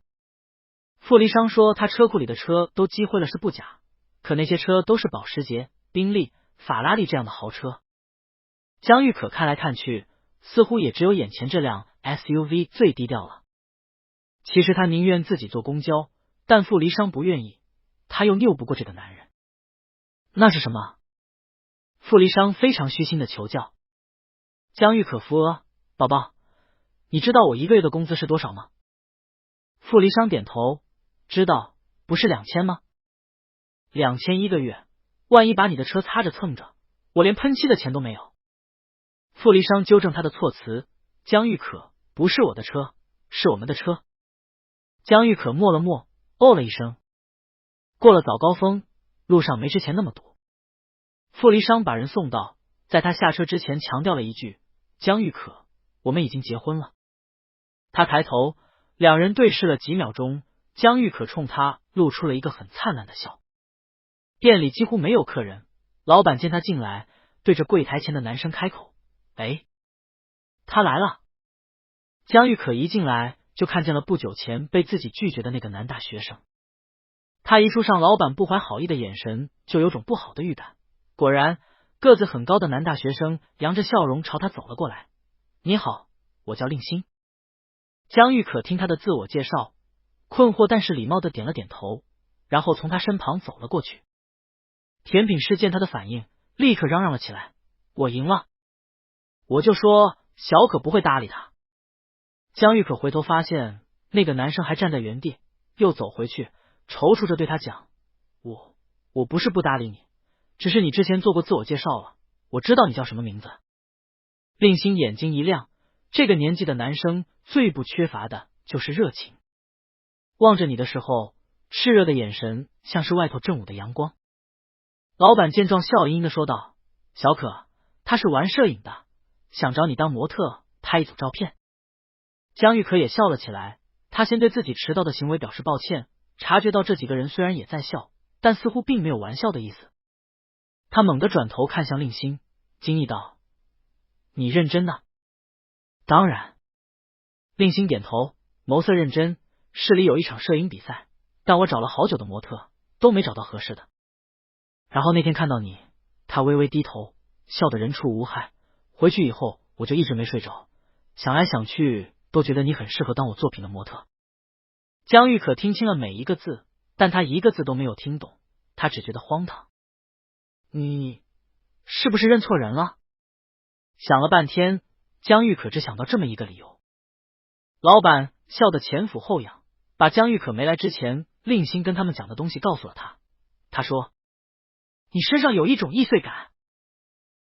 傅离殇说他车库里的车都积灰了是不假，可那些车都是保时捷、宾利、法拉利这样的豪车。江玉可看来看去，似乎也只有眼前这辆 SUV 最低调了。其实他宁愿自己坐公交，但傅离殇不愿意，他又拗不过这个男人。那是什么？傅离殇非常虚心的求教。江玉可扶额，宝宝，你知道我一个月的工资是多少吗？傅离殇点头，知道，不是2000吗？2000一个月，万一把你的车擦着蹭着，我连喷漆的钱都没有。傅离殇纠正他的措辞，江玉可，不是我的车，是我们的车。江玉可默了默，哦了一声。过了早高峰，路上没之前那么堵。傅离殇把人送到，在他下车之前强调了一句：江玉可，我们已经结婚了。他抬头，两人对视了几秒钟，江玉可冲他露出了一个很灿烂的笑。店里几乎没有客人，老板见他进来，对着柜台前的男生开口：哎，他来了。江玉可一进来就看见了不久前被自己拒绝的那个男大学生。他一触上老板不怀好意的眼神，就有种不好的预感。果然，个子很高的男大学生扬着笑容朝他走了过来。你好，我叫令星。江玉可听他的自我介绍，困惑但是礼貌的点了点头，然后从他身旁走了过去。甜品师见他的反应，立刻嚷嚷了起来：我赢了！我就说小可不会搭理他。江玉可回头发现那个男生还站在原地，又走回去，踌躇着对他讲：“我不是不搭理你，只是你之前做过自我介绍了，我知道你叫什么名字。”令星眼睛一亮，这个年纪的男生最不缺乏的就是热情。望着你的时候，炽热的眼神像是外头正午的阳光。老板见状笑盈盈的说道：“小可，他是玩摄影的，想找你当模特拍一组照片。”江玉可也笑了起来，他先对自己迟到的行为表示抱歉，察觉到这几个人虽然也在笑，但似乎并没有玩笑的意思。他猛地转头看向令星，惊异道：“你认真的？”“当然。”令星点头，眸色认真。“市里有一场摄影比赛，但我找了好久的模特，都没找到合适的。然后那天看到你。”他微微低头，笑得人畜无害。“回去以后我就一直没睡着，想来想去都觉得你很适合当我作品的模特。”江玉可听清了每一个字，但他一个字都没有听懂，他只觉得荒唐。“你是不是认错人了？”想了半天，江玉可只想到这么一个理由。老板笑得前俯后仰，把江玉可没来之前令星跟他们讲的东西告诉了他。他说：“你身上有一种易碎感。”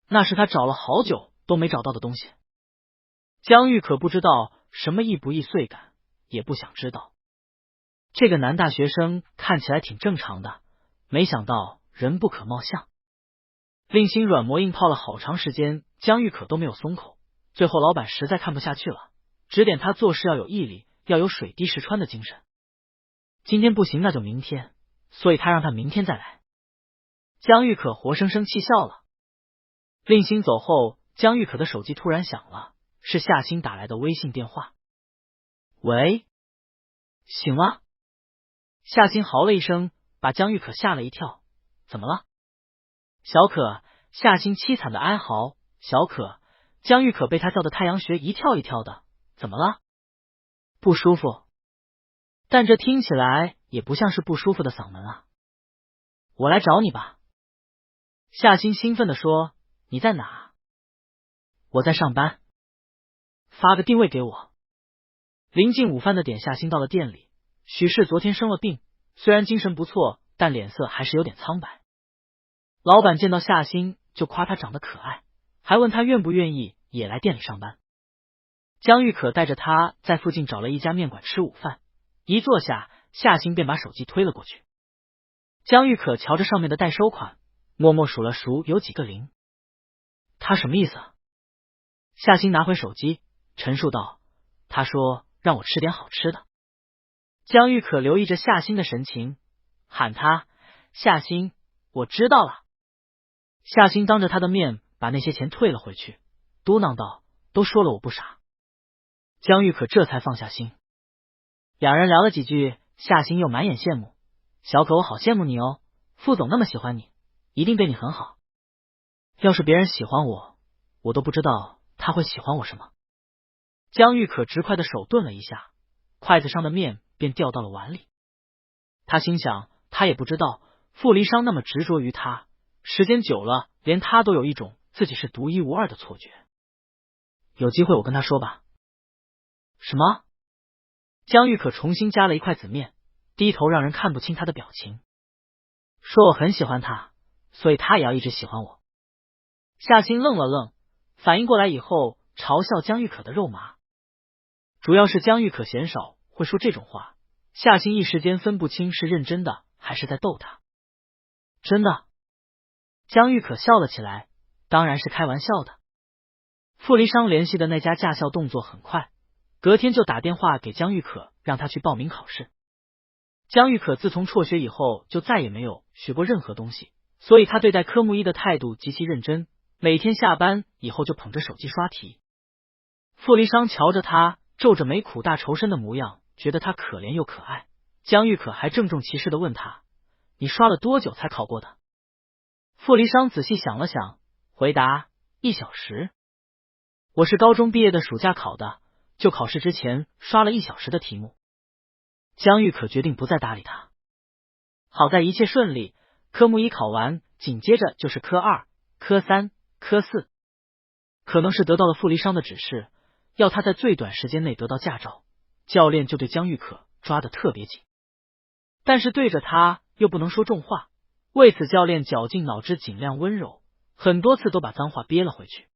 那是他找了好久都没找到的东西。江玉可不知道什么易不易碎感，也不想知道。这个男大学生看起来挺正常的，没想到人不可貌相。令星软磨硬泡了好长时间，江玉可都没有松口。最后老板实在看不下去了，指点他做事要有毅力，要有水滴石穿的精神。今天不行那就明天，所以他让他明天再来。江玉可活生生气笑了。令星走后，江玉可的手机突然响了，是夏星打来的微信电话。“喂，醒了？”夏星嚎了一声，把江玉可吓了一跳。“怎么了？”“小可。”夏星凄惨的哀嚎。“小可。”江玉可被他叫的太阳穴一跳一跳的。“怎么了？”“不舒服。”但这听起来也不像是不舒服的嗓门啊。“我来找你吧。”夏星兴奋地说。“你在哪？”“我在上班。”“发个定位给我。”临近午饭的点，夏星到了店里。许是昨天生了病，虽然精神不错，但脸色还是有点苍白。老板见到夏星就夸他长得可爱，还问他愿不愿意也来店里上班。江玉可带着他在附近找了一家面馆吃午饭，一坐下，夏星便把手机推了过去。江玉可瞧着上面的代收款，默默数了数有几个零。他什么意思？夏星拿回手机，陈述道：“他说让我吃点好吃的。”江玉可留意着夏星的神情，喊他：“夏星，我知道了。”夏星当着他的面把那些钱退了回去，嘟囔道：“都说了我不傻。”江玉可这才放下心。两人聊了几句，夏星又满眼羡慕：“小可，我好羡慕你哦，副总那么喜欢你，一定对你很好。要是别人喜欢我，我都不知道他会喜欢我什么。”江玉可直快的手顿了一下，筷子上的面便掉到了碗里。他心想，他也不知道傅离殇那么执着于他，时间久了，连他都有一种自己是独一无二的错觉。有机会我跟他说吧。什么？江玉可重新夹了一块子面，低头让人看不清他的表情，说我很喜欢他，所以他也要一直喜欢我。夏星愣了愣，反应过来以后嘲笑江玉可的肉麻。主要是江玉可嫌少会说这种话，夏星一时间分不清是认真的还是在逗他。真的？江玉可笑了起来，当然是开玩笑的。傅离殇联系的那家驾校动作很快，隔天就打电话给江玉可，让他去报名考试。江玉可自从辍学以后就再也没有学过任何东西，所以他对待科目一的态度极其认真，每天下班以后就捧着手机刷题。傅离殇瞧着他皱着眉苦大仇深的模样，觉得他可怜又可爱。江玉可还郑重其事的问他：“你刷了多久才考过的？”傅离殇仔细想了想，回答：1小时。我是高中毕业的暑假考的，就考试之前刷了1小时的题目。江玉可决定不再搭理他。好在一切顺利，科目一考完，紧接着就是科2、科3、科4。可能是得到了傅离殇的指示，要他在最短时间内得到驾照，教练就对江玉可抓得特别紧。但是对着他又不能说重话，为此教练绞尽脑汁尽量温柔，很多次都把脏话憋了回去。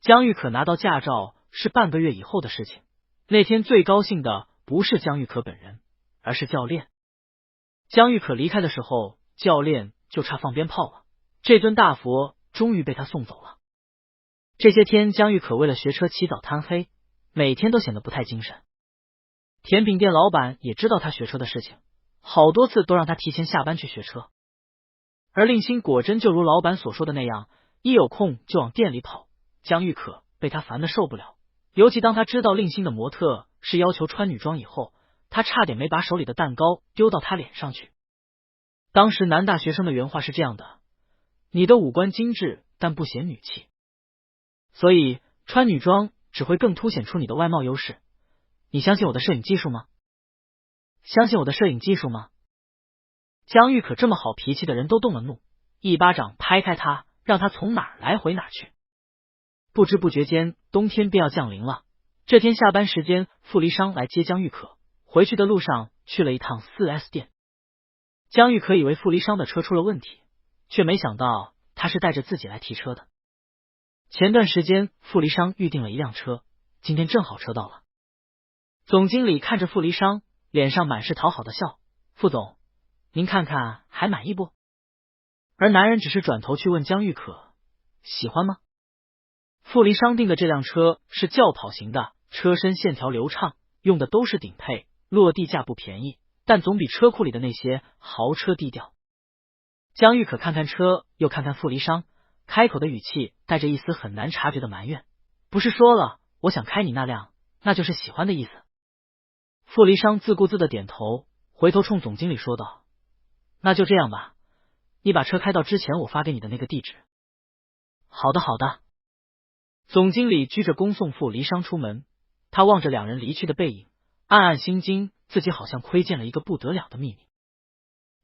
姜玉可拿到驾照是半个月以后的事情，那天最高兴的不是姜玉可本人，而是教练。姜玉可离开的时候，教练就差放鞭炮了，这尊大佛终于被他送走了。这些天姜玉可为了学车起早贪黑，每天都显得不太精神。甜品店老板也知道他学车的事情，好多次都让他提前下班去学车。而令星果真就如老板所说的那样，一有空就往店里跑。姜玉可被他烦得受不了，尤其当他知道令星的模特是要求穿女装以后，他差点没把手里的蛋糕丢到他脸上去。当时男大学生的原话是这样的：你的五官精致，但不显女气，所以穿女装只会更凸显出你的外貌优势。你相信我的摄影技术吗？相信我的摄影技术吗？姜玉可这么好脾气的人都动了怒，一巴掌拍开他，让他从哪儿来回哪儿去。不知不觉间，冬天便要降临了。这天下班时间，傅离殇来接姜玉可，回去的路上去了一趟 4S 店。姜玉可以为傅离殇的车出了问题，却没想到他是带着自己来提车的。前段时间傅离殇预定了一辆车，今天正好车到了。总经理看着傅离殇，脸上满是讨好的笑：傅总，您看看还满意不？而男人只是转头去问姜玉可：喜欢吗？傅离殇订的这辆车是轿跑型的，车身线条流畅，用的都是顶配，落地价不便宜，但总比车库里的那些豪车低调。姜玉可看看车，又看看傅离殇，开口的语气带着一丝很难察觉的埋怨：不是说了我想开你那辆，那就是喜欢的意思。傅离殇自顾自的点头，回头冲总经理说道：那就这样吧，你把车开到之前我发给你的那个地址。好的好的。总经理鞠着躬送傅离殇出门，他望着两人离去的背影，暗暗心惊，自己好像窥见了一个不得了的秘密。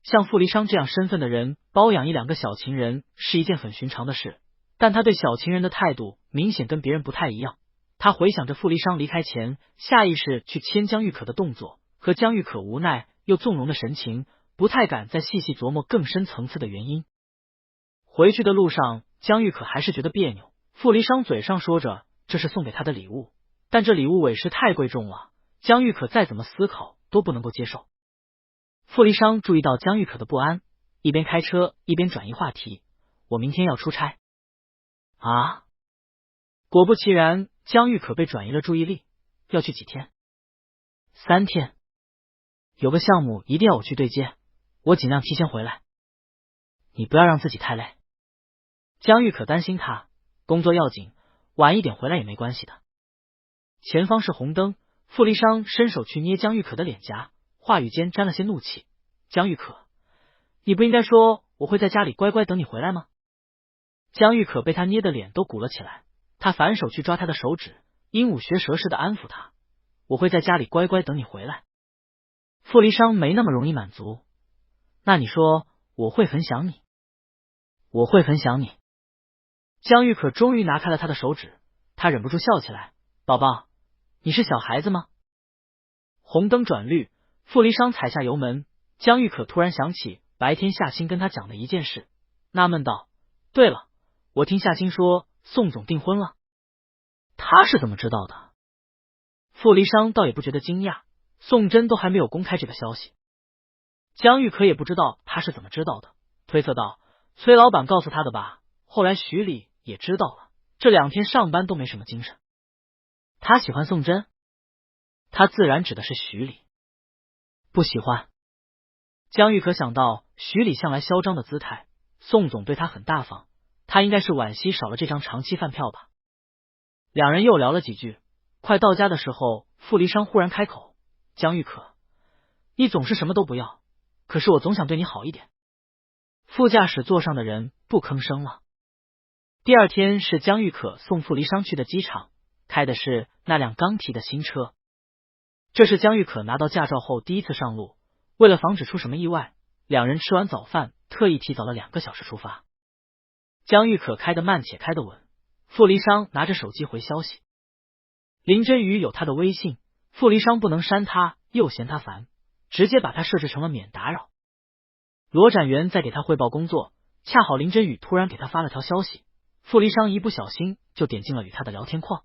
像傅离殇这样身份的人，包养一两个小情人是一件很寻常的事，但他对小情人的态度明显跟别人不太一样。他回想着傅离殇离开前下意识去牵姜玉可的动作，和姜玉可无奈又纵容的神情，不太敢再细细琢磨更深层次的原因。回去的路上，姜玉可还是觉得别扭。傅离殇嘴上说着这是送给他的礼物，但这礼物委实太贵重了，姜玉可再怎么思考都不能够接受。傅离殇注意到姜玉可的不安，一边开车一边转移话题：我明天要出差。啊？果不其然，姜玉可被转移了注意力。要去几天？3天。有个项目一定要我去对接，我尽量提前回来。你不要让自己太累。姜玉可担心他，工作要紧，晚一点回来也没关系的。前方是红灯，傅离殇伸手去捏姜玉可的脸颊，话语间沾了些怒气：姜玉可，你不应该说我会在家里乖乖等你回来吗？姜玉可被他捏的脸都鼓了起来，他反手去抓他的手指，鹦鹉学舌似的安抚他：我会在家里乖乖等你回来。傅离殇没那么容易满足。那你说我会很想你？我会很想你。姜玉可终于拿开了他的手指，他忍不住笑起来：宝宝，你是小孩子吗？红灯转绿，傅离殇踩下油门，姜玉可突然想起白天夏青跟他讲的一件事，纳闷道：对了，我听夏青说宋总订婚了。他是怎么知道的？傅离殇倒也不觉得惊讶，宋真都还没有公开这个消息。姜玉可也不知道他是怎么知道的，推测道：崔老板告诉他的吧。后来徐礼也知道了，这2天上班都没什么精神。他喜欢宋真？他自然指的是徐礼。不喜欢。姜玉可想到徐礼向来嚣张的姿态，宋总对他很大方，他应该是惋惜少了这张长期饭票吧。两人又聊了几句，快到家的时候，傅离殇忽然开口：姜玉可，你总是什么都不要，可是我总想对你好一点。副驾驶座上的人不吭声了。第二天是姜玉可送傅离殇去的机场，开的是那辆刚提的新车。这是姜玉可拿到驾照后第一次上路，为了防止出什么意外，两人吃完早饭特意提早了2个小时出发。姜玉可开得慢且开得稳，傅离殇拿着手机回消息。林真宇有他的微信，傅离殇不能删他，又嫌他烦，直接把他设置成了免打扰。罗展元在给他汇报工作，恰好林真雨突然给他发了条消息，傅离殇一不小心就点进了与他的聊天框。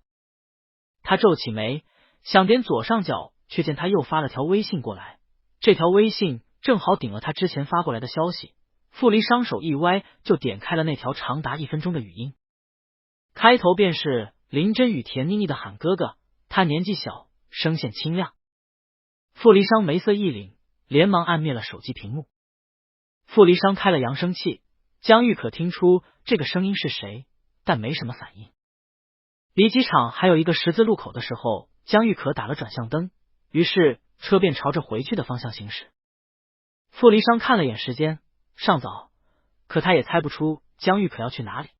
他皱起眉，想点左上角，却见他又发了条微信过来，这条微信正好顶了他之前发过来的消息。傅离殇手一歪，就点开了那条长达1分钟的语音，开头便是林真雨甜腻腻的喊哥哥，他年纪小，声线清亮。傅离殇眉色一凛，连忙按灭了手机屏幕。傅离殇开了扬声器，江玉可听出这个声音是谁，但没什么反应。离机场还有一个十字路口的时候，江玉可打了转向灯，于是车便朝着回去的方向行驶。傅离殇看了眼时间，尚早，可他也猜不出江玉可要去哪里。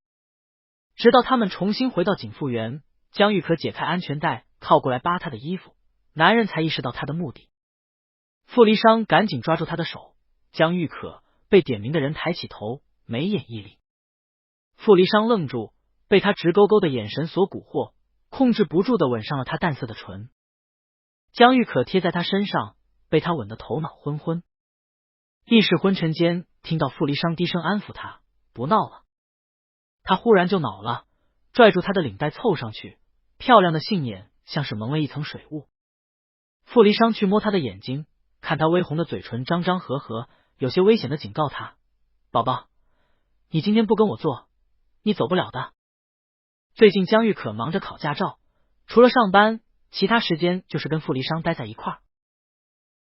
直到他们重新回到景富园，江玉可解开安全带，靠过来扒他的衣服，男人才意识到他的目的。傅离殇赶紧抓住他的手，江玉可被点名的人抬起头，眉眼一凛。傅离殇愣住，被他直勾勾的眼神所蛊惑，控制不住的吻上了他淡色的唇。江玉可贴在他身上，被他吻得头脑昏昏。意识昏沉间，听到傅离殇低声安抚他，不闹了。他忽然就恼了，拽住他的领带凑上去，漂亮的杏眼像是蒙了一层水雾。傅离殇去摸他的眼睛，看他微红的嘴唇张张合合，有些危险的警告他，宝宝，你今天不跟我做，你走不了的。最近江玉可忙着考驾照，除了上班，其他时间就是跟傅离殇待在一块儿。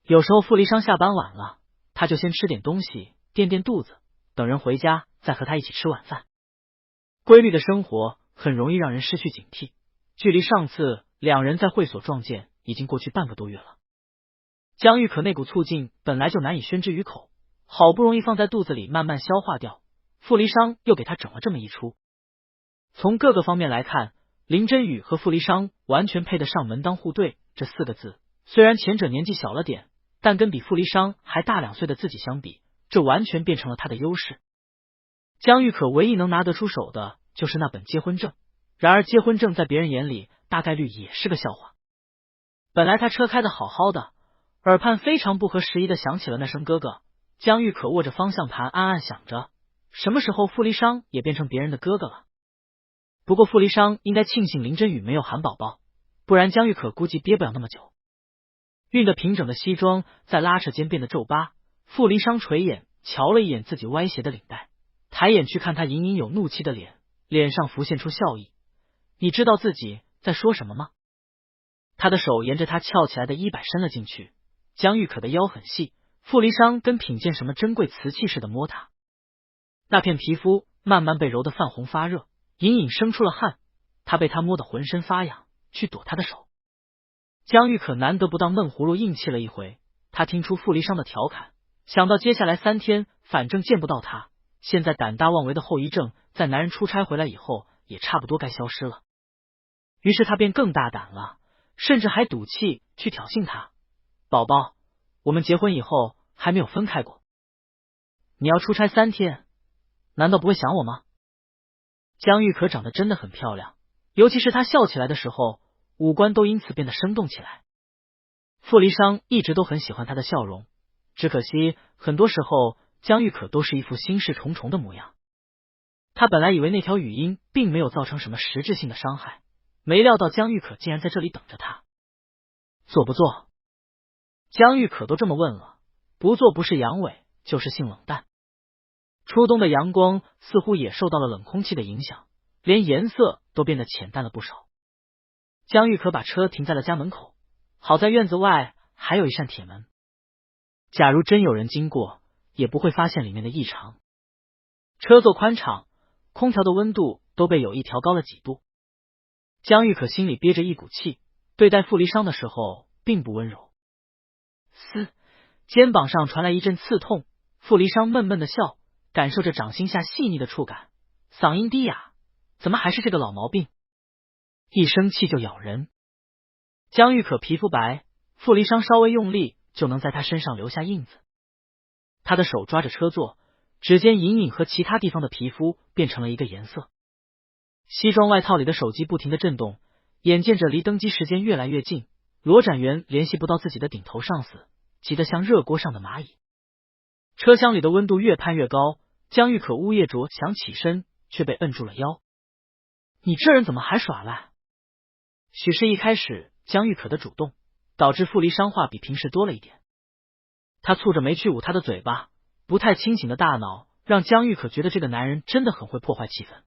有时候傅离殇下班晚了，他就先吃点东西垫垫肚子，等人回家再和他一起吃晚饭。规律的生活很容易让人失去警惕，距离上次两人在会所撞见已经过去半个多月了。江玉可那股醋劲本来就难以宣之于口，好不容易放在肚子里慢慢消化掉，傅离殇又给他整了这么一出。从各个方面来看，林真雨和傅离殇完全配得上门当户对这4个字。虽然前者年纪小了点，但跟比傅离殇还大2岁的自己相比，这完全变成了他的优势。江玉可唯一能拿得出手的就是那本结婚证，然而结婚证在别人眼里大概率也是个笑话。本来他车开得好好的，耳畔非常不合时宜的响起了那声哥哥。江玉可握着方向盘暗暗想着，什么时候傅离殇也变成别人的哥哥了。不过傅离殇应该庆幸林真雨没有喊宝宝，不然江玉可估计憋不了那么久。熨得平整的西装在拉扯间变得皱巴，傅离殇垂眼瞧了一眼自己歪斜的领带，抬眼去看他隐隐有怒气的脸，脸上浮现出笑意。你知道自己在说什么吗？他的手沿着他翘起来的衣摆伸了进去，江玉可的腰很细，傅离殇跟品鉴什么珍贵瓷器似的摸他，那片皮肤慢慢被揉得泛红发热，隐隐生出了汗，他被他摸得浑身发痒，去躲他的手。江玉可难得不当闷葫芦硬气了一回，他听出傅离殇的调侃，想到接下来3天反正见不到他，现在胆大妄为的后遗症在男人出差回来以后也差不多该消失了。于是他便更大胆了，甚至还赌气去挑衅他，宝宝，我们结婚以后还没有分开过，你要出差3天，难道不会想我吗？江玉可长得真的很漂亮，尤其是她笑起来的时候，五官都因此变得生动起来。傅离殇一直都很喜欢她的笑容，只可惜很多时候江玉可都是一副心事重重的模样。他本来以为那条语音并没有造成什么实质性的伤害，没料到江玉可竟然在这里等着他。做不做？江玉可都这么问了，不做不是阳痿就是性冷淡。初冬的阳光似乎也受到了冷空气的影响，连颜色都变得浅淡了不少。江玉可把车停在了家门口，好在院子外还有一扇铁门，假如真有人经过，也不会发现里面的异常。车座宽敞，空调的温度都被有意调高了几度。江玉可心里憋着一股气，对待傅离殇的时候并不温柔。肩膀上传来一阵刺痛，傅离殇闷闷的笑，感受着掌心下细腻的触感，嗓音低哑，怎么还是这个老毛病，一生气就咬人。江玉可皮肤白，傅离殇稍微用力就能在他身上留下印子。他的手抓着车座，指尖隐隐和其他地方的皮肤变成了一个颜色。西装外套里的手机不停的震动，眼见着离登机时间越来越近，罗展元联系不到自己的顶头上司，急得像热锅上的蚂蚁。车厢里的温度越攀越高，江玉可呜咽着想起身，却被摁住了腰。你这人怎么还耍赖？许是一开始江玉可的主动，导致傅离殇话比平时多了一点。他蹙着眉去捂他的嘴巴，不太清醒的大脑让江玉可觉得这个男人真的很会破坏气氛。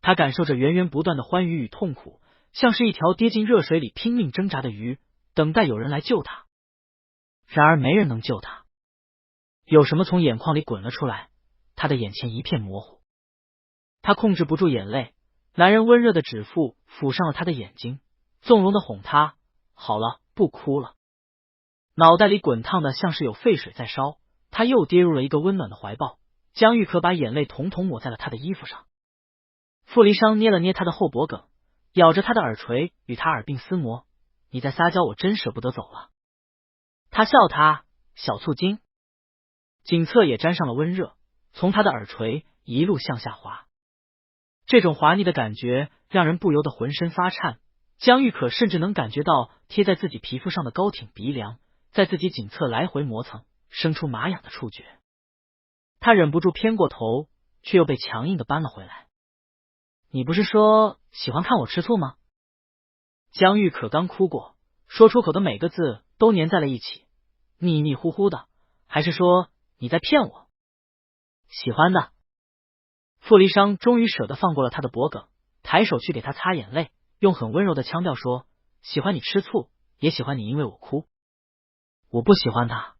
他感受着源源不断的欢愉与痛苦，像是一条跌进热水里拼命挣扎的鱼，等待有人来救他。然而没人能救他。有什么从眼眶里滚了出来，他的眼前一片模糊。他控制不住眼泪，男人温热的指腹抚上了他的眼睛，纵容的哄他，好了，不哭了。脑袋里滚烫的像是有沸水在烧，他又跌入了一个温暖的怀抱。江玉可把眼泪统统抹在了他的衣服上。傅离殇捏了捏他的后脖梗，咬着他的耳垂，与他耳鬓厮磨。你在撒娇，我真舍不得走了。他笑他，小醋精。颈侧也沾上了温热，从他的耳垂一路向下滑。这种滑腻的感觉让人不由得浑身发颤，江玉可甚至能感觉到贴在自己皮肤上的高挺鼻梁在自己颈侧来回磨蹭，生出麻痒的触觉。他忍不住偏过头，却又被强硬的扳了回来。你不是说喜欢看我吃醋吗？江玉可刚哭过，说出口的每个字都粘在了一起，腻腻乎乎的。还是说你在骗我？喜欢的。傅离殇终于舍得放过了他的脖梗，抬手去给他擦眼泪，用很温柔的腔调说，喜欢你吃醋，也喜欢你因为我哭。我不喜欢他。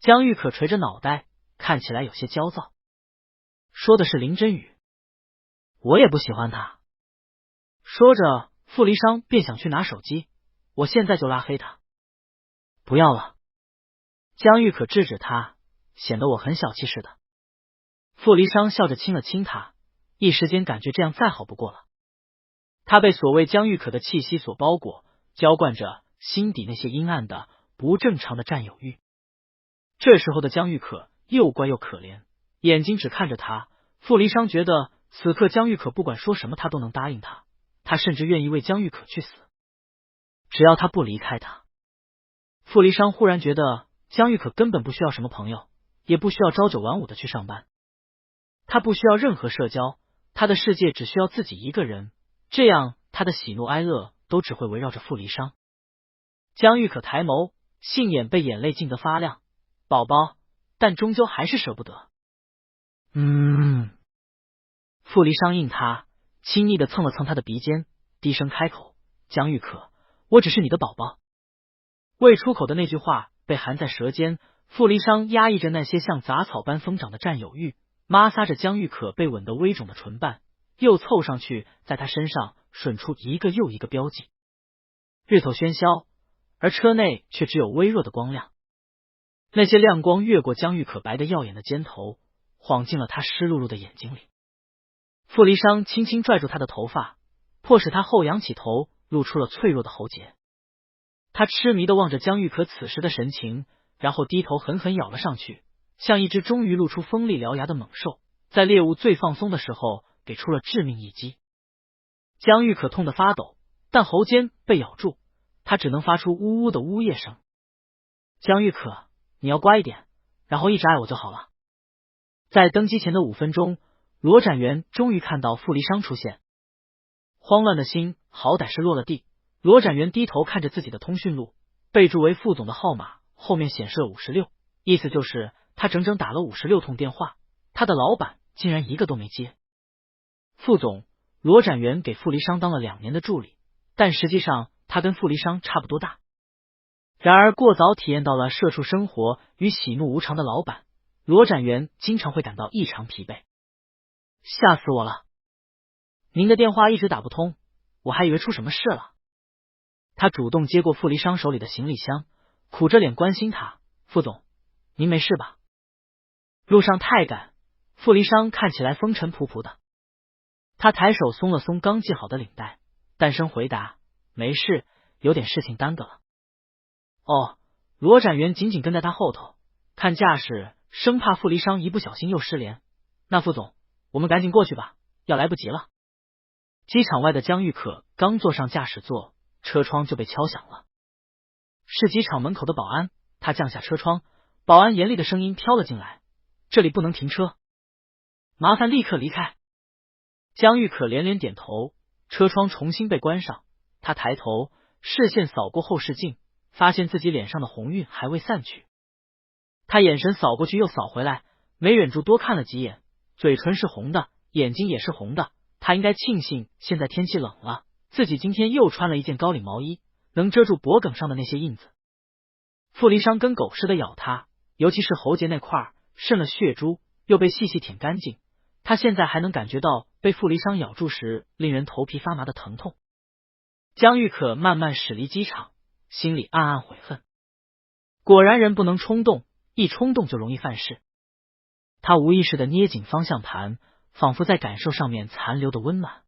江玉可垂着脑袋，看起来有些焦躁。说的是林真雨。我也不喜欢他。说着，傅离殇便想去拿手机，我现在就拉黑他。不要了。江玉可制止他，显得我很小气似的。傅离殇笑着亲了亲他，一时间感觉这样再好不过了。他被所谓江玉可的气息所包裹，浇灌着心底那些阴暗的不正常的占有欲。这时候的江玉可又乖又可怜，眼睛只看着他。傅离殇觉得此刻江玉可不管说什么他都能答应他，他甚至愿意为江玉可去死，只要他不离开他。傅离殇忽然觉得江玉可根本不需要什么朋友，也不需要朝九晚五的去上班，他不需要任何社交，他的世界只需要自己一个人，这样他的喜怒哀乐都只会围绕着傅离殇。江玉可抬眸，杏眼被眼泪浸得发亮，宝宝，但终究还是舍不得。傅离殇应他，亲昵的蹭了蹭他的鼻尖，低声开口，江玉可，我只是你的宝宝。未出口的那句话被含在舌尖，傅离殇压抑着那些像杂草般疯长的占有欲，摩挲着江玉可被吻得微肿的唇瓣，又凑上去在他身上吮出一个又一个标记。日头喧嚣，而车内却只有微弱的光亮，那些亮光越过江玉可白得耀眼的肩头，晃进了他湿漉漉的眼睛里。傅离殇轻轻拽住他的头发，迫使他后仰起头，露出了脆弱的喉结。他痴迷地望着江玉可此时的神情，然后低头狠狠咬了上去，像一只终于露出锋利獠牙的猛兽，在猎物最放松的时候给出了致命一击。江玉可痛得发抖，但喉间被咬住，他只能发出呜呜的呜咽声。江玉可，你要乖一点，然后一直爱我就好了。在登机前的5分钟，罗展元终于看到傅离殇出现，慌乱的心好歹是落了地。罗展元低头看着自己的通讯录，备注为傅总的号码后面显示了56，意思就是他整整打了56通电话，他的老板竟然一个都没接。傅总，罗展元给傅离殇当了2年的助理，但实际上他跟傅离殇差不多大。然而过早体验到了社畜生活与喜怒无常的老板，罗展元经常会感到异常疲惫。吓死我了！您的电话一直打不通，我还以为出什么事了。他主动接过傅离殇手里的行李箱，苦着脸关心他，傅总，您没事吧？路上太赶，傅离殇看起来风尘仆仆的。他抬手松了松刚系好的领带，淡声回答，没事，有点事情耽搁了。哦，罗展元紧紧跟在他后头，看架势生怕傅离殇一不小心又失联。那傅总，我们赶紧过去吧，要来不及了。机场外的江玉可刚坐上驾驶座，车窗就被敲响了。是机场门口的保安，他降下车窗，保安严厉的声音飘了进来：“这里不能停车，麻烦立刻离开。”江玉可连连点头，车窗重新被关上。他抬头，视线扫过后视镜，发现自己脸上的红晕还未散去。他眼神扫过去又扫回来，没忍住多看了几眼，嘴唇是红的，眼睛也是红的。他应该庆幸现在天气冷了，自己今天又穿了一件高领毛衣，能遮住脖颈上的那些印子。傅离殇跟狗似的咬他，尤其是喉结那块渗了血珠，又被细细舔干净。他现在还能感觉到被傅离殇咬住时令人头皮发麻的疼痛。江玉可慢慢驶离机场，心里暗暗悔恨。果然人不能冲动，一冲动就容易犯事。他无意识的捏紧方向盘，仿佛在感受上面残留的温暖。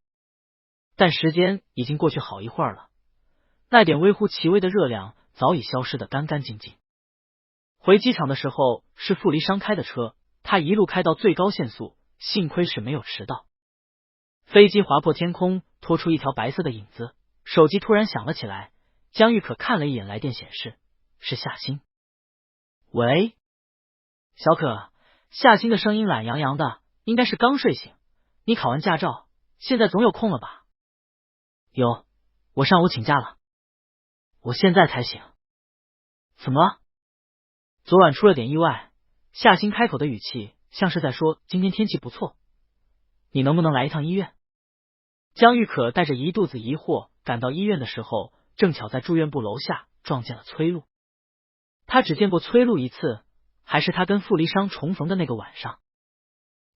但时间已经过去好一会儿了，那点微乎其微的热量早已消失得干干净净。回机场的时候是傅离殇开的车，他一路开到最高限速，幸亏是没有迟到。飞机划破天空，拖出一条白色的影子，手机突然响了起来。江玉可看了一眼来电显示，是夏欣。喂，小可。夏欣的声音懒洋洋的，应该是刚睡醒。你考完驾照，现在总有空了吧？有，我上午请假了。我现在才醒。怎么了？昨晚出了点意外。夏欣开口的语气像是在说今天天气不错，你能不能来一趟医院？江玉可带着一肚子疑惑赶到医院的时候，正巧在住院部楼下撞见了崔璐。他只见过崔璐一次，还是他跟傅离殇重逢的那个晚上。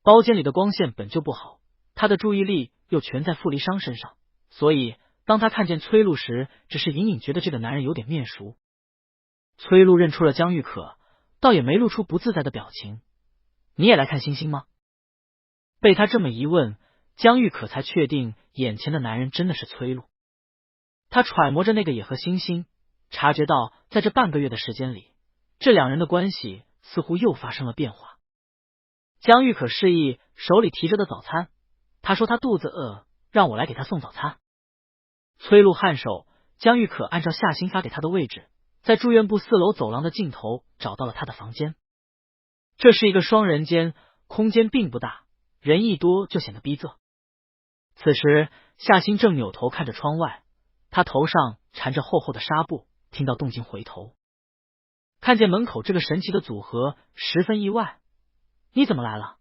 包间里的光线本就不好，他的注意力又全在傅离殇身上，所以当他看见崔璐时，只是隐隐觉得这个男人有点面熟。崔璐认出了江玉可，倒也没露出不自在的表情。你也来看星星吗？被他这么一问，江玉可才确定眼前的男人真的是崔璐。他揣摩着那个野鹤星星，察觉到在这半个月的时间里，这两人的关系似乎又发生了变化。江玉可示意手里提着的早餐，他说他肚子饿，让我来给他送早餐。崔璐颔首，江玉可按照夏欣发给他的位置，在住院部4楼走廊的尽头找到了他的房间。这是一个双人间，空间并不大，人一多就显得逼仄。此时夏欣正扭头看着窗外，他头上缠着厚厚的纱布，听到动静回头，看见门口这个神奇的组合，十分意外。你怎么来了？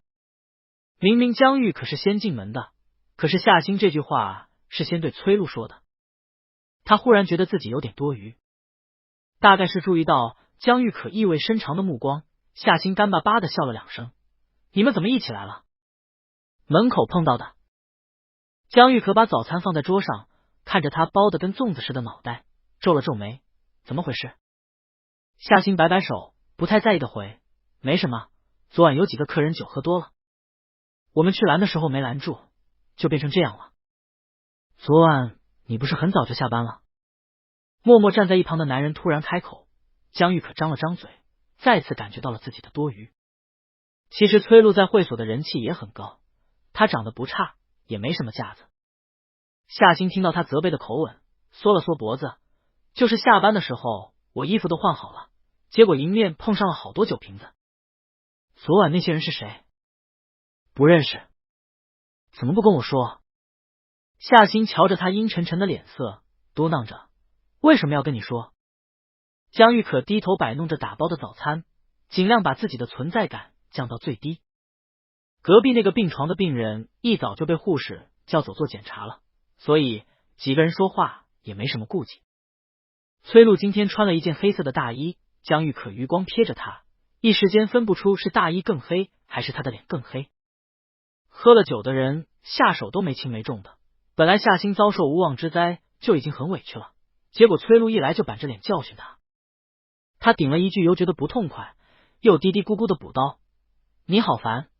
明明江玉可是先进门的，可是夏欣这句话是先对崔璐说的。他忽然觉得自己有点多余，大概是注意到江玉可意味深长的目光，夏欣干巴巴的笑了2声。你们怎么一起来了？门口碰到的。江玉可把早餐放在桌上，看着他包的跟粽子似的脑袋，皱了皱眉。怎么回事？夏欣摆摆手，不太在意的回，没什么，昨晚有几个客人酒喝多了，我们去拦的时候没拦住，就变成这样了。昨晚你不是很早就下班了？默默站在一旁的男人突然开口，江玉可张了张嘴，再次感觉到了自己的多余。其实崔璐在会所的人气也很高，他长得不差，也没什么架子。夏欣听到他责备的口吻，缩了缩脖子，就是下班的时候我衣服都换好了，结果迎面碰上了好多酒瓶子。昨晚那些人是谁？不认识。怎么不跟我说？夏欣瞧着他阴沉沉的脸色，嘟囔着，为什么要跟你说？江玉可低头摆弄着打包的早餐，尽量把自己的存在感降到最低。隔壁那个病床的病人一早就被护士叫走做检查了，所以几个人说话也没什么顾忌。崔璐今天穿了一件黑色的大衣，江玉可余光瞥着他，一时间分不出是大衣更黑还是他的脸更黑。喝了酒的人下手都没轻没重的，本来夏欣遭受无妄之灾就已经很委屈了，结果崔璐一来就板着脸教训他。他顶了一句又觉得不痛快，又嘀嘀咕咕的补刀，你好烦，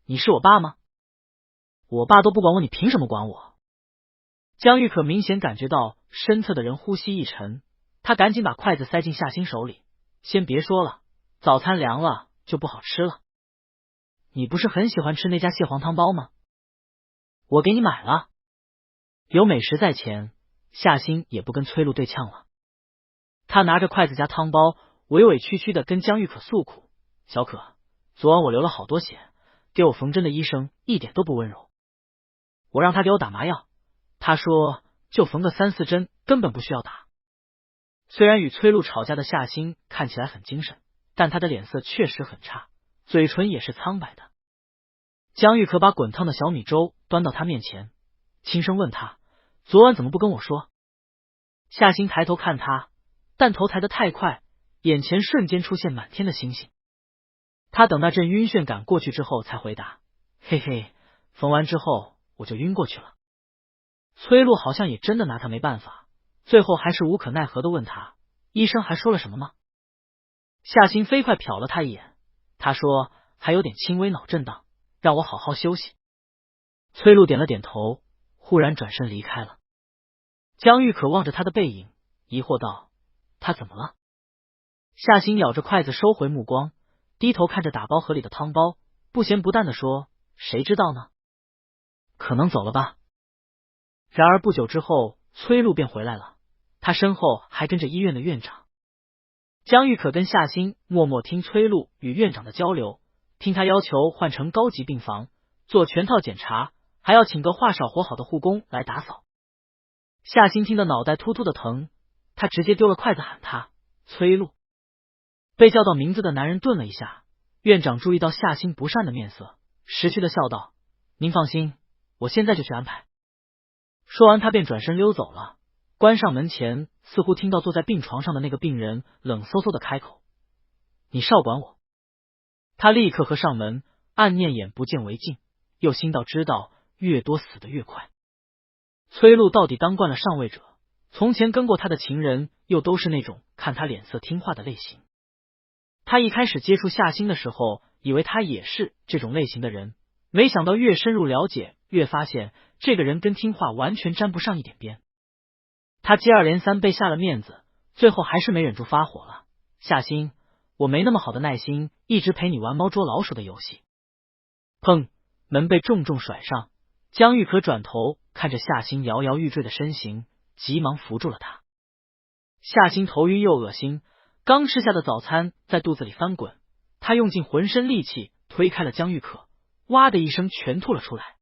你是我爸吗？我爸都不管我，你凭什么管我？江玉可明显感觉到身侧的人呼吸一沉，他赶紧把筷子塞进夏欣手里，先别说了，早餐凉了就不好吃了。你不是很喜欢吃那家蟹黄汤包吗？我给你买了。有美食在前，夏欣也不跟崔璐对呛了。他拿着筷子夹汤包，委委屈屈的跟江玉可诉苦：“小可，昨晚我流了好多血，给我缝针的医生一点都不温柔。我让他给我打麻药，他说就缝个3、4针，根本不需要打。”虽然与崔璐吵架的夏星看起来很精神，但他的脸色确实很差，嘴唇也是苍白的。江玉可把滚烫的小米粥端到他面前，轻声问他：“昨晚怎么不跟我说？”夏星抬头看他，但头抬得太快，眼前瞬间出现满天的星星。他等那阵晕眩感过去之后才回答：“嘿嘿，缝完之后我就晕过去了。”崔璐好像也真的拿他没办法，最后还是无可奈何的问他：“医生还说了什么吗？”夏星飞快瞟了他一眼，他说：“还有点轻微脑震荡，让我好好休息。”崔璐点了点头，忽然转身离开了。江玉可望着他的背影，疑惑道：“他怎么了？”夏星咬着筷子收回目光，低头看着打包盒里的汤包，不咸不淡的说：“谁知道呢？可能走了吧。”然而不久之后，崔璐便回来了，他身后还跟着医院的院长。江玉可跟夏星默默听崔璐与院长的交流，听他要求换成高级病房，做全套检查，还要请个话少活好的护工来打扫。夏星听得脑袋突突的疼，他直接丢了筷子喊他：“崔璐！”被叫到名字的男人顿了一下，院长注意到夏星不善的面色，识趣的笑道：“您放心，我现在就去安排。”说完他便转身溜走了，关上门前似乎听到坐在病床上的那个病人冷飕飕的开口：“你少管我。”他立刻合上门，暗念眼不见为净，又心道知道越多死得越快。崔璐到底当惯了上位者，从前跟过他的情人又都是那种看他脸色听话的类型。他一开始接触夏星的时候，以为他也是这种类型的人，没想到越深入了解，越发现这个人跟听话完全沾不上一点边。他接二连三被下了面子，最后还是没忍住发火了：“夏星，我没那么好的耐心一直陪你玩猫捉老鼠的游戏。”砰！门被重重甩上，江玉可转头看着夏星摇摇欲坠的身形，急忙扶住了他。夏星头晕又恶心，刚吃下的早餐在肚子里翻滚，他用尽浑身力气推开了江玉可，哇的一声全吐了出来。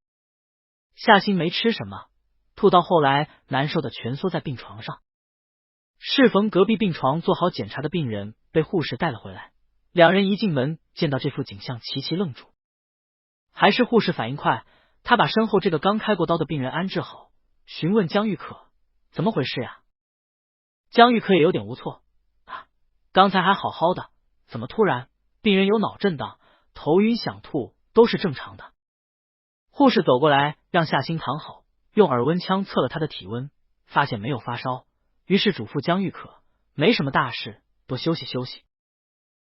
夏星没吃什么，吐到后来难受的蜷缩在病床上。适逢隔壁病床做好检查的病人被护士带了回来，两人一进门见到这副景象，齐齐愣住。还是护士反应快，他把身后这个刚开过刀的病人安置好，询问江玉可：“怎么回事呀？”江玉可也有点无措：“刚才还好好的，怎么突然？病人有脑震荡，头晕想吐，都是正常的。”护士走过来让夏星躺好，用耳温枪测了他的体温，发现没有发烧，于是嘱咐江玉可：“没什么大事，多休息休息。”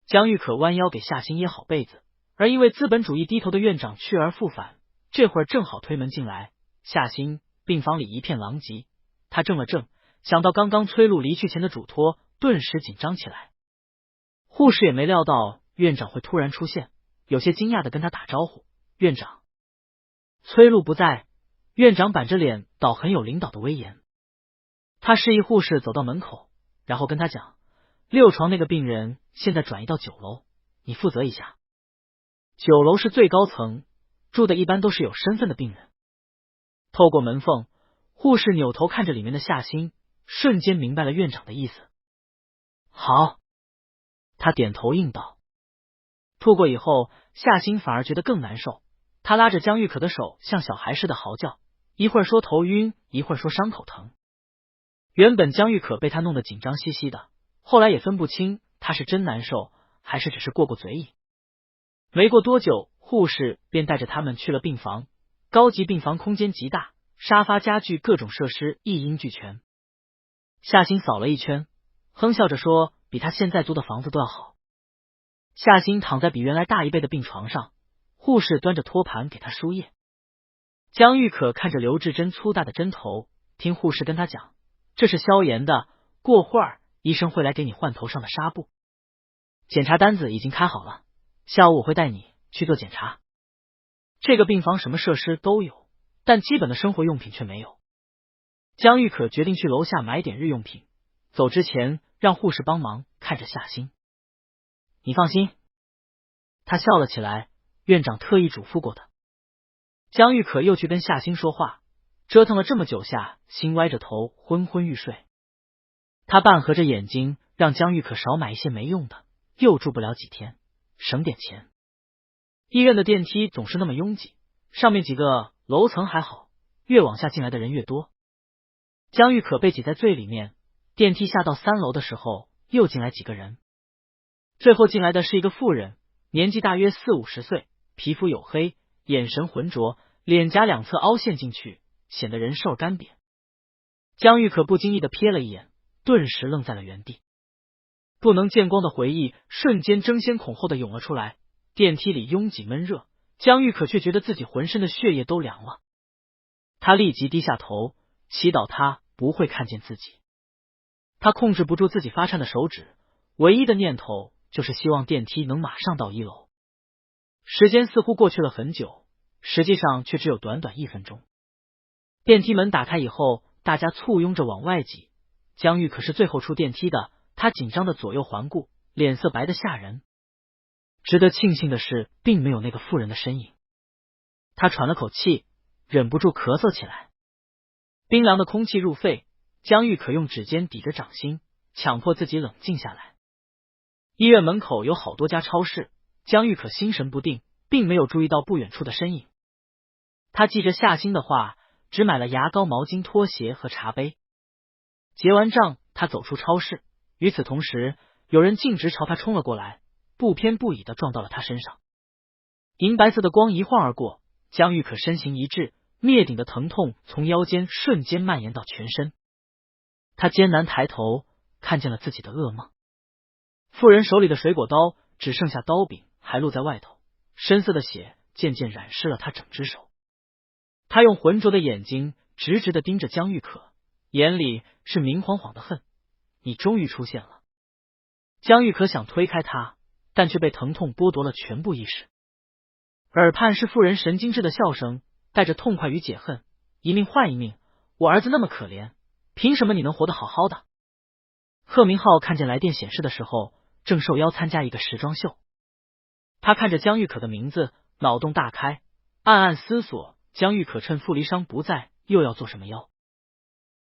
江玉可弯腰给夏星掖好被子，而因为资本主义低头的院长去而复返，这会儿正好推门进来。夏星病房里一片狼藉，他怔了怔，想到刚刚崔璐离去前的嘱托，顿时紧张起来。护士也没料到院长会突然出现，有些惊讶的跟他打招呼：“院长。”崔璐不在，院长板着脸倒很有领导的威严。他示意护士走到门口，然后跟他讲：“6床那个病人现在转移到9楼，你负责一下。9楼是最高层，住的一般都是有身份的病人。”透过门缝，护士扭头看着里面的夏星，瞬间明白了院长的意思。好，他点头应道。吐过以后，夏星反而觉得更难受，他拉着江玉可的手像小孩似的嚎叫，一会儿说头晕，一会儿说伤口疼。原本江玉可被他弄得紧张兮兮的，后来也分不清他是真难受还是只是过过嘴瘾。没过多久，护士便带着他们去了病房。高级病房空间极大，沙发家具各种设施一应俱全。夏星扫了一圈，哼笑着说：“比他现在租的房子都要好。”夏星躺在比原来大1倍的病床上，护士端着托盘给他输液。江玉可看着刘志珍粗大的针头，听护士跟他讲：“这是消炎的，过会儿医生会来给你换头上的纱布。检查单子已经开好了，下午我会带你去做检查。”这个病房什么设施都有，但基本的生活用品却没有。江玉可决定去楼下买点日用品，走之前让护士帮忙看着夏星。你放心。他笑了起来，院长特意嘱咐过的。江玉可又去跟夏星说话，折腾了这么久，夏星歪着头昏昏欲睡。他半合着眼睛，让江玉可少买一些没用的，又住不了几天，省点钱。医院的电梯总是那么拥挤，上面几个楼层还好，越往下进来的人越多。江玉可被挤在最里面，电梯下到3楼的时候，又进来几个人。最后进来的是一个妇人，年纪大约40-50岁，皮肤黝黑，眼神浑浊，脸颊两侧凹陷进去，显得人瘦干瘪。江玉可不经意的瞥了一眼，顿时愣在了原地。不能见光的回忆瞬间争先恐后的涌了出来。电梯里拥挤闷热，江玉可却觉得自己浑身的血液都凉了。他立即低下头，祈祷他不会看见自己。他控制不住自己发颤的手指，唯一的念头就是希望电梯能马上到1楼。时间似乎过去了很久，实际上却只有短短1分钟。电梯门打开以后，大家簇拥着往外挤，江玉可是最后出电梯的，他紧张的左右环顾，脸色白得吓人。值得庆幸的是，并没有那个妇人的身影。他喘了口气，忍不住咳嗽起来。冰凉的空气入肺，江玉可用指尖抵着掌心，强迫自己冷静下来。医院门口有好多家超市，江玉可心神不定，并没有注意到不远处的身影。他记着夏星的话，只买了牙膏、毛巾、拖鞋和茶杯。结完账，他走出超市。与此同时，有人径直朝他冲了过来，不偏不倚的撞到了他身上。银白色的光一晃而过，江玉可身形一滞，灭顶的疼痛从腰间瞬间蔓延到全身。他艰难抬头，看见了自己的噩梦。妇人手里的水果刀只剩下刀柄还露在外头，深色的血渐渐染湿了他整只手。他用浑浊的眼睛直直的盯着江玉可，眼里是明晃晃的恨。你终于出现了。江玉可想推开他，但却被疼痛剥夺了全部意识。耳畔是妇人神经质的笑声，带着痛快与解恨。一命换一命，我儿子那么可怜，凭什么你能活得好好的？贺明浩看见来电显示的时候，正受邀参加一个时装秀。他看着江玉可的名字，脑洞大开，暗暗思索江玉可趁傅离殇不在又要做什么妖。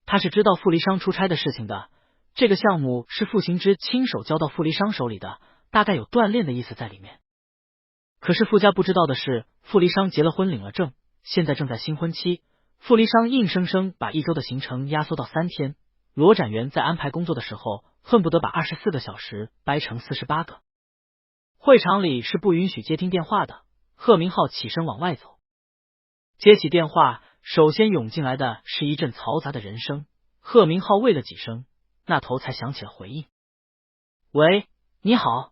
他是知道傅离殇出差的事情的，这个项目是傅行之亲手交到傅离殇手里的，大概有锻炼的意思在里面。可是傅家不知道的是，傅离殇结了婚领了证，现在正在新婚期。傅离殇硬生生把1周的行程压缩到3天，罗展元在安排工作的时候恨不得把24个小时掰成48个。会场里是不允许接听电话的，贺明浩起身往外走。接起电话，首先涌进来的是一阵嘈杂的人声，贺明浩喂了几声，那头才响起了回应。喂，你好，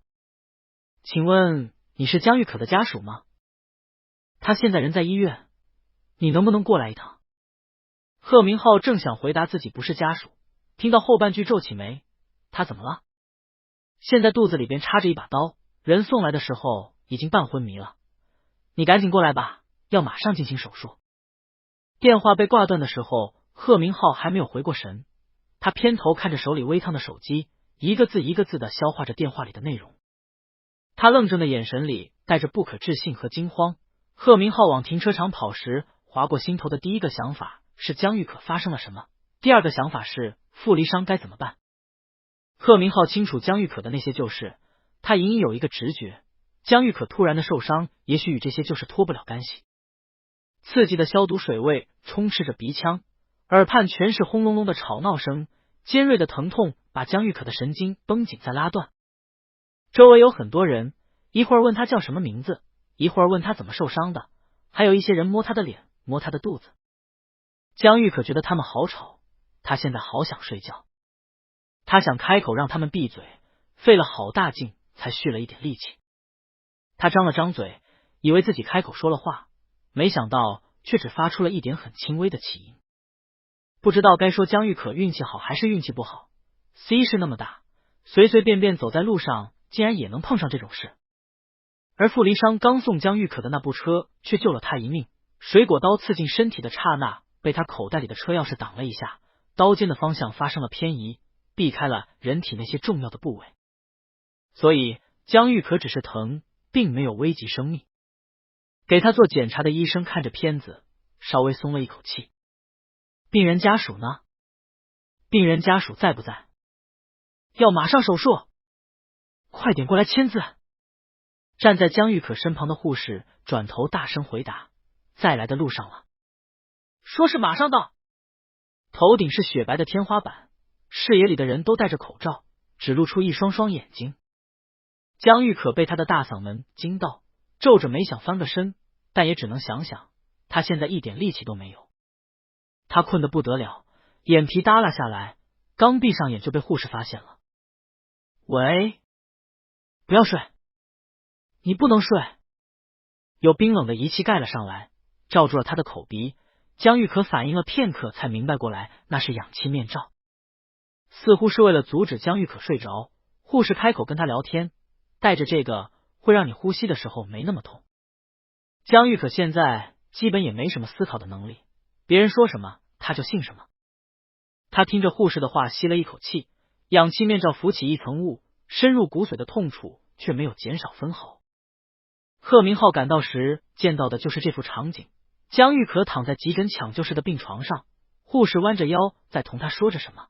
请问你是江玉可的家属吗？他现在人在医院，你能不能过来一趟？贺明浩正想回答自己不是家属，听到后半句皱起眉，他怎么了？现在肚子里边插着一把刀，人送来的时候已经半昏迷了，你赶紧过来吧，要马上进行手术。电话被挂断的时候，贺明浩还没有回过神，他偏头看着手里微烫的手机，一个字一个字的消化着电话里的内容。他愣怔的眼神里带着不可置信和惊慌。贺明浩往停车场跑时，划过心头的第一个想法是江玉可发生了什么，第二个想法是傅离殇该怎么办。贺明浩清楚江玉可的那些旧事，他隐隐有一个直觉，江玉可突然的受伤也许与这些旧事脱不了干系。刺激的消毒水味充斥着鼻腔，耳畔全是轰隆隆的吵闹声，尖锐的疼痛把江玉可的神经绷紧在拉断。周围有很多人，一会儿问他叫什么名字，一会儿问他怎么受伤的，还有一些人摸他的脸，摸他的肚子。江玉可觉得他们好吵，他现在好想睡觉。他想开口让他们闭嘴，费了好大劲才蓄了一点力气。他张了张嘴，以为自己开口说了话，没想到却只发出了一点很轻微的气音。不知道该说江玉可运气好还是运气不好， C 市那么大，随随便便走在路上竟然也能碰上这种事。而傅离殇刚送江玉可的那部车却救了他一命，水果刀刺进身体的刹那，被他口袋里的车钥匙挡了一下，刀尖的方向发生了偏移，避开了人体那些重要的部位。所以江玉可只是疼，并没有危及生命。给他做检查的医生看着片子，稍微松了一口气。病人家属呢？病人家属在不在？要马上手术，快点过来签字。站在江玉可身旁的护士转头大声回答：在来的路上了。说是马上到。头顶是雪白的天花板，视野里的人都戴着口罩，只露出一双双眼睛。江玉可被他的大嗓门惊到，皱着眉想翻个身，但也只能想想，他现在一点力气都没有。他困得不得了，眼皮耷拉下来，刚闭上眼就被护士发现了。喂，不要睡，你不能睡。有冰冷的仪器盖了上来，罩住了他的口鼻。江玉可反应了片刻，才明白过来，那是氧气面罩。似乎是为了阻止江玉可睡着，护士开口跟他聊天，带着这个会让你呼吸的时候没那么痛。江玉可现在基本也没什么思考的能力，别人说什么他就信什么。他听着护士的话，吸了一口气，氧气面罩浮起一层雾，深入骨髓的痛楚却没有减少分毫。贺明浩赶到时见到的就是这幅场景，江玉可躺在急诊抢救室的病床上，护士弯着腰在同他说着什么。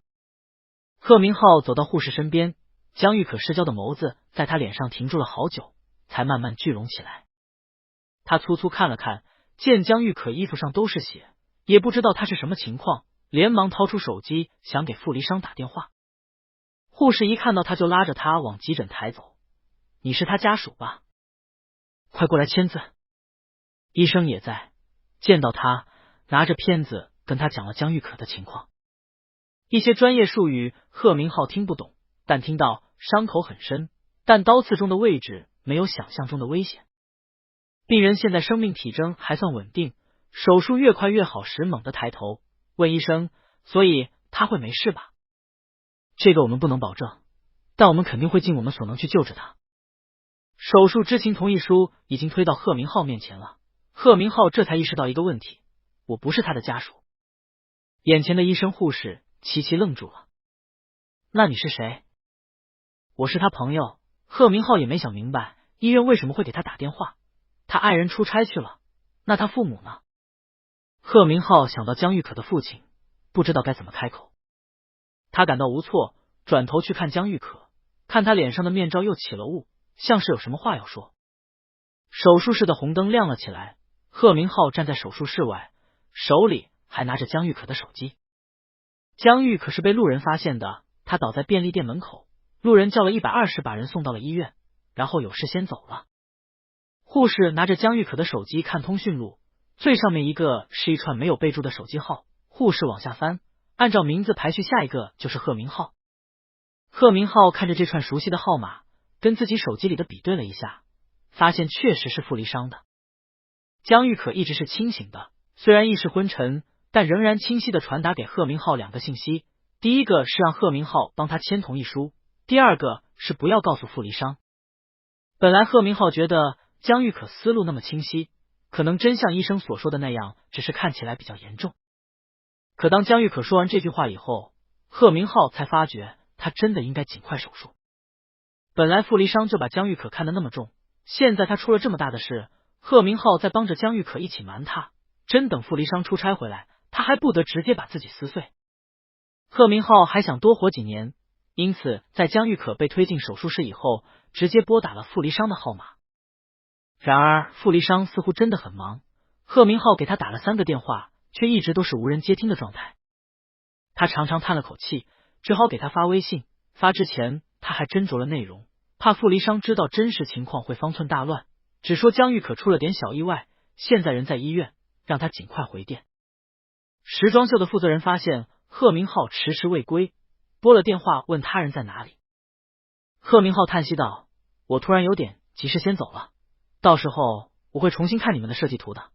贺明浩走到护士身边，江玉可失焦的眸子在他脸上停住了好久，才慢慢聚拢起来。他粗粗看了看，见江玉可衣服上都是血，也不知道他是什么情况，连忙掏出手机想给傅离殇打电话。护士一看到他就拉着他往急诊台走。你是他家属吧？快过来签字。医生也在，见到他拿着片子跟他讲了江玉可的情况。一些专业术语贺明浩听不懂，但听到伤口很深，但刀刺中的位置没有想象中的危险。病人现在生命体征还算稳定，手术越快越好时猛地抬头问医生，所以他会没事吧？这个我们不能保证，但我们肯定会尽我们所能去救治他。手术知情同意书已经推到贺明浩面前了，贺明浩这才意识到一个问题，我不是他的家属。眼前的医生护士齐齐愣住了。那你是谁？我是他朋友。贺明浩也没想明白医院为什么会给他打电话，他爱人出差去了，那他父母呢？贺明浩想到江玉可的父亲，不知道该怎么开口。他感到无措，转头去看江玉可，看他脸上的面罩又起了雾，像是有什么话要说。手术室的红灯亮了起来，贺明浩站在手术室外，手里还拿着江玉可的手机。江玉可是被路人发现的，他倒在便利店门口，路人叫了120把人送到了医院，然后有事先走了。护士拿着江玉可的手机看通讯录，最上面一个是一串没有备注的手机号，护士往下翻，按照名字排序，下一个就是贺明浩。贺明浩看着这串熟悉的号码，跟自己手机里的比对了一下，发现确实是傅离殇的。江玉可一直是清醒的，虽然意识昏沉，但仍然清晰地传达给贺明浩2个信息，第一个是让贺明浩帮他签同意书，第二个是不要告诉傅离殇。本来贺明浩觉得江玉可思路那么清晰，可能真像医生所说的那样，只是看起来比较严重。可当江玉可说完这句话以后，贺明浩才发觉他真的应该尽快手术。本来傅离殇就把江玉可看得那么重，现在他出了这么大的事，贺明浩在帮着江玉可一起瞒他，真等傅离殇出差回来，他还不得直接把自己撕碎。贺明浩还想多活几年，因此在江玉可被推进手术室以后，直接拨打了傅离殇的号码。然而傅离殇似乎真的很忙，贺明浩给他打了3个电话，却一直都是无人接听的状态。他长长叹了口气，只好给他发微信，发之前他还斟酌了内容，怕傅离殇知道真实情况会方寸大乱，只说江玉可出了点小意外，现在人在医院，让他尽快回电。时装秀的负责人发现贺明浩迟迟未归，拨了电话问他人在哪里。贺明浩叹息道，我突然有点急事先走了，到时候我会重新看你们的设计图的。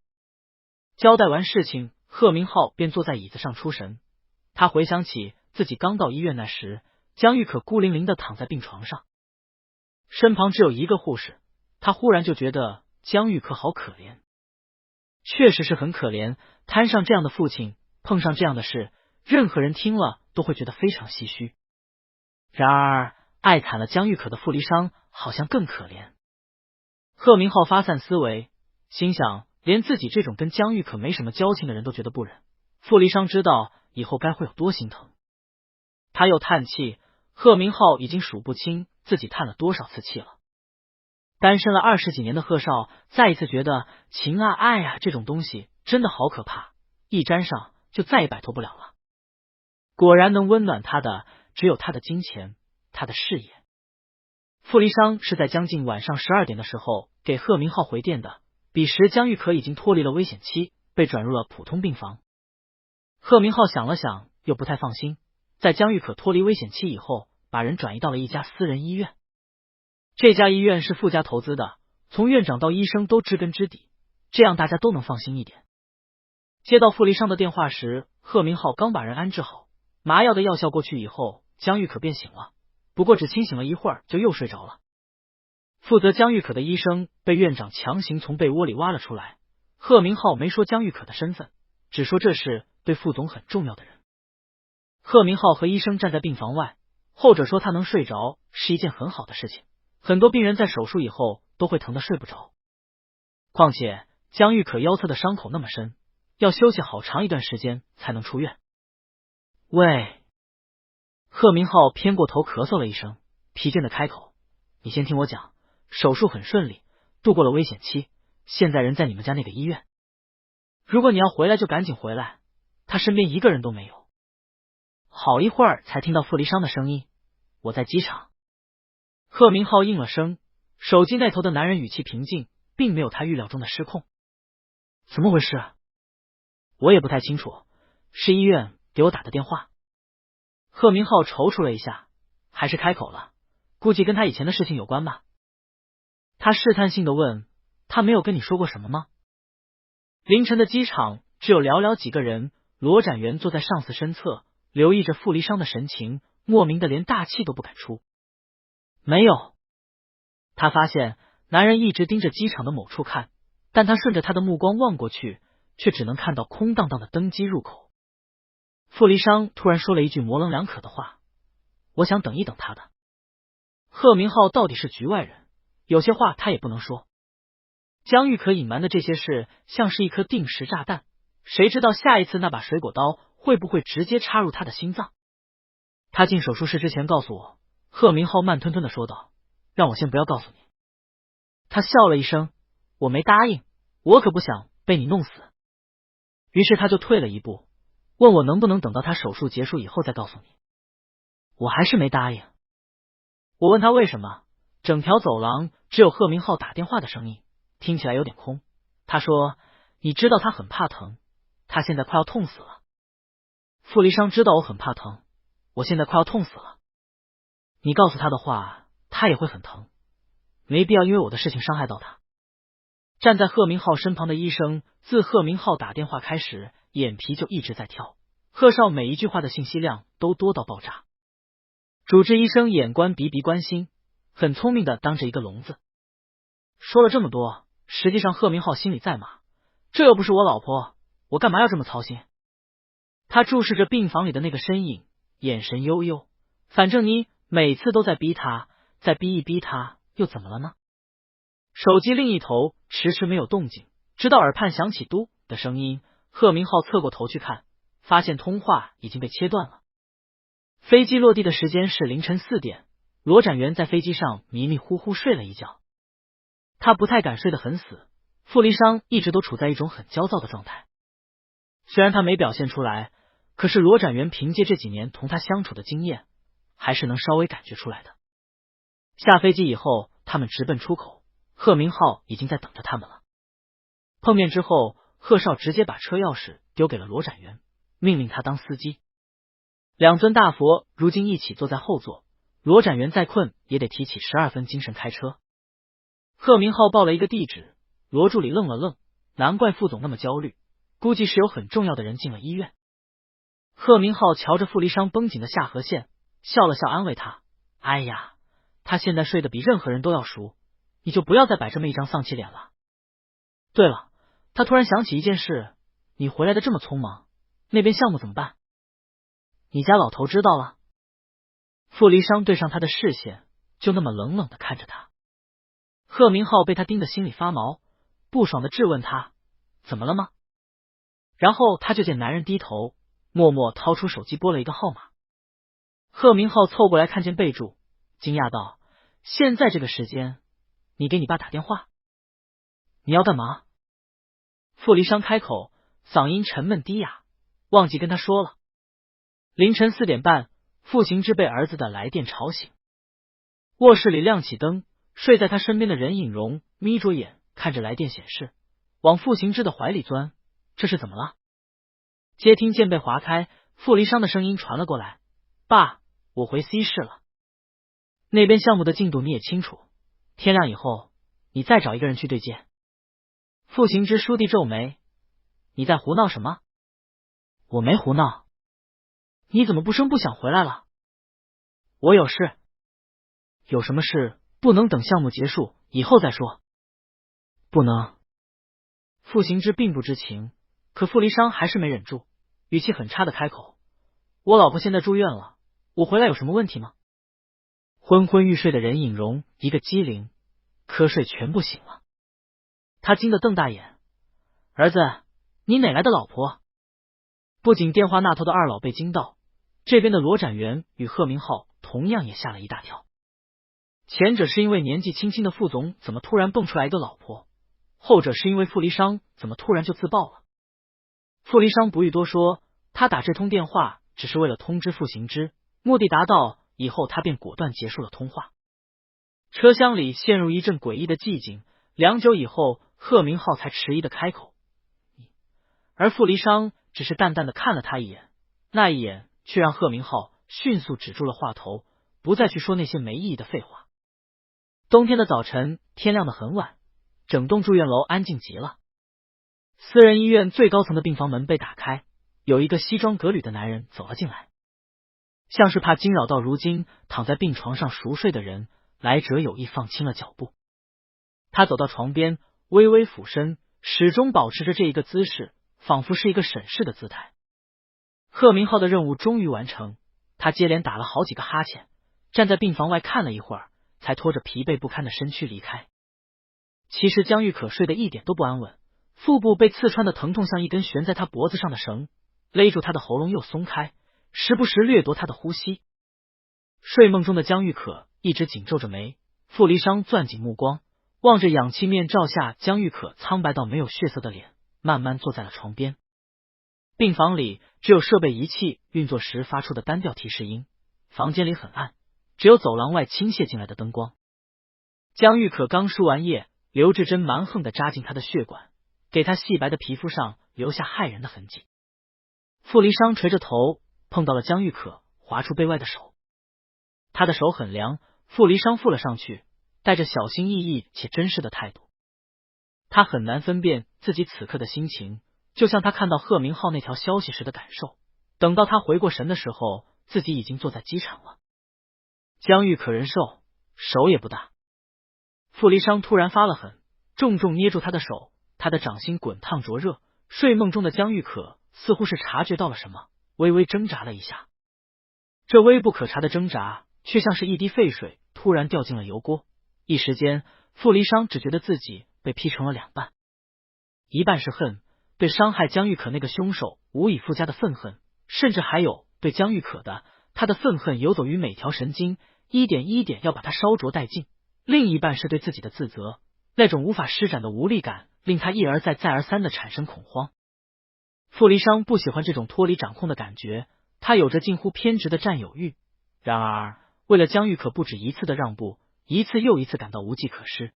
交代完事情，贺明浩便坐在椅子上出神，他回想起自己刚到医院那时，江玉可孤零零地躺在病床上，身旁只有一个护士，他忽然就觉得江玉可好可怜。确实是很可怜，摊上这样的父亲，碰上这样的事，任何人听了都会觉得非常唏嘘。然而爱惨了江玉可的傅离殇好像更可怜。贺明浩发散思维，心想连自己这种跟江玉可没什么交情的人都觉得不忍，傅离殇知道以后该会有多心疼。他又叹气，贺明浩已经数不清自己叹了多少次气了。单身了20几年的贺少再一次觉得情啊爱啊这种东西真的好可怕，一沾上就再也摆脱不了了。果然能温暖他的只有他的金钱，他的事业。傅离殇是在将近晚上12点的时候给贺明浩回电的，彼时江玉可已经脱离了危险期，被转入了普通病房。贺明浩想了想，又不太放心，在江玉可脱离危险期以后，把人转移到了一家私人医院。这家医院是傅家投资的，从院长到医生都知根知底，这样大家都能放心一点。接到傅离殇的电话时，贺明浩刚把人安置好，麻药的药效过去以后，江玉可便醒了，不过只清醒了一会儿就又睡着了。负责江玉可的医生被院长强行从被窝里挖了出来，贺明浩没说江玉可的身份，只说这是对傅总很重要的人。贺明浩和医生站在病房外，后者说他能睡着是一件很好的事情，很多病人在手术以后都会疼得睡不着，况且江玉可腰侧的伤口那么深，要休息好长一段时间才能出院。喂。贺明浩偏过头咳嗽了一声，疲倦的开口，你先听我讲，手术很顺利，度过了危险期，现在人在你们家那个医院，如果你要回来就赶紧回来，他身边一个人都没有。好一会儿才听到傅离殇的声音，我在机场。贺明浩应了声，手机那头的男人语气平静，并没有他预料中的失控。怎么回事？我也不太清楚，是医院给我打的电话。贺明浩踌躇了一下，还是开口了，估计跟他以前的事情有关吧。他试探性的问，他没有跟你说过什么吗？凌晨的机场只有寥寥几个人，罗展元坐在上司身侧，留意着傅离殇的神情，莫名的连大气都不敢出。没有。他发现男人一直盯着机场的某处看，但他顺着他的目光望过去，却只能看到空荡荡的登机入口。傅离殇突然说了一句模棱两可的话，我想等一等他的。贺明浩到底是局外人，有些话他也不能说。江玉可隐瞒的这些事像是一颗定时炸弹，谁知道下一次那把水果刀会不会直接插入他的心脏。他进手术室之前告诉我，贺明浩慢吞吞的说道，让我先不要告诉你。他笑了一声，我没答应，我可不想被你弄死。于是他就退了一步，问我能不能等到他手术结束以后再告诉你。我还是没答应。我问他为什么，整条走廊只有贺明浩打电话的声音，听起来有点空。他说，你知道他很怕疼，他现在快要痛死了。傅离殇知道我很怕疼，我现在快要痛死了。你告诉他的话，他也会很疼，没必要因为我的事情伤害到他。站在贺明浩身旁的医生自贺明浩打电话开始，眼皮就一直在跳，贺少每一句话的信息量都多到爆炸。主治医生眼观鼻，鼻观心，很聪明的当着一个聋子。说了这么多，实际上贺明浩心里在骂，这又不是我老婆，我干嘛要这么操心？他注视着病房里的那个身影，眼神悠悠，反正你每次都在逼他，再逼一逼他，又怎么了呢？手机另一头迟迟没有动静，直到耳畔响起嘟的声音，贺明浩侧过头去看，发现通话已经被切断了。飞机落地的时间是凌晨4点，罗展元在飞机上迷迷糊糊睡了一觉。他不太敢睡得很死，傅离殇一直都处在一种很焦躁的状态。虽然他没表现出来，可是罗展元凭借这几年同他相处的经验，还是能稍微感觉出来的。下飞机以后，他们直奔出口，贺明浩已经在等着他们了。碰面之后，贺少直接把车钥匙丢给了罗展元，命令他当司机。两尊大佛如今一起坐在后座，罗展元再困也得提起12分精神开车。贺明浩报了一个地址，罗助理愣了愣，难怪副总那么焦虑，估计是有很重要的人进了医院。贺明浩瞧着傅离殇绷紧的下颌线，笑了笑安慰他，哎呀，他现在睡得比任何人都要熟，你就不要再摆这么一张丧气脸了。对了，他突然想起一件事，你回来的这么匆忙，那边项目怎么办？你家老头知道了？傅离殇对上他的视线，就那么冷冷的看着他。贺明浩被他盯得心里发毛，不爽的质问他：“怎么了吗？”然后他就见男人低头，默默掏出手机拨了一个号码。贺明浩凑过来看见备注，惊讶道：“现在这个时间，你给你爸打电话？你要干嘛？”傅离殇开口，嗓音沉闷低哑：“忘记跟他说了。”凌晨4点半，傅行之被儿子的来电吵醒。卧室里亮起灯，睡在他身边的任颖荣眯着眼看着来电显示，往傅行之的怀里钻。这是怎么了？接听键被划开，傅离殇的声音传了过来：“爸，我回 C 市了。那边项目的进度你也清楚，天亮以后你再找一个人去对接。”傅行之倏地皱眉：“你在胡闹什么？”“我没胡闹。你怎么不声不响回来了？”“我有事。”“有什么事不能等项目结束以后再说？”“不能。”傅行之并不知情，可傅离殇还是没忍住，语气很差的开口：“我老婆现在住院了，我回来有什么问题吗？”昏昏欲睡的任颖荣一个机灵，瞌睡全部醒了。他惊得瞪大眼：“儿子，你哪来的老婆？”不仅电话那头的二老被惊到，这边的罗展元与贺明浩同样也吓了一大跳。前者是因为年纪轻轻的傅总怎么突然蹦出来一个老婆，后者是因为傅离殇怎么突然就自爆了。傅离殇不欲多说，他打这通电话只是为了通知傅行之，目的达到以后，他便果断结束了通话。车厢里陷入一阵诡异的寂静，良久以后，贺明浩才迟疑的开口：“你。”而傅离殇只是淡淡的看了他一眼，那一眼却让贺明浩迅速止住了话头，不再去说那些没意义的废话。冬天的早晨，天亮得很晚，整栋住院楼安静极了。私人医院最高层的病房门被打开，有一个西装革履的男人走了进来，像是怕惊扰到如今躺在病床上熟睡的人，来者有意放轻了脚步。他走到床边，微微俯身，始终保持着这一个姿势，仿佛是一个审视的姿态。贺明浩的任务终于完成，他接连打了好几个哈欠，站在病房外看了一会儿，才拖着疲惫不堪的身躯离开。其实江玉可睡得一点都不安稳，腹部被刺穿的疼痛像一根悬在他脖子上的绳，勒住他的喉咙又松开，时不时掠夺他的呼吸。睡梦中的江玉可一直紧皱着眉，傅离殇攥紧目光，望着氧气面罩下江玉可苍白到没有血色的脸，慢慢坐在了床边。病房里只有设备仪器运作时发出的单调提示音，房间里很暗，只有走廊外倾泻进来的灯光。江玉可刚输完液，刘志珍蛮横地扎进他的血管，给他细白的皮肤上留下骇人的痕迹。傅离殇垂着头，碰到了江玉可划出背外的手，他的手很凉，傅离殇附了上去，带着小心翼翼且珍视的态度。他很难分辨自己此刻的心情，就像他看到贺明浩那条消息时的感受。等到他回过神的时候，自己已经坐在机场了。江玉可人瘦，手也不大。傅离殇突然发了狠，重重捏住他的手，他的掌心滚烫灼热。睡梦中的江玉可似乎是察觉到了什么，微微挣扎了一下。这微不可察的挣扎，却像是一滴沸水突然掉进了油锅。一时间，傅离殇只觉得自己被劈成了两半，一半是恨，对伤害江玉可那个凶手无以复加的愤恨，甚至还有对江玉可的他的愤恨游走于每条神经，一点一点要把它烧灼殆尽。另一半是对自己的自责，那种无法施展的无力感令他一而再再而三的产生恐慌。傅离殇不喜欢这种脱离掌控的感觉，他有着近乎偏执的占有欲，然而为了江玉可不止一次的让步，一次又一次感到无计可施。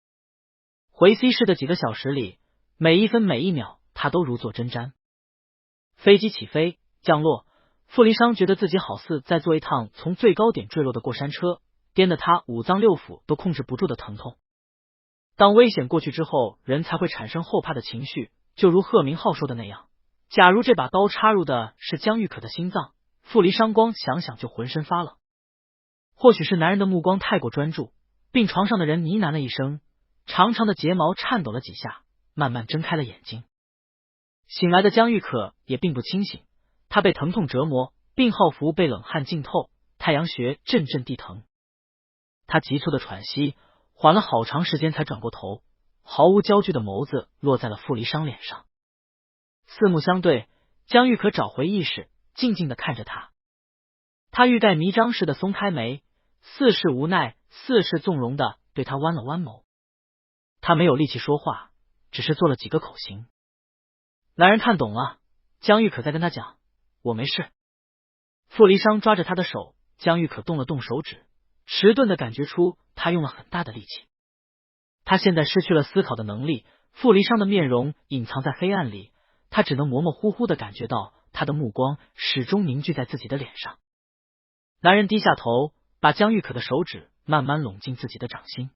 回 C 市的几个小时里，每一分每一秒他都如坐针毡。飞机起飞降落，傅离殇觉得自己好似在坐一趟从最高点坠落的过山车，颠得他五脏六腑都控制不住的疼痛。当危险过去之后，人才会产生后怕的情绪，就如贺明浩说的那样，假如这把刀插入的是江玉可的心脏，傅离殇光想想就浑身发冷。或许是男人的目光太过专注，病床上的人呢喃了一声，长长的睫毛颤抖了几下，慢慢睁开了眼睛。醒来的江玉可也并不清醒，他被疼痛折磨，病号服被冷汗浸透，太阳穴阵阵地疼。他急促的喘息，缓了好长时间才转过头，毫无焦距的眸子落在了傅离殇脸上。四目相对，江玉可找回意识，静静的看着他。他欲盖弥彰似的松开眉，似是无奈，似是纵容的对他弯了弯眸。他没有力气说话，只是做了几个口型。男人看懂了，江玉可在跟他讲，我没事。傅离殇抓着他的手，江玉可动了动手指，迟钝的感觉出他用了很大的力气。他现在失去了思考的能力，傅离殇的面容隐藏在黑暗里，他只能模模糊糊的感觉到他的目光始终凝聚在自己的脸上。男人低下头，把江玉可的手指慢慢拢进自己的掌心。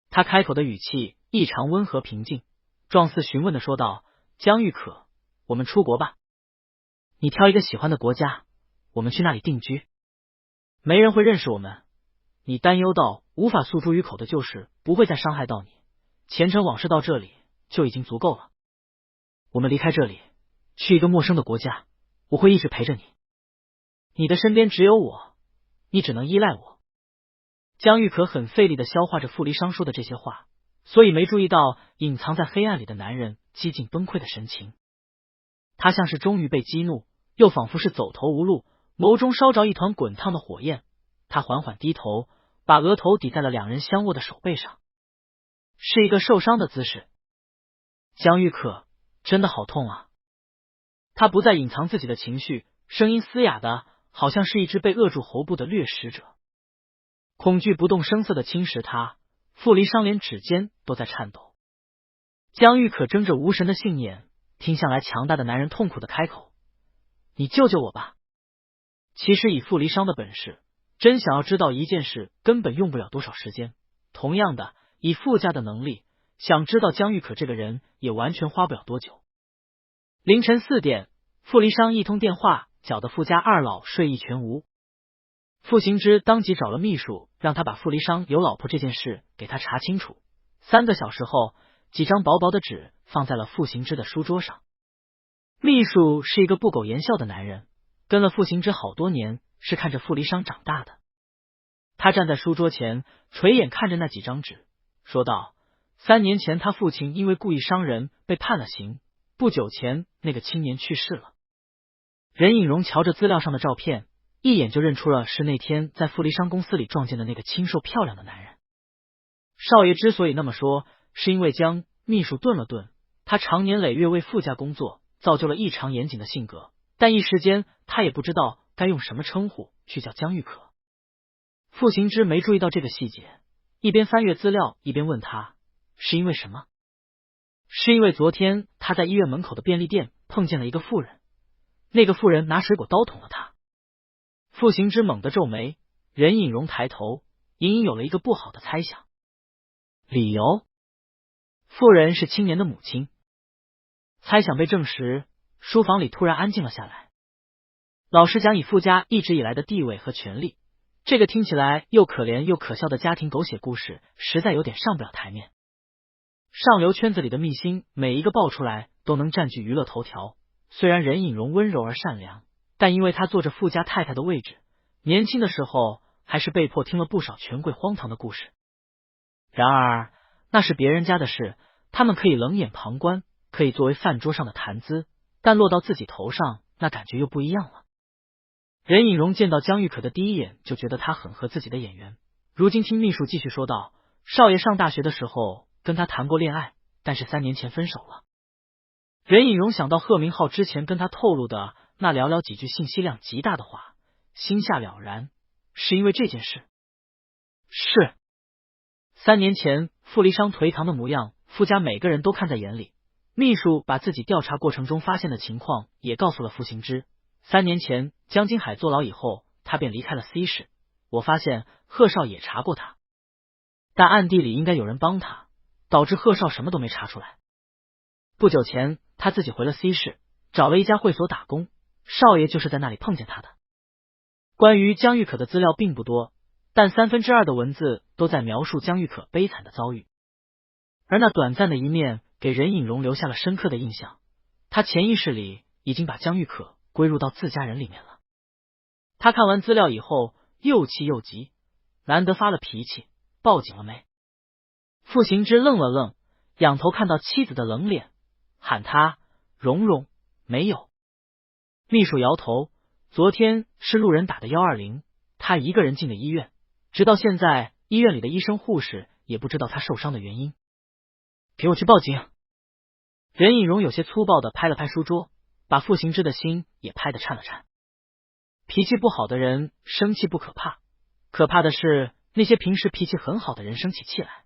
他开口的语气异常温和平静，状似询问的说道，江玉可，我们出国吧。你挑一个喜欢的国家，我们去那里定居。没人会认识我们，你担忧到无法诉诸于口的旧事不会再伤害到你，前尘往事到这里就已经足够了。我们离开这里，去一个陌生的国家，我会一直陪着你。你的身边只有我，你只能依赖我。江玉可很费力的消化着傅离殇说的这些话，所以没注意到隐藏在黑暗里的男人几近崩溃的神情。他像是终于被激怒，又仿佛是走投无路，眸中烧着一团滚烫的火焰。他缓缓低头，把额头抵在了两人相握的手背上，是一个受伤的姿势。江玉可，真的好痛啊！他不再隐藏自己的情绪，声音嘶哑的好像是一只被扼住喉部的掠食者。恐惧不动声色的侵蚀他，傅离殇连指尖都在颤抖。江玉可睁着无神的杏眼，听向来强大的男人痛苦的开口，你救救我吧。其实以傅离殇的本事，真想要知道一件事根本用不了多少时间，同样的，以傅家的能力，想知道江玉可这个人也完全花不了多久。凌晨4点，傅离殇一通电话，搅得傅家二老睡意全无。傅行之当即找了秘书，让他把傅离殇有老婆这件事给他查清楚。3个小时后，几张薄薄的纸放在了傅行之的书桌上。秘书是一个不苟言笑的男人，跟了傅行之好多年，是看着傅离殇长大的。他站在书桌前，垂眼看着那几张纸，说道：3年前他父亲因为故意伤人被判了刑，不久前那个青年去世了。任颖荣瞧着资料上的照片，一眼就认出了是那天在傅离殇公司里撞见的那个清瘦漂亮的男人。少爷之所以那么说，是因为江秘书顿了顿，他常年累月为傅家工作，造就了异常严谨的性格，但一时间他也不知道该用什么称呼去叫江玉可。傅行之没注意到这个细节，一边翻阅资料一边问他，是因为什么？是因为昨天他在医院门口的便利店碰见了一个妇人，那个妇人拿水果刀捅了他。傅行之猛地皱眉，任颖荣抬头，隐隐有了一个不好的猜想。理由？妇人是青年的母亲。猜想被证实，书房里突然安静了下来。老实讲，以傅家一直以来的地位和权力，这个听起来又可怜又可笑的家庭狗血故事实在有点上不了台面。上流圈子里的秘辛每一个爆出来都能占据娱乐头条，虽然任颖荣温柔而善良，但因为他坐着傅家太太的位置，年轻的时候还是被迫听了不少权贵荒唐的故事。然而那是别人家的事，他们可以冷眼旁观，可以作为饭桌上的谈资，但落到自己头上，那感觉又不一样了。任颖荣见到江玉可的第一眼就觉得他很合自己的眼缘，如今听秘书继续说道，少爷上大学的时候跟他谈过恋爱，但是3年前分手了。任颖荣想到贺明浩之前跟他透露的那寥寥几句信息量极大的话，心下了然，是因为这件事。是3年前傅离殇颓唐的模样，傅家每个人都看在眼里。秘书把自己调查过程中发现的情况也告诉了傅行之。3年前江金海坐牢以后，他便离开了 C 市。我发现贺少也查过他，但暗地里应该有人帮他，导致贺少什么都没查出来。不久前他自己回了 C 市，找了一家会所打工，少爷就是在那里碰见他的。关于江玉可的资料并不多，但2/3的文字都在描述江玉可悲惨的遭遇，而那短暂的一面给任颖荣留下了深刻的印象，他潜意识里已经把江玉可归入到自家人里面了。他看完资料以后又气又急，难得发了脾气，报警了没？傅行之愣了愣，仰头看到妻子的冷脸，喊他：蓉蓉，没有。秘书摇头，昨天是路人打的120，他一个人进的医院，直到现在医院里的医生护士也不知道他受伤的原因。给我去报警！任隐荣有些粗暴的拍了拍书桌，把傅行之的心也拍得颤了颤。脾气不好的人生气不可怕，可怕的是那些平时脾气很好的人生起气来。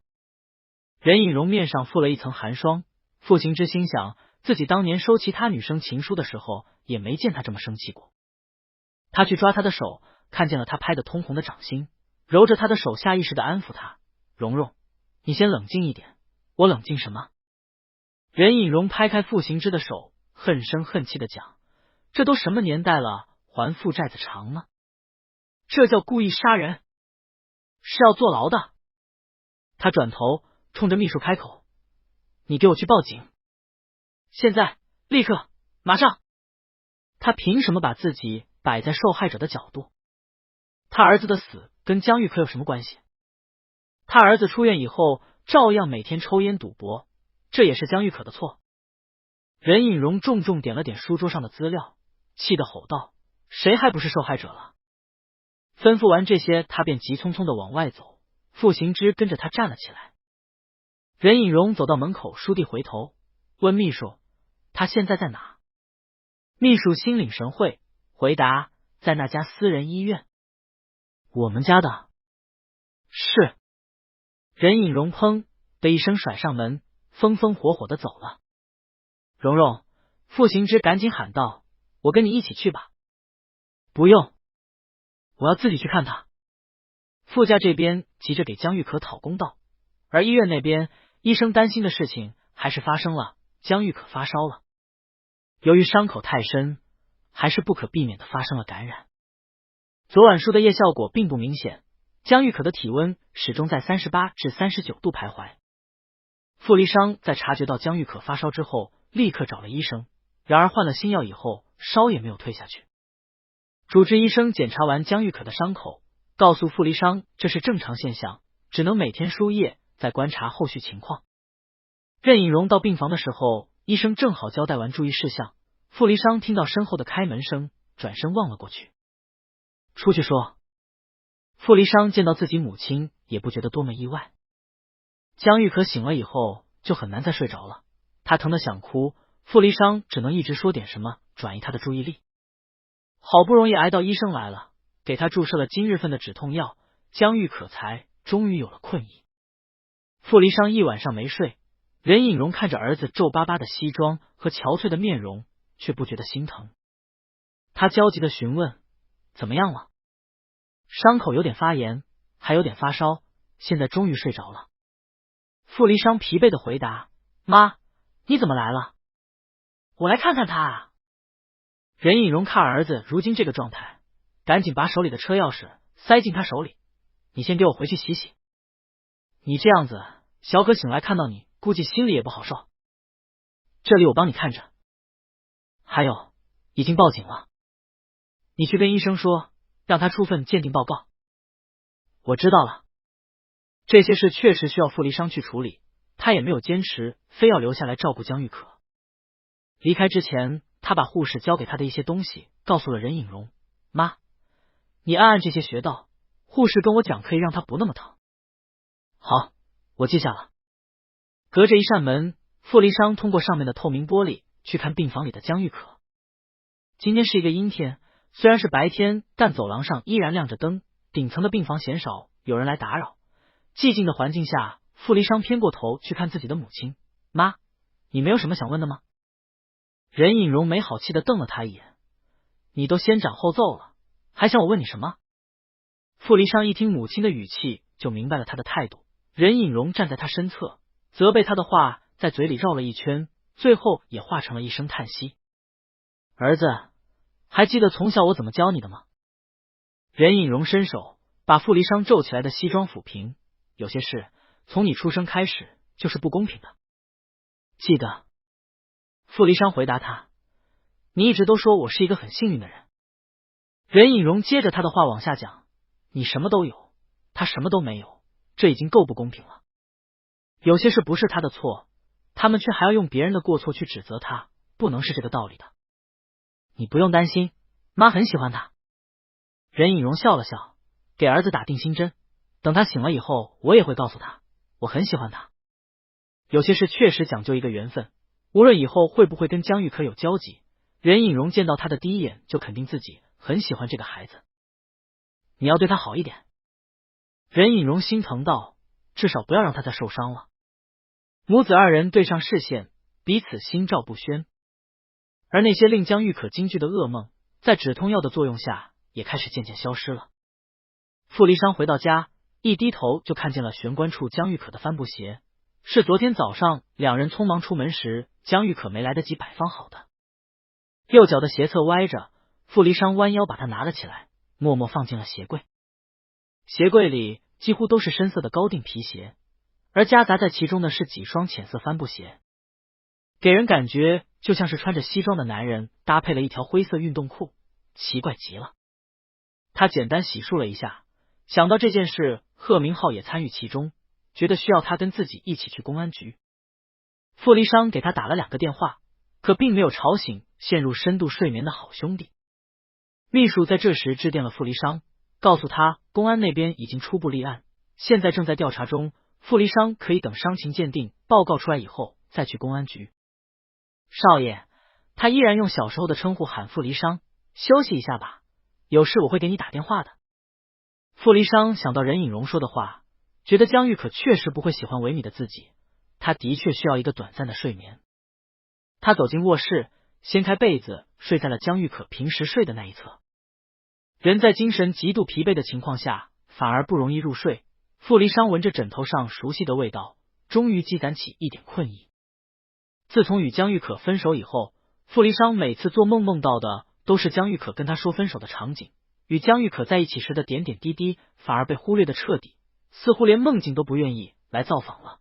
任隐荣面上附了一层寒霜，傅行之心想，自己当年收其他女生情书的时候也没见他这么生气过。他去抓他的手，看见了他拍得通红的掌心，揉着他的手，下意识的安抚他：蓉蓉，你先冷静一点。我冷静什么？任隐荣拍开傅行之的手，恨声恨气的讲：这都什么年代了，还负债子偿呢？这叫故意杀人，是要坐牢的。他转头冲着秘书开口：你给我去报警，现在，立刻，马上！他凭什么把自己摆在受害者的角度？他儿子的死跟江玉可有什么关系？他儿子出院以后照样每天抽烟赌博，这也是江玉可的错。任隐荣重重点了点书桌上的资料，气得吼道：谁还不是受害者了？吩咐完这些，他便急匆匆的往外走，傅行之跟着他站了起来。任隐荣走到门口，书弟回头问秘书：他现在在哪？秘书心领神会，回答：在那家私人医院。我们家的。是。任隐荣砰的一声甩上门，风风火火的走了。蓉蓉，傅行之赶紧喊道：我跟你一起去吧。不用，我要自己去看他。傅家这边急着给江玉可讨公道，而医院那边医生担心的事情还是发生了，江玉可发烧了。由于伤口太深，还是不可避免的发生了感染。昨晚输的液效果并不明显，江玉可的体温始终在38至39度徘徊。傅离殇在察觉到江玉可发烧之后，立刻找了医生，然而换了新药以后，烧也没有退下去。主治医生检查完江玉可的伤口，告诉傅离殇这是正常现象，只能每天输液，再观察后续情况。任隐荣到病房的时候，医生正好交代完注意事项，傅离殇听到身后的开门声，转身望了过去。出去说。傅离殇见到自己母亲，也不觉得多么意外。江玉可醒了以后就很难再睡着了，他疼得想哭，傅离殇只能一直说点什么转移他的注意力。好不容易挨到医生来了，给他注射了今日份的止痛药，江玉可才终于有了困意。傅离殇一晚上没睡，任隐荣看着儿子皱巴巴的西装和憔悴的面容，却不觉得心疼。他焦急的询问：怎么样了？伤口有点发炎，还有点发烧，现在终于睡着了。傅离殇疲惫的回答：妈，你怎么来了？我来看看他啊。任隐荣看儿子如今这个状态，赶紧把手里的车钥匙塞进他手里：你先给我回去洗洗。你这样子，小可醒来看到你，估计心里也不好受。这里我帮你看着。还有，已经报警了，你去跟医生说，让他出份鉴定报告。我知道了。这些事确实需要傅离殇去处理，他也没有坚持非要留下来照顾江玉可。离开之前，他把护士交给他的一些东西告诉了任隐荣：妈，你按这些穴道，护士跟我讲可以让他不那么疼。好，我记下了。隔着一扇门，傅离殇通过上面的透明玻璃去看病房里的江玉可。今天是一个阴天，虽然是白天，但走廊上依然亮着灯，顶层的病房鲜少有人来打扰。寂静的环境下，傅离殇偏过头去看自己的母亲：妈，你没有什么想问的吗？任隐荣没好气的瞪了他一眼：你都先斩后奏了，还想我问你什么？傅离殇一听母亲的语气，就明白了他的态度。任隐荣站在他身侧，责备他的话在嘴里绕了一圈，最后也化成了一声叹息：儿子，还记得从小我怎么教你的吗？任隐荣伸手把傅离殇皱起来的西装抚平：有些事从你出生开始就是不公平的。记得。傅离殇回答他：你一直都说我是一个很幸运的人。任隐荣接着他的话往下讲：你什么都有，他什么都没有，这已经够不公平了。有些事不是他的错，他们却还要用别人的过错去指责他，不能是这个道理的。你不用担心，妈很喜欢他。任颖荣笑了笑，给儿子打定心针，等他醒了以后，我也会告诉他，我很喜欢他。有些事确实讲究一个缘分，无论以后会不会跟江玉可有交集，任颖荣见到他的第一眼就肯定自己很喜欢这个孩子。你要对他好一点。任颖荣心疼道，至少不要让他再受伤了。母子二人对上视线，彼此心照不宣。而那些令江玉可惊惧的噩梦，在止痛药的作用下也开始渐渐消失了。傅离殇回到家，一低头就看见了玄关处江玉可的帆布鞋，是昨天早上两人匆忙出门时江玉可没来得及摆放好的。右脚的鞋侧歪着，傅离殇弯腰把它拿了起来，默默放进了鞋柜。鞋柜里几乎都是深色的高定皮鞋，而夹杂在其中的是几双浅色帆布鞋，给人感觉就像是穿着西装的男人搭配了一条灰色运动裤，奇怪极了。他简单洗漱了一下，想到这件事贺明浩也参与其中，觉得需要他跟自己一起去公安局。傅离殇给他打了2个电话，可并没有吵醒陷入深度睡眠的好兄弟。秘书在这时致电了傅离殇，告诉他公安那边已经初步立案，现在正在调查中，傅离殇可以等伤情鉴定报告出来以后再去公安局。少爷，他依然用小时候的称呼喊傅离殇，休息一下吧，有事我会给你打电话的。傅离殇想到任颖荣说的话，觉得江玉可确实不会喜欢维米的自己，他的确需要一个短暂的睡眠。他走进卧室，掀开被子，睡在了江玉可平时睡的那一侧。人在精神极度疲惫的情况下，反而不容易入睡。傅离殇闻着枕头上熟悉的味道，终于积攒起一点困意。自从与江玉可分手以后，傅离殇每次做梦梦到的都是江玉可跟他说分手的场景，与江玉可在一起时的点点滴滴反而被忽略的彻底，似乎连梦境都不愿意来造访了。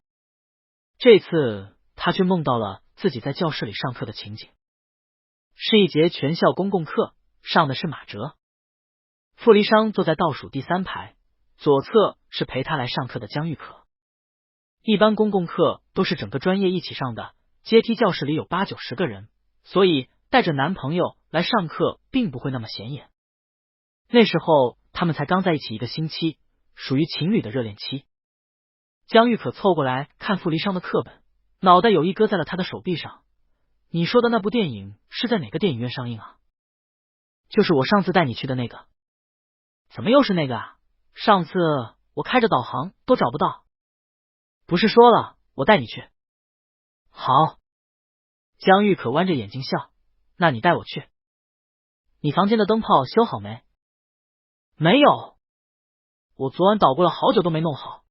这次他却梦到了自己在教室里上课的情景，是一节全校公共课，上的是马哲。傅离殇坐在倒数第3排，左侧是陪他来上课的江玉可。一般公共课都是整个专业一起上的，阶梯教室里有80-90个人，所以带着男朋友来上课并不会那么显眼。那时候他们才刚在一起1个星期，属于情侣的热恋期。江玉可凑过来看傅离殇的课本，脑袋有意搁在了他的手臂上。你说的那部电影是在哪个电影院上映啊？就是我上次带你去的那个。怎么又是那个啊？上次我开着导航都找不到。不是说了我带你去？好。江玉可弯着眼睛笑，那你带我去。你房间的灯泡修好没？没有，我昨晚捣鼓了好久都没弄好。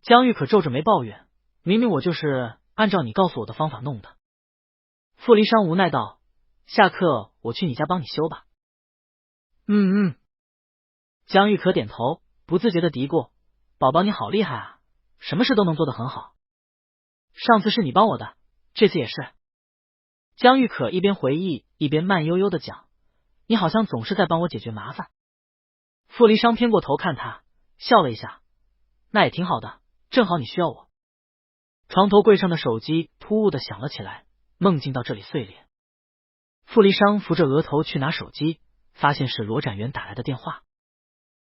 江玉可皱着眉抱怨，明明我就是按照你告诉我的方法弄的。傅离殇无奈道，下课我去你家帮你修吧。嗯。江玉可点头，不自觉的嘀咕，宝宝你好厉害啊，什么事都能做得很好。上次是你帮我的，这次也是。江玉可一边回忆一边慢悠悠的讲，你好像总是在帮我解决麻烦。傅离殇偏过头看他，笑了一下，那也挺好的，正好你需要我。床头柜上的手机突兀的响了起来，梦境到这里碎裂。傅离殇扶着额头去拿手机，发现是罗展元打来的电话。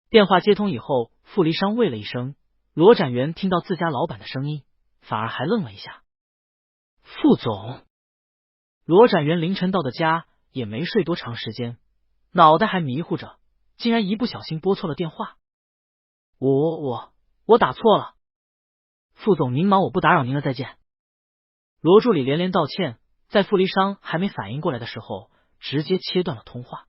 电话接通以后，傅离殇喂了一声，罗展元听到自家老板的声音，反而还愣了一下。傅总。罗展元凌晨到的家，也没睡多长时间，脑袋还迷糊着，竟然一不小心拨错了电话。我打错了。傅总您忙，我不打扰您了，再见。罗助理连连道歉，在傅离殇还没反应过来的时候，直接切断了通话。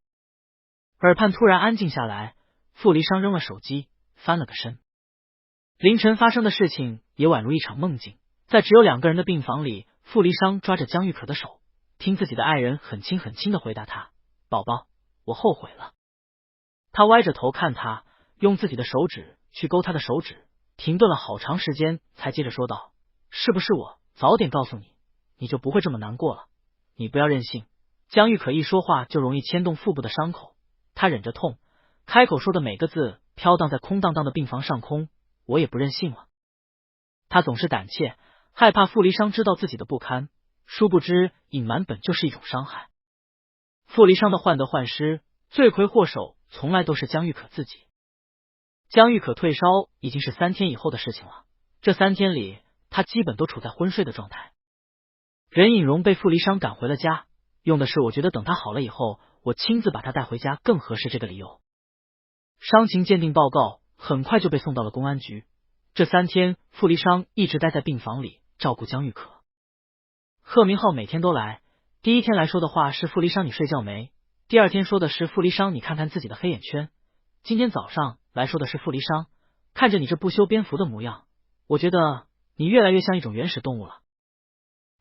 耳畔突然安静下来，傅离殇扔了手机，翻了个身。凌晨发生的事情也宛如一场梦境，在只有2个人的病房里，傅离殇抓着江玉可的手，听自己的爱人很轻很轻的回答他，宝宝，我后悔了。他歪着头看他，用自己的手指去勾他的手指，停顿了好长时间，才接着说道，是不是我早点告诉你，你就不会这么难过了？你不要任性。江玉可一说话就容易牵动腹部的伤口，他忍着痛，开口说的每个字飘荡在空荡荡的病房上空，我也不任性了。他总是胆怯，害怕傅离殇知道自己的不堪，殊不知隐瞒本就是一种伤害。傅离殇的患得患失，罪魁祸首从来都是江玉可自己。江玉可退烧已经是3天以后的事情了，这3天里，他基本都处在昏睡的状态。任隐荣被傅离殇赶回了家，用的是我觉得等他好了以后，我亲自把他带回家更合适这个理由。伤情鉴定报告很快就被送到了公安局。这3天，傅离殇一直待在病房里照顾江玉可。贺明浩每天都来，第一天来说的话是傅离殇你睡觉没，第二天说的是傅离殇你看看自己的黑眼圈，今天早上来说的是傅离殇看着你这不修边幅的模样，我觉得你越来越像一种原始动物了。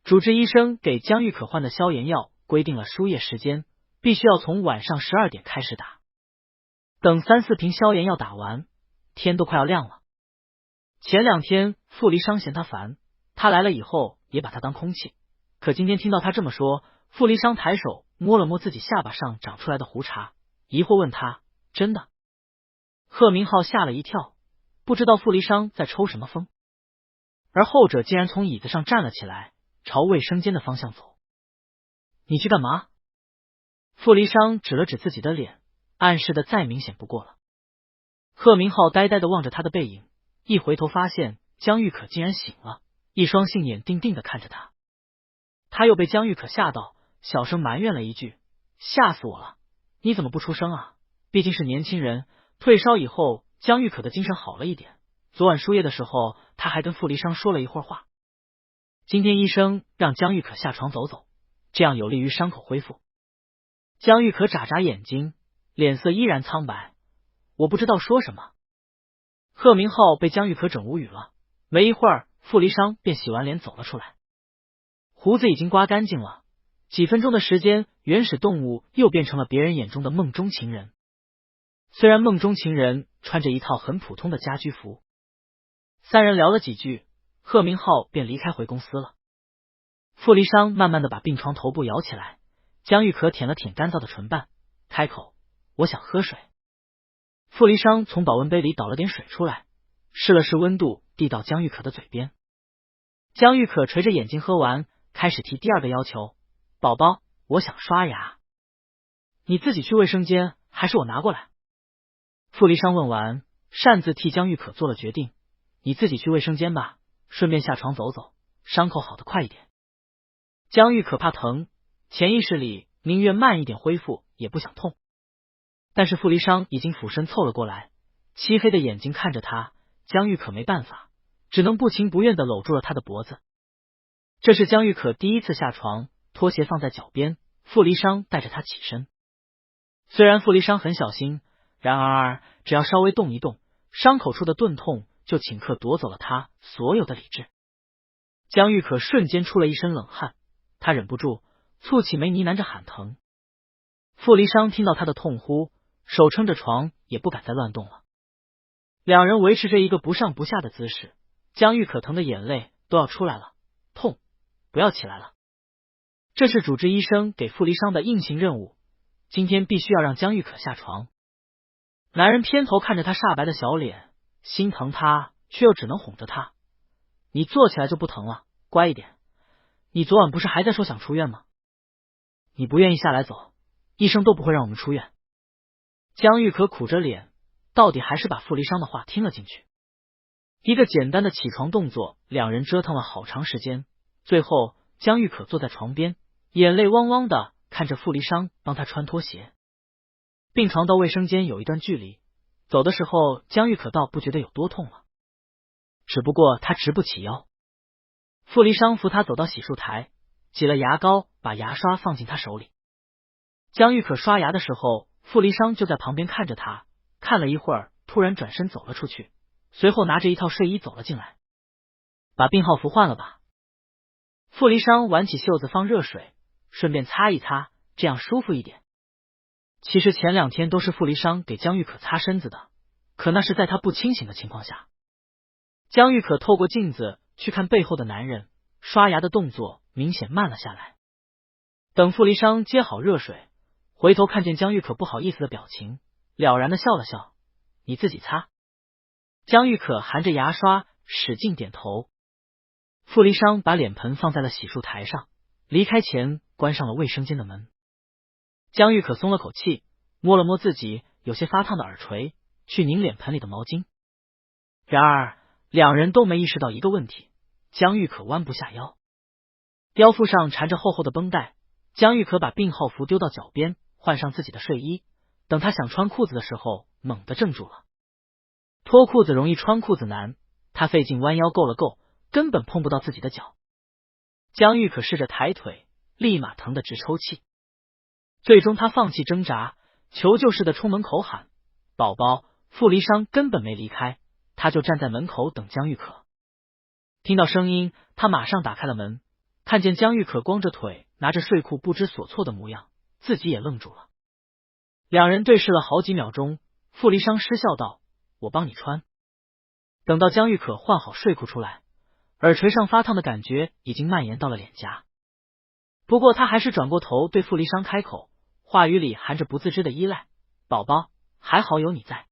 主治医生给江玉可换的消炎药规定了输液时间，必须要从晚上12点开始打。等3、4瓶消炎药打完，天都快要亮了。前2天傅离殇嫌他烦，他来了以后也把他当空气，可今天听到他这么说，傅离殇抬手摸了摸自己下巴上长出来的胡茬，疑惑问他：真的？贺明浩吓了一跳，不知道傅离殇在抽什么风，而后者竟然从椅子上站了起来，朝卫生间的方向走。你去干嘛？傅离殇指了指自己的脸，暗示的再明显不过了。贺明浩呆呆的望着他的背影，一回头发现江玉可竟然醒了，一双杏眼定定的看着他。他又被江玉可吓到，小声埋怨了一句：吓死我了，你怎么不出声啊？毕竟是年轻人。退烧以后，江玉可的精神好了一点，昨晚输液的时候他还跟傅离殇说了一会儿话。今天医生让江玉可下床走走，这样有利于伤口恢复。江玉可眨眨眼睛，脸色依然苍白，我不知道说什么。贺明浩被江玉可整无语了，没一会儿傅离殇便洗完脸走了出来，胡子已经刮干净了，几分钟的时间，原始动物又变成了别人眼中的梦中情人。虽然梦中情人穿着一套很普通的家居服，3人聊了几句，贺明浩便离开回公司了。傅离殇慢慢的把病床头部摇起来，江玉可舔了舔干燥的唇瓣，开口：我想喝水。傅离殇从保温杯里倒了点水出来，试了试温度，递到江玉可的嘴边。江玉可垂着眼睛喝完，开始提第2个要求：宝宝，我想刷牙。你自己去卫生间，还是我拿过来？傅离殇问完，擅自替江玉可做了决定：你自己去卫生间吧，顺便下床走走，伤口好得快一点。江玉可怕疼，潜意识里宁愿慢一点恢复，也不想痛。但是傅离殇已经俯身凑了过来，漆黑的眼睛看着他，江玉可没办法，只能不情不愿的搂住了他的脖子。这是江玉可第一次下床，拖鞋放在脚边，傅离殇带着他起身。虽然傅离殇很小心，然而只要稍微动一动，伤口处的钝痛就顷刻夺走了他所有的理智。江玉可瞬间出了一身冷汗，他忍不住蹙起眉呢喃着喊疼。傅离殇听到他的痛呼，手撑着床也不敢再乱动了。2人维持着一个不上不下的姿势，江玉可疼的眼泪都要出来了。痛，不要起来了。这是主治医生给傅离殇的硬性任务，今天必须要让江玉可下床。男人偏头看着他煞白的小脸，心疼他，却又只能哄着他：你坐起来就不疼了，乖一点。你昨晚不是还在说想出院吗？你不愿意下来走，医生都不会让我们出院。江玉可苦着脸，到底还是把傅离殇的话听了进去。一个简单的起床动作，2人折腾了好长时间，最后江玉可坐在床边，眼泪汪汪的看着傅离殇帮他穿拖鞋。病床到卫生间有一段距离，走的时候江玉可倒不觉得有多痛了，只不过他直不起腰。傅离殇扶他走到洗漱台，挤了牙膏，把牙刷放进他手里。江玉可刷牙的时候，傅离殇就在旁边看着他，看了一会儿，突然转身走了出去，随后拿着一套睡衣走了进来。把病号服换了吧。傅离殇挽起袖子放热水，顺便擦一擦，这样舒服一点。其实前2天都是傅离殇给江玉可擦身子的，可那是在他不清醒的情况下。江玉可透过镜子去看背后的男人，刷牙的动作明显慢了下来。等傅离殇接好热水，回头看见江玉可不好意思的表情，了然的笑了笑：你自己擦。江玉可含着牙刷使劲点头。傅离殇把脸盆放在了洗漱台上，离开前关上了卫生间的门。江玉可松了口气，摸了摸自己有些发烫的耳垂，去拧脸盆里的毛巾。然而两人都没意识到一个问题，江玉可弯不下腰，腰腹上缠着厚厚的绷带。江玉可把病号服丢到脚边，换上自己的睡衣，等他想穿裤子的时候猛地怔住了。脱裤子容易，穿裤子难，他费劲弯腰够了够，根本碰不到自己的脚。江玉可试着抬腿，立马疼得直抽泣。最终他放弃挣扎，求救似的冲门口喊宝宝。傅离殇根本没离开，他就站在门口等江玉可。听到声音，他马上打开了门，看见江玉可光着腿拿着睡裤不知所措的模样，自己也愣住了。两人对视了好几秒钟，傅离殇失笑道：我帮你穿。等到江玉可换好睡裤出来，耳垂上发烫的感觉已经蔓延到了脸颊。不过他还是转过头对傅离殇开口，话语里含着不自知的依赖：宝宝，还好有你在。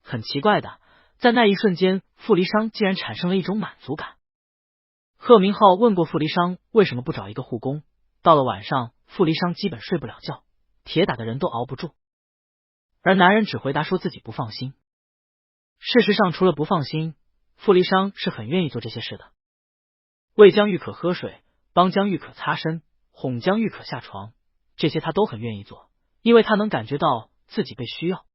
很奇怪的，在那一瞬间，傅离殇竟然产生了一种满足感。贺明浩问过傅离殇为什么不找一个护工，到了晚上，傅离殇基本睡不了觉，铁打的人都熬不住。而男人只回答说自己不放心。事实上，除了不放心，傅离殇是很愿意做这些事的。喂江玉可喝水，帮江玉可擦身，哄江玉可下床，这些他都很愿意做，因为他能感觉到自己被需要。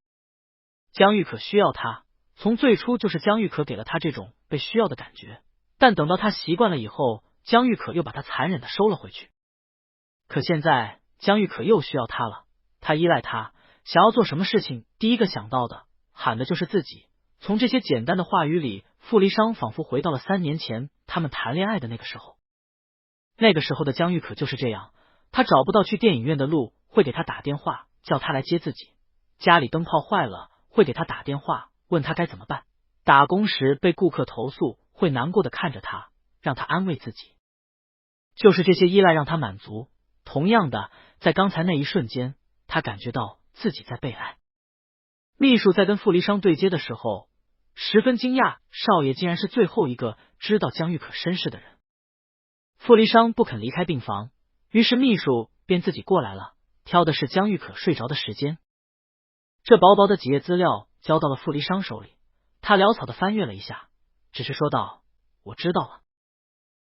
江玉可需要他，从最初就是江玉可给了他这种被需要的感觉，但等到他习惯了以后，江玉可又把他残忍的收了回去。可现在江玉可又需要他了，他依赖他，想要做什么事情，第一个想到的喊的就是自己。从这些简单的话语里，傅离殇仿佛回到了3年前他们谈恋爱的那个时候。那个时候的江玉可就是这样，他找不到去电影院的路，会给他打电话叫他来接自己，家里灯泡坏了会给他打电话问他该怎么办，打工时被顾客投诉会难过的看着他，让他安慰自己。就是这些依赖让他满足。同样的，在刚才那一瞬间，他感觉到自己在被爱。秘书在跟傅离殇对接的时候，十分惊讶，少爷竟然是最后一个知道江玉可身世的人。傅离殇不肯离开病房，于是秘书便自己过来了，挑的是江玉可睡着的时间。这薄薄的几页资料交到了傅离殇手里，他潦草的翻阅了一下，只是说道：我知道了。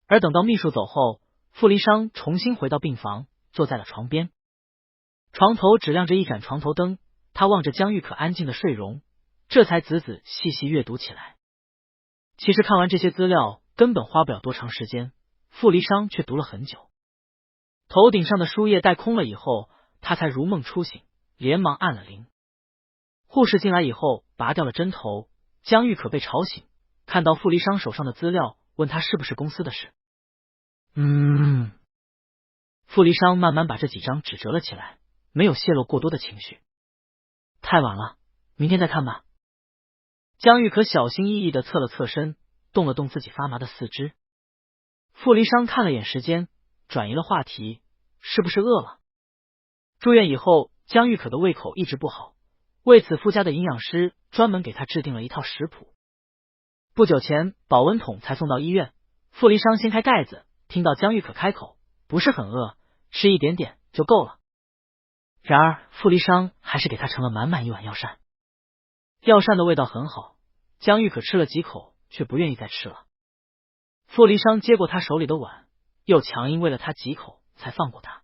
而等到秘书走后，傅离殇重新回到病房，坐在了床边。床头只亮着一盏床头灯，他望着江玉可安静的睡容，这才仔仔细细阅读起来。其实看完这些资料根本花不了多长时间，傅离殇却读了很久。头顶上的书页带空了以后，他才如梦初醒，连忙按了铃。护士进来以后拔掉了针头，江玉可被吵醒，看到傅离殇手上的资料，问他是不是公司的事。傅离殇慢慢把这几张纸折了起来，没有泄露过多的情绪。太晚了，明天再看吧。江玉可小心翼翼的侧了侧身，动了动自己发麻的四肢。傅离殇看了眼时间，转移了话题，是不是饿了？住院以后，江玉可的胃口一直不好，为此傅家的营养师专门给他制定了一套食谱。不久前保温桶才送到医院，傅离殇掀开盖子，听到江玉可开口，不是很饿，吃一点点就够了。然而傅离殇还是给他盛了满满一碗药膳。药膳的味道很好，江玉可吃了几口，却不愿意再吃了。傅离殇接过他手里的碗，又强硬喂了他几口，才放过他。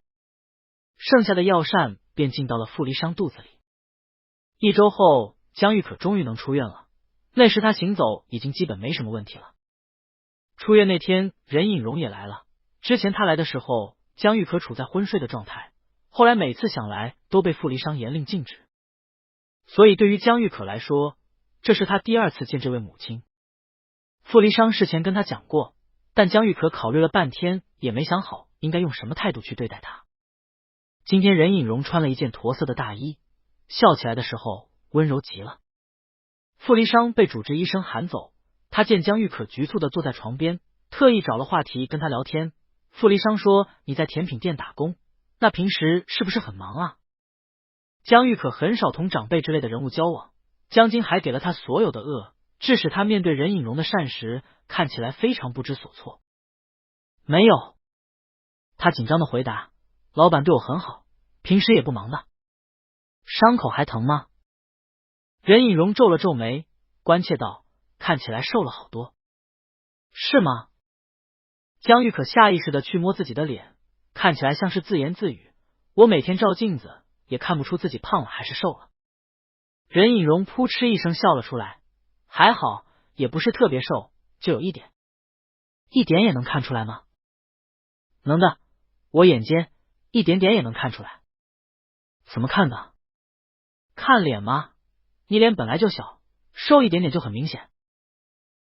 剩下的药膳便进到了傅离殇肚子里。1周后，江玉可终于能出院了。那时他行走已经基本没什么问题了。出院那天，任颖荣也来了。之前他来的时候，江玉可处在昏睡的状态，后来每次想来都被傅离殇严令禁止。所以对于江玉可来说，这是他第2次见这位母亲。傅离殇事前跟他讲过，但江玉可考虑了半天也没想好应该用什么态度去对待他。今天任颖荣穿了一件驼色的大衣，笑起来的时候温柔极了。傅离殇被主治医生喊走，他见江玉可局促的坐在床边，特意找了话题跟他聊天。傅离殇说：你在甜品店打工，那平时是不是很忙啊？江玉可很少同长辈之类的人物交往，江津还给了他所有的恶，致使他面对任隐容的善时看起来非常不知所措。没有，他紧张的回答，老板对我很好，平时也不忙的。伤口还疼吗？任隐容皱了皱眉，关切道，看起来瘦了好多。是吗？江玉可下意识的去摸自己的脸，看起来像是自言自语，我每天照镜子也看不出自己胖了还是瘦了。任隐容扑哧一声笑了出来，还好，也不是特别瘦，就有一点。一点也能看出来吗？能的，我眼尖，一点点也能看出来。怎么看的？看脸吗？你脸本来就小，瘦一点点就很明显。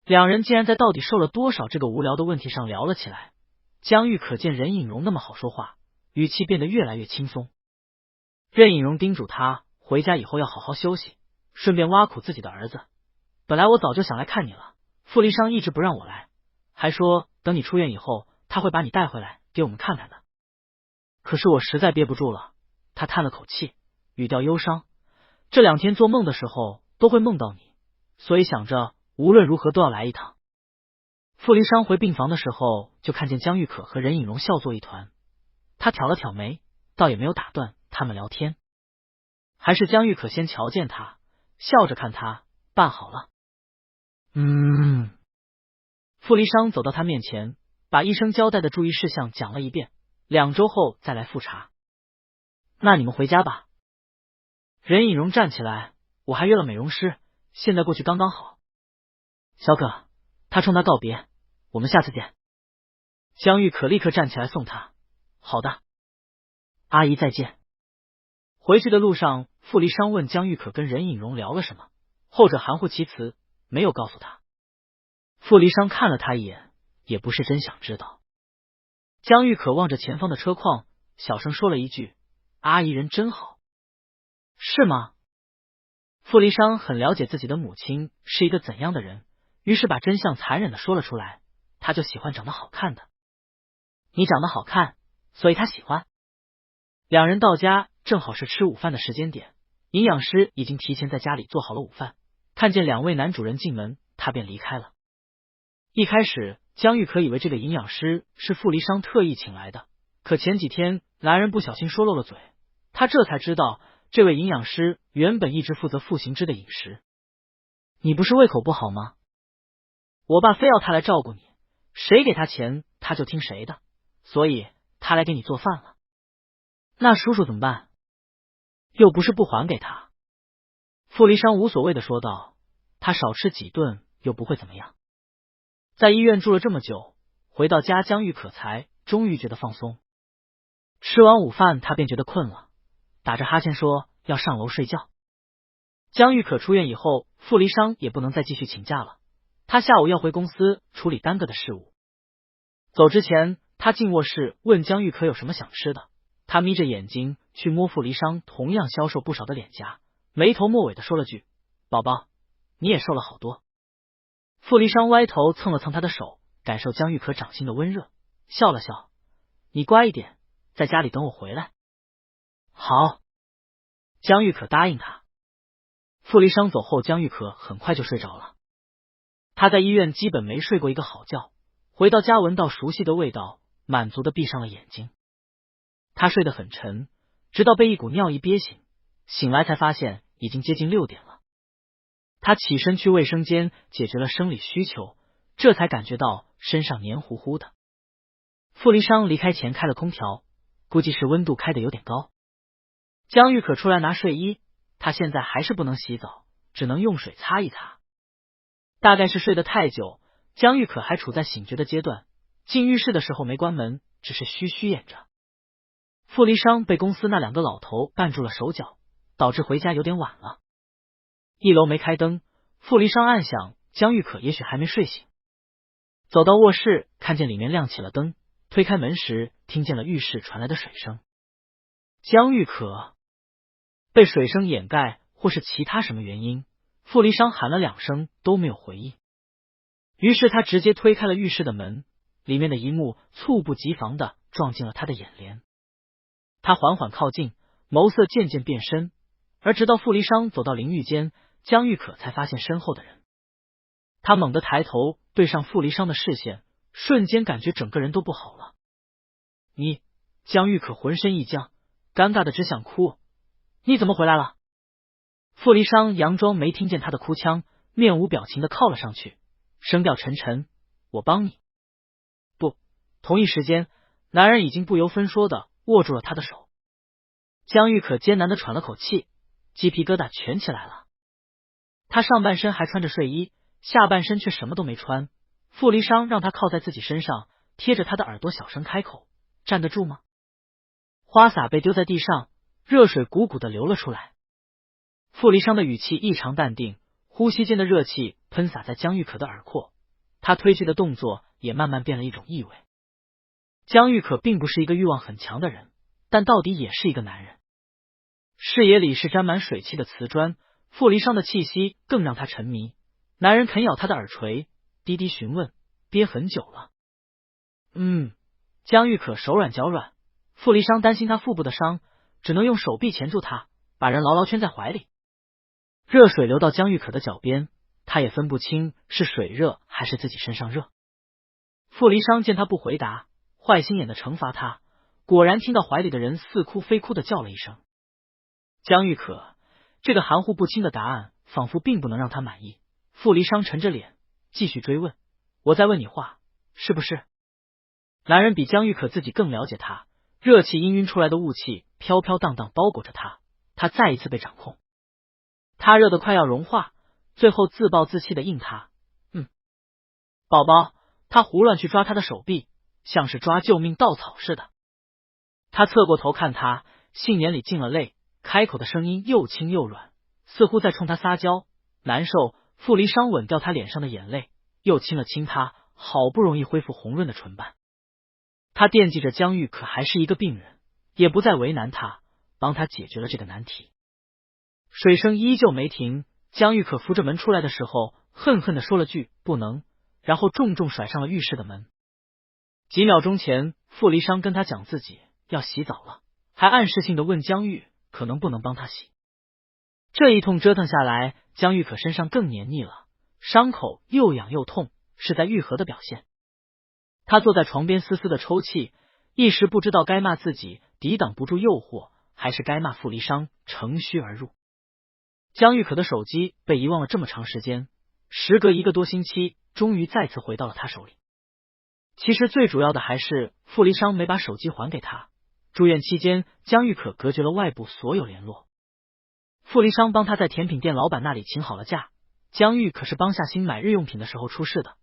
两人竟然在到底瘦了多少这个无聊的问题上聊了起来。江玉可见任隐容那么好说话，语气变得越来越轻松。任隐容叮嘱他回家以后要好好休息，顺便挖苦自己的儿子。本来我早就想来看你了，傅离商一直不让我来，还说等你出院以后他会把你带回来给我们看看的。可是我实在憋不住了。他叹了口气，语调忧伤，这2天做梦的时候都会梦到你，所以想着无论如何都要来一趟。傅离商回病房的时候就看见江玉可和任隐容笑作一团，他挑了挑眉，倒也没有打断他们聊天。还是江玉可先瞧见他，笑着看他，办好了。傅离商走到他面前，把医生交代的注意事项讲了一遍，2周后再来复查。那你们回家吧。任隐容站起来，我还约了美容师，现在过去刚刚好。小可，他冲他告别，我们下次见。江玉可立刻站起来送他。好的，阿姨再见。回去的路上，傅离商问江玉可跟任隐容聊了什么，后者含糊其辞，没有告诉他。傅离商看了他一眼，也不是真想知道。江玉可望着前方的车况，小声说了一句，阿姨人真好。是吗？傅离商很了解自己的母亲是一个怎样的人，于是把真相残忍的说了出来，他就喜欢长得好看的。你长得好看，所以他喜欢。两人到家正好是吃午饭的时间点，营养师已经提前在家里做好了午饭，看见2位男主人进门，他便离开了。一开始江玉可以为这个营养师是傅离商特意请来的，可前几天男人不小心说漏了嘴，他这才知道这位营养师原本一直负责傅行之的饮食。你不是胃口不好吗？我爸非要他来照顾你，谁给他钱他就听谁的，所以他来给你做饭了。那叔叔怎么办？又不是不还给他。傅离商无所谓的说道，他少吃几顿又不会怎么样。在医院住了这么久，回到家江玉可才终于觉得放松。吃完午饭他便觉得困了，打着哈欠说要上楼睡觉。江玉可出院以后，傅离商也不能再继续请假了，他下午要回公司处理耽搁的事务。走之前他进卧室问江玉可有什么想吃的，他眯着眼睛去摸傅离商同样消瘦不少的脸颊，眉头末尾的说了句，宝宝你也瘦了好多。傅离商歪头蹭了蹭他的手，感受江玉可掌心的温热，笑了笑，你乖一点，在家里等我回来。好。江玉可答应他。傅离商走后，江玉可很快就睡着了。他在医院基本没睡过一个好觉，回到家闻到熟悉的味道，满足的闭上了眼睛。他睡得很沉，直到被一股尿意憋醒，醒来才发现已经接近6点了。他起身去卫生间解决了生理需求，这才感觉到身上黏糊糊的。傅离商离开前开了空调，估计是温度开得有点高。江玉可出来拿睡衣，他现在还是不能洗澡，只能用水擦一擦。大概是睡得太久，江玉可还处在醒觉的阶段，进浴室的时候没关门，只是虚虚掩着。傅离商被公司那2个老头绊住了手脚，导致回家有点晚了。1楼没开灯，傅离商暗想江玉可也许还没睡醒。走到卧室，看见里面亮起了灯，推开门时听见了浴室传来的水声。江玉可被水声掩盖或是其他什么原因，傅离商喊了2声都没有回应。于是他直接推开了浴室的门，里面的一幕猝不及防的撞进了他的眼帘。他缓缓靠近，眸色渐渐变深，而直到傅离商走到淋浴间，江玉可才发现身后的人。他猛地抬头对上傅离殇的视线，瞬间感觉整个人都不好了。你，江玉可浑身一僵，尴尬的只想哭。你怎么回来了？傅离殇佯装没听见他的哭腔，面无表情的靠了上去，声调沉沉，我帮你。不，同一时间，男人已经不由分说的握住了他的手。江玉可艰难的喘了口气，鸡皮疙瘩全起来了。他上半身还穿着睡衣，下半身却什么都没穿。傅离殇让他靠在自己身上，贴着他的耳朵小声开口，站得住吗？花洒被丢在地上，热水汩汩的流了出来。傅离殇的语气异常淡定，呼吸间的热气喷洒在江玉可的耳廓，他推拒的动作也慢慢变了一种意味。江玉可并不是一个欲望很强的人，但到底也是一个男人。视野里是沾满水汽的瓷砖，傅离殇的气息更让他沉迷。男人啃咬他的耳垂，低低询问，憋很久了。江玉可手软脚软，傅离殇担心他腹部的伤，只能用手臂钳住他，把人牢牢圈在怀里。热水流到江玉可的脚边，他也分不清是水热还是自己身上热。傅离殇见他不回答，坏心眼的惩罚他，果然听到怀里的人似哭非哭的叫了一声。江玉可这个含糊不清的答案仿佛并不能让他满意。傅离殇沉着脸继续追问，我在问你话，是不是？男人比江玉可自己更了解他，热气氤氲出来的雾气飘飘荡荡包裹着他，他再一次被掌控。他热得快要融化，最后自暴自弃的应他，宝宝。他胡乱去抓他的手臂，像是抓救命稻草似的。他侧过头看他，杏眼里进了泪，开口的声音又轻又软，似乎在冲他撒娇。难受，傅离殇吻掉他脸上的眼泪，又亲了亲他好不容易恢复红润的唇瓣。他惦记着江玉可还是一个病人，也不再为难他，帮他解决了这个难题。水声依旧没停，江玉可扶着门出来的时候，恨恨的说了句不能，然后重重甩上了浴室的门。几秒钟前，傅离殇跟他讲自己要洗澡了，还暗示性的问江玉可能不能帮他洗。这一通折腾下来，江玉可身上更黏腻了，伤口又痒又痛，是在愈合的表现。他坐在床边丝丝的抽泣，一时不知道该骂自己抵挡不住诱惑，还是该骂傅离殇乘虚而入。江玉可的手机被遗忘了这么长时间，时隔1个多星期，终于再次回到了他手里。其实最主要的还是傅离殇没把手机还给他。住院期间，江玉可隔绝了外部所有联络。傅离殇帮他在甜品店老板那里请好了假，江玉可是帮夏欣买日用品的时候出事的。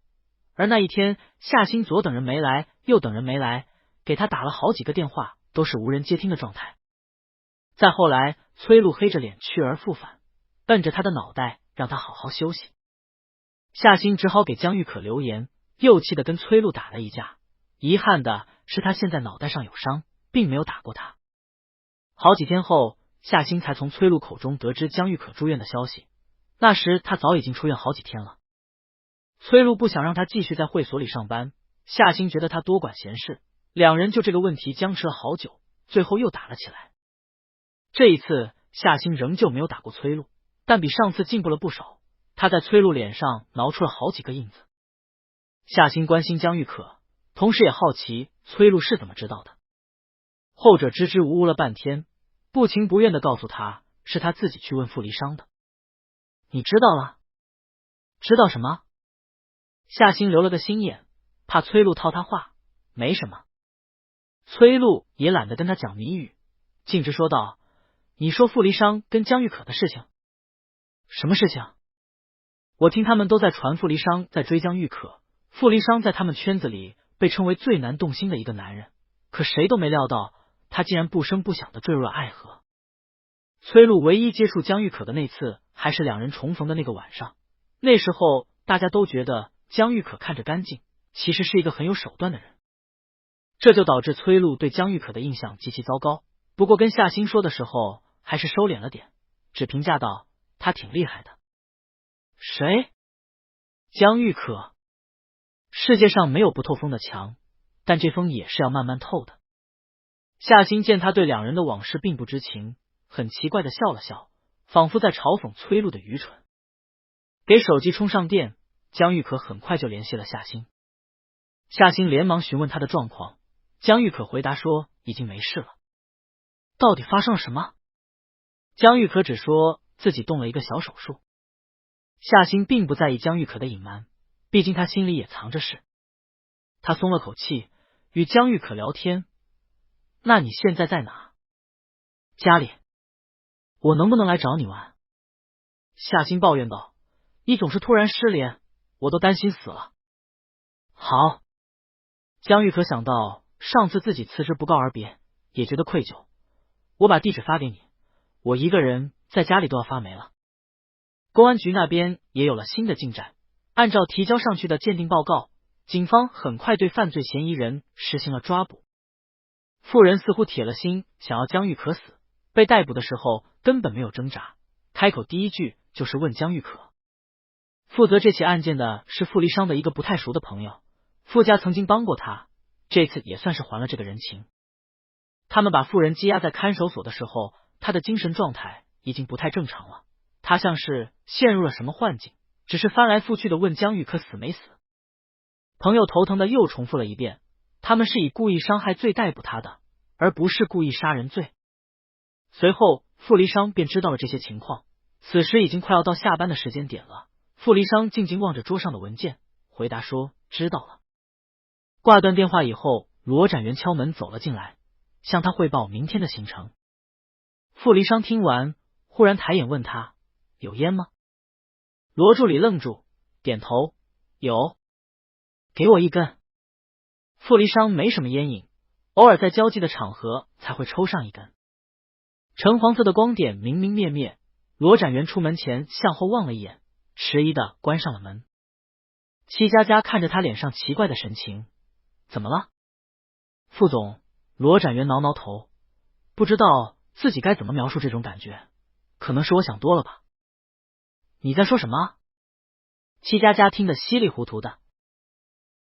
而那一天，夏欣左等人没来，右等人没来，给他打了好几个电话，都是无人接听的状态。再后来，崔璐黑着脸去而复返，瞪着他的脑袋，让他好好休息。夏欣只好给江玉可留言，又气的跟崔璐打了一架。遗憾的是，他现在脑袋上有伤，并没有打过他。好几天后，夏欣才从崔璐口中得知江玉可住院的消息，那时他早已经出院好几天了。崔璐不想让他继续在会所里上班，夏欣觉得他多管闲事，两人就这个问题僵持了好久，最后又打了起来。这一次夏欣仍旧没有打过崔璐，但比上次进步了不少，他在崔璐脸上挠出了好几个印子。夏欣关心江玉可，同时也好奇崔璐是怎么知道的。后者支支吾吾了半天，不情不愿的告诉他是他自己去问傅离殇的。你知道了？知道什么？夏欣留了个心眼，怕崔璐套他话，没什么。崔璐也懒得跟他讲谜语，径直说道，你说傅离殇跟江玉可的事情。什么事情？我听他们都在传傅离殇在追江玉可，傅离殇在他们圈子里被称为最难动心的一个男人，可谁都没料到他竟然不声不响的坠入了爱河。崔璐唯一接触江玉可的那次，还是两人重逢的那个晚上，那时候大家都觉得江玉可看着干净，其实是一个很有手段的人，这就导致崔璐对江玉可的印象极其糟糕。不过跟夏欣说的时候还是收敛了点，只评价道他挺厉害的。谁？江玉可。世界上没有不透风的墙，但这风也是要慢慢透的。夏欣见他对两人的往事并不知情，很奇怪的笑了笑，仿佛在嘲讽崔璐的愚蠢。给手机充上电，江玉可很快就联系了夏星。夏星连忙询问他的状况，江玉可回答说已经没事了。到底发生了什么？江玉可只说自己动了一个小手术。夏星并不在意江玉可的隐瞒，毕竟他心里也藏着事。他松了口气，与江玉可聊天。那你现在在哪？家里。我能不能来找你玩？夏星抱怨道，你总是突然失联，我都担心死了。好。江玉可想到上次自己辞职不告而别，也觉得愧疚。我把地址发给你，我一个人在家里都要发霉了。公安局那边也有了新的进展，按照提交上去的鉴定报告，警方很快对犯罪嫌疑人实行了抓捕。妇人似乎铁了心想要江玉可死，被逮捕的时候根本没有挣扎，开口第一句就是问江玉可。负责这起案件的是傅离殇的一个不太熟的朋友，傅家曾经帮过他，这次也算是还了这个人情。他们把妇人羁押在看守所的时候，他的精神状态已经不太正常了，他像是陷入了什么幻境，只是翻来覆去的问江玉可死没死。朋友头疼的又重复了一遍，他们是以故意伤害罪逮捕他的，而不是故意杀人罪。随后傅离殇便知道了这些情况，此时已经快要到下班的时间点了。傅离殇静静望着桌上的文件，回答说知道了。挂断电话以后，罗展元敲门走了进来，向他汇报明天的行程。傅离殇听完，忽然抬眼问他，有烟吗？罗助理愣住，点头，有。给我一根。傅离殇没什么烟瘾，偶尔在交际的场合才会抽上一根。橙黄色的光点明明灭灭，罗展元出门前向后望了一眼，迟疑的关上了门。戚佳佳看着他脸上奇怪的神情，怎么了？傅总，罗展元挠挠头，不知道自己该怎么描述这种感觉，可能是我想多了吧。你在说什么？戚佳佳听得稀里糊涂的。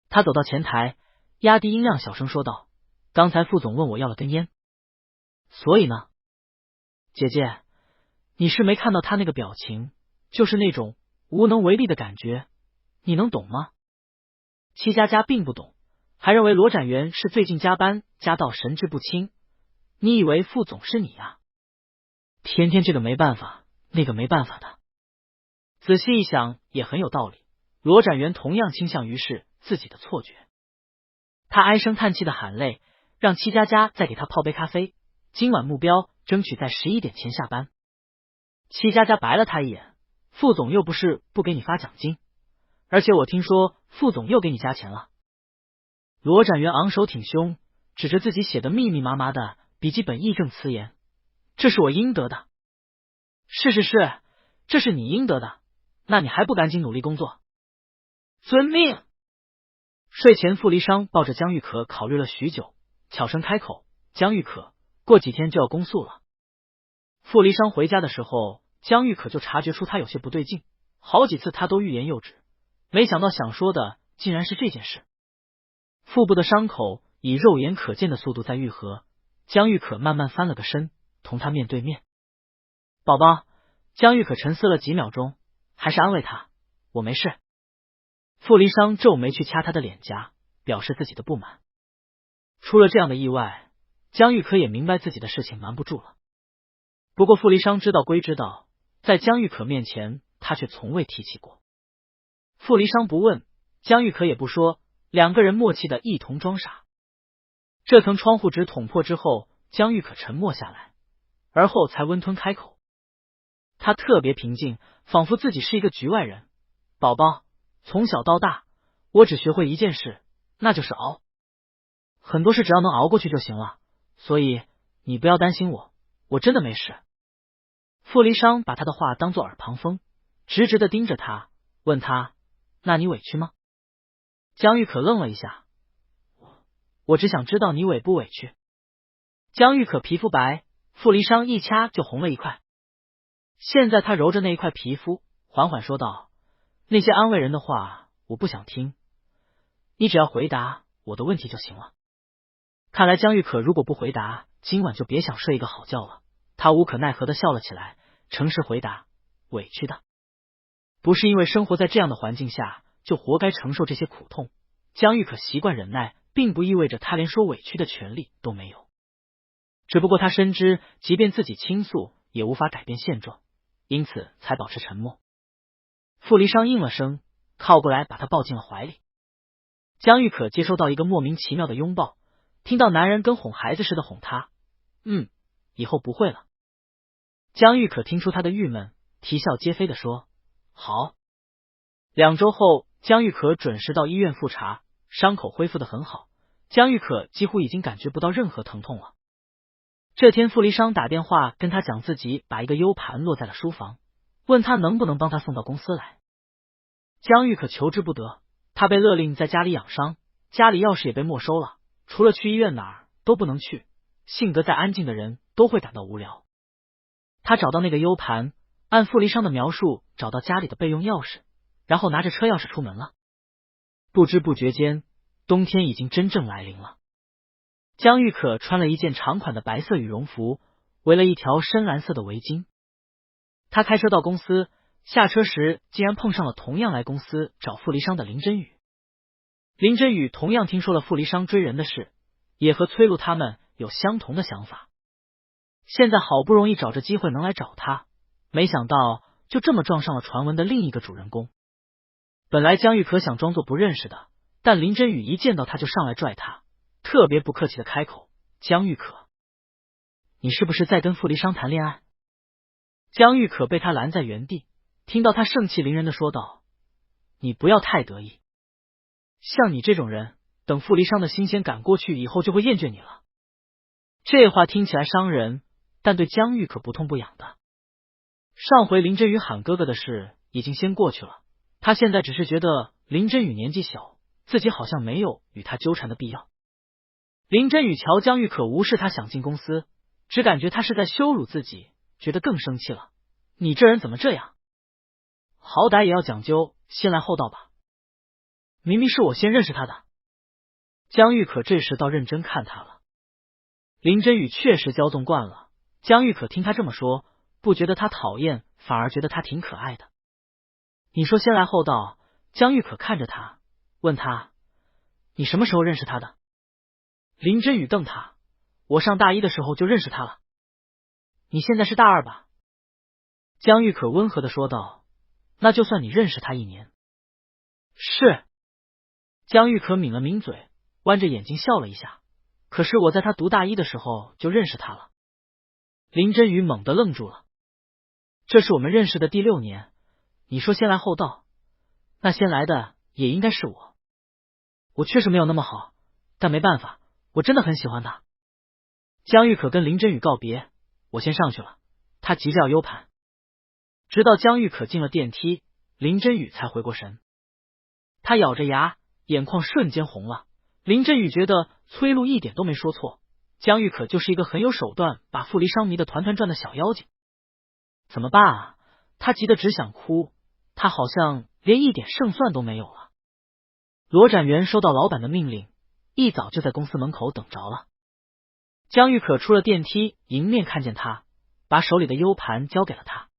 他走到前台，压低音量小声说道，刚才傅总问我要了根烟。所以呢？姐姐，你是没看到他那个表情，就是那种无能为力的感觉，你能懂吗？戚佳佳并不懂，还认为罗展元是最近加班加到神志不清。你以为傅总是你啊？天天这个没办法，那个没办法的。仔细一想也很有道理，罗展元同样倾向于是自己的错觉。他唉声叹气的喊累，让戚佳佳再给他泡杯咖啡，今晚目标争取在11点前下班。戚佳佳白了他一眼，傅总又不是不给你发奖金，而且我听说傅总又给你加钱了。罗展元昂首挺胸，指着自己写的密密麻麻的笔记本义正辞严，这是我应得的。是，这是你应得的，那你还不赶紧努力工作？遵命。睡前傅离殇抱着江玉可考虑了许久，悄声开口，江玉可，过几天就要公诉了。傅离殇回家的时候，江玉可就察觉出他有些不对劲，好几次他都欲言又止，没想到想说的竟然是这件事。腹部的伤口以肉眼可见的速度在愈合，江玉可慢慢翻了个身，同他面对面。宝宝，江玉可沉思了几秒钟，还是安慰他，我没事。傅离殇皱眉去掐他的脸颊，表示自己的不满。出了这样的意外，江玉可也明白自己的事情瞒不住了。不过傅离殇知道归知道，在江玉可面前他却从未提起过。傅离殇不问，江玉可也不说，两个人默契的一同装傻。这层窗户纸捅破之后，江玉可沉默下来，而后才温吞开口。他特别平静，仿佛自己是一个局外人。宝宝，从小到大，我只学会一件事，那就是熬。很多事只要能熬过去就行了，所以你不要担心我，我真的没事。傅离殇把他的话当作耳旁风，直直的盯着他，问他，那你委屈吗？江玉可愣了一下，我只想知道你委不委屈。江玉可皮肤白，傅离殇一掐就红了一块。现在他揉着那一块皮肤，缓缓说道，那些安慰人的话我不想听，你只要回答我的问题就行了。看来江玉可如果不回答，今晚就别想睡一个好觉了。他无可奈何的笑了起来，诚实回答，委屈的。不是因为生活在这样的环境下就活该承受这些苦痛。江玉可习惯忍耐，并不意味着他连说委屈的权利都没有。只不过他深知，即便自己倾诉，也无法改变现状，因此才保持沉默。傅离殇应了声，靠过来把他抱进了怀里。江玉可接收到一个莫名其妙的拥抱，听到男人跟哄孩子似的哄他，以后不会了。江玉可听出他的郁闷，啼笑皆非的说，好。2周后，江玉可准时到医院复查，伤口恢复得很好，江玉可几乎已经感觉不到任何疼痛了。这天傅离殇打电话跟他讲自己把一个 U 盘落在了书房，问他能不能帮他送到公司来。江玉可求之不得，他被勒令在家里养伤，家里钥匙也被没收了，除了去医院哪儿都不能去，性格再安静的人都会感到无聊。他找到那个 U 盘，按傅离殇的描述找到家里的备用钥匙，然后拿着车钥匙出门了。不知不觉间，冬天已经真正来临了。江玉可穿了一件长款的白色羽绒服，围了一条深蓝色的围巾。他开车到公司，下车时竟然碰上了同样来公司找傅离殇的林真宇。林真宇同样听说了傅离殇追人的事，也和崔璐他们有相同的想法。现在好不容易找着机会能来找他，没想到就这么撞上了传闻的另一个主人公。本来江玉可想装作不认识的，但林真宇一见到他就上来拽他，特别不客气的开口，江玉可，你是不是在跟傅离殇谈恋爱？江玉可被他拦在原地，听到他盛气凌人的说道，你不要太得意，像你这种人，等傅离殇的新鲜感过去以后就会厌倦你了。这话听起来伤人，但对江玉可不痛不痒的。上回林真宇喊哥哥的事已经先过去了，他现在只是觉得林真宇年纪小，自己好像没有与他纠缠的必要。林真宇瞧江玉可无视他想进公司，只感觉他是在羞辱自己，觉得更生气了。你这人怎么这样？好歹也要讲究先来后到吧。明明是我先认识他的。江玉可这时倒认真看他了。林真宇确实骄纵惯了，江玉可听他这么说，不觉得他讨厌，反而觉得他挺可爱的。你说先来后到，江玉可看着他，问他，你什么时候认识他的？林真宇瞪他，我上大一的时候就认识他了。你现在是大2吧？江玉可温和的说道，那就算你认识他1年。是。江玉可抿了抿嘴，弯着眼睛笑了一下，可是我在他读大1的时候就认识他了。林真宇猛地愣住了，这是我们认识的第6年，你说先来后到，那先来的也应该是我。我确实没有那么好，但没办法，我真的很喜欢他。江玉可跟林真宇告别，我先上去了，他急着要 U 盘。直到江玉可进了电梯，林真宇才回过神。他咬着牙，眼眶瞬间红了。林真宇觉得崔璐一点都没说错，江玉可就是一个很有手段把傅离殇迷得团团转的小妖精。怎么办啊？他急得只想哭，他好像连一点胜算都没有了。罗展元收到老板的命令，一早就在公司门口等着了。江玉可出了电梯，迎面看见他，把手里的 U 盘交给了他。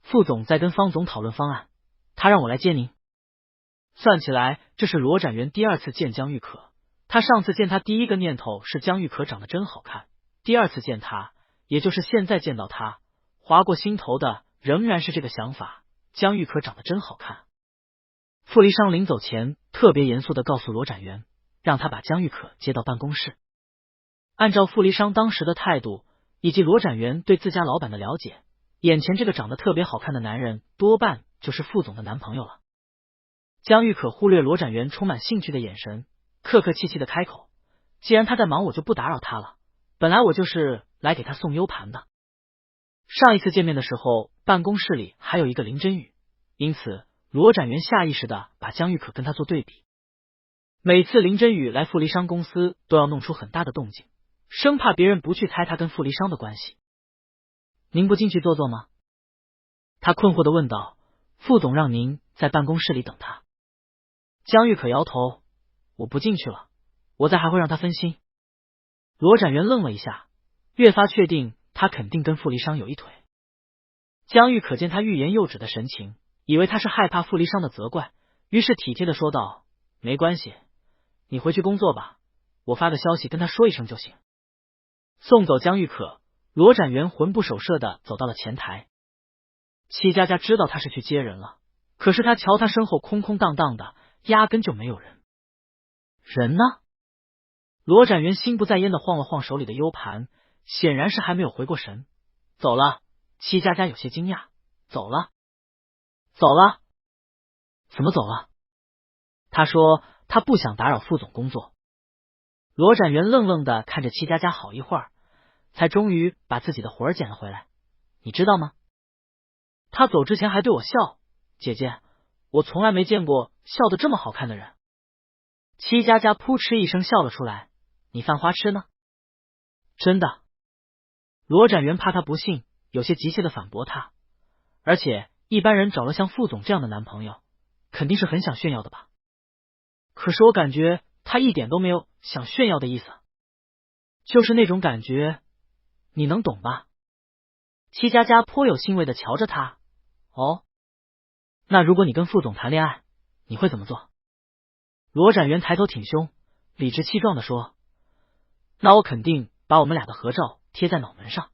副总在跟方总讨论方案，他让我来接您。算起来，这是罗展元第2次见江玉可。他上次见他第一个念头是江玉可长得真好看，第2次见他，也就是现在见到他，划过心头的仍然是这个想法，江玉可长得真好看。傅离殇临走前特别严肃的告诉罗展元，让他把江玉可接到办公室。按照傅离殇当时的态度，以及罗展元对自家老板的了解，眼前这个长得特别好看的男人多半就是傅总的男朋友了。江玉可忽略罗展元充满兴趣的眼神，客客气气的开口，既然他在忙，我就不打扰他了，本来我就是来给他送 U 盘的。上一次见面的时候，办公室里还有一个林真宇，因此罗展元下意识的把江玉可跟他做对比。每次林真宇来傅离殇公司都要弄出很大的动静，生怕别人不去猜他跟傅离殇的关系。您不进去坐坐吗？他困惑的问道，副总让您在办公室里等他。江玉可摇头，我不进去了，我在还会让他分心。罗展元愣了一下，越发确定他肯定跟傅离殇有一腿。江玉可见他欲言又止的神情，以为他是害怕傅离殇的责怪，于是体贴的说道：“没关系，你回去工作吧，我发个消息跟他说一声就行。”送走江玉可，罗展元魂不守舍的走到了前台。戚佳佳知道他是去接人了，可是他瞧他身后空空荡荡的，压根就没有人。人呢？罗展元心不在焉的晃了晃手里的 U 盘，显然是还没有回过神。走了。戚佳佳有些惊讶，走了？走了？怎么走了？他说他不想打扰副总工作。罗展元愣愣的看着戚佳佳好一会儿，才终于把自己的魂儿捡了回来。你知道吗？他走之前还对我笑，姐姐，我从来没见过笑得这么好看的人。戚佳佳扑哧一声笑了出来，你犯花痴呢？真的。罗展元怕他不信，有些急切的反驳他，而且一般人找了像副总这样的男朋友，肯定是很想炫耀的吧？可是我感觉他一点都没有想炫耀的意思，就是那种感觉，你能懂吧？戚佳佳颇有欣慰的瞧着他，哦，那如果你跟副总谈恋爱，你会怎么做？罗展元抬头挺胸，理直气壮的说，那我肯定把我们俩的合照贴在脑门上，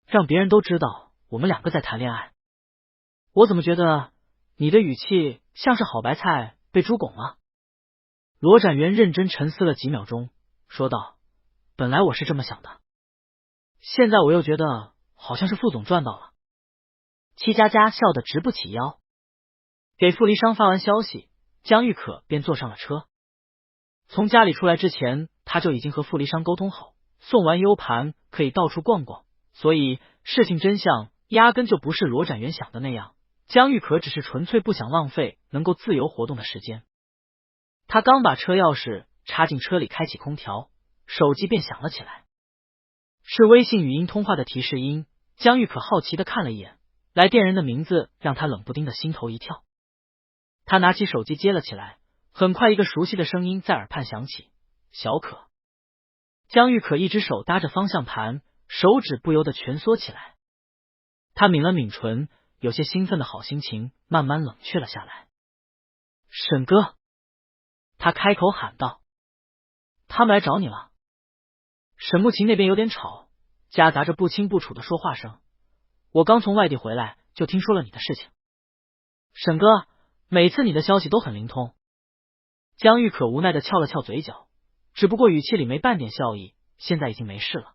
让别人都知道我们两个在谈恋爱。我怎么觉得你的语气像是好白菜被猪拱了？罗展元认真沉思了几秒钟，说道，本来我是这么想的，现在我又觉得好像是副总赚到了。戚佳佳笑得直不起腰。给傅离殇发完消息，江玉可便坐上了车。从家里出来之前，他就已经和傅离殇沟通好，送完 U 盘可以到处逛逛，所以事情真相压根就不是罗展元想的那样，江玉可只是纯粹不想浪费能够自由活动的时间。他刚把车钥匙插进车里，开启空调，手机便响了起来，是微信语音通话的提示音。江玉可好奇的看了一眼，来电人的名字让他冷不丁的心头一跳。他拿起手机接了起来，很快一个熟悉的声音在耳畔响起，小可。江玉可一只手搭着方向盘，手指不由得蜷缩起来。他抿了抿唇，有些兴奋的好心情慢慢冷却了下来。沈哥，他开口喊道，他们来找你了。沈慕琴那边有点吵，夹杂着不清不楚的说话声，我刚从外地回来就听说了你的事情。沈哥，每次你的消息都很灵通。江玉可无奈的翘了翘嘴角，只不过语气里没半点笑意，现在已经没事了。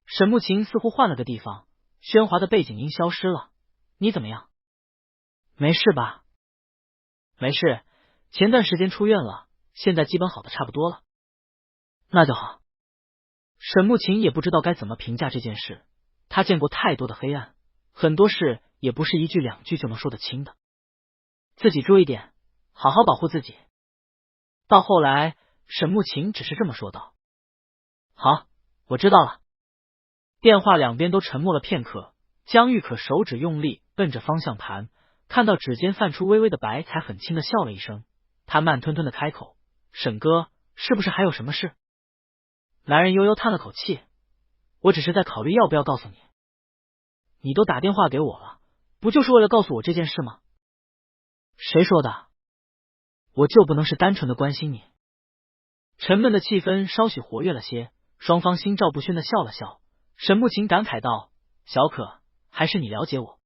沈慕琴似乎换了个地方，喧哗的背景音消失了。你怎么样？没事吧？没事，前段时间出院了，现在基本好的差不多了。那就好。沈慕琴也不知道该怎么评价这件事，他见过太多的黑暗，很多事也不是一句两句就能说得清的。自己注意点，好好保护自己。到后来，沈慕琴只是这么说道。好，我知道了。电话两边都沉默了片刻，江玉可手指用力摁着方向盘，看到指尖泛出微微的白，才很轻的笑了一声。他慢吞吞的开口，沈哥，是不是还有什么事？男人悠悠叹了口气，我只是在考虑要不要告诉你。你都打电话给我了，不就是为了告诉我这件事吗？谁说的？我就不能是单纯的关心你？沉闷的气氛稍许活跃了些，双方心照不宣的笑了笑。沈慕琴感慨道，小可，还是你了解我。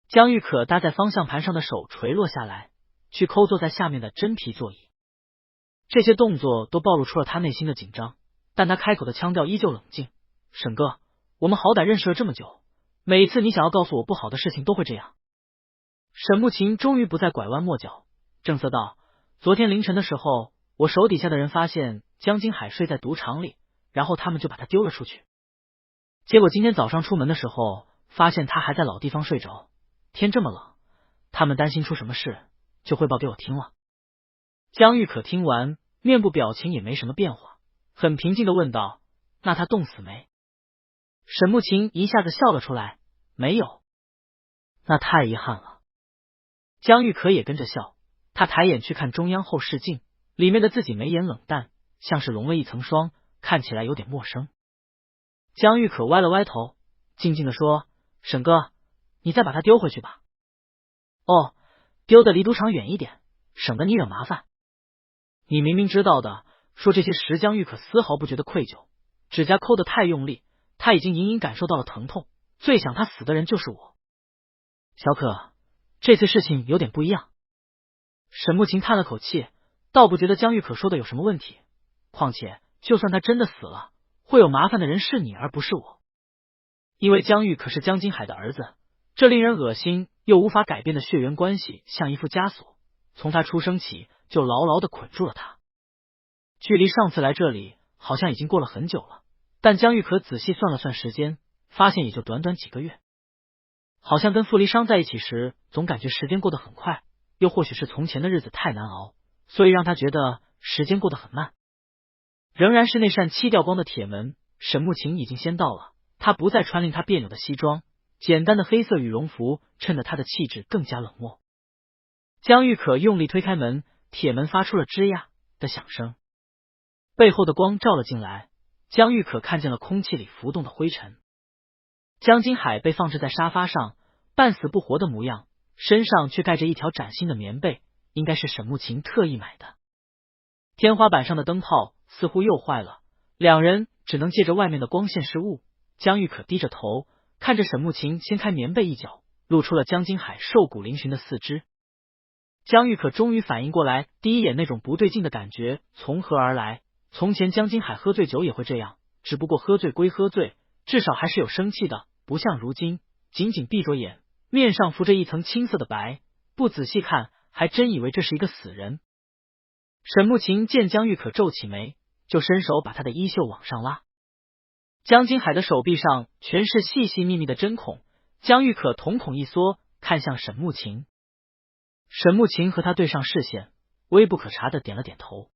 江玉可搭在方向盘上的手垂落下来，去抠坐在下面的真皮座椅。这些动作都暴露出了他内心的紧张，但他开口的腔调依旧冷静。沈哥，我们好歹认识了这么久，每一次你想要告诉我不好的事情都会这样。沈慕琴终于不再拐弯抹角，正色道，昨天凌晨的时候，我手底下的人发现江金海睡在赌场里，然后他们就把他丢了出去。结果今天早上出门的时候，发现他还在老地方睡着，天这么冷，他们担心出什么事，就汇报给我听了。江玉可听完，面部表情也没什么变化，很平静的问道，那他冻死没？沈慕琴一下子笑了出来，没有。那太遗憾了。江玉可也跟着笑，他抬眼去看中央后视镜，里面的自己眉眼冷淡，像是融了一层霜，看起来有点陌生。江玉可歪了歪头，静静的说，沈哥，你再把他丢回去吧。哦，丢的离赌场远一点，省得你惹麻烦。你明明知道的，说这些时江玉可丝毫不觉得愧疚，指甲抠得太用力，他已经隐隐感受到了疼痛，最想他死的人就是我。小可，这次事情有点不一样。沈慕晴叹了口气，倒不觉得江玉可说的有什么问题，况且就算他真的死了，会有麻烦的人是你而不是我。因为江玉可是江金海的儿子，这令人恶心又无法改变的血缘关系像一副枷锁，从他出生起就牢牢地捆住了他。距离上次来这里好像已经过了很久了，但江玉可仔细算了算时间，发现也就短短几个月。好像跟傅离殇在一起时总感觉时间过得很快，又或许是从前的日子太难熬，所以让他觉得时间过得很慢。仍然是那扇漆掉光的铁门，沈慕晴已经先到了，他不再穿令他别扭的西装，简单的黑色羽绒服衬得他的气质更加冷漠。江玉可用力推开门，铁门发出了吱呀的响声，背后的光照了进来，江玉可看见了空气里浮动的灰尘。江金海被放置在沙发上，半死不活的模样，身上却盖着一条崭新的棉被，应该是沈慕晴特意买的。天花板上的灯泡似乎又坏了，两人只能借着外面的光线视物。江玉可低着头看着沈慕晴掀开棉被一角，露出了江金海瘦骨嶙峋的四肢。江玉可终于反应过来，第一眼那种不对劲的感觉从何而来。从前江金海喝醉酒也会这样，只不过喝醉归喝醉，至少还是有生气的，不像如今紧紧闭着眼，面上浮着一层青色的白，不仔细看还真以为这是一个死人。沈慕晴见江玉可皱起眉，就伸手把他的衣袖往上拉。江金海的手臂上全是细细密密的针孔，江玉可瞳孔一缩，看向沈慕晴。沈慕晴和他对上视线，微不可察的点了点头。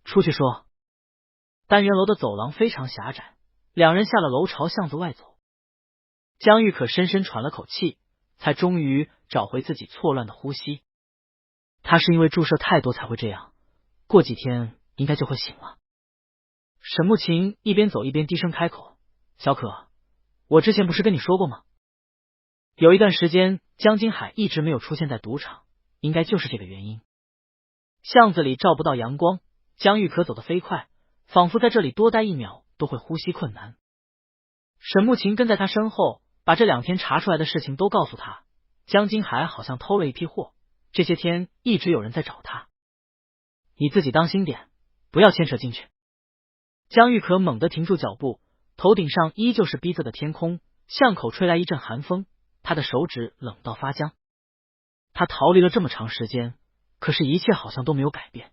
出去说。单元楼的走廊非常狭窄，两人下了楼朝巷子外走。江玉可深深喘了口气，才终于找回自己错乱的呼吸。他是因为注射太多才会这样，过几天应该就会醒了。沈慕晴一边走一边低声开口：小可，我之前不是跟你说过吗？有一段时间江金海一直没有出现在赌场，应该就是这个原因。巷子里照不到阳光，江玉可走得飞快，仿佛在这里多待一秒都会呼吸困难。沈慕晴跟在他身后，把这2天查出来的事情都告诉他。江金海好像偷了一批货，这些天一直有人在找他，你自己当心点，不要牵扯进去。江玉可猛地停住脚步，头顶上依旧是逼仄的天空，巷口吹来一阵寒风，他的手指冷到发僵。他逃离了这么长时间，可是一切好像都没有改变。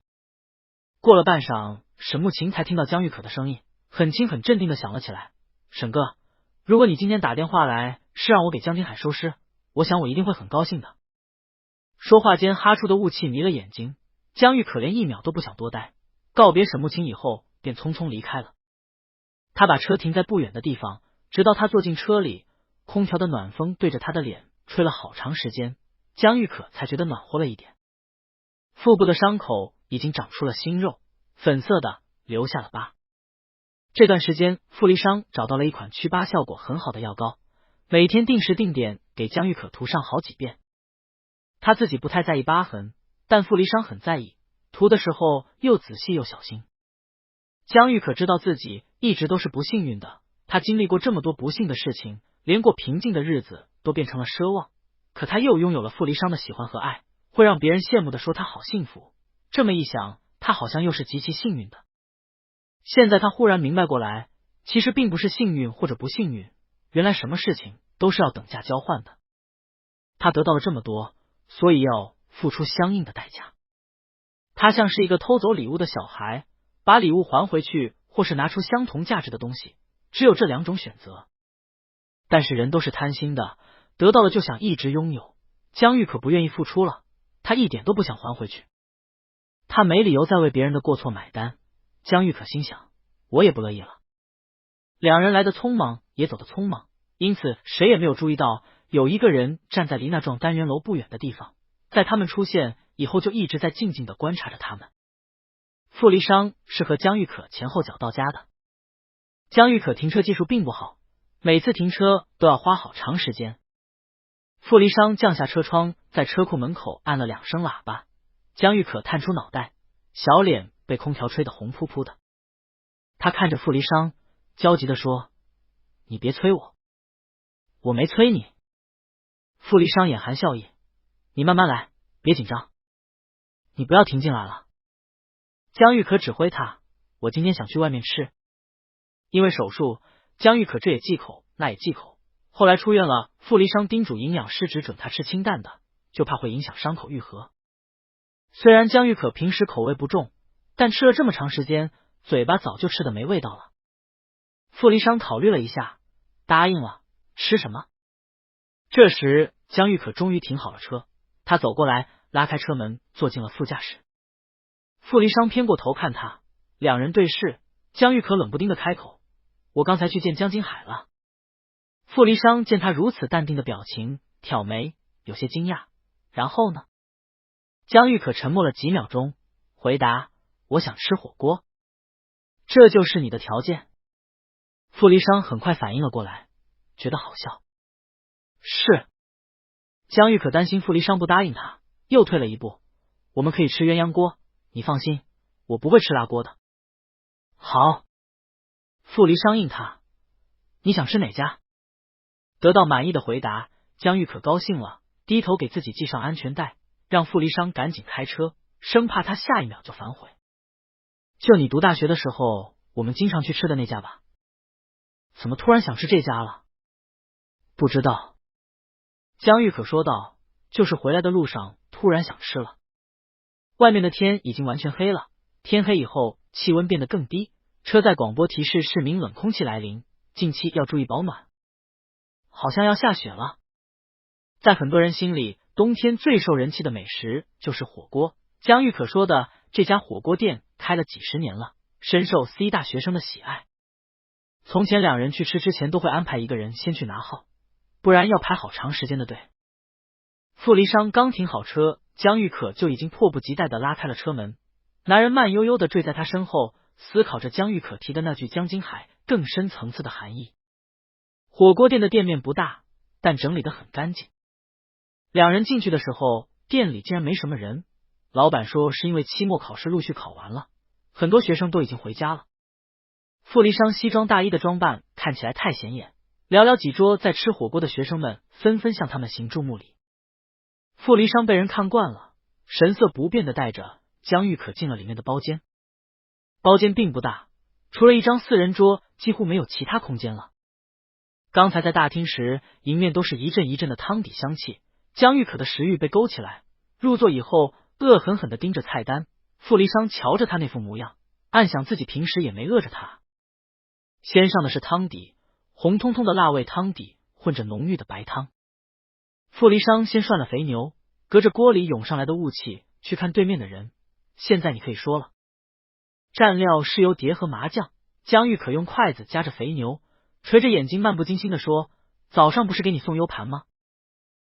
过了半晌，沈慕晴才听到江玉可的声音，很轻很镇定的响了起来：沈哥，如果你今天打电话来是让我给江金海收尸，我想我一定会很高兴的。说话间哈出的雾气迷了眼睛，江玉可连1秒都不想多待，告别沈慕晴以后便匆匆离开了。他把车停在不远的地方，直到他坐进车里，空调的暖风对着他的脸吹了好长时间，江玉可才觉得暖和了一点。腹部的伤口已经长出了新肉，粉色的，留下了疤。这段时间傅离殇找到了一款祛疤效果很好的药膏，每天定时定点给江玉可涂上好几遍。他自己不太在意疤痕，但傅离殇很在意，涂的时候又仔细又小心。江玉可知道自己一直都是不幸运的，他经历过这么多不幸的事情，连过平静的日子都变成了奢望，可他又拥有了傅离殇的喜欢和爱，会让别人羡慕的说他好幸福。这么一想，他好像又是极其幸运的。现在他忽然明白过来，其实并不是幸运或者不幸运，原来什么事情都是要等价交换的。他得到了这么多，所以要付出相应的代价。他像是一个偷走礼物的小孩，把礼物还回去，或是拿出相同价值的东西，只有这2种选择。但是人都是贪心的，得到了就想一直拥有。江玉可不愿意付出了，他一点都不想还回去。他没理由再为别人的过错买单。江玉可心想，我也不乐意了。两人来得匆忙，也走得匆忙，因此谁也没有注意到有一个人站在离那幢单元楼不远的地方，在他们出现以后就一直在静静的观察着他们。傅离殇是和江玉可前后脚到家的。江玉可停车技术并不好，每次停车都要花好长时间。傅离殇降下车窗，在车库门口按了2声喇叭。江玉可探出脑袋，小脸被空调吹得红扑扑的。他看着傅离殇，焦急地说：“你别催我。”“我没催你。”傅离殇眼含笑意：“你慢慢来，别紧张。你不要停进来了。”江玉可指挥他：“我今天想去外面吃。”因为手术，江玉可这也忌口，那也忌口。后来出院了，傅离殇叮嘱营养师只准他吃清淡的，就怕会影响伤口愈合。虽然江玉可平时口味不重，但吃了这么长时间，嘴巴早就吃得没味道了。傅离殇考虑了一下，答应了。吃什么？这时江玉可终于停好了车，他走过来，拉开车门，坐进了副驾驶。傅离殇偏过头看他，两人对视。江玉可冷不丁的开口：“我刚才去见江金海了。”傅离殇见他如此淡定的表情，挑眉，有些惊讶。然后呢？江玉可沉默了几秒钟，回答：“我想吃火锅。”“这就是你的条件？”傅离殇很快反应了过来，觉得好笑。“是。”江玉可担心傅离殇不答应他，又退了一步：“我们可以吃鸳鸯锅，你放心，我不会吃辣锅的。”“好。”傅离殇应他：“你想吃哪家？”得到满意的回答，江玉可高兴了，低头给自己系上安全带，让傅离殇赶紧开车，生怕他下一秒就反悔。“就你读大学的时候，我们经常去吃的那家吧？”“怎么突然想吃这家了？”“不知道。”江玉可说道，“就是回来的路上突然想吃了。”外面的天已经完全黑了，天黑以后气温变得更低，车载广播提示市民冷空气来临，近期要注意保暖。好像要下雪了。在很多人心里，冬天最受人气的美食就是火锅。江玉可说的这家火锅店开了几十年了，深受 C 大学生的喜爱。从前两人去吃之前都会安排一个人先去拿号，不然要排好长时间的队。傅离殇刚停好车，江玉可就已经迫不及待地拉开了车门。男人慢悠悠地坠在他身后，思考着江玉可提的那句江金海更深层次的含义。火锅店的店面不大，但整理得很干净。两人进去的时候，店里竟然没什么人。老板说是因为期末考试陆续考完了，很多学生都已经回家了。傅离殇西装大衣的装扮看起来太显眼，寥寥几桌在吃火锅的学生们纷纷向他们行注目礼。傅离殇被人看惯了，神色不变地带着江玉可进了里面的包间。包间并不大，除了一张4人桌，几乎没有其他空间了。刚才在大厅时，迎面都是一阵一阵的汤底香气，江玉可的食欲被勾起来。入座以后，恶狠狠地盯着菜单。傅离殇瞧着他那副模样，暗想自己平时也没饿着他。先上的是汤底，红彤彤的辣味汤底混着浓郁的白汤。傅离殇先涮了肥牛，隔着锅里涌上来的雾气去看对面的人。现在你可以说了。蘸料是油碟和麻酱。江玉可用筷子夹着肥牛，垂着眼睛漫不经心地说：“早上不是给你送 U 盘吗？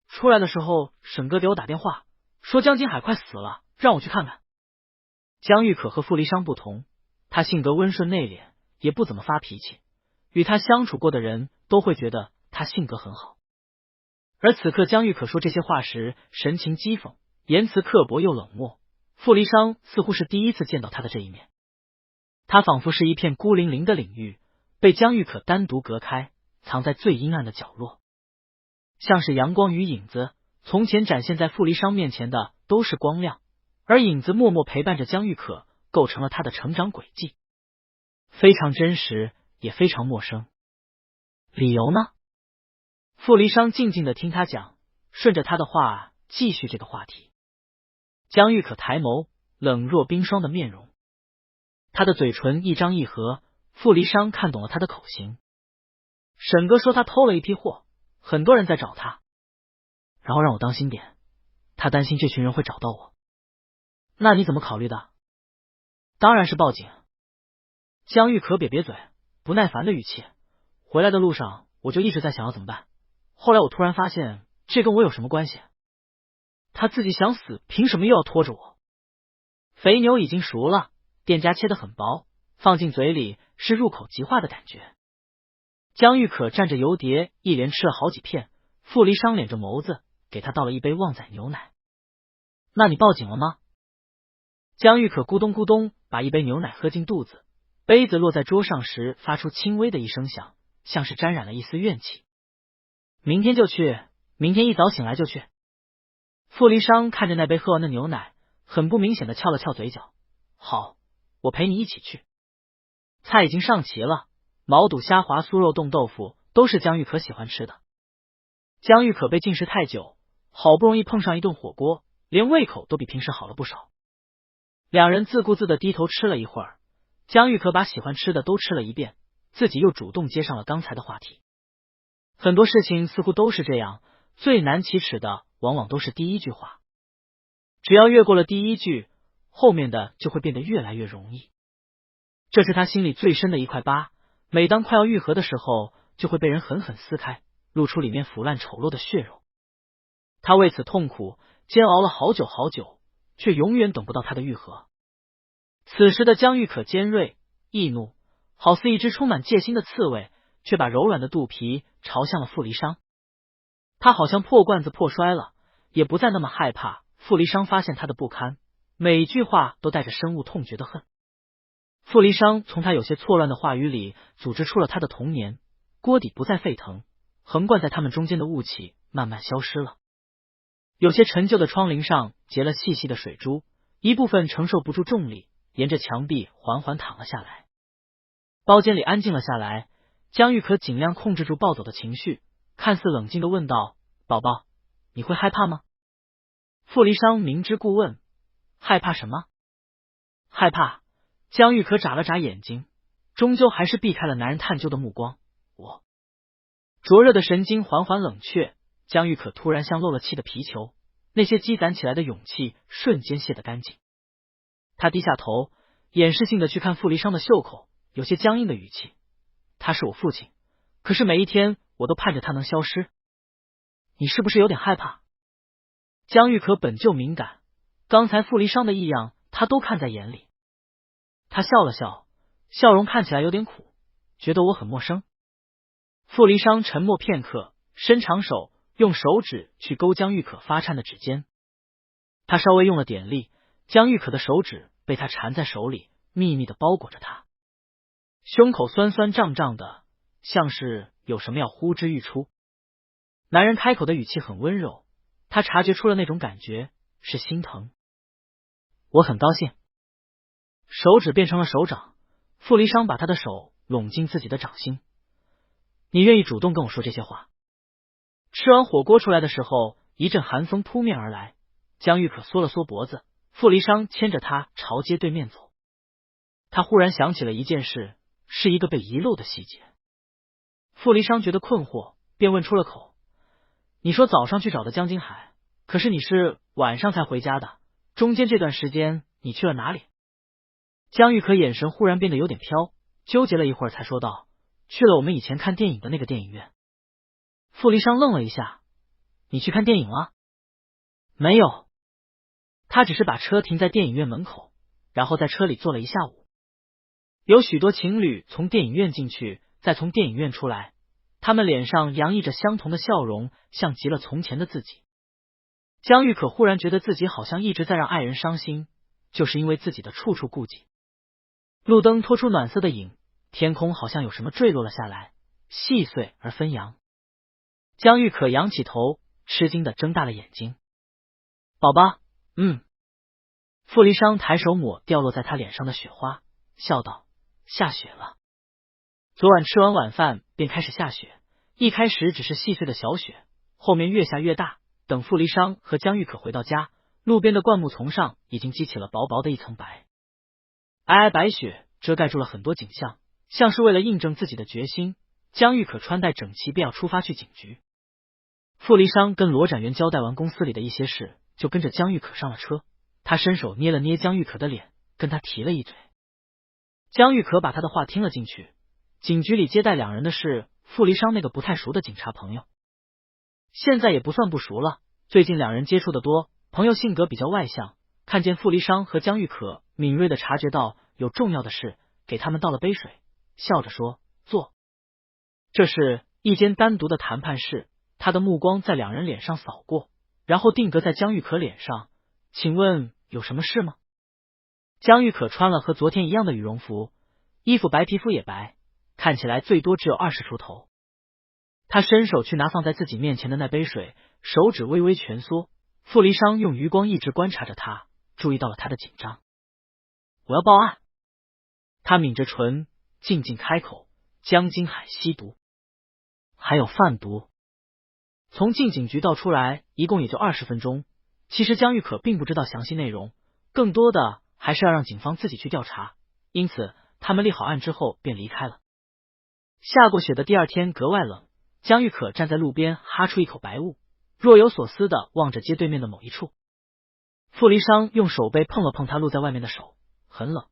出来的时候沈哥给我打电话，说江金海快死了，让我去看看。”江玉可和傅离殇不同，他性格温顺内敛，也不怎么发脾气，与他相处过的人都会觉得他性格很好。而此刻江玉可说这些话时，神情讥讽，言辞刻薄又冷漠。傅离殇似乎是第一次见到他的这一面，他仿佛是一片孤零零的领域，被江玉可单独隔开，藏在最阴暗的角落，像是阳光与影子。从前展现在傅离殇面前的都是光亮，而影子默默陪伴着江玉可，构成了他的成长轨迹，非常真实，也非常陌生。理由呢？傅离殇静静的听他讲，顺着他的话继续这个话题。江玉可抬眸，冷若冰霜的面容，他的嘴唇一张一合。傅离殇看懂了他的口型。沈哥说他偷了一批货，很多人在找他，然后让我当心点，他担心这群人会找到我。那你怎么考虑的？当然是报警。江玉可瘪嘴，不耐烦的语气。回来的路上我就一直在想要怎么办，后来我突然发现这跟我有什么关系？他自己想死，凭什么又要拖着我？肥牛已经熟了，店家切得很薄，放进嘴里是入口即化的感觉。江玉可蘸着油碟一连吃了好几片，傅离殇敛着眸子，给他倒了一杯旺仔牛奶。那你报警了吗？江玉可咕咚咕咚把一杯牛奶喝进肚子，杯子落在桌上时发出轻微的一声响，像是沾染了一丝怨气。明天就去，明天一早醒来就去。傅离殇看着那杯喝完的牛奶，很不明显的翘了翘嘴角。好，我陪你一起去。菜已经上齐了，毛肚、虾滑、酥肉、冻豆腐都是江玉可喜欢吃的。江玉可被禁食太久，好不容易碰上一顿火锅，连胃口都比平时好了不少。两人自顾自的低头吃了一会儿，江玉可把喜欢吃的都吃了一遍，自己又主动接上了刚才的话题。很多事情似乎都是这样，最难启齿的往往都是第一句话。只要越过了第一句，后面的就会变得越来越容易。这是他心里最深的一块疤，每当快要愈合的时候，就会被人狠狠撕开，露出里面腐烂丑陋的血肉。他为此痛苦，煎熬了好久好久，却永远等不到他的愈合。此时的江玉可尖锐易怒，好似一只充满戒心的刺猬，却把柔软的肚皮朝向了傅离殇。他好像破罐子破摔了，也不再那么害怕傅离殇发现他的不堪，每句话都带着深恶痛绝的恨。傅离殇从他有些错乱的话语里组织出了他的童年，锅底不再沸腾，横贯在他们中间的雾气慢慢消失了。有些陈旧的窗棂上结了细细的水珠，一部分承受不住重力，沿着墙壁缓缓淌了下来。包间里安静了下来，江玉可尽量控制住暴走的情绪，看似冷静的问道：宝宝，你会害怕吗？傅离殇明知故问：害怕什么？害怕。江玉可眨了眨眼睛，终究还是避开了男人探究的目光。我灼热的神经缓缓冷却，江玉可突然像漏了气的皮球，那些积攒起来的勇气瞬间泄得干净。他低下头，掩饰性的去看傅离殇的袖口，有些僵硬的语气：他是我父亲，可是每一天我都盼着他能消失。你是不是有点害怕？江玉可本就敏感，刚才傅离殇的异样他都看在眼里。他笑了笑，笑容看起来有点苦，觉得我很陌生。傅离殇沉默片刻，伸长手，用手指去勾江玉可发颤的指尖。他稍微用了点力，江玉可的手指被他缠在手里，密密的包裹着他。胸口酸酸胀胀的，像是有什么要呼之欲出。男人开口的语气很温柔，他察觉出了那种感觉，是心疼。我很高兴。手指变成了手掌，傅离殇把他的手拢进自己的掌心。你愿意主动跟我说这些话？吃完火锅出来的时候，一阵寒风扑面而来，江玉可缩了缩脖子，傅离殇牵着他朝街对面走。他忽然想起了一件事，是一个被遗漏的细节。傅离殇觉得困惑，便问出了口：你说早上去找的江金海，可是你是晚上才回家的，中间这段时间你去了哪里？江玉可眼神忽然变得有点飘，纠结了一会儿才说道：去了我们以前看电影的那个电影院。傅离殇愣了一下：你去看电影了？没有，他只是把车停在电影院门口，然后在车里坐了一下午。有许多情侣从电影院进去，再从电影院出来，他们脸上洋溢着相同的笑容，像极了从前的自己。江玉可忽然觉得自己好像一直在让爱人伤心，就是因为自己的处处顾忌。路灯拖出暖色的影，天空好像有什么坠落了下来，细碎而纷扬。江玉可仰起头，吃惊的睁大了眼睛。宝宝，傅离殇抬手抹掉落在他脸上的雪花，笑道：下雪了。昨晚吃完晚饭便开始下雪，一开始只是细碎的小雪，后面越下越大。等傅离殇和江玉可回到家，路边的灌木丛上已经积起了薄薄的一层白。皑皑白雪遮盖住了很多景象，像是为了印证自己的决心，江玉可穿戴整齐便要出发去警局。傅离殇跟罗展元交代完公司里的一些事，就跟着江玉可上了车。他伸手捏了捏江玉可的脸，跟他提了一嘴。江玉可把他的话听了进去。警局里接待两人的是傅离殇那个不太熟的警察朋友，现在也不算不熟了，最近两人接触的多，朋友性格比较外向，看见傅离殇和江玉可，敏锐的察觉到有重要的事，给他们倒了杯水，笑着说：坐。这是一间单独的谈判室，他的目光在两人脸上扫过，然后定格在江玉可脸上。请问有什么事吗？江玉可穿了和昨天一样的羽绒服，衣服白，皮肤也白，看起来最多只有20出头。他伸手去拿放在自己面前的那杯水，手指微微蜷缩。傅离殇用余光一直观察着他，注意到了他的紧张。我要报案。他抿着唇，静静开口：江金海吸毒，还有贩毒。从进警局到出来一共也就20分钟，其实江玉可并不知道详细内容，更多的还是要让警方自己去调查，因此他们立好案之后便离开了。下过雪的第二天格外冷，江玉可站在路边哈出一口白雾，若有所思地望着街对面的某一处。傅离殇用手背碰了碰他露在外面的手，很冷，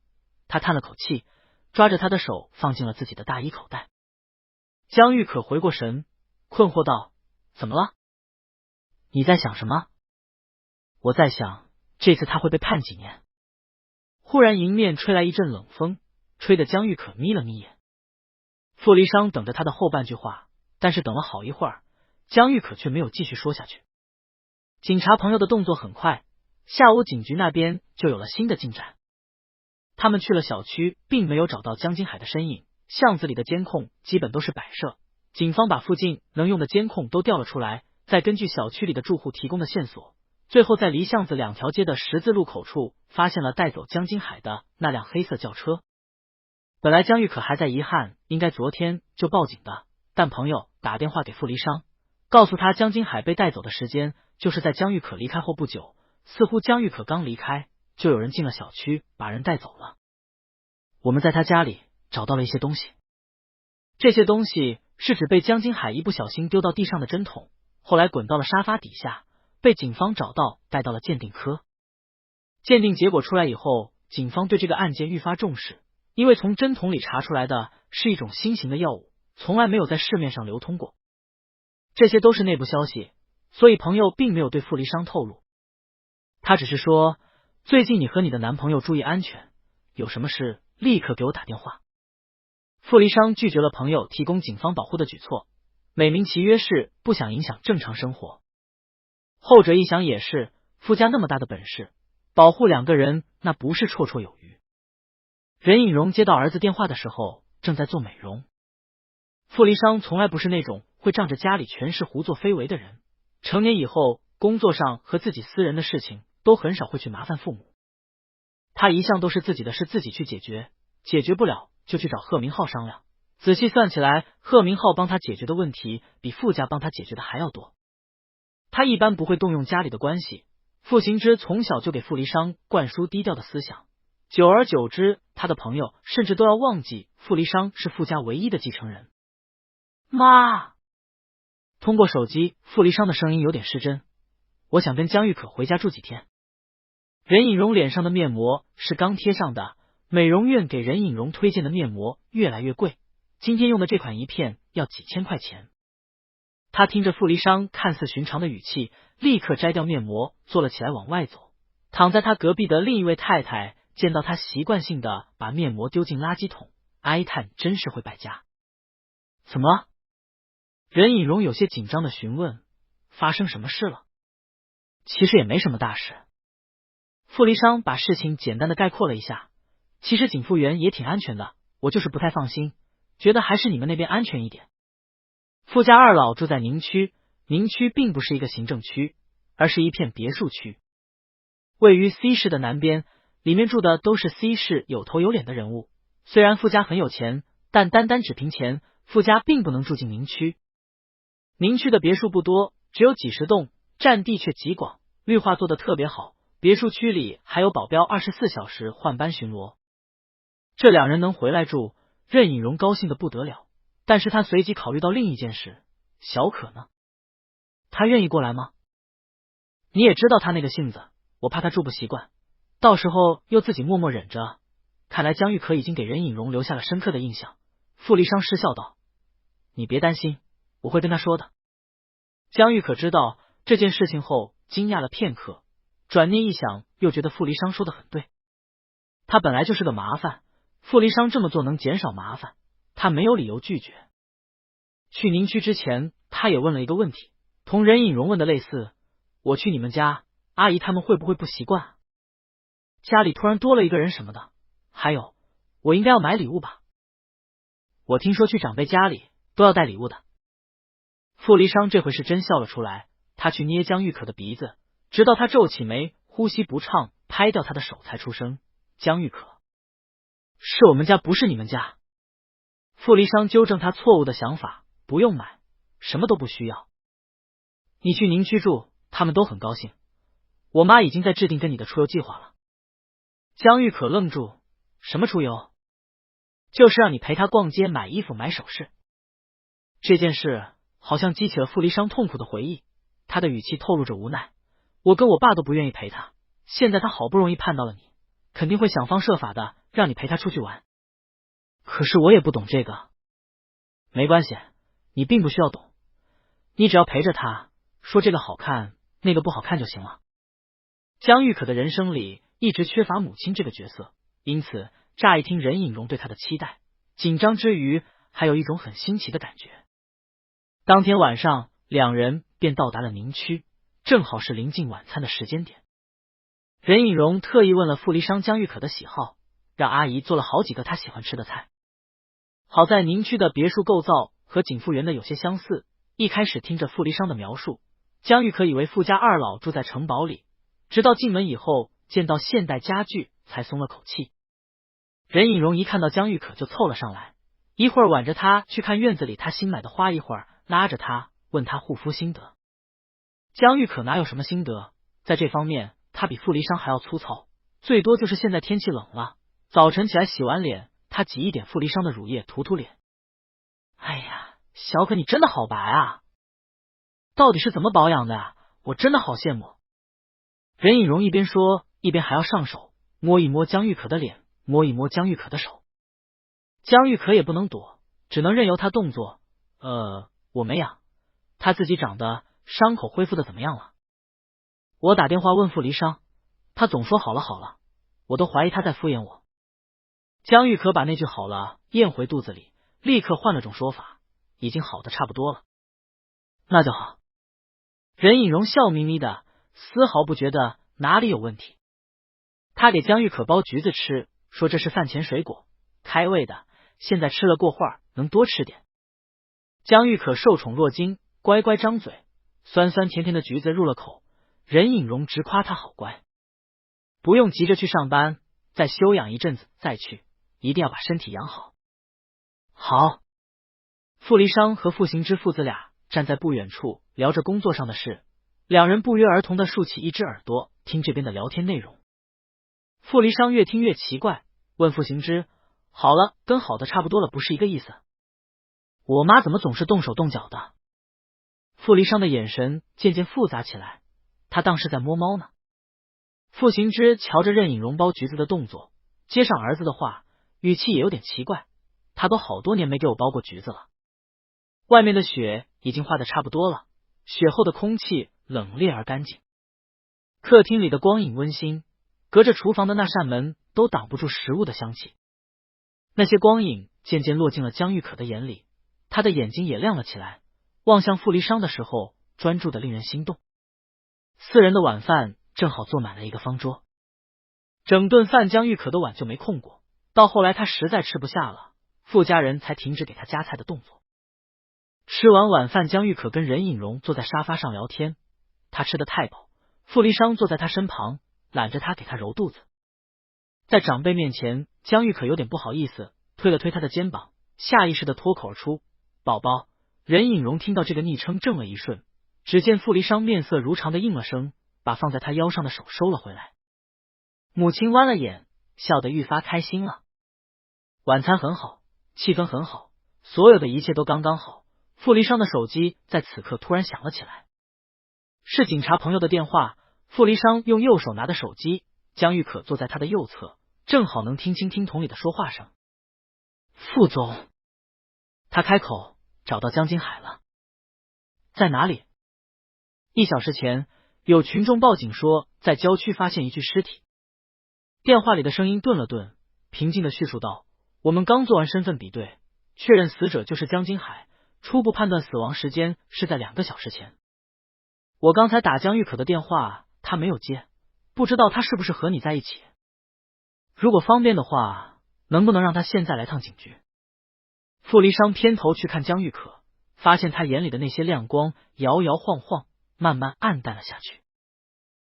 他叹了口气，抓着他的手放进了自己的大衣口袋。江玉可回过神，困惑道：怎么了？你在想什么？我在想这次他会被判几年。忽然迎面吹来一阵冷风，吹得江玉可眯了眯眼。傅离殇等着他的后半句话，但是等了好一会儿，江玉可却没有继续说下去。警察朋友的动作很快，下午警局那边就有了新的进展。他们去了小区，并没有找到江金海的身影，巷子里的监控基本都是摆设，警方把附近能用的监控都调了出来，再根据小区里的住户提供的线索，最后在离巷子2条街的十字路口处发现了带走江金海的那辆黑色轿车。本来江玉可还在遗憾应该昨天就报警的，但朋友打电话给傅离殇，告诉他江金海被带走的时间就是在江玉可离开后不久，似乎江玉可刚离开就有人进了小区把人带走了。我们在他家里找到了一些东西，这些东西是指被江金海一不小心丢到地上的针筒，后来滚到了沙发底下，被警方找到带到了鉴定科。鉴定结果出来以后，警方对这个案件愈发重视，因为从针筒里查出来的是一种新型的药物，从来没有在市面上流通过。这些都是内部消息，所以朋友并没有对傅离殇透露。他只是说，最近你和你的男朋友注意安全，有什么事立刻给我打电话。傅离殇拒绝了朋友提供警方保护的举措，美名其曰是不想影响正常生活。后者一想也是，傅家那么大的本事，保护2个人那不是绰绰有余。任颖荣接到儿子电话的时候正在做美容。傅离殇从来不是那种会仗着家里权势胡作非为的人，成年以后工作上和自己私人的事情都很少会去麻烦父母，他一向都是自己的事自己去解决，解决不了就去找贺明浩商量。仔细算起来，贺明浩帮他解决的问题比傅家帮他解决的还要多。他一般不会动用家里的关系，傅行之从小就给傅离殇灌输低调的思想，久而久之，他的朋友甚至都要忘记傅离殇是傅家唯一的继承人。妈！通过手机，傅离殇的声音有点失真。我想跟江玉可回家住几天。任颖荣脸上的面膜是刚贴上的，美容院给任颖荣推荐的面膜越来越贵，今天用的这款一片要几千块钱。他听着傅离殇看似寻常的语气，立刻摘掉面膜，坐了起来往外走。躺在他隔壁的另一位太太见到他习惯性的把面膜丢进垃圾桶，哀叹真是会败家。怎么了？任颖荣有些紧张的询问，发生什么事了？其实也没什么大事。傅离殇把事情简单的概括了一下，其实景富园也挺安全的，我就是不太放心，觉得还是你们那边安全一点。傅家二老住在宁区，宁区并不是一个行政区，而是一片别墅区，位于 C 市的南边，里面住的都是 C 市有头有脸的人物。虽然傅家很有钱，但单单只凭钱，傅家并不能住进宁区。宁区的别墅不多，只有几十栋，占地却极广，绿化做得特别好，别墅区里还有保镖24小时换班巡逻。这2人能回来住，任颖荣高兴的不得了，但是他随即考虑到另一件事，小可呢？他愿意过来吗？你也知道他那个性子，我怕他住不习惯，到时候又自己默默忍着。看来江玉可已经给任颖荣留下了深刻的印象。傅离殇失笑道：你别担心，我会跟他说的。江玉可知道这件事情后惊讶了片刻，转念一想，又觉得傅离殇说的很对。他本来就是个麻烦，傅离殇这么做能减少麻烦，他没有理由拒绝。去宁区之前，他也问了一个问题，同任隐荣问的类似，我去你们家，阿姨他们会不会不习惯啊？家里突然多了一个人什么的，还有我应该要买礼物吧？我听说去长辈家里都要带礼物的。傅离殇这回是真笑了出来，他去捏江玉可的鼻子，直到他皱起眉，呼吸不畅，拍掉他的手才出声：江玉可，是我们家，不是你们家。傅离殇纠正他错误的想法，不用买，什么都不需要。你去宁区住，他们都很高兴。我妈已经在制定跟你的出游计划了。江玉可愣住，什么出游？就是让你陪她逛街、买衣服、买首饰。这件事好像激起了傅离殇痛苦的回忆，他的语气透露着无奈。我跟我爸都不愿意陪他，现在他好不容易盼到了你，肯定会想方设法的让你陪他出去玩。可是我也不懂这个。没关系，你并不需要懂，你只要陪着他，说这个好看，那个不好看就行了。江玉可的人生里一直缺乏母亲这个角色，因此乍一听任隐荣对他的期待，紧张之余还有一种很新奇的感觉。当天晚上，两人便到达了宁区，正好是临近晚餐的时间点。任隐荣特意问了傅离殇江玉可的喜好，让阿姨做了好几个他喜欢吃的菜。好在宁区的别墅构造和景富园的有些相似，一开始听着傅离殇的描述，江玉可以为傅家二老住在城堡里，直到进门以后见到现代家具才松了口气。任隐荣一看到江玉可就凑了上来，一会儿挽着他去看院子里他新买的花，一会儿拉着他问他护肤心得。江玉可哪有什么心得，在这方面他比傅离殇还要粗糙，最多就是现在天气冷了，早晨起来洗完脸，他挤一点傅离殇的乳液涂涂脸。哎呀，小可你真的好白啊，到底是怎么保养的啊？我真的好羡慕。任隐荣一边说一边还要上手摸一摸江玉可的脸，摸一摸江玉可的手。江玉可也不能躲，只能任由他动作。我没痒，他自己长的，伤口恢复的怎么样了？我打电话问傅离殇，他总说好了好了，我都怀疑他在敷衍我。江玉可把那句好了咽回肚子里，立刻换了种说法，已经好的差不多了。那就好。任隐荣笑眯眯的，丝毫不觉得哪里有问题。他给江玉可剥橘子吃，说这是饭前水果，开胃的，现在吃了过会儿能多吃点。江玉可受宠若惊，乖乖张嘴，酸酸甜甜的橘子入了口，任隐荣直夸他好乖。不用急着去上班，再休养一阵子再去，一定要把身体养好。好。傅离殇和傅行之父子俩站在不远处聊着工作上的事，两人不约而同的竖起一只耳朵听这边的聊天内容。傅离殇越听越奇怪，问傅行之，好了跟好的差不多了不是一个意思？我妈怎么总是动手动脚的？傅离殇的眼神渐渐复杂起来，他当是在摸猫呢。傅行之瞧着任隐荣剥橘子的动作，接上儿子的话，语气也有点奇怪，他都好多年没给我剥过橘子了。外面的雪已经化得差不多了，雪后的空气冷冽而干净。客厅里的光影温馨，隔着厨房的那扇门都挡不住食物的香气。那些光影渐渐落进了江玉可的眼里，他的眼睛也亮了起来，望向傅离殇的时候专注的令人心动。4人的晚饭正好坐满了一个方桌，整顿饭江玉可的碗就没空过，到后来他实在吃不下了，傅家人才停止给他夹菜的动作。吃完晚饭，江玉可跟任隐荣坐在沙发上聊天，他吃得太饱，傅离殇坐在他身旁，揽着他给他揉肚子。在长辈面前，江玉可有点不好意思，推了推他的肩膀，下意识的脱口而出，宝宝。任隐荣听到这个昵称怔了一瞬，只见傅离殇面色如常的应了声，把放在他腰上的手收了回来。母亲弯了眼，笑得愈发开心了。晚餐很好，气氛很好，所有的一切都刚刚好。傅离殇的手机在此刻突然响了起来，是警察朋友的电话。傅离殇用右手拿的手机，江玉可坐在他的右侧，正好能听清听筒里的说话声。傅总，他开口，找到江金海了。在哪里？1小时前，有群众报警说在郊区发现一具尸体。电话里的声音顿了顿，平静的叙述道，我们刚做完身份比对，确认死者就是江金海，初步判断死亡时间是在2个小时前。我刚才打江玉可的电话，他没有接，不知道他是不是和你在一起。如果方便的话，能不能让他现在来趟警局？傅离殇偏头去看江玉可，发现他眼里的那些亮光摇摇晃晃，慢慢暗淡了下去。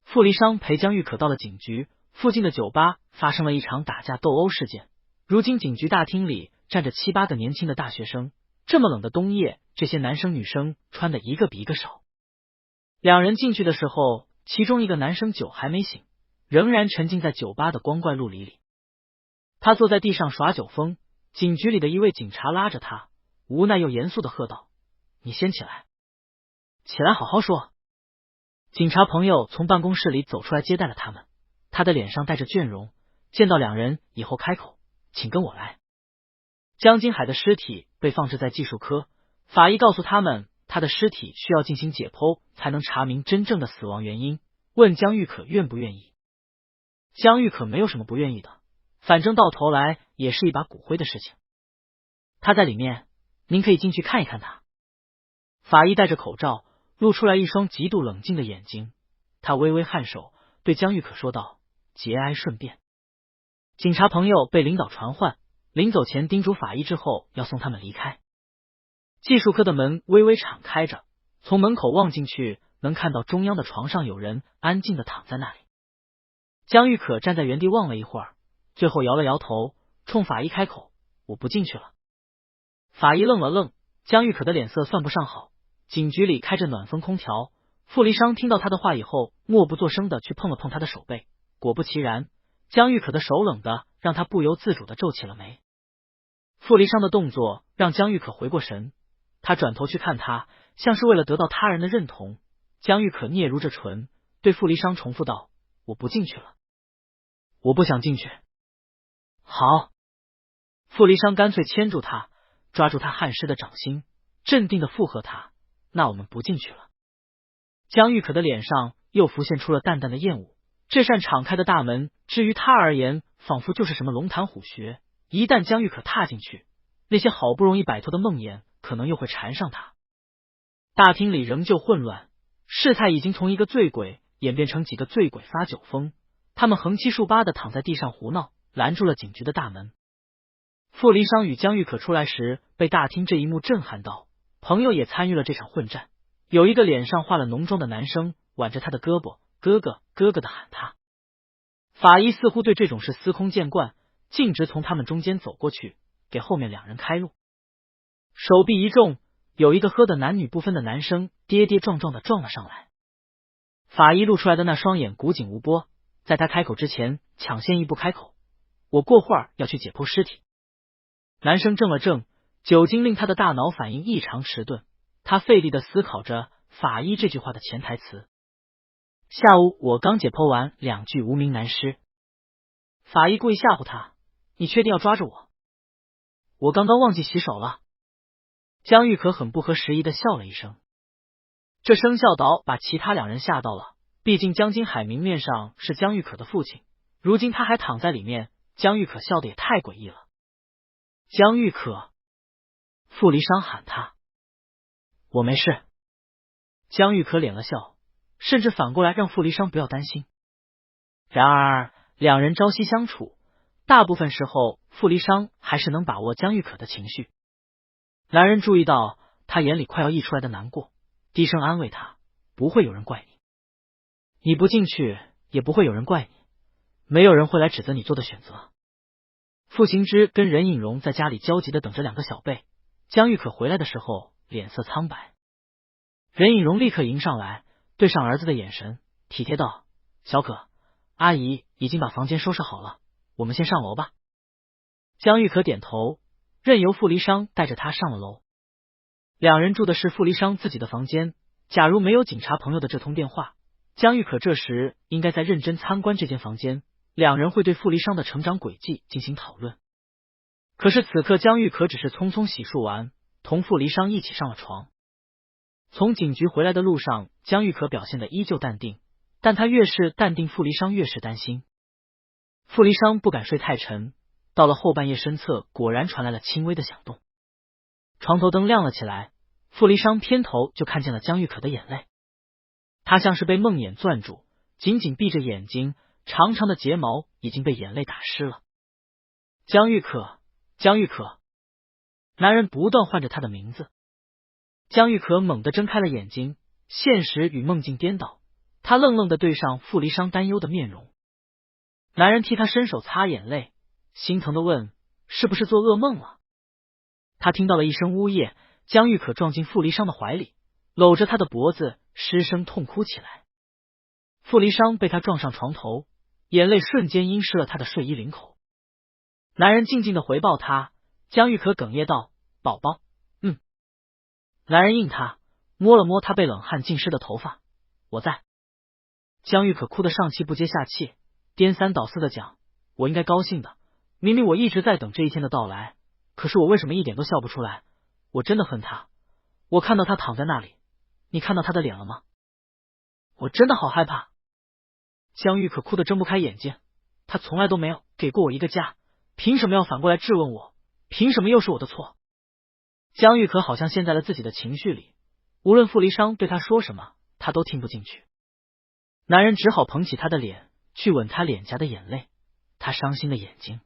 傅离殇陪江玉可到了警局附近的酒吧，发生了一场打架斗殴事件。如今警局大厅里站着7、8个年轻的大学生，这么冷的冬夜，这些男生女生穿的一个比一个少。两人进去的时候，其中一个男生酒还没醒，仍然沉浸在酒吧的光怪陆离里。他坐在地上耍酒疯，警局里的一位警察拉着他，无奈又严肃的喝道：“你先起来，起来好好说。”警察朋友从办公室里走出来接待了他们，他的脸上带着倦容，见到两人以后开口：“请跟我来。”江金海的尸体被放置在技术科，法医告诉他们，他的尸体需要进行解剖才能查明真正的死亡原因，问江玉可愿不愿意。江玉可没有什么不愿意的，反正到头来也是一把骨灰的事情。他在里面，您可以进去看一看他。法医戴着口罩，露出来一双极度冷静的眼睛，他微微颔首，对江玉可说道：“节哀顺变。”警察朋友被领导传唤，临走前叮嘱法医之后要送他们离开。技术科的门微微敞开着，从门口望进去，能看到中央的床上有人安静的躺在那里。江玉可站在原地望了一会儿，最后摇了摇头，冲法医开口：“我不进去了。”法医愣了愣，江玉可的脸色算不上好。警局里开着暖风空调，傅离殇听到他的话以后，默不作声的去碰了碰他的手背，果不其然，江玉可的手冷的让他不由自主的皱起了眉。傅离殇的动作让江玉可回过神，他转头去看他，像是为了得到他人的认同。江玉可嗫嚅着唇，对傅离殇重复道：“我不进去了，我不想进去。”好。傅离殇干脆牵住他，抓住他汗湿的掌心，镇定的附和他：“那我们不进去了。”江玉可的脸上又浮现出了淡淡的厌恶。这扇敞开的大门，至于他而言，仿佛就是什么龙潭虎穴。一旦江玉可踏进去，那些好不容易摆脱的梦魇，可能又会缠上他。大厅里仍旧混乱，事态已经从一个醉鬼演变成几个醉鬼发酒疯，他们横七竖八的躺在地上胡闹，拦住了警局的大门。傅离殇与江玉可出来时，被大厅这一幕震撼到，朋友也参与了这场混战。有一个脸上化了浓妆的男生挽着他的胳膊，哥哥哥哥的喊他。法医似乎对这种事司空见惯，径直从他们中间走过去，给后面两人开路。手臂一重，有一个喝得男女不分的男生跌跌撞撞的撞了上来。法医露出来的那双眼古井无波，在他开口之前抢先一步开口：“我过会儿要去解剖尸体。”男生怔了怔，酒精令他的大脑反应异常迟钝，他费力的思考着法医这句话的潜台词。下午我刚解剖完2具无名男尸。法医故意吓唬他：“你确定要抓着我？我刚刚忘记洗手了。”江玉可很不合时宜的笑了一声，这声笑倒把其他两人吓到了，毕竟江金海明面上是江玉可的父亲，如今他还躺在里面，江玉可笑得也太诡异了。江玉可，傅离殇喊他：“我没事。”江玉可敛了笑，甚至反过来让傅离殇不要担心。然而两人朝夕相处，大部分时候傅离殇还是能把握江玉可的情绪。男人注意到他眼里快要溢出来的难过，低声安慰他：“不会有人怪你，你不进去也不会有人怪你，没有人会来指责你做的选择。”傅行之跟任颖荣在家里焦急的等着2个小辈，江玉可回来的时候脸色苍白。任颖荣立刻迎上来，对上儿子的眼神，体贴道：“小可，阿姨已经把房间收拾好了，我们先上楼吧。”江玉可点头，任由傅离殇带着他上了楼。两人住的是傅离殇自己的房间，假如没有警察朋友的这通电话，江玉可这时应该在认真参观这间房间，两人会对傅离殇的成长轨迹进行讨论。可是此刻江玉可只是匆匆洗漱完，同傅离殇一起上了床。从警局回来的路上，江玉可表现得依旧淡定，但他越是淡定，傅离殇越是担心。傅离殇不敢睡太沉，到了后半夜身侧果然传来了轻微的响动，床头灯亮了起来，傅离殇偏头就看见了江玉可的眼泪。他像是被梦魇攥住，紧紧闭着眼睛，长长的睫毛已经被眼泪打湿了。江玉可，江玉可，男人不断唤着他的名字。江玉可猛地睁开了眼睛，现实与梦境颠倒，他愣愣地对上傅离殇担忧的面容。男人替他伸手擦眼泪，心疼地问：是不是做噩梦了？他听到了一声呜咽，江玉可撞进傅离殇的怀里，搂着他的脖子失声痛哭起来。傅离殇被他撞上床头，眼泪瞬间阴湿了他的睡衣领口。男人静静地回报他，江玉可哽咽道：宝宝，男人应他，摸了摸他被冷汗浸湿的头发，我在。江玉可哭得上气不接下气，颠三倒四的讲：我应该高兴的，明明我一直在等这一天的到来，可是我为什么一点都笑不出来？我真的恨他，我看到他躺在那里，你看到他的脸了吗？我真的好害怕。江玉可哭得睁不开眼睛，他从来都没有给过我一个家，凭什么要反过来质问我？凭什么又是我的错？江玉可好像陷在了自己的情绪里，无论傅离殇对他说什么，他都听不进去。男人只好捧起他的脸，去吻他脸颊的眼泪，他伤心的眼睛，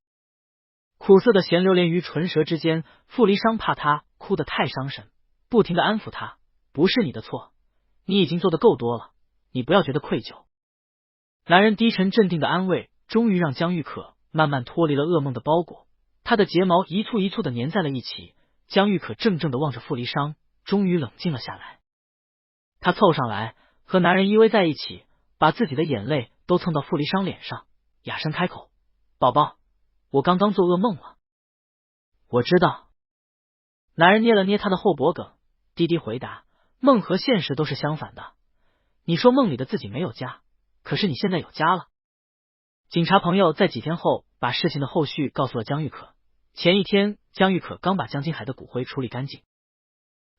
苦涩的咸流连于唇舌之间。傅离殇怕他哭得太伤神，不停的安抚他：不是你的错，你已经做得够多了，你不要觉得愧疚。男人低沉镇定的安慰，终于让江玉可慢慢脱离了噩梦的包裹，他的睫毛一簇一簇的粘在了一起。江玉可怔怔的望着傅离殇，终于冷静了下来。他凑上来和男人依偎在一起，把自己的眼泪都蹭到傅离殇脸上，哑声开口：宝宝，我刚刚做噩梦了。我知道。男人捏了捏他的后脖梗，低低回答：梦和现实都是相反的，你说梦里的自己没有家，可是你现在有家了。警察朋友在几天后把事情的后续告诉了江玉可。前一天，江玉可刚把江金海的骨灰处理干净，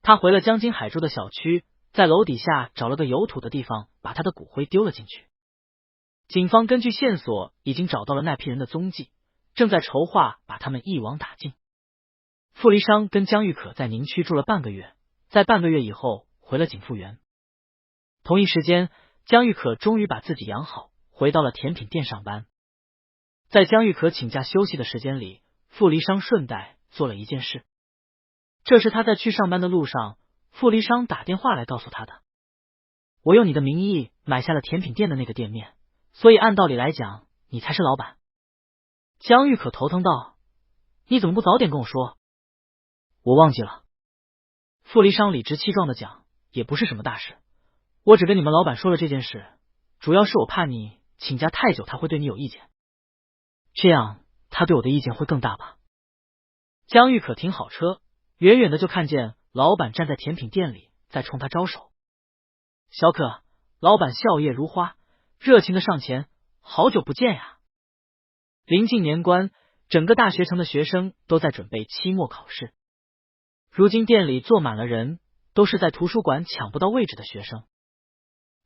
他回了江金海住的小区，在楼底下找了个有土的地方，把他的骨灰丢了进去。警方根据线索已经找到了那批人的踪迹，正在筹划把他们一网打尽。傅离殇跟江玉可在宁区住了半个月，在半个月以后回了景富园。同一时间，江玉可终于把自己养好，回到了甜品店上班。在江玉可请假休息的时间里，傅离殇顺带做了一件事，这是他在去上班的路上，傅离殇打电话来告诉他的。我用你的名义买下了甜品店的那个店面，所以按道理来讲，你才是老板。江玉可头疼道：你怎么不早点跟我说？我忘记了。傅离殇理直气壮的讲：也不是什么大事，我只跟你们老板说了这件事，主要是我怕你请假太久他会对你有意见，这样他对我的意见会更大吧。江玉可停好车，远远的就看见老板站在甜品店里，在冲他招手。小可，老板笑靥如花，热情的上前：好久不见呀。临近年关，整个大学城的学生都在准备期末考试，如今店里坐满了人，都是在图书馆抢不到位置的学生。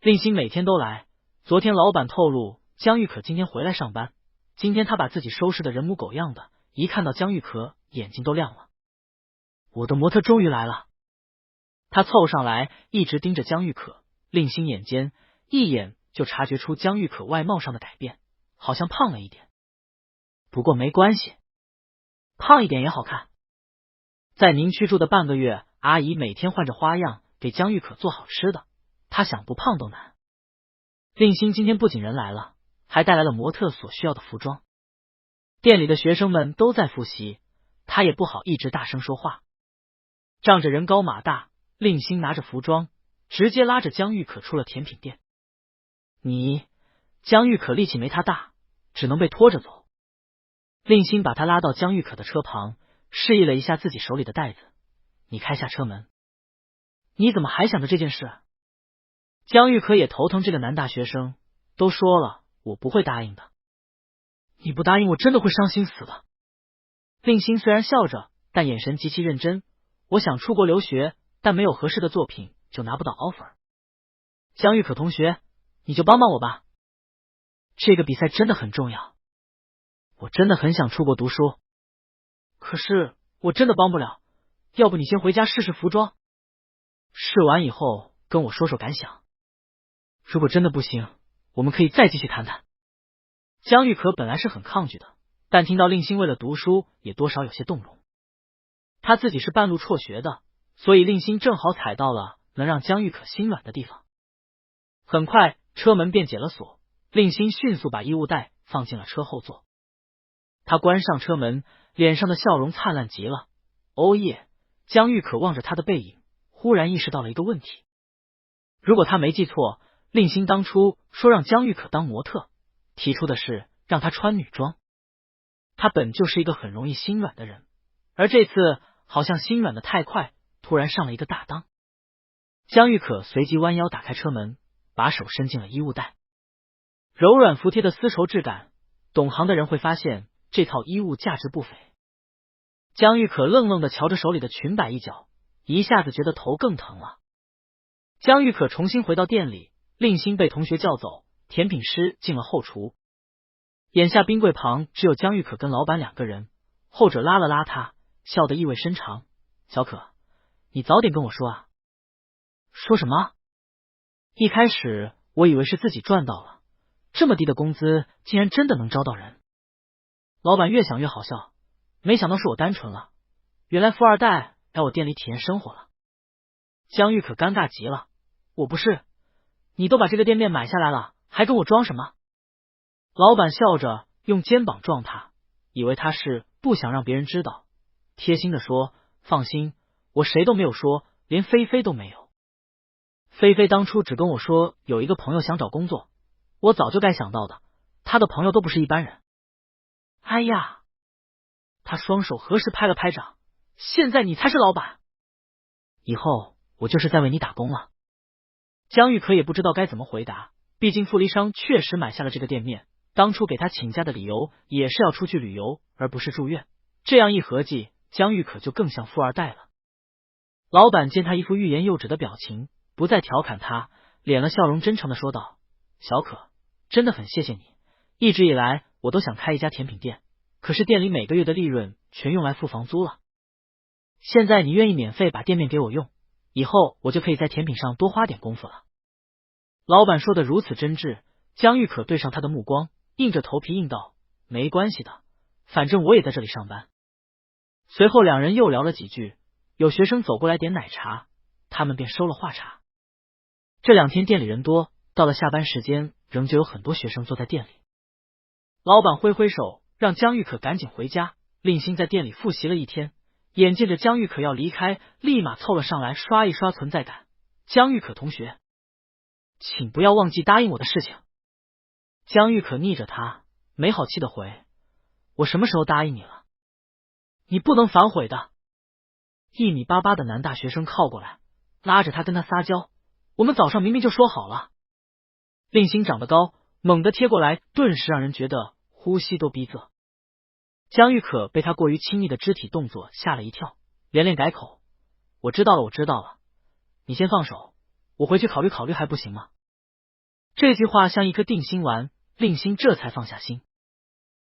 令星每天都来，昨天老板透露江玉可今天回来上班，今天他把自己收拾的人模狗样的，一看到江玉可眼睛都亮了。我的模特终于来了。他凑上来一直盯着江玉可，令星眼尖，一眼就察觉出江玉可外貌上的改变，好像胖了一点。不过没关系，胖一点也好看。在宁区住的半个月，阿姨每天换着花样给江玉可做好吃的，她想不胖都难。令星今天不仅人来了，还带来了模特所需要的服装。店里的学生们都在复习，他也不好一直大声说话。仗着人高马大，令星拿着服装直接拉着江玉可出了甜品店。江玉可力气没他大，只能被拖着走。令星把他拉到江玉可的车旁，示意了一下自己手里的袋子：你开下车门。你怎么还想着这件事？江玉可也头疼这个男大学生，都说了我不会答应的。你不答应我真的会伤心死的。令星虽然笑着，但眼神极其认真。我想出国留学，但没有合适的作品就拿不到 offer。江玉可同学，你就帮帮我吧，这个比赛真的很重要。我真的很想出国读书，可是我真的帮不了，要不你先回家试试服装，试完以后跟我说说感想。如果真的不行，我们可以再继续谈谈。江玉可本来是很抗拒的，但听到令星为了读书，也多少有些动容。他自己是半路辍学的，所以令星正好踩到了能让江玉可心软的地方。很快车门便解了锁，令星迅速把衣物袋放进了车后座。他关上车门，脸上的笑容灿烂极了。哦耶！江玉可望着他的背影，忽然意识到了一个问题。如果他没记错，令星当初说让江玉可当模特，提出的是让她穿女装。他本就是一个很容易心软的人，而这次好像心软的太快，突然上了一个大当。江玉可随即弯腰打开车门，把手伸进了衣物袋。柔软服帖的丝绸质感，懂行的人会发现这套衣物价值不菲。江玉可愣愣的瞧着手里的裙摆一角，一下子觉得头更疼了。江玉可重新回到店里，令星被同学叫走，甜品师进了后厨。眼下冰柜旁只有江玉可跟老板两个人，后者拉了拉他，笑得意味深长：“小可，你早点跟我说啊。”“说什么？”“一开始我以为是自己赚到了，这么低的工资竟然真的能招到人。”老板越想越好笑，没想到是我单纯了，原来富二代来我店里体验生活了。江玉可尴尬极了：“我不是，你都把这个店面买下来了，还跟我装什么？”老板笑着用肩膀撞他，以为他是不想让别人知道，贴心的说：“放心，我谁都没有说，连菲菲都没有。菲菲当初只跟我说有一个朋友想找工作，我早就该想到的，他的朋友都不是一般人。”哎呀！他双手合十拍了拍掌：“现在你才是老板，以后我就是在为你打工了。”江玉可也不知道该怎么回答，毕竟傅离商确实买下了这个店面，当初给他请假的理由也是要出去旅游，而不是住院。这样一合计，江玉可就更像富二代了。老板见他一副欲言又止的表情，不再调侃他，敛了笑容，真诚的说道：“小可，真的很谢谢你，一直以来我都想开一家甜品店，可是店里每个月的利润全用来付房租了。现在你愿意免费把店面给我用，以后我就可以在甜品上多花点功夫了。”老板说的如此真挚，江玉可对上他的目光，硬着头皮应道：“没关系的，反正我也在这里上班。”随后两人又聊了几句，有学生走过来点奶茶，他们便收了话茬。这两天店里人多，到了下班时间，仍旧有很多学生坐在店里。老板挥挥手让江玉可赶紧回家，令星在店里复习了一天，眼见着江玉可要离开，立马凑了上来刷一刷存在感：“江玉可同学，请不要忘记答应我的事情。”江玉可逆着他，没好气的回：“我什么时候答应你了？你不能反悔的。”1米88的男大学生靠过来，拉着他跟他撒娇：“我们早上明明就说好了。”令星长得高，猛地贴过来，顿时让人觉得呼吸都逼仄。江玉可被他过于亲密的肢体动作吓了一跳，连连改口：“我知道了，我知道了，你先放手，我回去考虑考虑还不行吗？”这句话像一颗定心丸，令星这才放下心。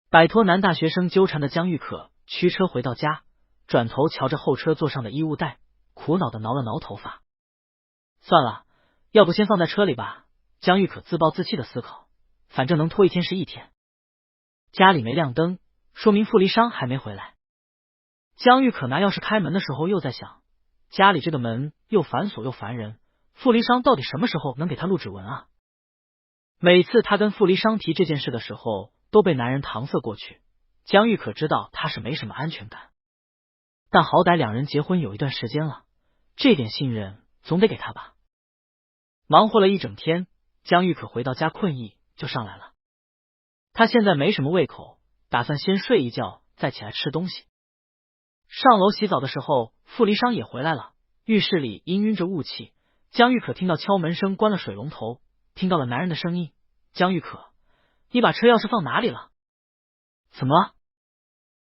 摆脱男大学生纠缠的江玉可驱车回到家，转头瞧着后车座上的衣物袋，苦恼的挠了挠头发。算了，要不先放在车里吧。江玉可自暴自弃的思考，反正能拖一天是一天。家里没亮灯，说明傅离商还没回来。江玉可拿钥匙开门的时候，又在想，家里这个门又繁琐又烦人，傅离商到底什么时候能给他录指纹啊？每次他跟傅离商提这件事的时候，都被男人搪塞过去。江玉可知道他是没什么安全感，但好歹两人结婚有一段时间了，这点信任总得给他吧。忙活了一整天，江玉可回到家困意就上来了。他现在没什么胃口，打算先睡一觉再起来吃东西。上楼洗澡的时候，傅离商也回来了。浴室里氤氲着雾气，江玉可听到敲门声，关了水龙头，听到了男人的声音：“江玉可，你把车钥匙放哪里了？”“怎么了？”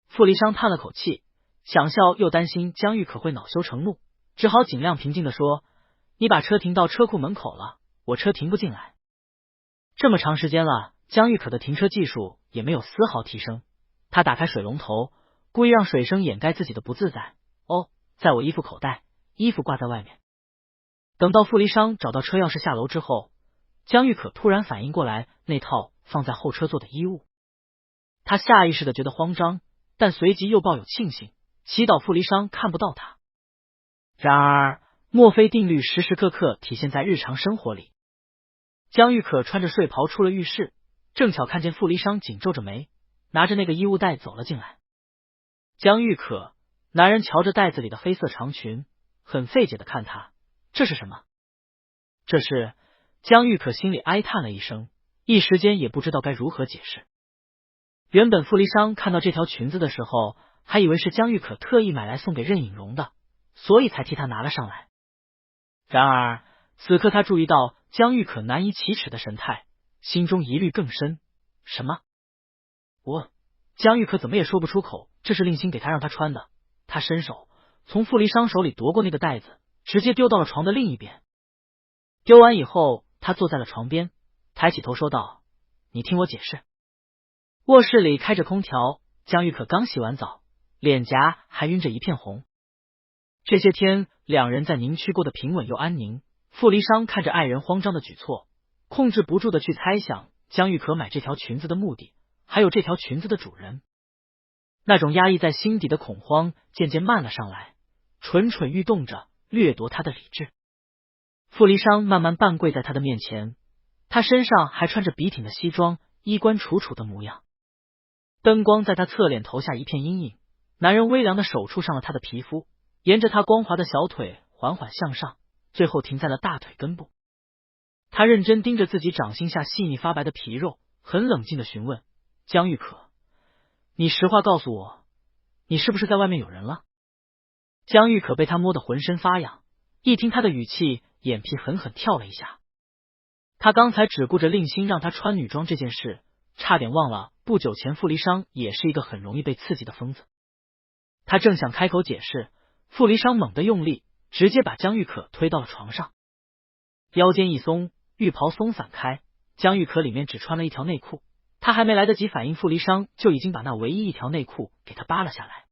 傅离商叹了口气，想笑又担心江玉可会恼羞成怒，只好尽量平静的说：“你把车停到车库门口了，我车停不进来。”这么长时间了，江玉可的停车技术也没有丝毫提升。他打开水龙头，故意让水声掩盖自己的不自在：“哦，在我衣服口袋，衣服挂在外面。”等到傅离商找到车钥匙下楼之后，江玉可突然反应过来那套放在后车座的衣物，他下意识的觉得慌张，但随即又抱有庆幸，祈祷傅离殇看不到他。然而墨菲定律时时刻刻体现在日常生活里。江玉可穿着睡袍出了浴室，正巧看见傅离殇紧皱着眉，拿着那个衣物袋走了进来。江玉可，男人瞧着袋子里的黑色长裙，很费解的看他，这是什么？这是江玉可心里哀叹了一声，一时间也不知道该如何解释。原本傅离殇看到这条裙子的时候，还以为是江玉可特意买来送给任颖荣的，所以才替他拿了上来。然而此刻他注意到江玉可难以启齿的神态，心中疑虑更深。什么？江玉可怎么也说不出口，这是令星给他让他穿的。他伸手从傅离殇手里夺过那个袋子，直接丢到了床的另一边。丢完以后，他坐在了床边，抬起头说道：“你听我解释。”卧室里开着空调，江玉可刚洗完澡，脸颊还晕着一片红。这些天两人在宁区过得平稳又安宁。傅离殇看着爱人慌张的举措，控制不住的去猜想江玉可买这条裙子的目的，还有这条裙子的主人。那种压抑在心底的恐慌渐渐慢了上来，蠢蠢欲动着掠夺他的理智。傅离殇慢慢半跪在他的面前，他身上还穿着笔挺的西装，衣冠楚楚的模样。灯光在他侧脸投下一片阴影，男人微凉的手触上了他的皮肤，沿着他光滑的小腿缓缓向上，最后停在了大腿根部。他认真盯着自己掌心下细腻发白的皮肉，很冷静的询问：“江玉可，你实话告诉我，你是不是在外面有人了？”江玉可被他摸得浑身发痒，一听他的语气，眼皮狠狠跳了一下。他刚才只顾着令星让他穿女装这件事，差点忘了不久前傅离殇也是一个很容易被刺激的疯子。他正想开口解释，傅离殇猛地用力，直接把江玉可推到了床上。腰间一松，浴袍松散开，江玉可里面只穿了一条内裤，他还没来得及反应，傅离殇就已经把那唯一一条内裤给他扒了下来。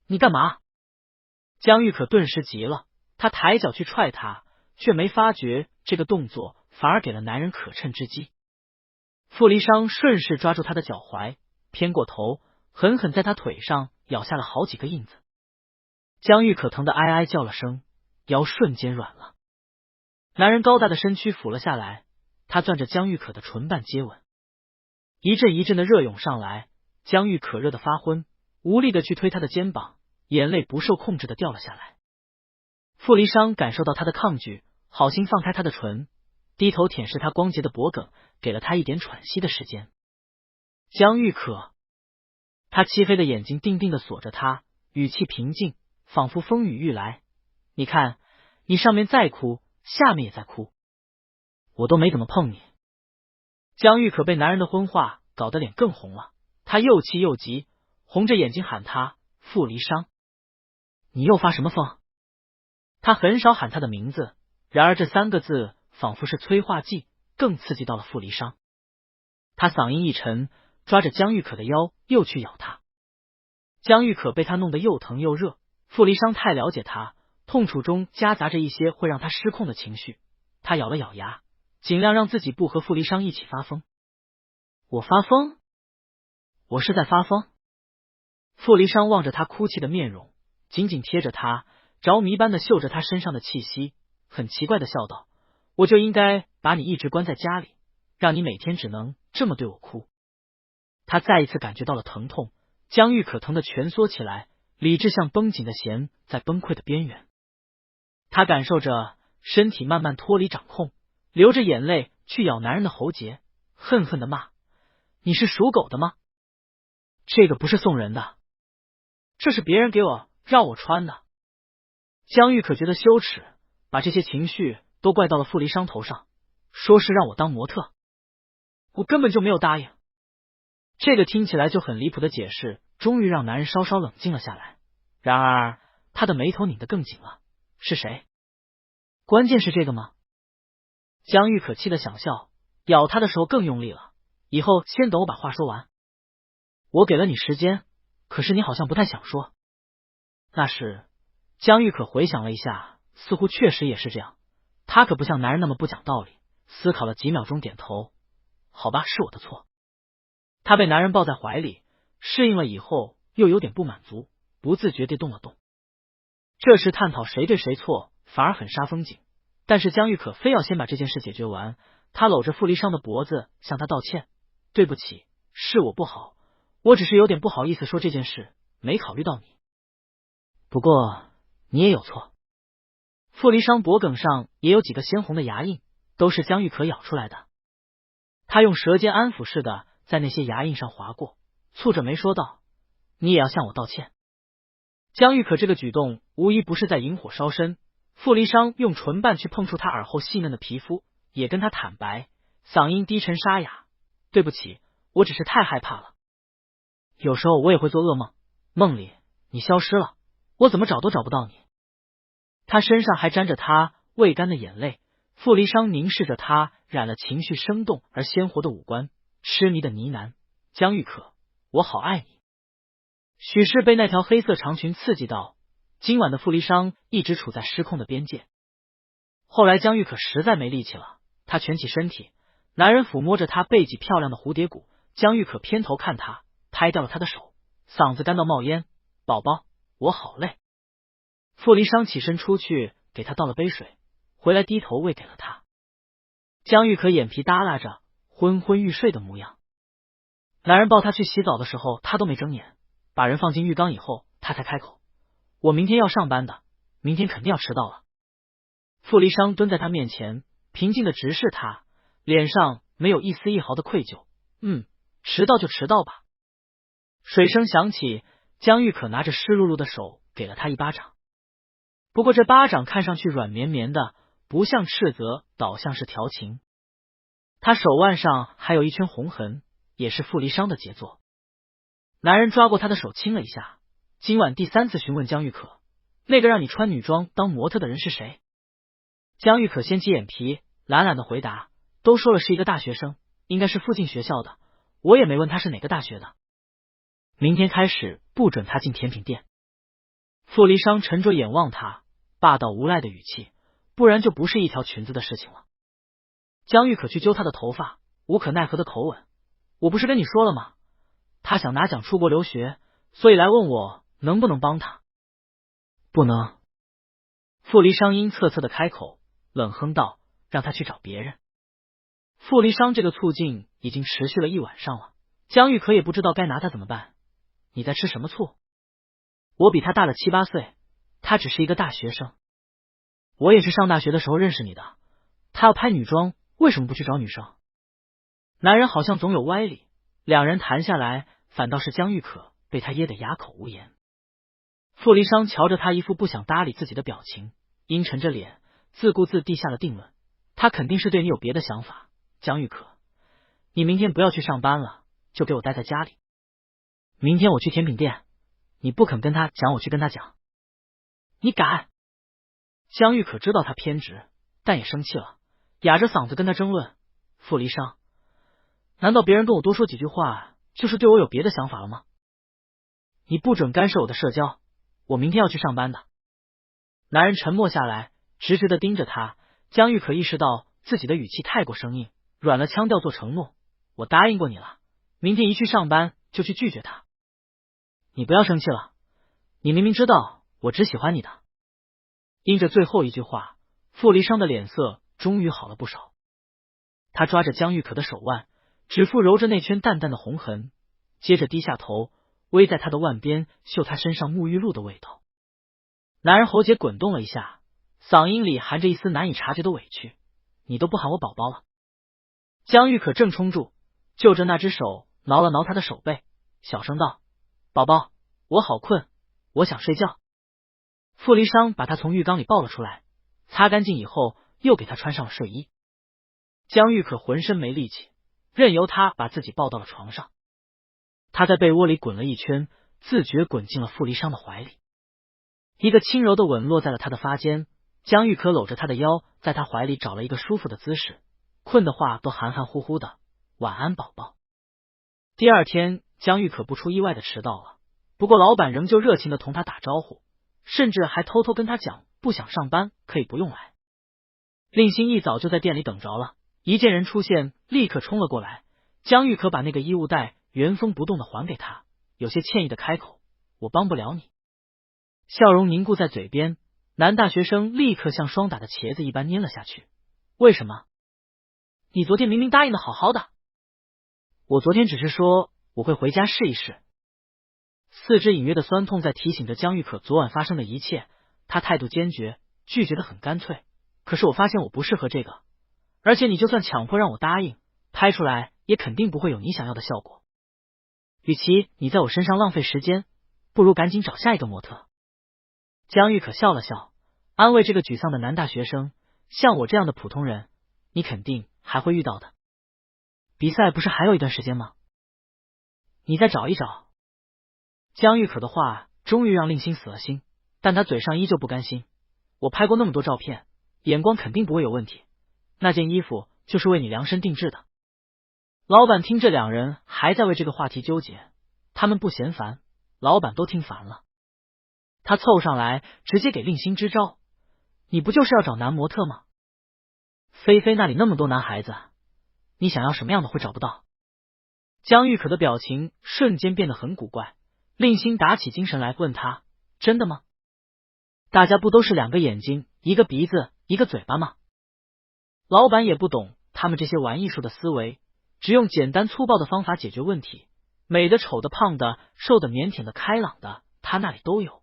你干嘛？江玉可顿时急了，他抬脚去踹他，却没发觉这个动作反而给了男人可乘之机。傅离殇顺势抓住他的脚踝，偏过头，狠狠在他腿上咬下了好几个印子。江玉可疼得哀哀叫了声，腰瞬间软了。男人高大的身躯俯了下来，他攥着江玉可的唇瓣接吻，一阵一阵的热涌上来，江玉可热得发昏，无力的去推他的肩膀，眼泪不受控制的掉了下来。傅离殇感受到他的抗拒，好心放开他的唇，低头舔舐他光洁的脖颈，给了他一点喘息的时间。江玉可，他漆黑的眼睛定定的锁着他，语气平静，仿佛风雨欲来。你看，你上面在哭，下面也在哭，我都没怎么碰你。江玉可被男人的昏话搞得脸更红了，他又气又急，红着眼睛喊他：“傅离殇，你又发什么疯？”他很少喊他的名字，然而这三个字仿佛是催化剂，更刺激到了傅离殇。他嗓音一沉，抓着江玉可的腰又去咬他。江玉可被他弄得又疼又热，傅离殇太了解他，痛楚中夹杂着一些会让他失控的情绪。他咬了咬牙，尽量让自己不和傅离殇一起发疯。我发疯？我是在发疯？傅离殇望着他哭泣的面容，紧紧贴着他，着迷般的嗅着他身上的气息，很奇怪的笑道：“我就应该把你一直关在家里，让你每天只能这么对我哭。”他再一次感觉到了疼痛，江玉可疼得蜷缩起来，理智像绷紧的弦，在崩溃的边缘。他感受着身体慢慢脱离掌控，流着眼泪去咬男人的喉结，恨恨的骂：“你是属狗的吗？这个不是送人的，这是别人给我让我穿的。”江玉可觉得羞耻，把这些情绪都怪到了傅离殇头上，说是让我当模特，我根本就没有答应。这个听起来就很离谱的解释，终于让男人稍稍冷静了下来。然而他的眉头拧得更紧了。是谁？关键是这个吗？江玉可气得想笑，咬他的时候更用力了。以后先等我把话说完。我给了你时间，可是你好像不太想说。那是，江玉可回想了一下，似乎确实也是这样。他可不像男人那么不讲道理，思考了几秒钟，点头，好吧，是我的错。他被男人抱在怀里，适应了以后又有点不满足，不自觉地动了动。这时探讨谁对谁错反而很煞风景，但是江玉可非要先把这件事解决完。他搂着傅离殇的脖子向他道歉，对不起，是我不好，我只是有点不好意思说这件事，没考虑到你。不过你也有错。傅离殇脖颈上也有几个鲜红的牙印，都是江玉可咬出来的。他用舌尖安抚似的在那些牙印上划过，蹙着眉说道，你也要向我道歉。江玉可这个举动无疑不是在引火烧身，傅离殇用唇瓣去碰触他耳后细嫩的皮肤，也跟他坦白，嗓音低沉沙哑，对不起，我只是太害怕了。有时候我也会做噩梦，梦里你消失了，我怎么找都找不到你。他身上还沾着他未干的眼泪，傅离殇凝视着他染了情绪生动而鲜活的五官，痴迷的呢喃，江玉可，我好爱你。许是被那条黑色长裙刺激到，今晚的傅离殇一直处在失控的边界。后来江玉可实在没力气了，他蜷起身体，男人抚摸着他背脊漂亮的蝴蝶骨，江玉可偏头看他，拍掉了他的手，嗓子干到冒烟，宝宝，我好累。傅离殇起身出去给他倒了杯水，回来低头喂给了他。江玉可眼皮耷拉着，昏昏欲睡的模样。男人抱他去洗澡的时候，他都没睁眼，把人放进浴缸以后，他才开口，我明天要上班的，明天肯定要迟到了。傅离殇蹲在他面前，平静的直视他，脸上没有一丝一毫的愧疚，迟到就迟到吧。水声响起，江玉可拿着湿漉漉的手给了他一巴掌，不过这巴掌看上去软绵绵的，不像斥责，倒像是调情。他手腕上还有一圈红痕，也是傅离殇的杰作。男人抓过他的手亲了一下，今晚第3次询问江玉可，那个让你穿女装当模特的人是谁？江玉可掀起眼皮，懒懒的回答，都说了是一个大学生，应该是附近学校的，我也没问他是哪个大学的。明天开始不准他进甜品店。傅离殇沉着眼望他，霸道无赖的语气，不然就不是一条裙子的事情了。江玉可去揪他的头发，无可奈何的口吻，我不是跟你说了吗？他想拿奖出国留学，所以来问我能不能帮他。不能。傅离殇阴恻恻的开口，冷哼道，让他去找别人。傅离殇这个促进已经持续了一晚上了，江玉可也不知道该拿他怎么办。你在吃什么醋？我比他大了7、8岁，他只是一个大学生。我也是上大学的时候认识你的，他要拍女装，为什么不去找女生？男人好像总有歪理，两人谈下来，反倒是江玉可被他噎得哑口无言。傅离殇瞧着他一副不想搭理自己的表情，阴沉着脸，自顾自地下了定论，他肯定是对你有别的想法。江玉可，你明天不要去上班了，就给我待在家里。明天我去甜品店，你不肯跟他讲，我去跟他讲。你敢？江玉可知道他偏执，但也生气了，哑着嗓子跟他争论。傅离殇，难道别人跟我多说几句话，就是对我有别的想法了吗？你不准干涉我的社交，我明天要去上班的。男人沉默下来，直直的盯着他。江玉可意识到自己的语气太过生硬，软了腔调做承诺，我答应过你了，明天一去上班就去拒绝他。你不要生气了，你明明知道我只喜欢你的。因着最后一句话，傅离殇的脸色终于好了不少。他抓着江玉可的手腕，指腹揉着那圈淡淡的红痕，接着低下头，偎在他的腕边，嗅他身上沐浴露的味道。男人喉结滚动了一下，嗓音里含着一丝难以察觉的委屈，你都不喊我宝宝了。江玉可正冲住，就着那只手挠了挠他的手背，小声道，宝宝，我好困，我想睡觉。傅离殇把他从浴缸里抱了出来，擦干净以后又给他穿上了睡衣。江玉可浑身没力气，任由他把自己抱到了床上。他在被窝里滚了一圈，自觉滚进了傅离殇的怀里。一个轻柔的吻落在了他的发间，江玉可搂着他的腰，在他怀里找了一个舒服的姿势，困的话都含含糊糊的，晚安宝宝。第二天江玉可不出意外的迟到了，不过老板仍旧热情的同他打招呼，甚至还偷偷跟他讲不想上班可以不用来。令心一早就在店里等着了，一见人出现，立刻冲了过来。江玉可把那个衣物袋原封不动的还给他，有些歉意的开口：“我帮不了你。”笑容凝固在嘴边，男大学生立刻像霜打的茄子一般粘了下去。为什么？你昨天明明答应的好好的。我昨天只是说我会回家试一试。四肢隐约的酸痛在提醒着江玉可昨晚发生的一切，他态度坚决，拒绝的很干脆。可是我发现我不适合这个，而且你就算强迫让我答应，拍出来也肯定不会有你想要的效果。与其你在我身上浪费时间，不如赶紧找下一个模特。江玉可笑了笑，安慰这个沮丧的男大学生，像我这样的普通人，你肯定还会遇到的。比赛不是还有一段时间吗？你再找一找。江玉可的话终于让令心死了心，但他嘴上依旧不甘心。我拍过那么多照片，眼光肯定不会有问题。那件衣服就是为你量身定制的。老板听这两人还在为这个话题纠结，他们不嫌烦，老板都听烦了。他凑上来直接给令心支招：“你不就是要找男模特吗？菲菲那里那么多男孩子，你想要什么样的会找不到？”江玉可的表情瞬间变得很古怪。令心打起精神来问他：“真的吗？大家不都是两个眼睛，一个鼻子，一个嘴巴吗？”老板也不懂他们这些玩艺术的思维，只用简单粗暴的方法解决问题，美的、丑的、胖的、瘦的、腼腆的、开朗的，他那里都有。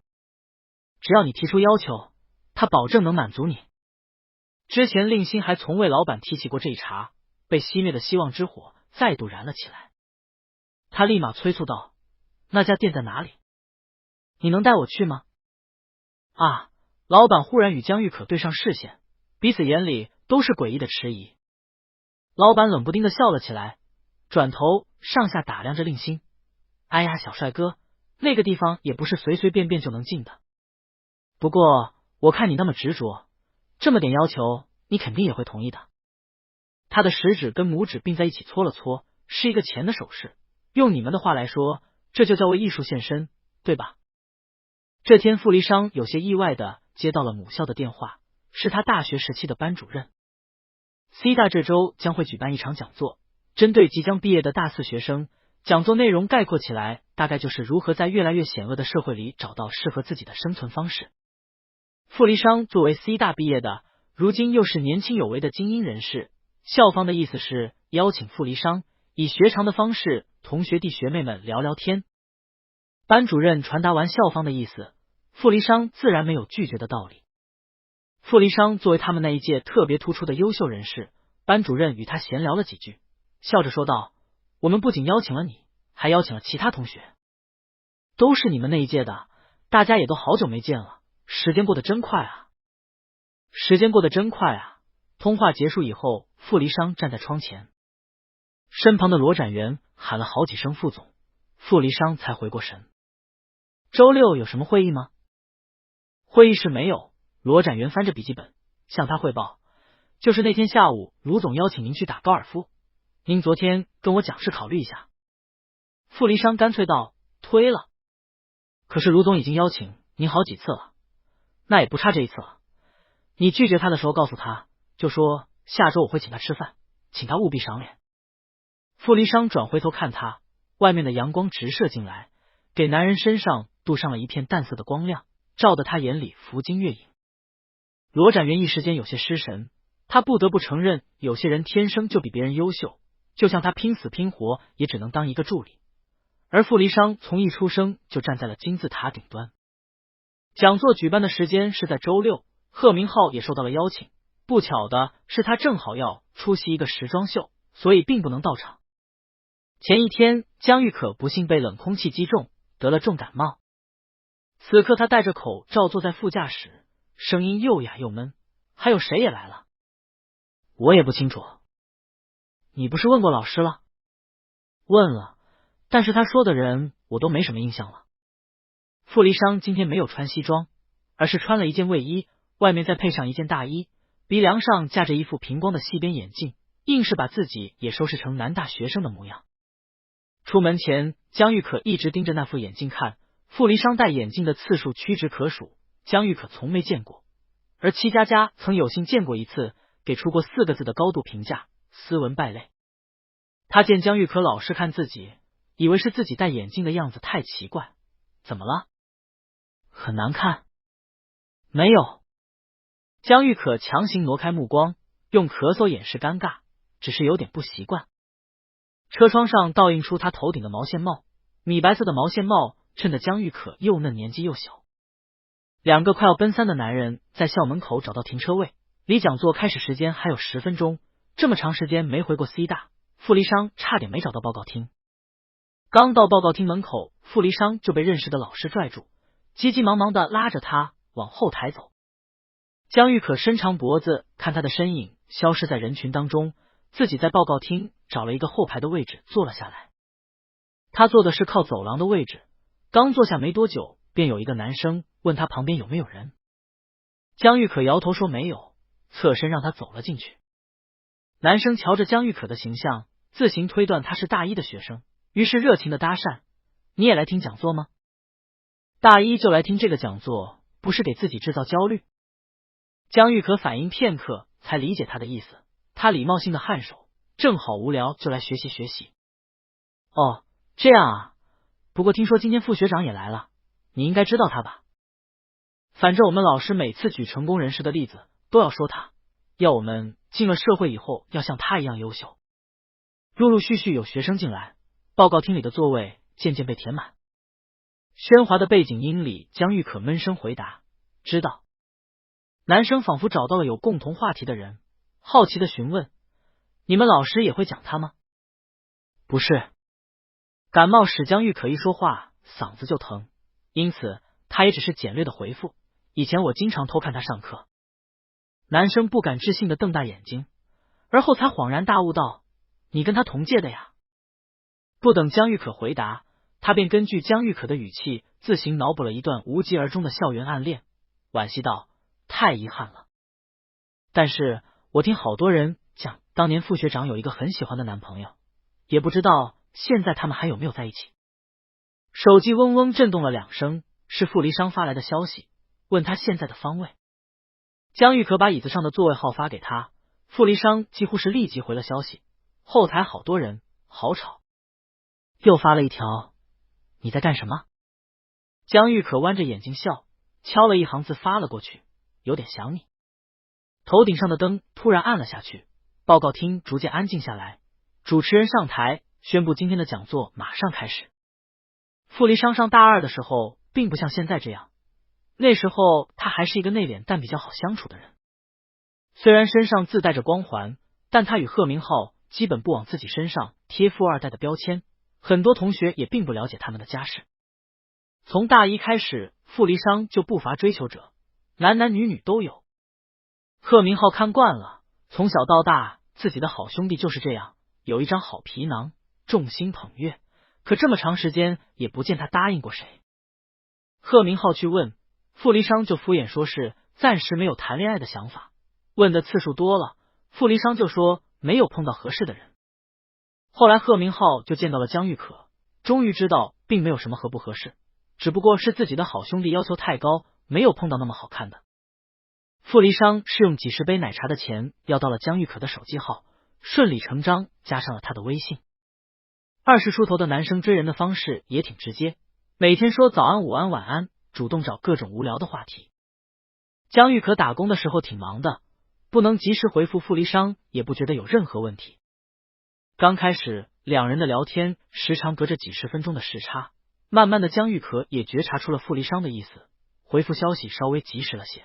只要你提出要求，他保证能满足你。之前令心还从未老板提起过这一茬，被熄灭的希望之火再度燃了起来。他立马催促道：“那家店在哪里？你能带我去吗？”啊！老板忽然与江玉可对上视线，彼此眼里都是诡异的迟疑。老板冷不丁的笑了起来，转头上下打量着令心：“哎呀，小帅哥，那个地方也不是随随便便就能进的。不过我看你那么执着，这么点要求，你肯定也会同意的。”他的食指跟拇指并在一起搓了搓，是一个钱的手势。用你们的话来说，这就叫为艺术献身，对吧？这天，傅离殇有些意外的接到了母校的电话，是他大学时期的班主任。C 大这周将会举办一场讲座，针对即将毕业的大四学生，讲座内容概括起来，大概就是如何在越来越险恶的社会里找到适合自己的生存方式。傅离殇作为 C 大毕业的，如今又是年轻有为的精英人士，校方的意思是邀请傅离殇以学长的方式同学弟学妹们聊聊天。班主任传达完校方的意思，傅离殇自然没有拒绝的道理。傅离殇作为他们那一届特别突出的优秀人士，班主任与他闲聊了几句，笑着说道：“我们不仅邀请了你，还邀请了其他同学，都是你们那一届的，大家也都好久没见了，时间过得真快啊！”时间过得真快啊！通话结束以后，傅离殇站在窗前，身旁的罗展元喊了好几声傅总，傅离殇才回过神。周六有什么会议吗？会议室没有。罗展元翻着笔记本向他汇报，就是那天下午卢总邀请您去打高尔夫，您昨天跟我讲是考虑一下。傅离殇干脆道：“推了。可是卢总已经邀请您好几次了，那也不差这一次了。你拒绝他的时候告诉他，就说下周我会请他吃饭，请他务必赏脸。”傅离殇转回头看他，外面的阳光直射进来，给男人身上镀上了一片淡色的光亮，照得他眼里浮金跃影。罗展元一时间有些失神，他不得不承认，有些人天生就比别人优秀，就像他拼死拼活也只能当一个助理，而傅离殇从一出生就站在了金字塔顶端。讲座举办的时间是在周六，贺明浩也受到了邀请，不巧的是他正好要出席一个时装秀，所以并不能到场。前一天，江玉可不幸被冷空气击中，得了重感冒。此刻他戴着口罩坐在副驾驶，声音又哑又闷。还有谁也来了？我也不清楚。你不是问过老师了？问了，但是他说的人我都没什么印象了。傅离殇今天没有穿西装，而是穿了一件卫衣，外面再配上一件大衣，鼻梁上架着一副平光的细边眼镜，硬是把自己也收拾成男大学生的模样。出门前，江玉可一直盯着那副眼镜看，傅离殇戴眼镜的次数屈指可数，江玉可从没见过。而戚佳佳曾有幸见过一次，给出过4个字的高度评价：斯文败类。他见江玉可老是看自己，以为是自己戴眼镜的样子太奇怪。怎么了？很难看？没有。江玉可强行挪开目光，用咳嗽掩饰尴尬，只是有点不习惯。车窗上倒映出他头顶的毛线帽，米白色的毛线帽衬得江玉可又嫩年纪又小。两个快要奔三的男人在校门口找到停车位，离讲座开始时间还有10分钟，这么长时间没回过 C 大，傅离商差点没找到报告厅。刚到报告厅门口，傅离商就被认识的老师拽住，急急忙忙的拉着他往后台走。江玉可伸长脖子看他的身影消失在人群当中，自己在报告厅找了一个后排的位置坐了下来。他坐的是靠走廊的位置，刚坐下没多久，便有一个男生问他旁边有没有人。江玉可摇头说没有，侧身让他走了进去。男生瞧着江玉可的形象，自行推断他是大一的学生，于是热情的搭讪：“你也来听讲座吗？大一就来听这个讲座，不是给自己制造焦虑？”江玉可反应片刻才理解他的意思，他礼貌性的颔首，正好无聊就来学习学习。哦，这样啊，不过听说今天副学长也来了，你应该知道他吧？反正我们老师每次举成功人士的例子都要说他，要我们进了社会以后要像他一样优秀。陆陆续续有学生进来，报告厅里的座位渐渐被填满。喧哗的背景音里，江玉可闷声回答：“知道。”男生仿佛找到了有共同话题的人，好奇的询问：“你们老师也会讲他吗？”“不是。”感冒使江玉可一说话嗓子就疼，因此他也只是简略的回复：“以前我经常偷看他上课。”男生不敢置信的瞪大眼睛，而后才恍然大悟道：“你跟他同届的呀？”不等江玉可回答，他便根据江玉可的语气自行脑补了一段无疾而终的校园暗恋，惋惜道：“太遗憾了。但是我听好多人讲，当年副学长有一个很喜欢的男朋友，也不知道现在他们还有没有在一起。”手机嗡嗡震动了2声，是傅离商发来的消息，问他现在的方位。江玉可把椅子上的座位号发给他，傅离商几乎是立即回了消息：“后台好多人，好吵。”又发了一条：“你在干什么？”江玉可弯着眼睛笑，敲了一行字发了过去：“有点想你。”头顶上的灯突然暗了下去，报告厅逐渐安静下来，主持人上台宣布今天的讲座马上开始。傅离商上大2的时候并不像现在这样，那时候他还是一个内敛但比较好相处的人。虽然身上自带着光环，但他与贺明浩基本不往自己身上贴富二代的标签，很多同学也并不了解他们的家世。从大一开始，傅离商就不乏追求者，男男女女都有。贺明浩看惯了，从小到大自己的好兄弟就是这样，有一张好皮囊，众星捧月，可这么长时间也不见他答应过谁。贺明浩去问，傅离商就敷衍说是暂时没有谈恋爱的想法，问的次数多了，傅离商就说没有碰到合适的人。后来贺明浩就见到了江玉可，终于知道并没有什么合不合适，只不过是自己的好兄弟要求太高，没有碰到那么好看的。傅离商是用几10杯奶茶的钱要到了江玉可的手机号，顺理成章加上了他的微信。20出头的男生追人的方式也挺直接，每天说早安午安晚安，主动找各种无聊的话题。江玉可打工的时候挺忙的，不能及时回复傅离商也不觉得有任何问题。刚开始两人的聊天时常隔着几10分钟的时差，慢慢的江玉可也觉察出了傅离商的意思，回复消息稍微及时了些。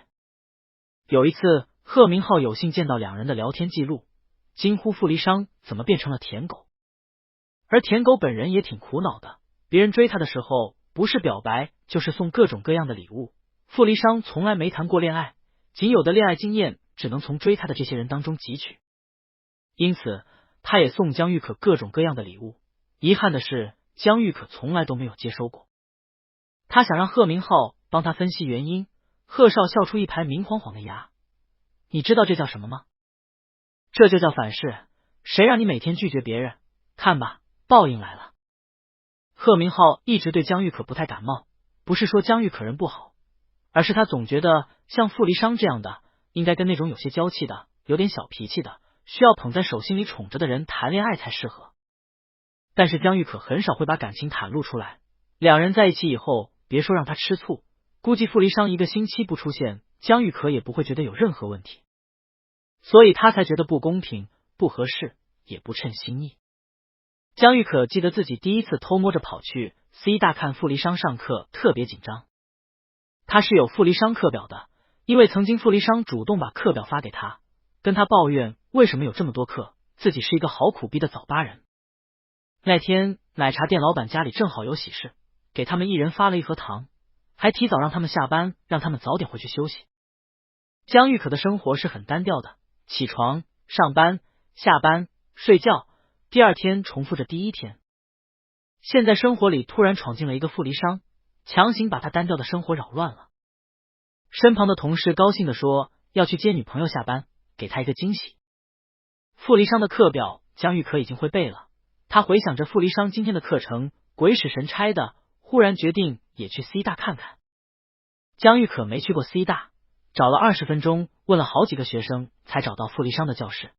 有一次贺明浩有幸见到两人的聊天记录，惊呼傅离商怎么变成了舔狗。而舔狗本人也挺苦恼的，别人追他的时候不是表白就是送各种各样的礼物，傅离商从来没谈过恋爱，仅有的恋爱经验只能从追他的这些人当中汲取，因此他也送江玉可各种各样的礼物，遗憾的是江玉可从来都没有接收过。他想让贺明浩帮他分析原因，贺少笑出一排明晃晃的牙：“你知道这叫什么吗？这就叫反噬，谁让你每天拒绝别人，看吧，报应来了。”贺明浩一直对江玉可不太感冒，不是说江玉可人不好，而是他总觉得像傅离商这样的应该跟那种有些娇气的、有点小脾气的、需要捧在手心里宠着的人谈恋爱才适合。但是江玉可很少会把感情袒露出来，两人在一起以后，别说让他吃醋，估计傅离殇1个星期不出现，江玉可也不会觉得有任何问题，所以他才觉得不公平、不合适，也不称心意。江玉可记得自己第一次偷摸着跑去 C 大看傅离殇上课，特别紧张。他是有傅离殇课表的，因为曾经傅离殇主动把课表发给他，跟他抱怨为什么有这么多课，自己是一个好苦逼的早八人。那天奶茶店老板家里正好有喜事，给他们一人发了1盒糖，还提早让他们下班，让他们早点回去休息。江玉可的生活是很单调的，起床、上班、下班、睡觉，第二天重复着第一天。现在生活里突然闯进了一个傅离殇，强行把他单调的生活扰乱了。身旁的同事高兴地说要去接女朋友下班，给他一个惊喜。傅离殇的课表江玉可已经会背了，他回想着傅离殇今天的课程，鬼使神差的，忽然决定也去 C 大看看。江玉可没去过 C 大，找了20分钟，问了好几个学生，才找到傅离殇的教室。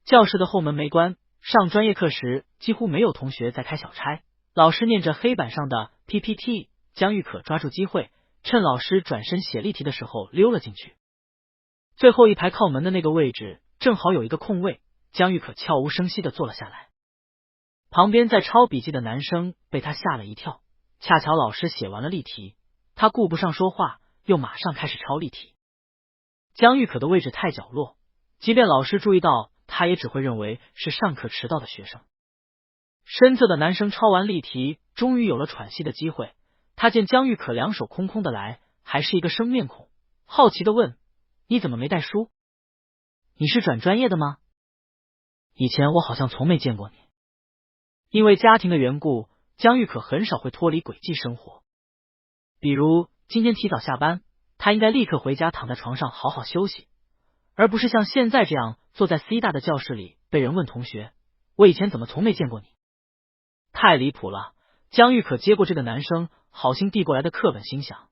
教室的后门没关，上专业课时几乎没有同学在开小差，老师念着黑板上的 PPT， 江玉可抓住机会，趁老师转身写例题的时候溜了进去。最后一排靠门的那个位置正好有一个空位，江玉可悄无声息地坐了下来。旁边在抄笔记的男生被他吓了一跳，恰巧老师写完了例题，他顾不上说话，又马上开始抄例题。江玉可的位置太角落，即便老师注意到，他也只会认为是上课迟到的学生。身侧的男生抄完例题，终于有了喘息的机会。他见江玉可两手空空的来，还是一个生面孔，好奇的问：你怎么没带书？你是转专业的吗？以前我好像从没见过你。因为家庭的缘故，江玉可很少会脱离轨迹生活。比如今天提早下班，他应该立刻回家躺在床上好好休息，而不是像现在这样坐在 C 大的教室里被人问同学，我以前怎么从没见过你？太离谱了。江玉可接过这个男生好心递过来的课本，心想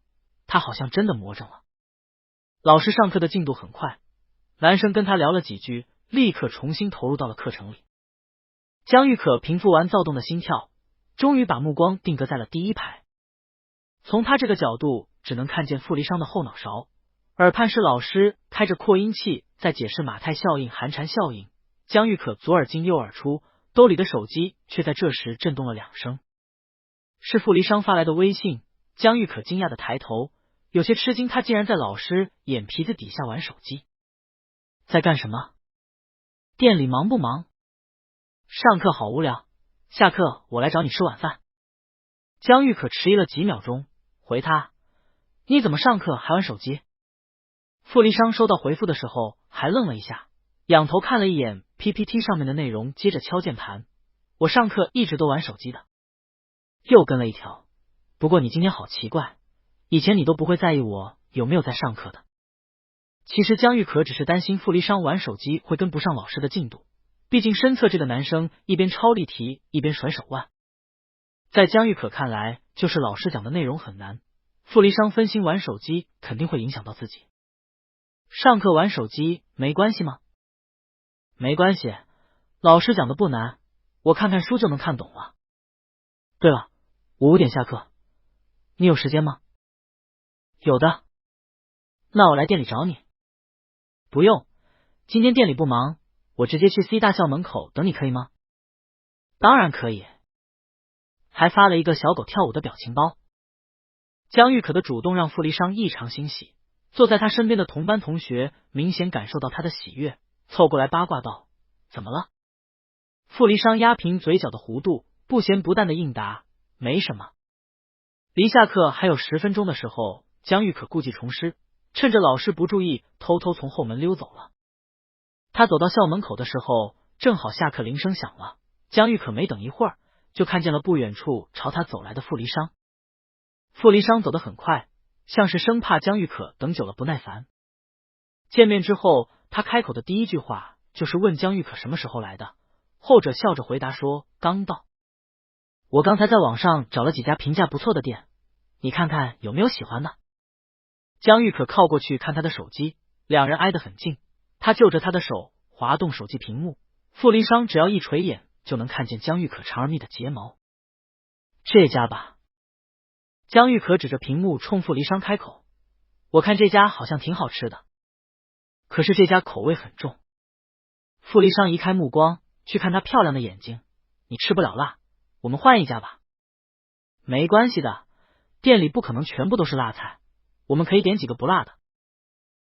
他好像真的魔怔了。老师上课的进度很快，男生跟他聊了几句，立刻重新投入到了课程里。江玉可平复完躁动的心跳，终于把目光定格在了第一排。从他这个角度只能看见傅离殇的后脑勺，耳畔是老师开着扩音器在解释马太效应、寒蝉效应。江玉可左耳进右耳出，兜里的手机却在这时震动了2声。是傅离殇发来的微信。江玉可惊讶的抬头，有些吃惊，他竟然在老师眼皮子底下玩手机。在干什么？店里忙不忙？上课好无聊，下课我来找你吃晚饭。江玉可迟疑了几秒钟，回他：你怎么上课还玩手机？傅离殇收到回复的时候还愣了一下，仰头看了一眼 PPT 上面的内容，接着敲键盘：我上课一直都玩手机的。又跟了一条：不过你今天好奇怪，以前你都不会在意我有没有在上课的。其实江玉可只是担心傅离殇玩手机会跟不上老师的进度，毕竟身侧这个男生一边抄例题一边甩手腕。在江玉可看来，就是老师讲的内容很难，傅离殇分心玩手机肯定会影响到自己。上课玩手机没关系吗？没关系，老师讲的不难，我看看书就能看懂了。对了，我5点下课，你有时间吗？有的。那我来店里找你。不用，今天店里不忙，我直接去 C 大校门口等你可以吗？当然可以。还发了一个小狗跳舞的表情包。江玉可的主动让傅离殇异常欣喜，坐在他身边的同班同学明显感受到他的喜悦，凑过来八卦道：怎么了？傅离殇压平嘴角的弧度，不咸不淡的应答：没什么。离下课还有10分钟的时候，江玉可故技重施，趁着老师不注意，偷偷从后门溜走了。他走到校门口的时候，正好下课铃声响了。江玉可没等一会儿，就看见了不远处朝他走来的傅离殇。傅离殇走得很快，像是生怕江玉可等久了不耐烦。见面之后，他开口的第一句话就是问江玉可什么时候来的，后者笑着回答说：刚到。我刚才在网上找了几家评价不错的店，你看看有没有喜欢的。江玉可靠过去看他的手机，两人挨得很近，他就着他的手滑动手机屏幕，傅离殇只要一垂眼就能看见江玉可长而密的睫毛。这家吧。江玉可指着屏幕冲傅离殇开口，我看这家好像挺好吃的，可是这家口味很重。傅离殇移开目光去看他漂亮的眼睛，你吃不了辣，我们换一家吧。没关系的，店里不可能全部都是辣菜，我们可以点几个不辣的。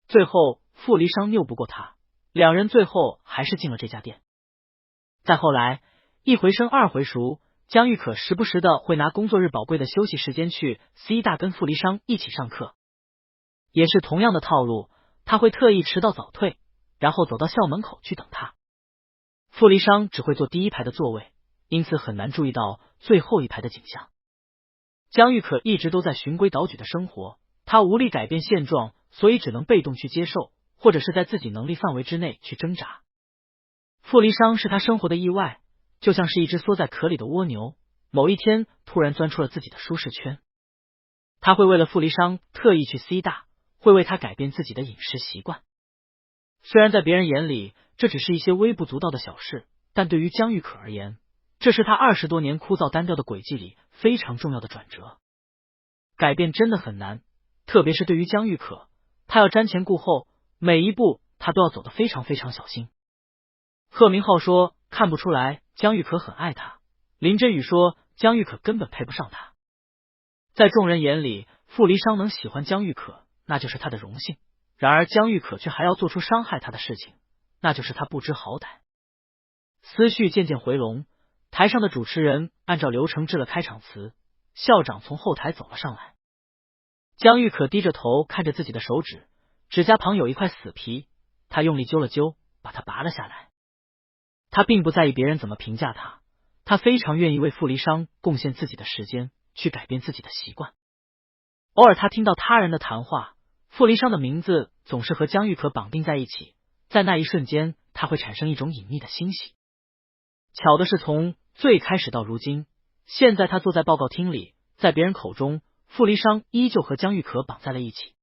最后傅离殇拗不过他，两人最后还是进了这家店。再后来，一回生二回熟，江玉可时不时的会拿工作日宝贵的休息时间去 C 大跟傅离殇一起上课，也是同样的套路，他会特意迟到早退，然后走到校门口去等他。傅离殇只会坐第一排的座位，因此很难注意到最后一排的景象。江玉可一直都在循规蹈矩的生活，他无力改变现状，所以只能被动去接受，或者是在自己能力范围之内去挣扎。傅离殇是他生活的意外，就像是一只缩在壳里的蜗牛，某一天突然钻出了自己的舒适圈。他会为了傅离殇特意去 C 大，会为他改变自己的饮食习惯。虽然在别人眼里这只是一些微不足道的小事，但对于江玉可而言，这是他20多年枯燥单调的轨迹里非常重要的转折。改变真的很难，特别是对于江玉可，他要瞻前顾后，每一步他都要走得非常非常小心。贺明浩说看不出来江玉可很爱他，林真宇说江玉可根本配不上他。在众人眼里，傅离殇能喜欢江玉可，那就是他的荣幸，然而江玉可却还要做出伤害他的事情，那就是他不知好歹。思绪渐渐回笼，台上的主持人按照流程致了开场词，校长从后台走了上来。江玉可低着头看着自己的手指，指甲旁有一块死皮，他用力揪了揪，把它拔了下来。他并不在意别人怎么评价他，他非常愿意为傅离殇贡献自己的时间，去改变自己的习惯。偶尔他听到他人的谈话，傅离殇的名字总是和江玉可绑定在一起，在那一瞬间他会产生一种隐秘的欣喜。巧的是，从最开始到如今，现在他坐在报告厅里，在别人口中傅离殇依旧和江玉可绑在了一起。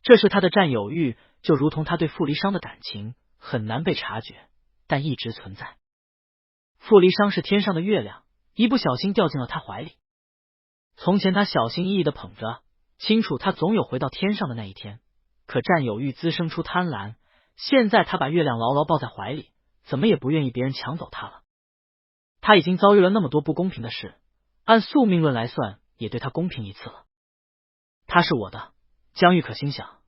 这是他的占有欲，就如同他对傅离殇的感情很难被察觉，但一直存在。傅离殇是天上的月亮，一不小心掉进了他怀里。从前他小心翼翼的捧着，清楚他总有回到天上的那一天，可占有欲滋生出贪婪，现在他把月亮牢牢抱在怀里，怎么也不愿意别人抢走他了。他已经遭遇了那么多不公平的事，按宿命论来算，也对他公平一次了。他是我的，江玉可心想，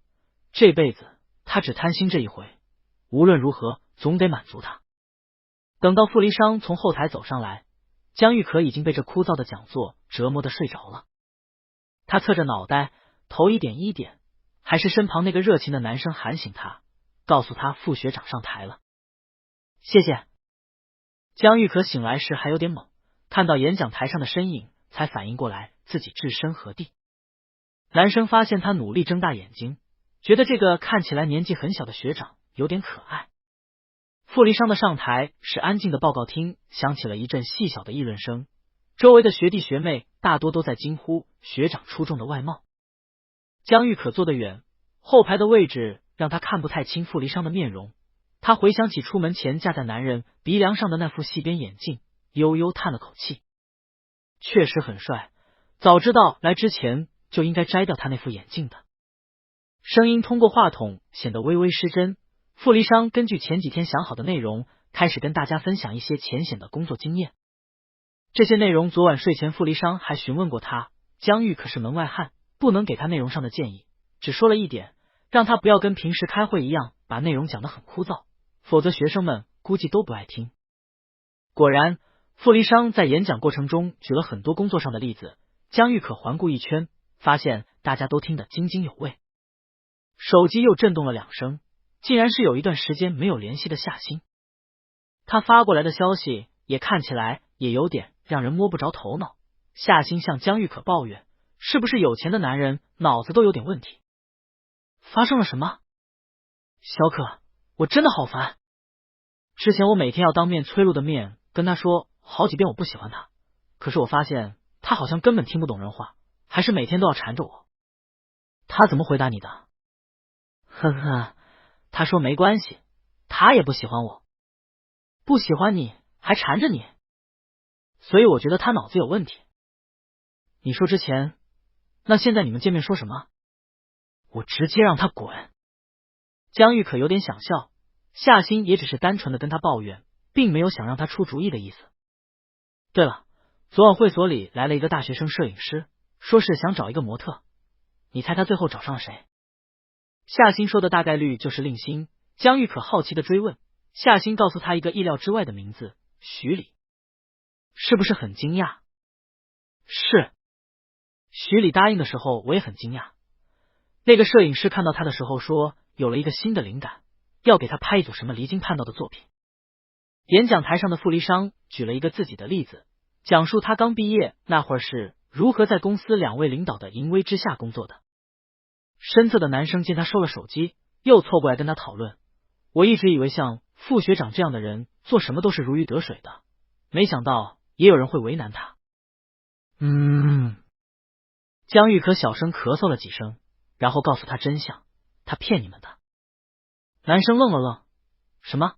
这辈子他只贪心这一回，无论如何总得满足他。等到傅离殇从后台走上来，江玉可已经被这枯燥的讲座折磨得睡着了。他侧着脑袋，头一点一点，还是身旁那个热情的男生喊醒他，告诉他傅学长上台了。谢谢。江玉可醒来时还有点懵，看到演讲台上的身影，才反应过来自己置身何地。男生发现他努力睁大眼睛，觉得这个看起来年纪很小的学长有点可爱。傅离殇的上台使安静的报告厅响起了一阵细小的议论声，周围的学弟学妹大多都在惊呼学长出众的外貌。江玉可坐得远，后排的位置让他看不太清傅离殇的面容，他回想起出门前架在男人鼻梁上的那副细边眼镜，悠悠叹了口气。确实很帅，早知道来之前就应该摘掉他那副眼镜的。声音通过话筒显得微微失真。傅离殇根据前几天想好的内容，开始跟大家分享一些浅显的工作经验。这些内容昨晚睡前傅离殇还询问过他，江玉可是门外汉，不能给他内容上的建议，只说了一点，让他不要跟平时开会一样把内容讲得很枯燥，否则学生们估计都不爱听。果然，傅离殇在演讲过程中举了很多工作上的例子，江玉可环顾一圈，发现大家都听得津津有味。手机又震动了2声，竟然是有一段时间没有联系的夏欣。他发过来的消息也看起来也有点让人摸不着头脑。夏欣向江玉可抱怨，是不是有钱的男人脑子都有点问题？发生了什么？小可，我真的好烦。之前我每天要当面催露的面跟他说好几遍我不喜欢他，可是我发现他好像根本听不懂人话，还是每天都要缠着我。他怎么回答你的？呵呵，他说没关系，他也不喜欢我，不喜欢你还缠着你，所以我觉得他脑子有问题。你说之前，那现在你们见面说什么？我直接让他滚。江玉可有点想笑，夏欣也只是单纯的跟他抱怨，并没有想让他出主意的意思。对了，昨晚会所里来了一个大学生摄影师，说是想找一个模特，你猜他最后找上了谁？夏欣说的大概率就是令星。江玉可好奇的追问，夏欣告诉他一个意料之外的名字，徐礼。是不是很惊讶？是。徐礼答应的时候我也很惊讶。那个摄影师看到他的时候说，有了一个新的灵感，要给他拍一组什么离经叛道的作品。演讲台上的傅离殇举了一个自己的例子，讲述他刚毕业那会儿是如何在公司两位领导的淫威之下工作的。身侧的男生见他收了手机，又凑过来跟他讨论。我一直以为像傅学长这样的人做什么都是如鱼得水的，没想到也有人会为难他。江玉可小声咳嗽了几声，然后告诉他真相，他骗你们的。男生愣了愣，什么？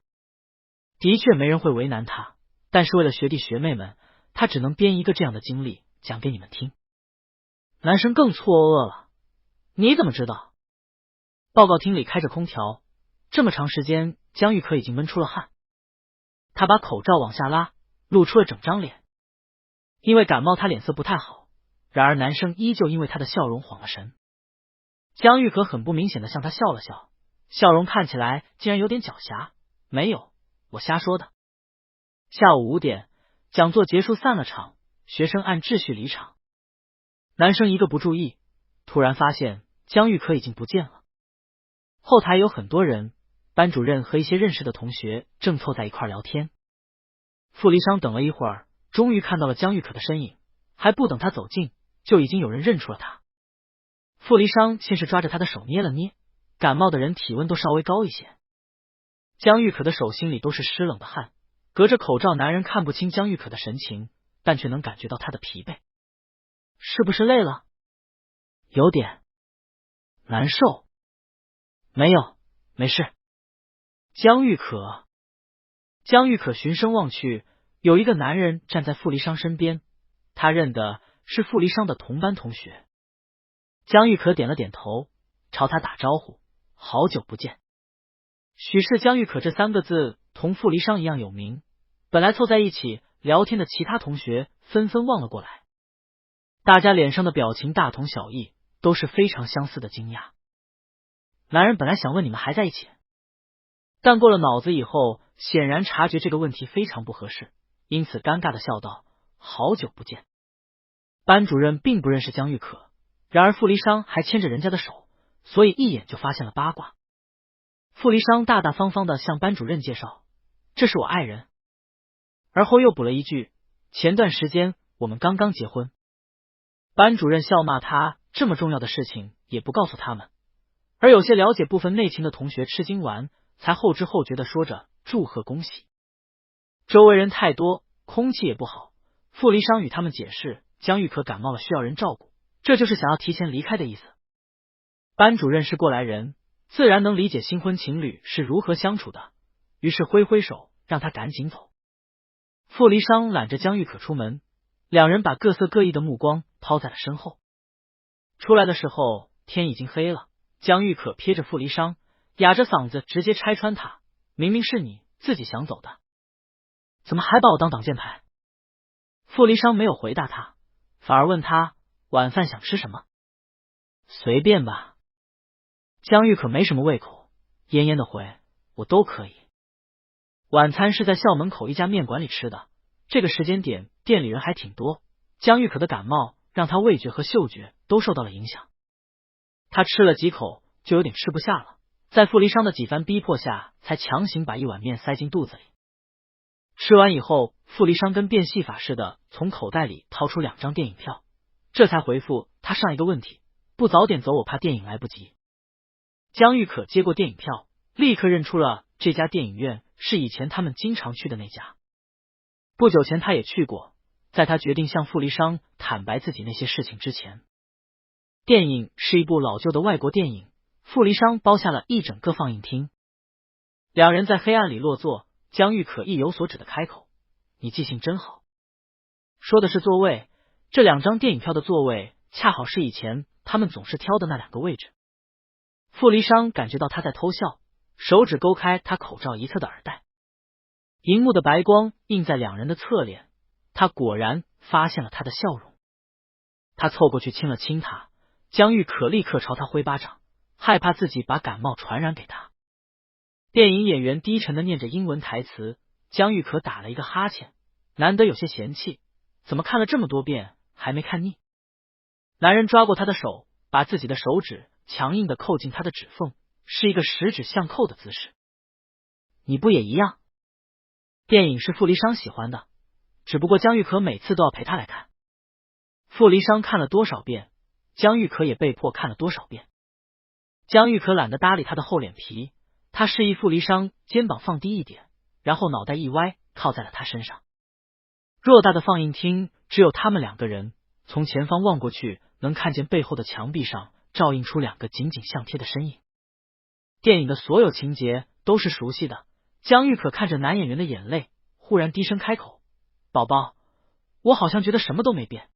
的确没人会为难他，但是为了学弟学妹们，他只能编一个这样的经历讲给你们听。男生更错愕了，你怎么知道？报告厅里开着空调，这么长时间，江玉可已经闷出了汗。他把口罩往下拉，露出了整张脸。因为感冒，他脸色不太好，然而男生依旧因为他的笑容晃了神。江玉可很不明显的向他笑了笑，笑容看起来竟然有点狡黠。没有，我瞎说的。下午5点，讲座结束散了场，学生按秩序离场。男生一个不注意，突然发现江玉可已经不见了。后台有很多人，班主任和一些认识的同学正凑在一块聊天。傅离殇等了一会儿，终于看到了江玉可的身影，还不等他走近，就已经有人认出了他。傅离殇先是抓着他的手捏了捏，感冒的人体温都稍微高一些。江玉可的手心里都是湿冷的汗，隔着口罩，男人看不清江玉可的神情，但却能感觉到她的疲惫。是不是累了？有点。难受？没有，没事。江玉可循声望去，有一个男人站在傅离殇身边，他认的是傅离殇的同班同学。江玉可点了点头，朝他打招呼，好久不见。许是江玉可这3个字同傅离殇一样有名，本来凑在一起聊天的其他同学纷纷望了过来，大家脸上的表情大同小异，都是非常相似的惊讶。男人本来想问你们还在一起，但过了脑子以后，显然察觉这个问题非常不合适，因此尴尬的笑道：好久不见。班主任并不认识江玉可，然而傅离殇还牵着人家的手，所以一眼就发现了八卦。傅离殇大大方方的向班主任介绍，这是我爱人。而后又补了一句，前段时间我们刚刚结婚。班主任笑骂他这么重要的事情也不告诉他们，而有些了解部分内情的同学吃惊完，才后知后觉的说着祝贺恭喜。周围人太多，空气也不好，傅离殇与他们解释，江玉可感冒了需要人照顾，这就是想要提前离开的意思。班主任是过来人，自然能理解新婚情侣是如何相处的，于是挥挥手让他赶紧走。傅离殇揽着江玉可出门，两人把各色各异的目光抛在了身后。出来的时候天已经黑了，江玉可瞥着傅离殇，哑着嗓子直接拆穿他，明明是你自己想走的，怎么还把我当挡箭牌？傅离殇没有回答他，反而问他晚饭想吃什么。随便吧。江玉可没什么胃口，奄奄的回，我都可以。晚餐是在校门口一家面馆里吃的，这个时间点店里人还挺多，江玉可的感冒让他味觉和嗅觉都受到了影响，他吃了几口就有点吃不下了，在傅离殇的几番逼迫下，才强行把一碗面塞进肚子里。吃完以后，傅离殇跟变戏法似的从口袋里掏出2张电影票，这才回复他上一个问题，不早点走我怕电影来不及。江玉可接过电影票，立刻认出了这家电影院是以前他们经常去的那家。不久前他也去过，在他决定向傅离殇坦白自己那些事情之前。电影是一部老旧的外国电影，傅离殇包下了一整个放映厅。两人在黑暗里落座，江玉可意有所指的开口：“你记性真好。”说的是座位，这2张电影票的座位恰好是以前他们总是挑的那2个位置。傅离殇感觉到他在偷笑，手指勾开他口罩一侧的耳带，荧幕的白光映在两人的侧脸，他果然发现了他的笑容。他凑过去亲了亲他，江玉可立刻朝他挥巴掌，害怕自己把感冒传染给他。电影演员低沉的念着英文台词，江玉可打了一个哈欠，难得有些嫌弃，怎么看了这么多遍还没看腻？男人抓过他的手，把自己的手指强硬的扣进他的指缝，是一个十指相扣的姿势。你不也一样？电影是傅离殇喜欢的，只不过江玉可每次都要陪他来看。傅离殇看了多少遍，江玉可也被迫看了多少遍。江玉可懒得搭理他的厚脸皮，他示意傅离殇肩膀放低一点，然后脑袋一歪，靠在了他身上。偌大的放映厅只有他们2个人，从前方望过去，能看见背后的墙壁上照映出2个紧紧相贴的身影。电影的所有情节都是熟悉的，江玉可看着男演员的眼泪，忽然低声开口：“宝宝，我好像觉得什么都没变。”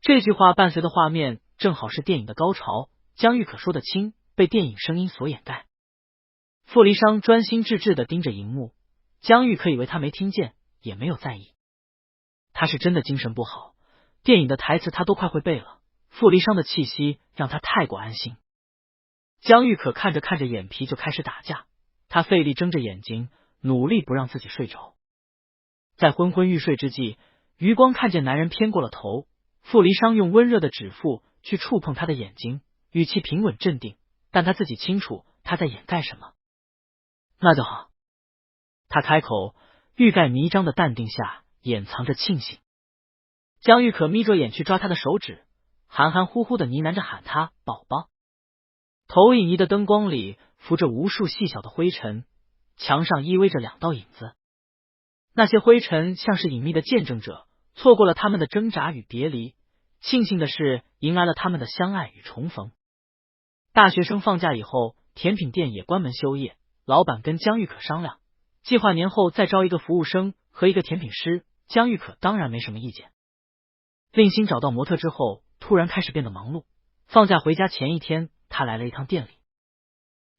这句话伴随的画面正好是电影的高潮，江玉可说得轻，被电影声音所掩盖。傅离殇专心致志地盯着荧幕，江玉可以为他没听见，也没有在意。他是真的精神不好，电影的台词他都快会背了，傅离殇的气息让他太过安心。江玉可看着看着眼皮就开始打架，他费力睁着眼睛，努力不让自己睡着。在昏昏欲睡之际，余光看见男人偏过了头，傅离殇用温热的指腹去触碰他的眼睛，语气平稳镇定，但他自己清楚他在掩盖什么。那就好。他开口，欲盖弥彰的淡定下掩藏着庆幸。江玉可眯着眼去抓他的手指，含含糊糊的呢喃着喊他宝宝。投影仪的灯光里浮着无数细小的灰尘，墙上依偎着2道影子。那些灰尘像是隐秘的见证者，错过了他们的挣扎与别离，庆幸的是迎来了他们的相爱与重逢。大学生放假以后，甜品店也关门休业，老板跟江玉可商量，计划年后再招一个服务生和一个甜品师，江玉可当然没什么意见。令星找到模特之后，突然开始变得忙碌。放假回家前一天，他来了一趟店里。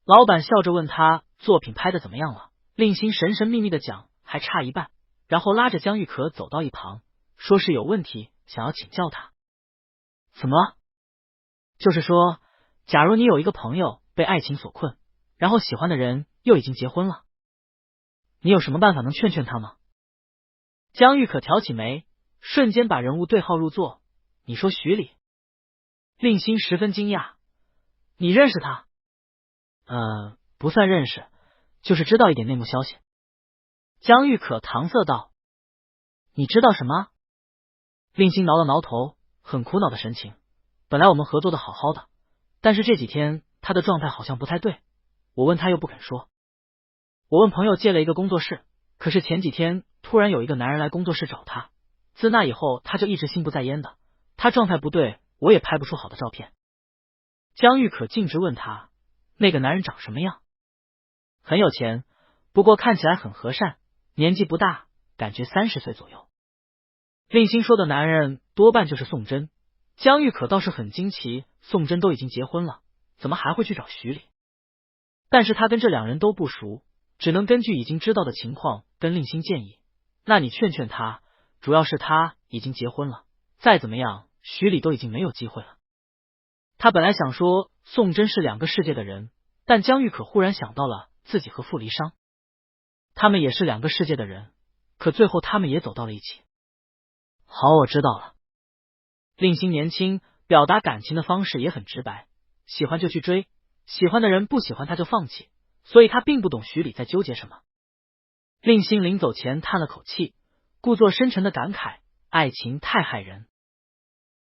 老板笑着问他作品拍的怎么样了，令星神神秘秘的讲还差一半，然后拉着江玉可走到一旁，说是有问题想要请教他。怎么了？就是说，假如你有一个朋友被爱情所困，然后喜欢的人又已经结婚了，你有什么办法能劝劝他吗？江玉可挑起眉，瞬间把人物对号入座。你说徐礼？令星十分惊讶。你认识他？不算认识，就是知道一点内幕消息。江玉可搪塞道。你知道什么？令星挠了挠头，很苦恼的神情。本来我们合作的好好的，但是这几天他的状态好像不太对，我问他又不肯说。我问朋友借了一个工作室，可是前几天突然有一个男人来工作室找他，自那以后他就一直心不在焉的，他状态不对，我也拍不出好的照片。江玉可径直问他，那个男人长什么样？很有钱，不过看起来很和善，年纪不大，感觉30岁左右。令星说的男人多半就是宋真，江玉可倒是很惊奇，宋真都已经结婚了，怎么还会去找徐礼？但是他跟这2人都不熟，只能根据已经知道的情况跟令星建议，那你劝劝他，主要是他已经结婚了，再怎么样徐礼都已经没有机会了。他本来想说宋真是2个世界的人，但江玉可忽然想到了自己和傅离殇，他们也是2个世界的人，可最后他们也走到了一起。好，我知道了。令星年轻，表达感情的方式也很直白，喜欢就去追，喜欢的人不喜欢他就放弃，所以他并不懂徐礼在纠结什么。令星临走前叹了口气，故作深沉的感慨，爱情太害人。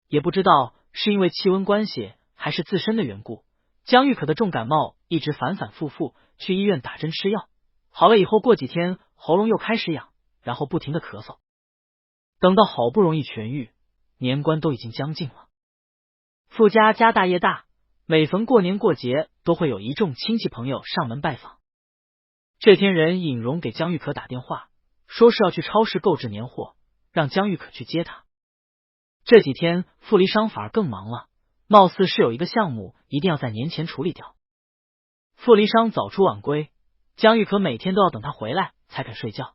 也不知道是因为气温关系还是自身的缘故，江玉可的重感冒一直反反复复，去医院打针吃药，好了以后过几天喉咙又开始痒，然后不停的咳嗽。等到好不容易痊愈，年关都已经将近了。傅家家大业大，每逢过年过节都会有一众亲戚朋友上门拜访。这天，任颖荣给江玉可打电话，说是要去超市购置年货，让江玉可去接他。这几天傅离商反而更忙了，貌似是有一个项目一定要在年前处理掉。傅离商早出晚归，江玉可每天都要等他回来才肯睡觉。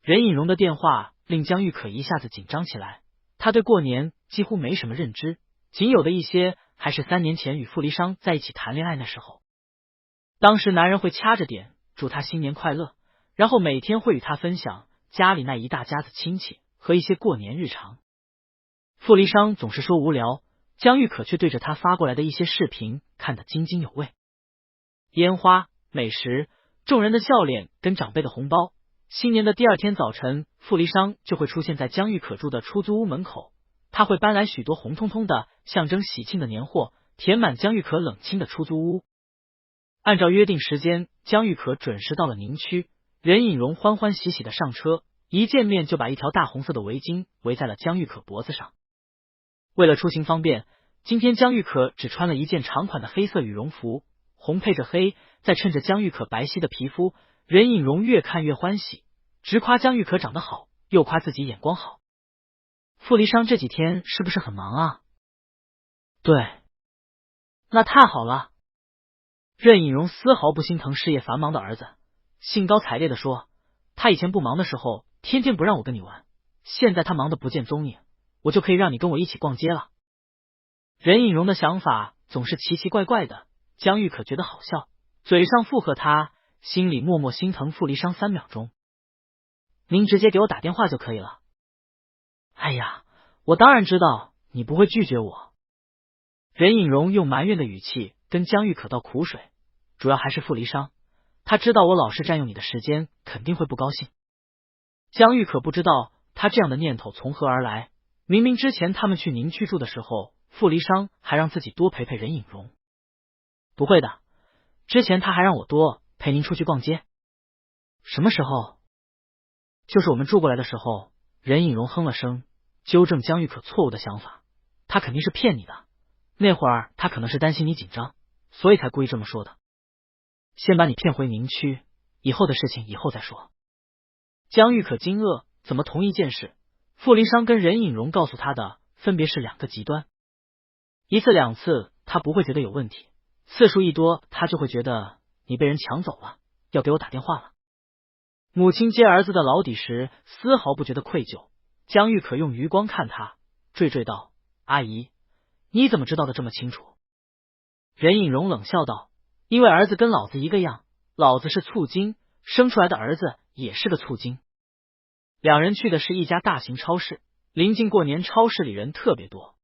任颖荣的电话令江玉可一下子紧张起来，他对过年几乎没什么认知，仅有的一些还是3年前与傅离商在一起谈恋爱那时候。当时男人会掐着点祝他新年快乐，然后每天会与他分享家里那一大家子亲戚和一些过年日常。傅离商总是说无聊，江玉可却对着他发过来的一些视频看得津津有味。烟花、美食、众人的笑脸跟长辈的红包。新年的第2天早晨，傅离商就会出现在江玉可住的出租屋门口，他会搬来许多红彤彤的象征喜庆的年货，填满江玉可冷清的出租屋。按照约定时间，江玉可准时到了宁区，任颖荣欢欢喜喜的上车，一见面就把一条大红色的围巾围在了江玉可脖子上。为了出行方便，今天江玉可只穿了一件长款的黑色羽绒服，红配着黑，再衬着江玉可白皙的皮肤，任颖荣越看越欢喜，直夸江玉可长得好，又夸自己眼光好。傅离商这几天是不是很忙啊？对，那太好了。任颖荣丝毫不心疼事业繁忙的儿子，兴高采烈地说，他以前不忙的时候天天不让我跟你玩，现在他忙得不见踪影，我就可以让你跟我一起逛街了。任颖荣的想法总是奇奇怪怪的，江玉可觉得好笑，嘴上附和他，心里默默心疼傅离商3秒钟。您直接给我打电话就可以了。哎呀，我当然知道你不会拒绝我。任颖荣用埋怨的语气跟江玉可倒苦水，主要还是傅离商，他知道我老是占用你的时间，肯定会不高兴。江玉可不知道他这样的念头从何而来，明明之前他们去宁区住的时候，傅离商还让自己多陪陪任颖荣。不会的，之前他还让我多陪您出去逛街。什么时候？就是我们住过来的时候。任颖荣哼了声，纠正江玉可错误的想法，他肯定是骗你的，那会儿他可能是担心你紧张，所以才故意这么说的。先把你骗回宁区，以后的事情以后再说。江玉可惊愕，怎么同一件事，傅离商跟任颖荣告诉他的分别是2个极端，一次2次他不会觉得有问题，次数一多他就会觉得你被人抢走了，要给我打电话了。母亲接儿子的老底时丝毫不觉得愧疚，江玉可用余光看他，惴惴道，阿姨，你怎么知道的这么清楚？任颖荣冷笑道，因为儿子跟老子一个样，老子是醋精，生出来的儿子也是个醋精。2人去的是一家大型超市，临近过年，超市里人特别多。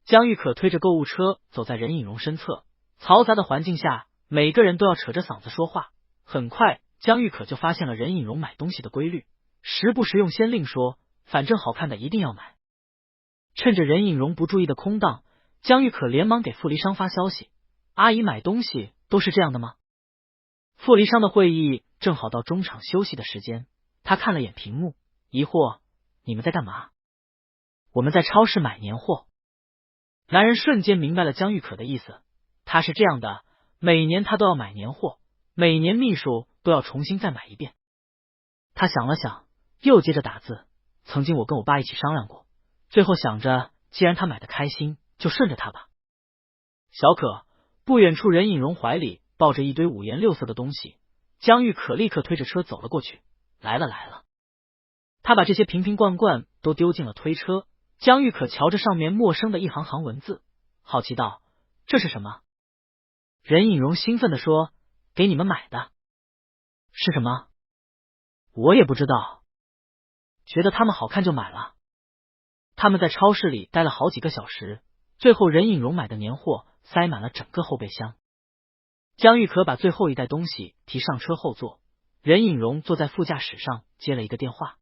江玉可推着购物车走在任颖荣身侧，嘈杂的环境下，每个人都要扯着嗓子说话。很快江玉可就发现了任颖荣买东西的规律，时不时用先令说，反正好看的一定要买。趁着任颖荣不注意的空档，江玉可连忙给傅离商发消息，阿姨买东西都是这样的吗？傅离商的会议正好到中场休息的时间，他看了眼屏幕，疑惑，你们在干嘛？我们在超市买年货。男人瞬间明白了江玉可的意思，他是这样的，每年他都要买年货，每年秘书都要重新再买一遍。他想了想，又接着打字，曾经我跟我爸一起商量过，最后想着既然他买的开心，就顺着他吧。小可，不远处任颖荣怀里抱着一堆5颜6色的东西，江玉可立刻推着车走了过去，来了。他把这些瓶瓶罐罐都丢进了推车，江玉可瞧着上面陌生的一行行文字，好奇道，这是什么？任颖荣兴奋地说，给你们买的。是什么？我也不知道，觉得他们好看就买了。他们在超市里待了好几个小时，最后任颖荣买的年货塞满了整个后备箱。江玉可把最后一袋东西提上车后座，任颖荣坐在副驾驶上接了一个电话。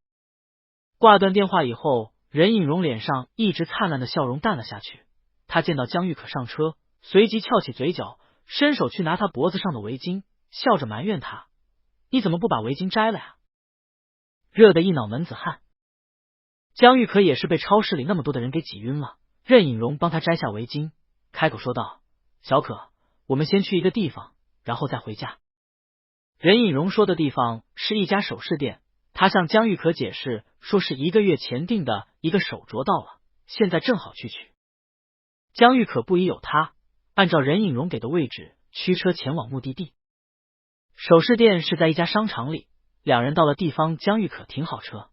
挂断电话以后，任颖荣脸上一直灿烂的笑容淡了下去，他见到江玉可上车，随即翘起嘴角，伸手去拿他脖子上的围巾，笑着埋怨他，你怎么不把围巾摘了呀？热得一脑门子汗。江玉可也是被超市里那么多的人给挤晕了，任颖荣帮他摘下围巾，开口说道，小可，我们先去一个地方，然后再回家。任隐荣说的地方是一家首饰店，他向江玉可解释说是1个月前订的一个手镯到了，现在正好去取。江玉可不疑有他，按照任隐荣给的位置驱车前往目的地。首饰店是在一家商场里，两人到了地方，江玉可停好车。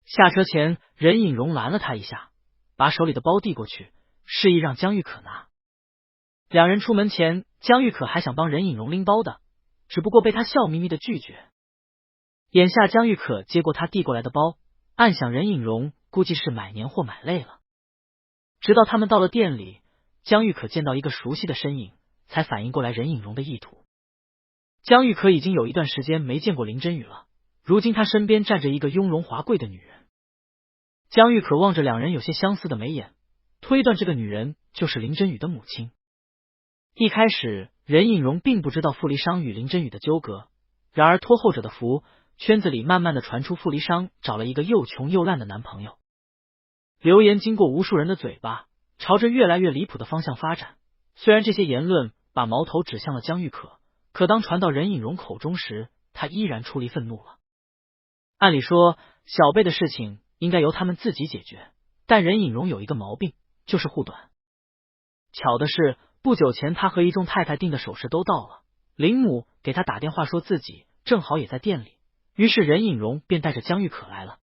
下车前，任隐荣拦了他一下，把手里的包递过去，示意让江玉可拿。两人出门前，江玉可还想帮任隐荣拎包的，只不过被他笑眯眯的拒绝。眼下江玉可接过他递过来的包，暗想任隐荣估计是买年货买累了。直到他们到了店里，江玉可见到一个熟悉的身影，才反应过来任隐荣的意图。江玉可已经有一段时间没见过林真雨了，如今他身边站着一个雍容华贵的女人。江玉可望着两人有些相似的眉眼，推断这个女人就是林真雨的母亲。一开始任隐荣并不知道傅离商与林真雨的纠葛，然而托后者的福，圈子里慢慢的传出傅离商找了一个又穷又烂的男朋友。流言经过无数人的嘴巴，朝着越来越离谱的方向发展。虽然这些言论把矛头指向了江玉可当传到任隐荣口中时，他依然出离愤怒了。按理说小贝的事情应该由他们自己解决，但任隐荣有一个毛病，就是护短。巧的是，不久前他和一众太太订的首饰都到了，林母给他打电话说自己正好也在店里，于是任隐荣便带着江玉可来了。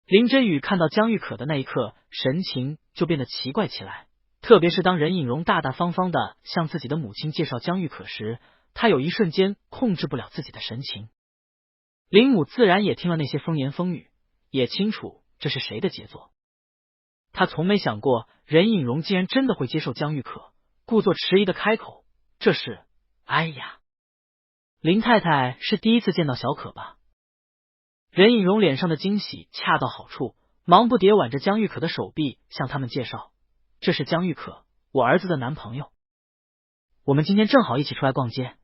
林真雨看到江玉可的那一刻，神情就变得奇怪起来，特别是当任隐荣大大方方的向自己的母亲介绍江玉可时，他有一瞬间控制不了自己的神情。林母自然也听了那些风言风语，也清楚这是谁的杰作。他从没想过任隐荣竟然真的会接受江玉可，故作迟疑的开口：“这是……哎呀，林太太是第一次见到小可吧？”任隐荣脸上的惊喜恰到好处，忙不迭挽着江玉可的手臂向他们介绍：“这是江玉可，我儿子的男朋友。我们今天正好一起出来逛街。”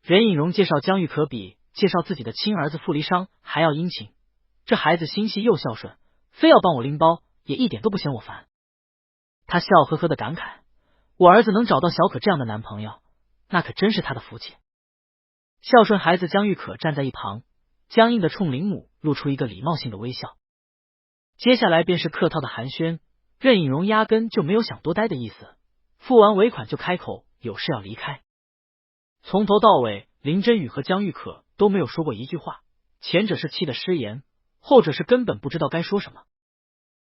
任隐荣介绍江玉可比介绍自己的亲儿子傅离商还要殷勤，这孩子心细又孝顺，非要帮我拎包，也一点都不嫌我烦。他笑呵呵的感慨：“我儿子能找到小可这样的男朋友，那可真是他的福气。”孝顺孩子江玉可站在一旁，僵硬的冲林母露出一个礼貌性的微笑。接下来便是客套的寒暄，任隐荣压根就没有想多待的意思，付完尾款就开口有事要离开。从头到尾，林真雨和江玉可都没有说过一句话，前者是气得失言，后者是根本不知道该说什么。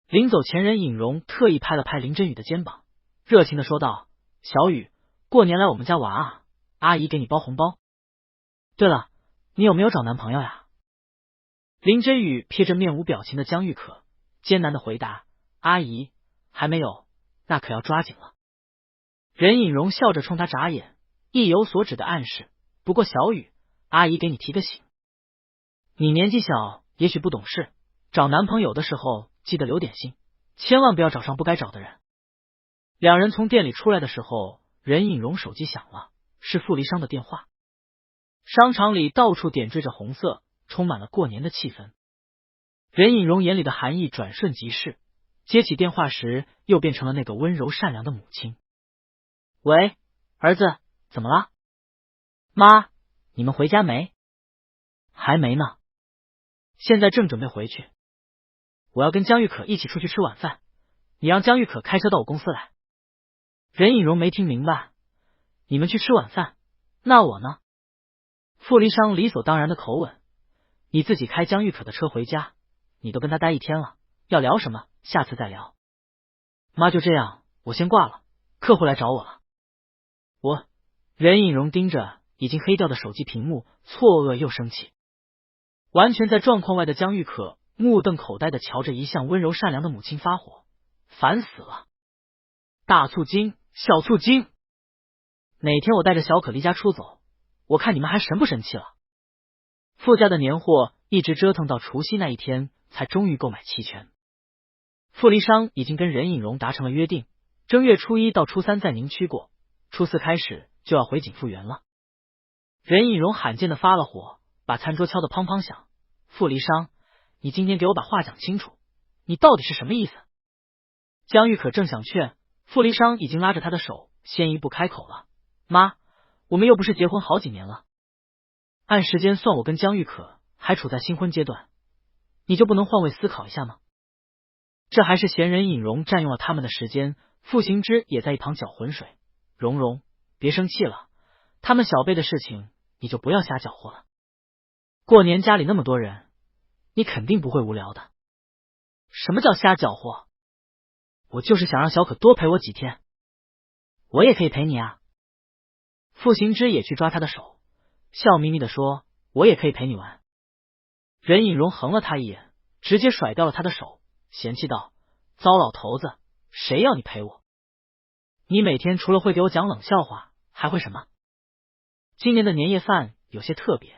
临走前，任隐荣特意拍了拍林真雨的肩膀，热情的说道：“小雨，过年来我们家玩啊，阿姨给你包红包。对了，你有没有找男朋友呀？”林真雨瞥着面无表情的江玉可，艰难的回答：“阿姨，还没有，那可要抓紧了。”任隐荣笑着冲他眨眼，意有所指的暗示：“不过小雨，阿姨给你提个醒，你年纪小，也许不懂事，找男朋友的时候记得留点心，千万不要找上不该找的人。”两人从店里出来的时候，任隐荣手机响了，是傅离商的电话。商场里到处点缀着红色，充满了过年的气氛。任隐荣眼里的寒意转瞬即逝，接起电话时又变成了那个温柔善良的母亲。“喂，儿子，怎么了？”“妈，你们回家没？”“还没呢，现在正准备回去。我要跟江玉可一起出去吃晚饭，你让江玉可开车到我公司来。”任隐荣没听明白：“你们去吃晚饭，那我呢？”傅离商理所当然的口吻：“你自己开江玉可的车回家，你都跟他待一天了，要聊什么下次再聊。妈，就这样，我先挂了，客户来找我了。”任隐荣盯着已经黑掉的手机屏幕，错愕又生气。完全在状况外的江玉可目瞪口呆的瞧着一向温柔善良的母亲发火，烦死了！大醋精，小醋精！哪天我带着小可离家出走，我看你们还神不神气了。傅家的年货一直折腾到除夕那一天，才终于购买齐全。傅离商已经跟任隐荣达成了约定，正月初1到初3在宁区过，初4开始就要回景复原了。任隐荣罕见的发了火，把餐桌敲得砰砰响。“傅离商，你今天给我把话讲清楚，你到底是什么意思？”江玉可正想劝，傅离商已经拉着他的手先一步开口了：“妈，我们又不是结婚好几年了，按时间算，我跟江玉可还处在新婚阶段，你就不能换位思考一下吗？这还是嫌任隐容占用了他们的时间，傅行之也在一旁搅浑水。蓉蓉，别生气了，他们小辈的事情你就不要瞎搅和了。过年家里那么多人，你肯定不会无聊的。什么叫瞎搅和？我就是想让小可多陪我几天。我也可以陪你啊。傅行之也去抓他的手，笑眯眯地说，我也可以陪你玩。任隐容横了他一眼，直接甩掉了他的手，嫌弃道，糟老头子，谁要你陪我？你每天除了会给我讲冷笑话，还会什么？今年的年夜饭有些特别，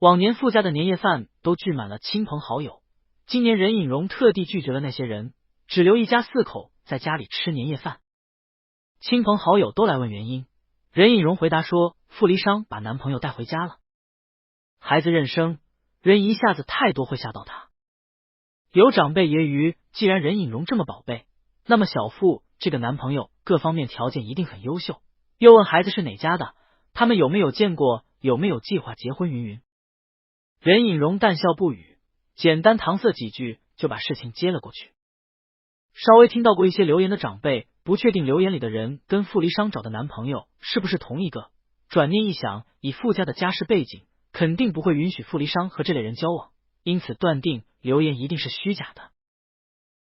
往年傅家的年夜饭都聚满了亲朋好友，今年任隐容特地拒绝了那些人，只留一家4口在家里吃年夜饭。亲朋好友都来问原因，任隐容回答说，傅离殇把男朋友带回家了。孩子认生，人一下子太多会吓到他。有长辈揶揄，既然任隐容这么宝贝，那么小傅这个男朋友各方面条件一定很优秀。又问孩子是哪家的，他们有没有见过，有没有计划结婚云云。任隐容淡笑不语，简单搪塞几句就把事情接了过去。稍微听到过一些留言的长辈不确定留言里的人跟傅离殇找的男朋友是不是同一个，转念一想，以傅家的家世背景，肯定不会允许傅离殇和这类人交往，因此断定留言一定是虚假的。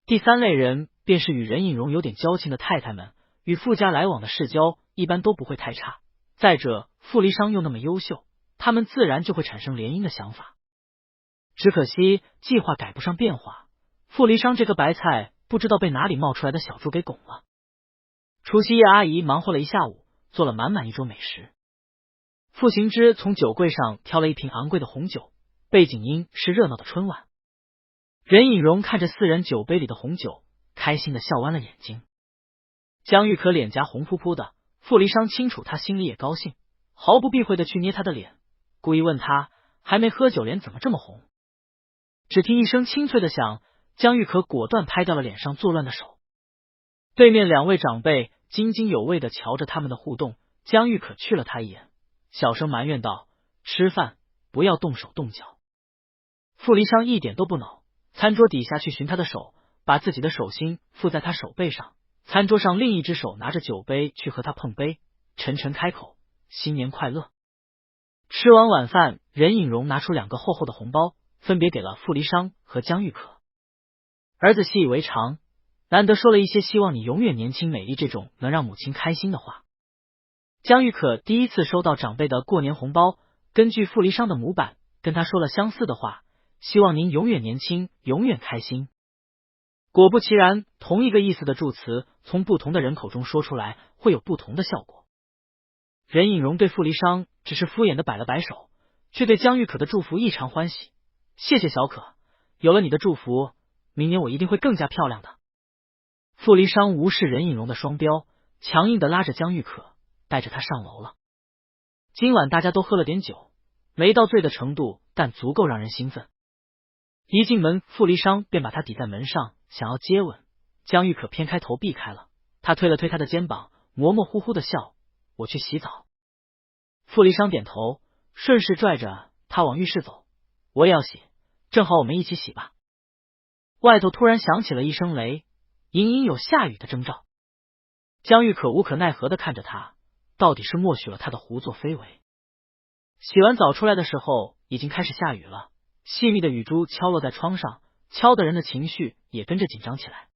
第3类人便是与任隐容有点交情的太太们，与傅家来往的世交一般都不会太差。再者，傅离殇又那么优秀，他们自然就会产生联姻的想法。只可惜计划赶不上变化，傅离殇这个白菜不知道被哪里冒出来的小猪给拱了。除夕夜，阿姨忙活了一下午，做了满满一桌美食。傅行之从酒柜上挑了一瓶昂贵的红酒，背景音是热闹的春晚。任隐容看着4人酒杯里的红酒，开心的笑弯了眼睛。江玉可脸颊红扑扑的，傅离殇清楚他心里也高兴，毫不避讳的去捏他的脸，故意问他还没喝酒脸怎么这么红。只听一声清脆的响，江玉可果断拍掉了脸上作乱的手。对面2位长辈津津有味的瞧着他们的互动，江玉可去了他一眼，小声埋怨道，吃饭不要动手动脚。傅离殇一点都不恼，餐桌底下去寻他的手，把自己的手心附在他手背上，餐桌上另一只手拿着酒杯去和他碰杯，沉沉开口，新年快乐。吃完晚饭，任隐容拿出2个厚厚的红包，分别给了傅离殇和江玉可。儿子习以为常，难得说了一些希望你永远年轻美丽这种能让母亲开心的话。江玉可第一次收到长辈的过年红包，根据傅离殇的模板跟他说了相似的话，希望您永远年轻，永远开心。果不其然，同一个意思的祝词从不同的人口中说出来，会有不同的效果。任隐容对傅离殇只是敷衍的摆了摆手，却对江玉可的祝福异常欢喜。谢谢小可，有了你的祝福，明年我一定会更加漂亮的。傅离殇无视任隐容的双标，强硬的拉着江玉可，带着他上楼了。今晚大家都喝了点酒，没到醉的程度，但足够让人兴奋。一进门，傅离殇便把他抵在门上，想要接吻。江玉可偏开头避开了，他推了推他的肩膀，模模糊糊的笑，我去洗澡。傅离殇点头，顺势拽着他往浴室走，我也要洗，正好我们一起洗吧。外头突然响起了一声雷，隐隐有下雨的征兆。江玉可无可奈何的看着他，到底是默许了他的胡作非为。洗完澡出来的时候，已经开始下雨了，细密的雨珠敲落在窗上，敲的人的情绪也跟着紧张起来。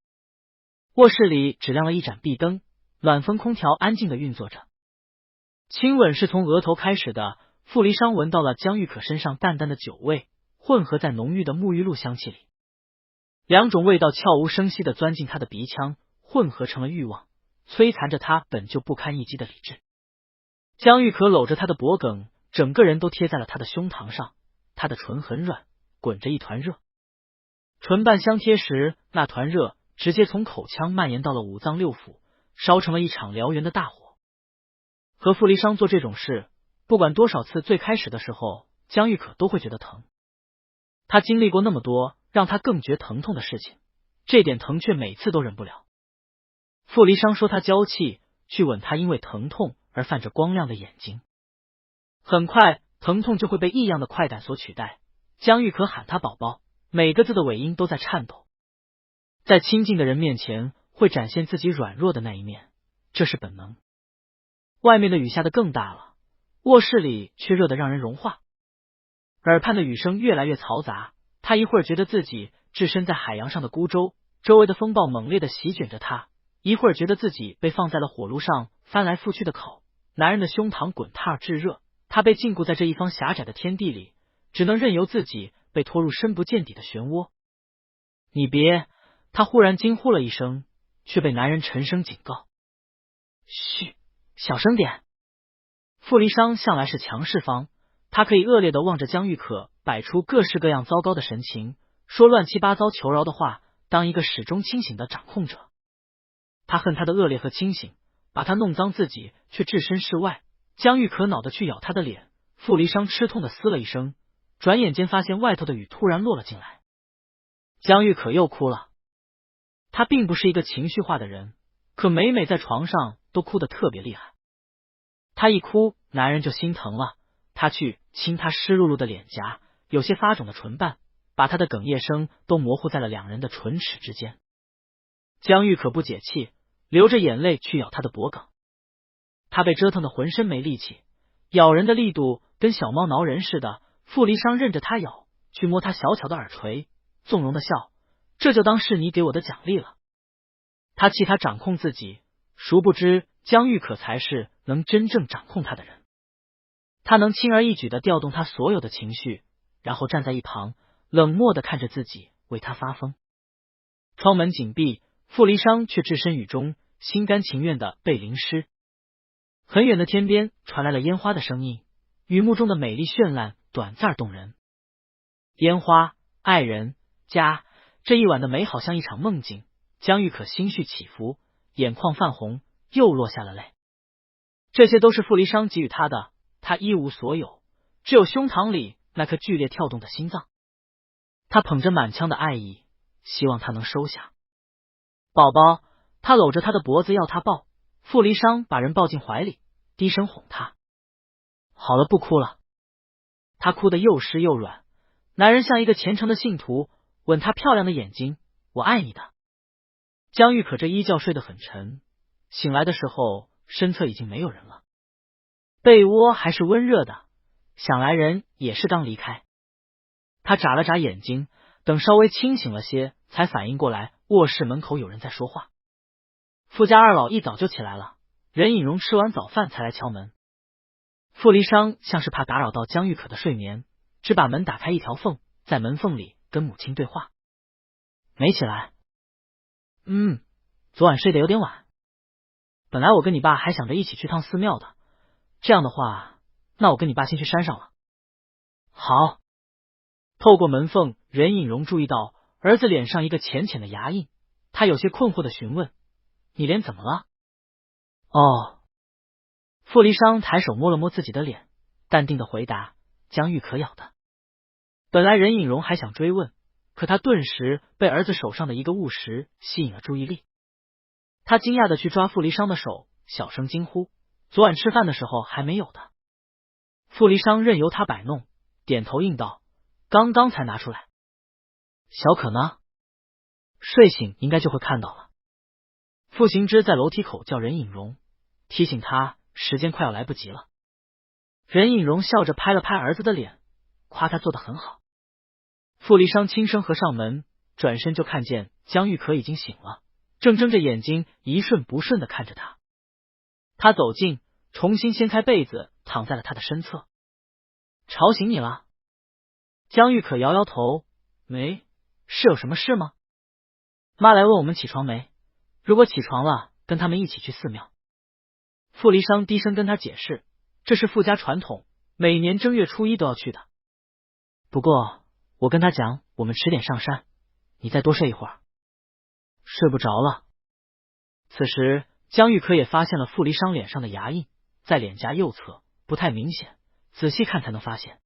卧室里只亮了一盏壁灯，暖风空调安静的运作着。亲吻是从额头开始的，傅离殇闻到了江玉可身上淡淡的酒味，混合在浓郁的沐浴露香气里。2种味道悄无声息的钻进他的鼻腔，混合成了欲望，摧残着他本就不堪一击的理智。江玉可搂着他的脖颈，整个人都贴在了他的胸膛上，他的唇很软，滚着一团热。唇瓣相贴时，那团热直接从口腔蔓延到了5脏6腑，烧成了一场燎原的大火。和傅离殇做这种事，不管多少次，最开始的时候江玉可都会觉得疼。他经历过那么多让他更觉疼痛的事情，这点疼却每次都忍不了。傅离殇说他娇气，去吻他因为疼痛而泛着光亮的眼睛。很快，疼痛就会被异样的快感所取代。江玉可喊他宝宝，每个字的尾音都在颤抖。在亲近的人面前会展现自己软弱的那一面，这是本能。外面的雨下得更大了，卧室里却热得让人融化。耳畔的雨声越来越嘈杂，他一会儿觉得自己置身在海洋上的孤舟，周围的风暴猛烈的席卷着他，一会儿觉得自己被放在了火炉上翻来覆去的烤。男人的胸膛滚烫而炙热，他被禁锢在这一方狭窄的天地里，只能任由自己被拖入深不见底的漩涡。你别！他忽然惊呼了一声，却被男人沉声警告：嘘，小声点。傅离殇向来是强势方，他可以恶劣的望着江玉可摆出各式各样糟糕的神情，说乱七八糟求饶的话，当一个始终清醒的掌控者。他恨他的恶劣和清醒，把他弄脏自己却置身事外。江玉可恼得去咬他的脸，傅离殇吃痛的嘶了一声，转眼间发现外头的雨突然落了进来。江玉可又哭了。他并不是一个情绪化的人，可每每在床上都哭得特别厉害。他一哭，男人就心疼了，他去亲他湿漉漉的脸颊，有些发肿的唇瓣，把他的哽咽声都模糊在了两人的唇齿之间。江玉可不解气，流着眼泪去咬他的脖颈。他被折腾得浑身没力气，咬人的力度跟小猫挠人似的。傅离殇任着他咬，去摸他小巧的耳垂，纵容的笑，这就当是你给我的奖励了。他气他掌控自己，殊不知江玉可才是能真正掌控他的人。他能轻而易举地调动他所有的情绪，然后站在一旁冷漠地看着自己为他发疯。窗门紧闭，傅离殇却置身雨中，心甘情愿地被淋湿。很远的天边传来了烟花的声音，雨幕中的美丽绚烂，短暂动人。烟花、爱人、家，这一晚的美好像一场梦境。江玉可心绪起伏，眼眶泛红，又落下了泪。这些都是傅离殇给予他的，他一无所有，只有胸膛里那颗剧烈跳动的心脏。他捧着满腔的爱意，希望他能收下。宝宝，他搂着他的脖子要他抱。傅离殇把人抱进怀里，低声哄他：好了，不哭了。他哭得又湿又软。男人像一个虔诚的信徒，吻她漂亮的眼睛：我爱你的。江玉可这一觉睡得很沉，醒来的时候身侧已经没有人了，被窝还是温热的，想来人也是刚离开。他眨了眨眼睛，等稍微清醒了些，才反应过来卧室门口有人在说话。傅家二老一早就起来了，任隐容吃完早饭才来敲门。傅离殇像是怕打扰到江玉可的睡眠，只把门打开一条缝，在门缝里跟母亲对话。没起来。昨晚睡得有点晚。本来我跟你爸还想着一起去趟寺庙的，这样的话，那我跟你爸先去山上了。好。透过门缝，任隐容注意到儿子脸上一个浅浅的牙印，他有些困惑的询问：你脸怎么了？哦。傅离殇抬手摸了摸自己的脸，淡定的回答：江玉可咬的。本来任隐容还想追问，可他顿时被儿子手上的一个物实吸引了注意力。他惊讶的去抓傅离殇的手，小声惊呼：昨晚吃饭的时候还没有的。傅离殇任由他摆弄，点头应道：刚刚才拿出来。小可呢？睡醒应该就会看到了。傅行之在楼梯口叫任隐容，提醒他时间快要来不及了。任隐容笑着拍了拍儿子的脸，夸他做得很好。傅离殇轻声合上门，转身就看见江玉可已经醒了，正睁着眼睛一瞬不瞬地看着他。他走近，重新掀开被子，躺在了他的身侧。吵醒你了？江玉可摇摇头：没，是有什么事吗？妈来问我们起床没，如果起床了，跟他们一起去寺庙。傅离殇低声跟他解释，这是傅家传统，每年正月初一都要去的。不过我跟他讲，我们迟点上山，你再多睡一会儿。睡不着了。此时江玉可也发现了傅离殇脸上的牙印，在脸颊右侧，不太明显，仔细看才能发现。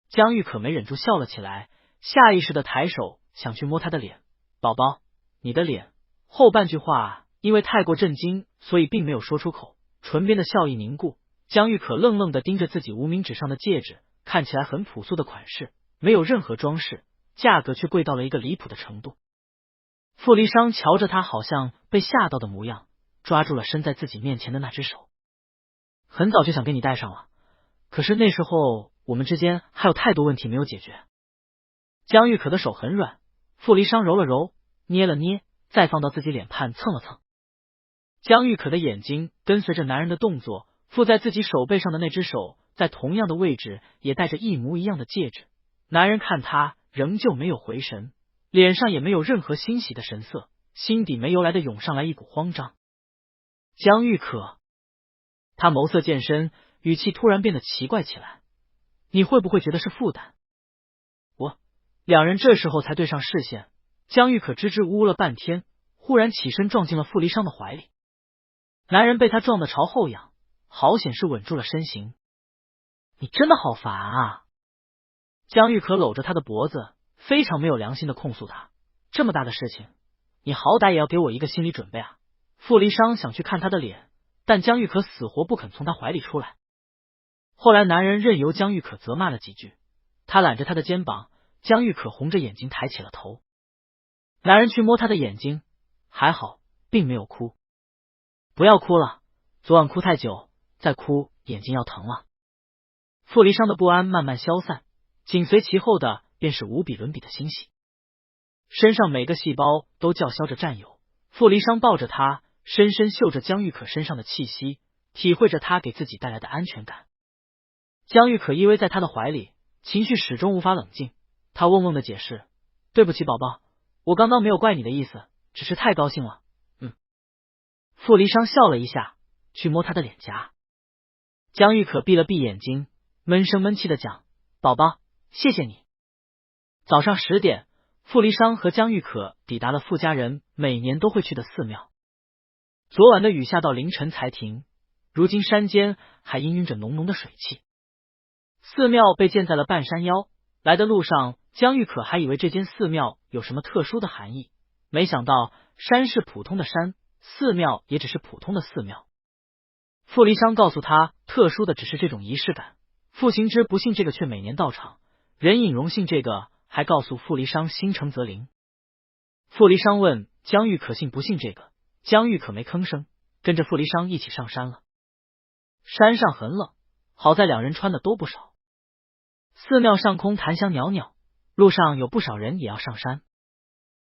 江玉可没忍住笑了起来，下意识的抬手想去摸他的脸。宝宝，你的脸。后半句话因为太过震惊，所以并没有说出口，唇边的笑意凝固，江玉可愣愣地盯着自己无名指上的戒指，看起来很朴素的款式，没有任何装饰，价格却贵到了一个离谱的程度。傅离殇瞧着他好像被吓到的模样，抓住了伸在自己面前的那只手。很早就想给你戴上了，可是那时候我们之间还有太多问题没有解决。江玉可的手很软，傅离殇揉了揉，捏了捏，再放到自己脸畔蹭了蹭。江玉可的眼睛跟随着男人的动作，附在自己手背上的那只手在同样的位置也戴着一模一样的戒指。男人看他仍旧没有回神，脸上也没有任何欣喜的神色，心底没由来的涌上来一股慌张。江玉可，他眸色渐深，语气突然变得奇怪起来，你会不会觉得是负担？两人这时候才对上视线，江玉可支支吾吾了半天，忽然起身撞进了傅离殇的怀里。男人被他撞得朝后仰，好险是稳住了身形。你真的好烦啊！江玉可搂着他的脖子，非常没有良心的控诉他，这么大的事情，你好歹也要给我一个心理准备啊！傅离殇想去看他的脸，但江玉可死活不肯从他怀里出来。后来男人任由江玉可责骂了几句，他揽着他的肩膀，江玉可红着眼睛抬起了头。男人去摸他的眼睛，还好并没有哭。不要哭了，昨晚哭太久，再哭眼睛要疼了。傅离殇的不安慢慢消散，紧随其后的便是无比伦比的欣喜，身上每个细胞都叫嚣着占有。傅离殇抱着他，深深嗅着江玉可身上的气息，体会着他给自己带来的安全感。江玉可依偎在他的怀里，情绪始终无法冷静。他嗡嗡的解释，对不起宝宝，我刚刚没有怪你的意思，只是太高兴了。傅离殇笑了一下，去摸他的脸颊。江玉可闭了闭眼睛，闷声闷气的讲，宝宝，谢谢你。早上10点，傅离殇和江玉可抵达了傅家人每年都会去的寺庙。昨晚的雨下到凌晨才停，如今山间还氤氲着浓浓的水汽。寺庙被建在了半山腰，来的路上江玉可还以为这间寺庙有什么特殊的含义，没想到山是普通的山，寺庙也只是普通的寺庙。傅离殇告诉他，特殊的只是这种仪式感。傅行之不信这个，却每年到场。任隐荣信这个，还告诉傅离殇心诚则灵。傅离殇问江玉可信不信这个，江玉可没吭声，跟着傅离殇一起上山了。山上很冷，好在两人穿的都不少。寺庙上空檀香袅袅，路上有不少人也要上山。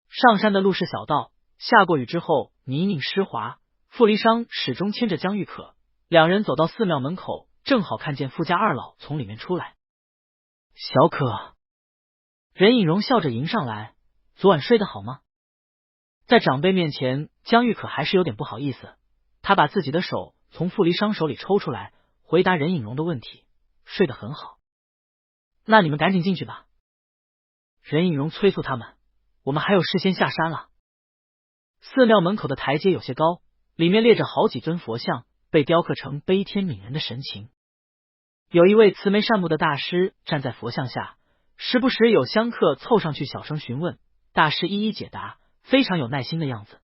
上山的路是小道，下过雨之后泥泞湿滑，傅离殇始终牵着江玉可。两人走到寺庙门口，正好看见傅家二老从里面出来。小可，任隐荣笑着迎上来，昨晚睡得好吗？在长辈面前，江玉可还是有点不好意思，他把自己的手从傅离殇手里抽出来，回答任隐荣的问题，睡得很好。那你们赶紧进去吧。任隐荣催促他们，我们还有事先下山了。寺庙门口的台阶有些高，里面列着好几尊佛像，被雕刻成悲天悯人的神情。有一位慈眉善目的大师站在佛像下，时不时有香客凑上去小声询问，大师一一解答，非常有耐心的样子。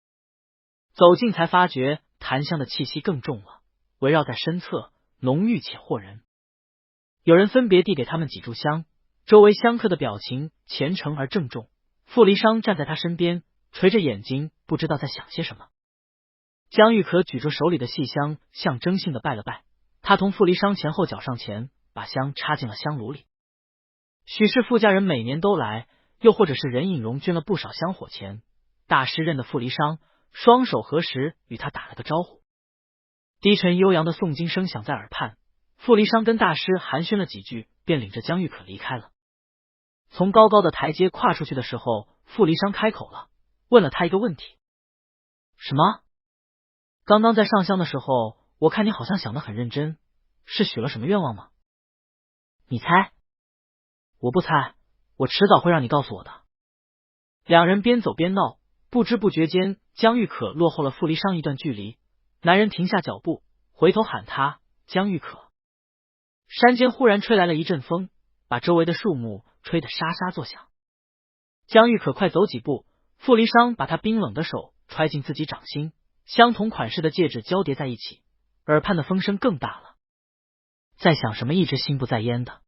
走近才发觉檀香的气息更重了，围绕在身侧，浓郁且惑人。有人分别递给他们几炷香，周围香客的表情虔诚而郑重。傅离殇站在他身边，垂着眼睛，不知道在想些什么。江玉可举着手里的细香，象征性的拜了拜。他同傅离殇前后脚上前，把香插进了香炉里。许是傅家人每年都来，又或者是任隐荣捐了不少香火钱，大师认得傅离殇，双手合十与他打了个招呼。低沉悠扬的诵经声响在耳畔，傅离殇跟大师寒暄了几句，便领着江玉可离开了。从高高的台阶跨出去的时候，傅离殇开口了，问了他一个问题。什么？刚刚在上香的时候，我看你好像想得很认真，是许了什么愿望吗？你猜？我不猜，我迟早会让你告诉我的。两人边走边闹，不知不觉间，江玉可落后了傅离殇一段距离。男人停下脚步，回头喊他，江玉可。山间忽然吹来了一阵风，把周围的树木吹得沙沙作响。江玉可快走几步，傅离殇把他冰冷的手揣进自己掌心，相同款式的戒指交叠在一起，耳畔的风声更大了。在想什么一直心不在焉的。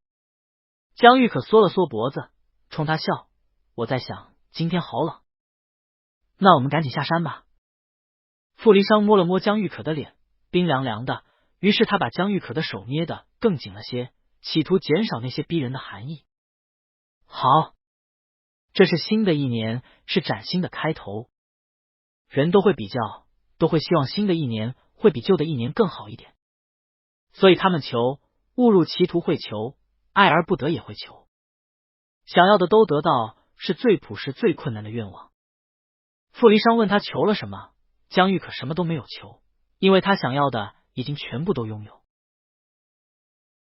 江玉可缩了缩脖子，冲他笑：“我在想，今天好冷，那我们赶紧下山吧。”傅离殇摸了摸江玉可的脸，冰凉凉的，于是他把江玉可的手捏得更紧了些，企图减少那些逼人的寒意。好，这是新的一年，是崭新的开头。人都会比较，都会希望新的一年会比旧的一年更好一点。所以他们求，误入歧途会求，爱而不得也会求。想要的都得到，是最朴实最困难的愿望。傅离殇问他求了什么，江玉可什么都没有求，因为他想要的已经全部都拥有。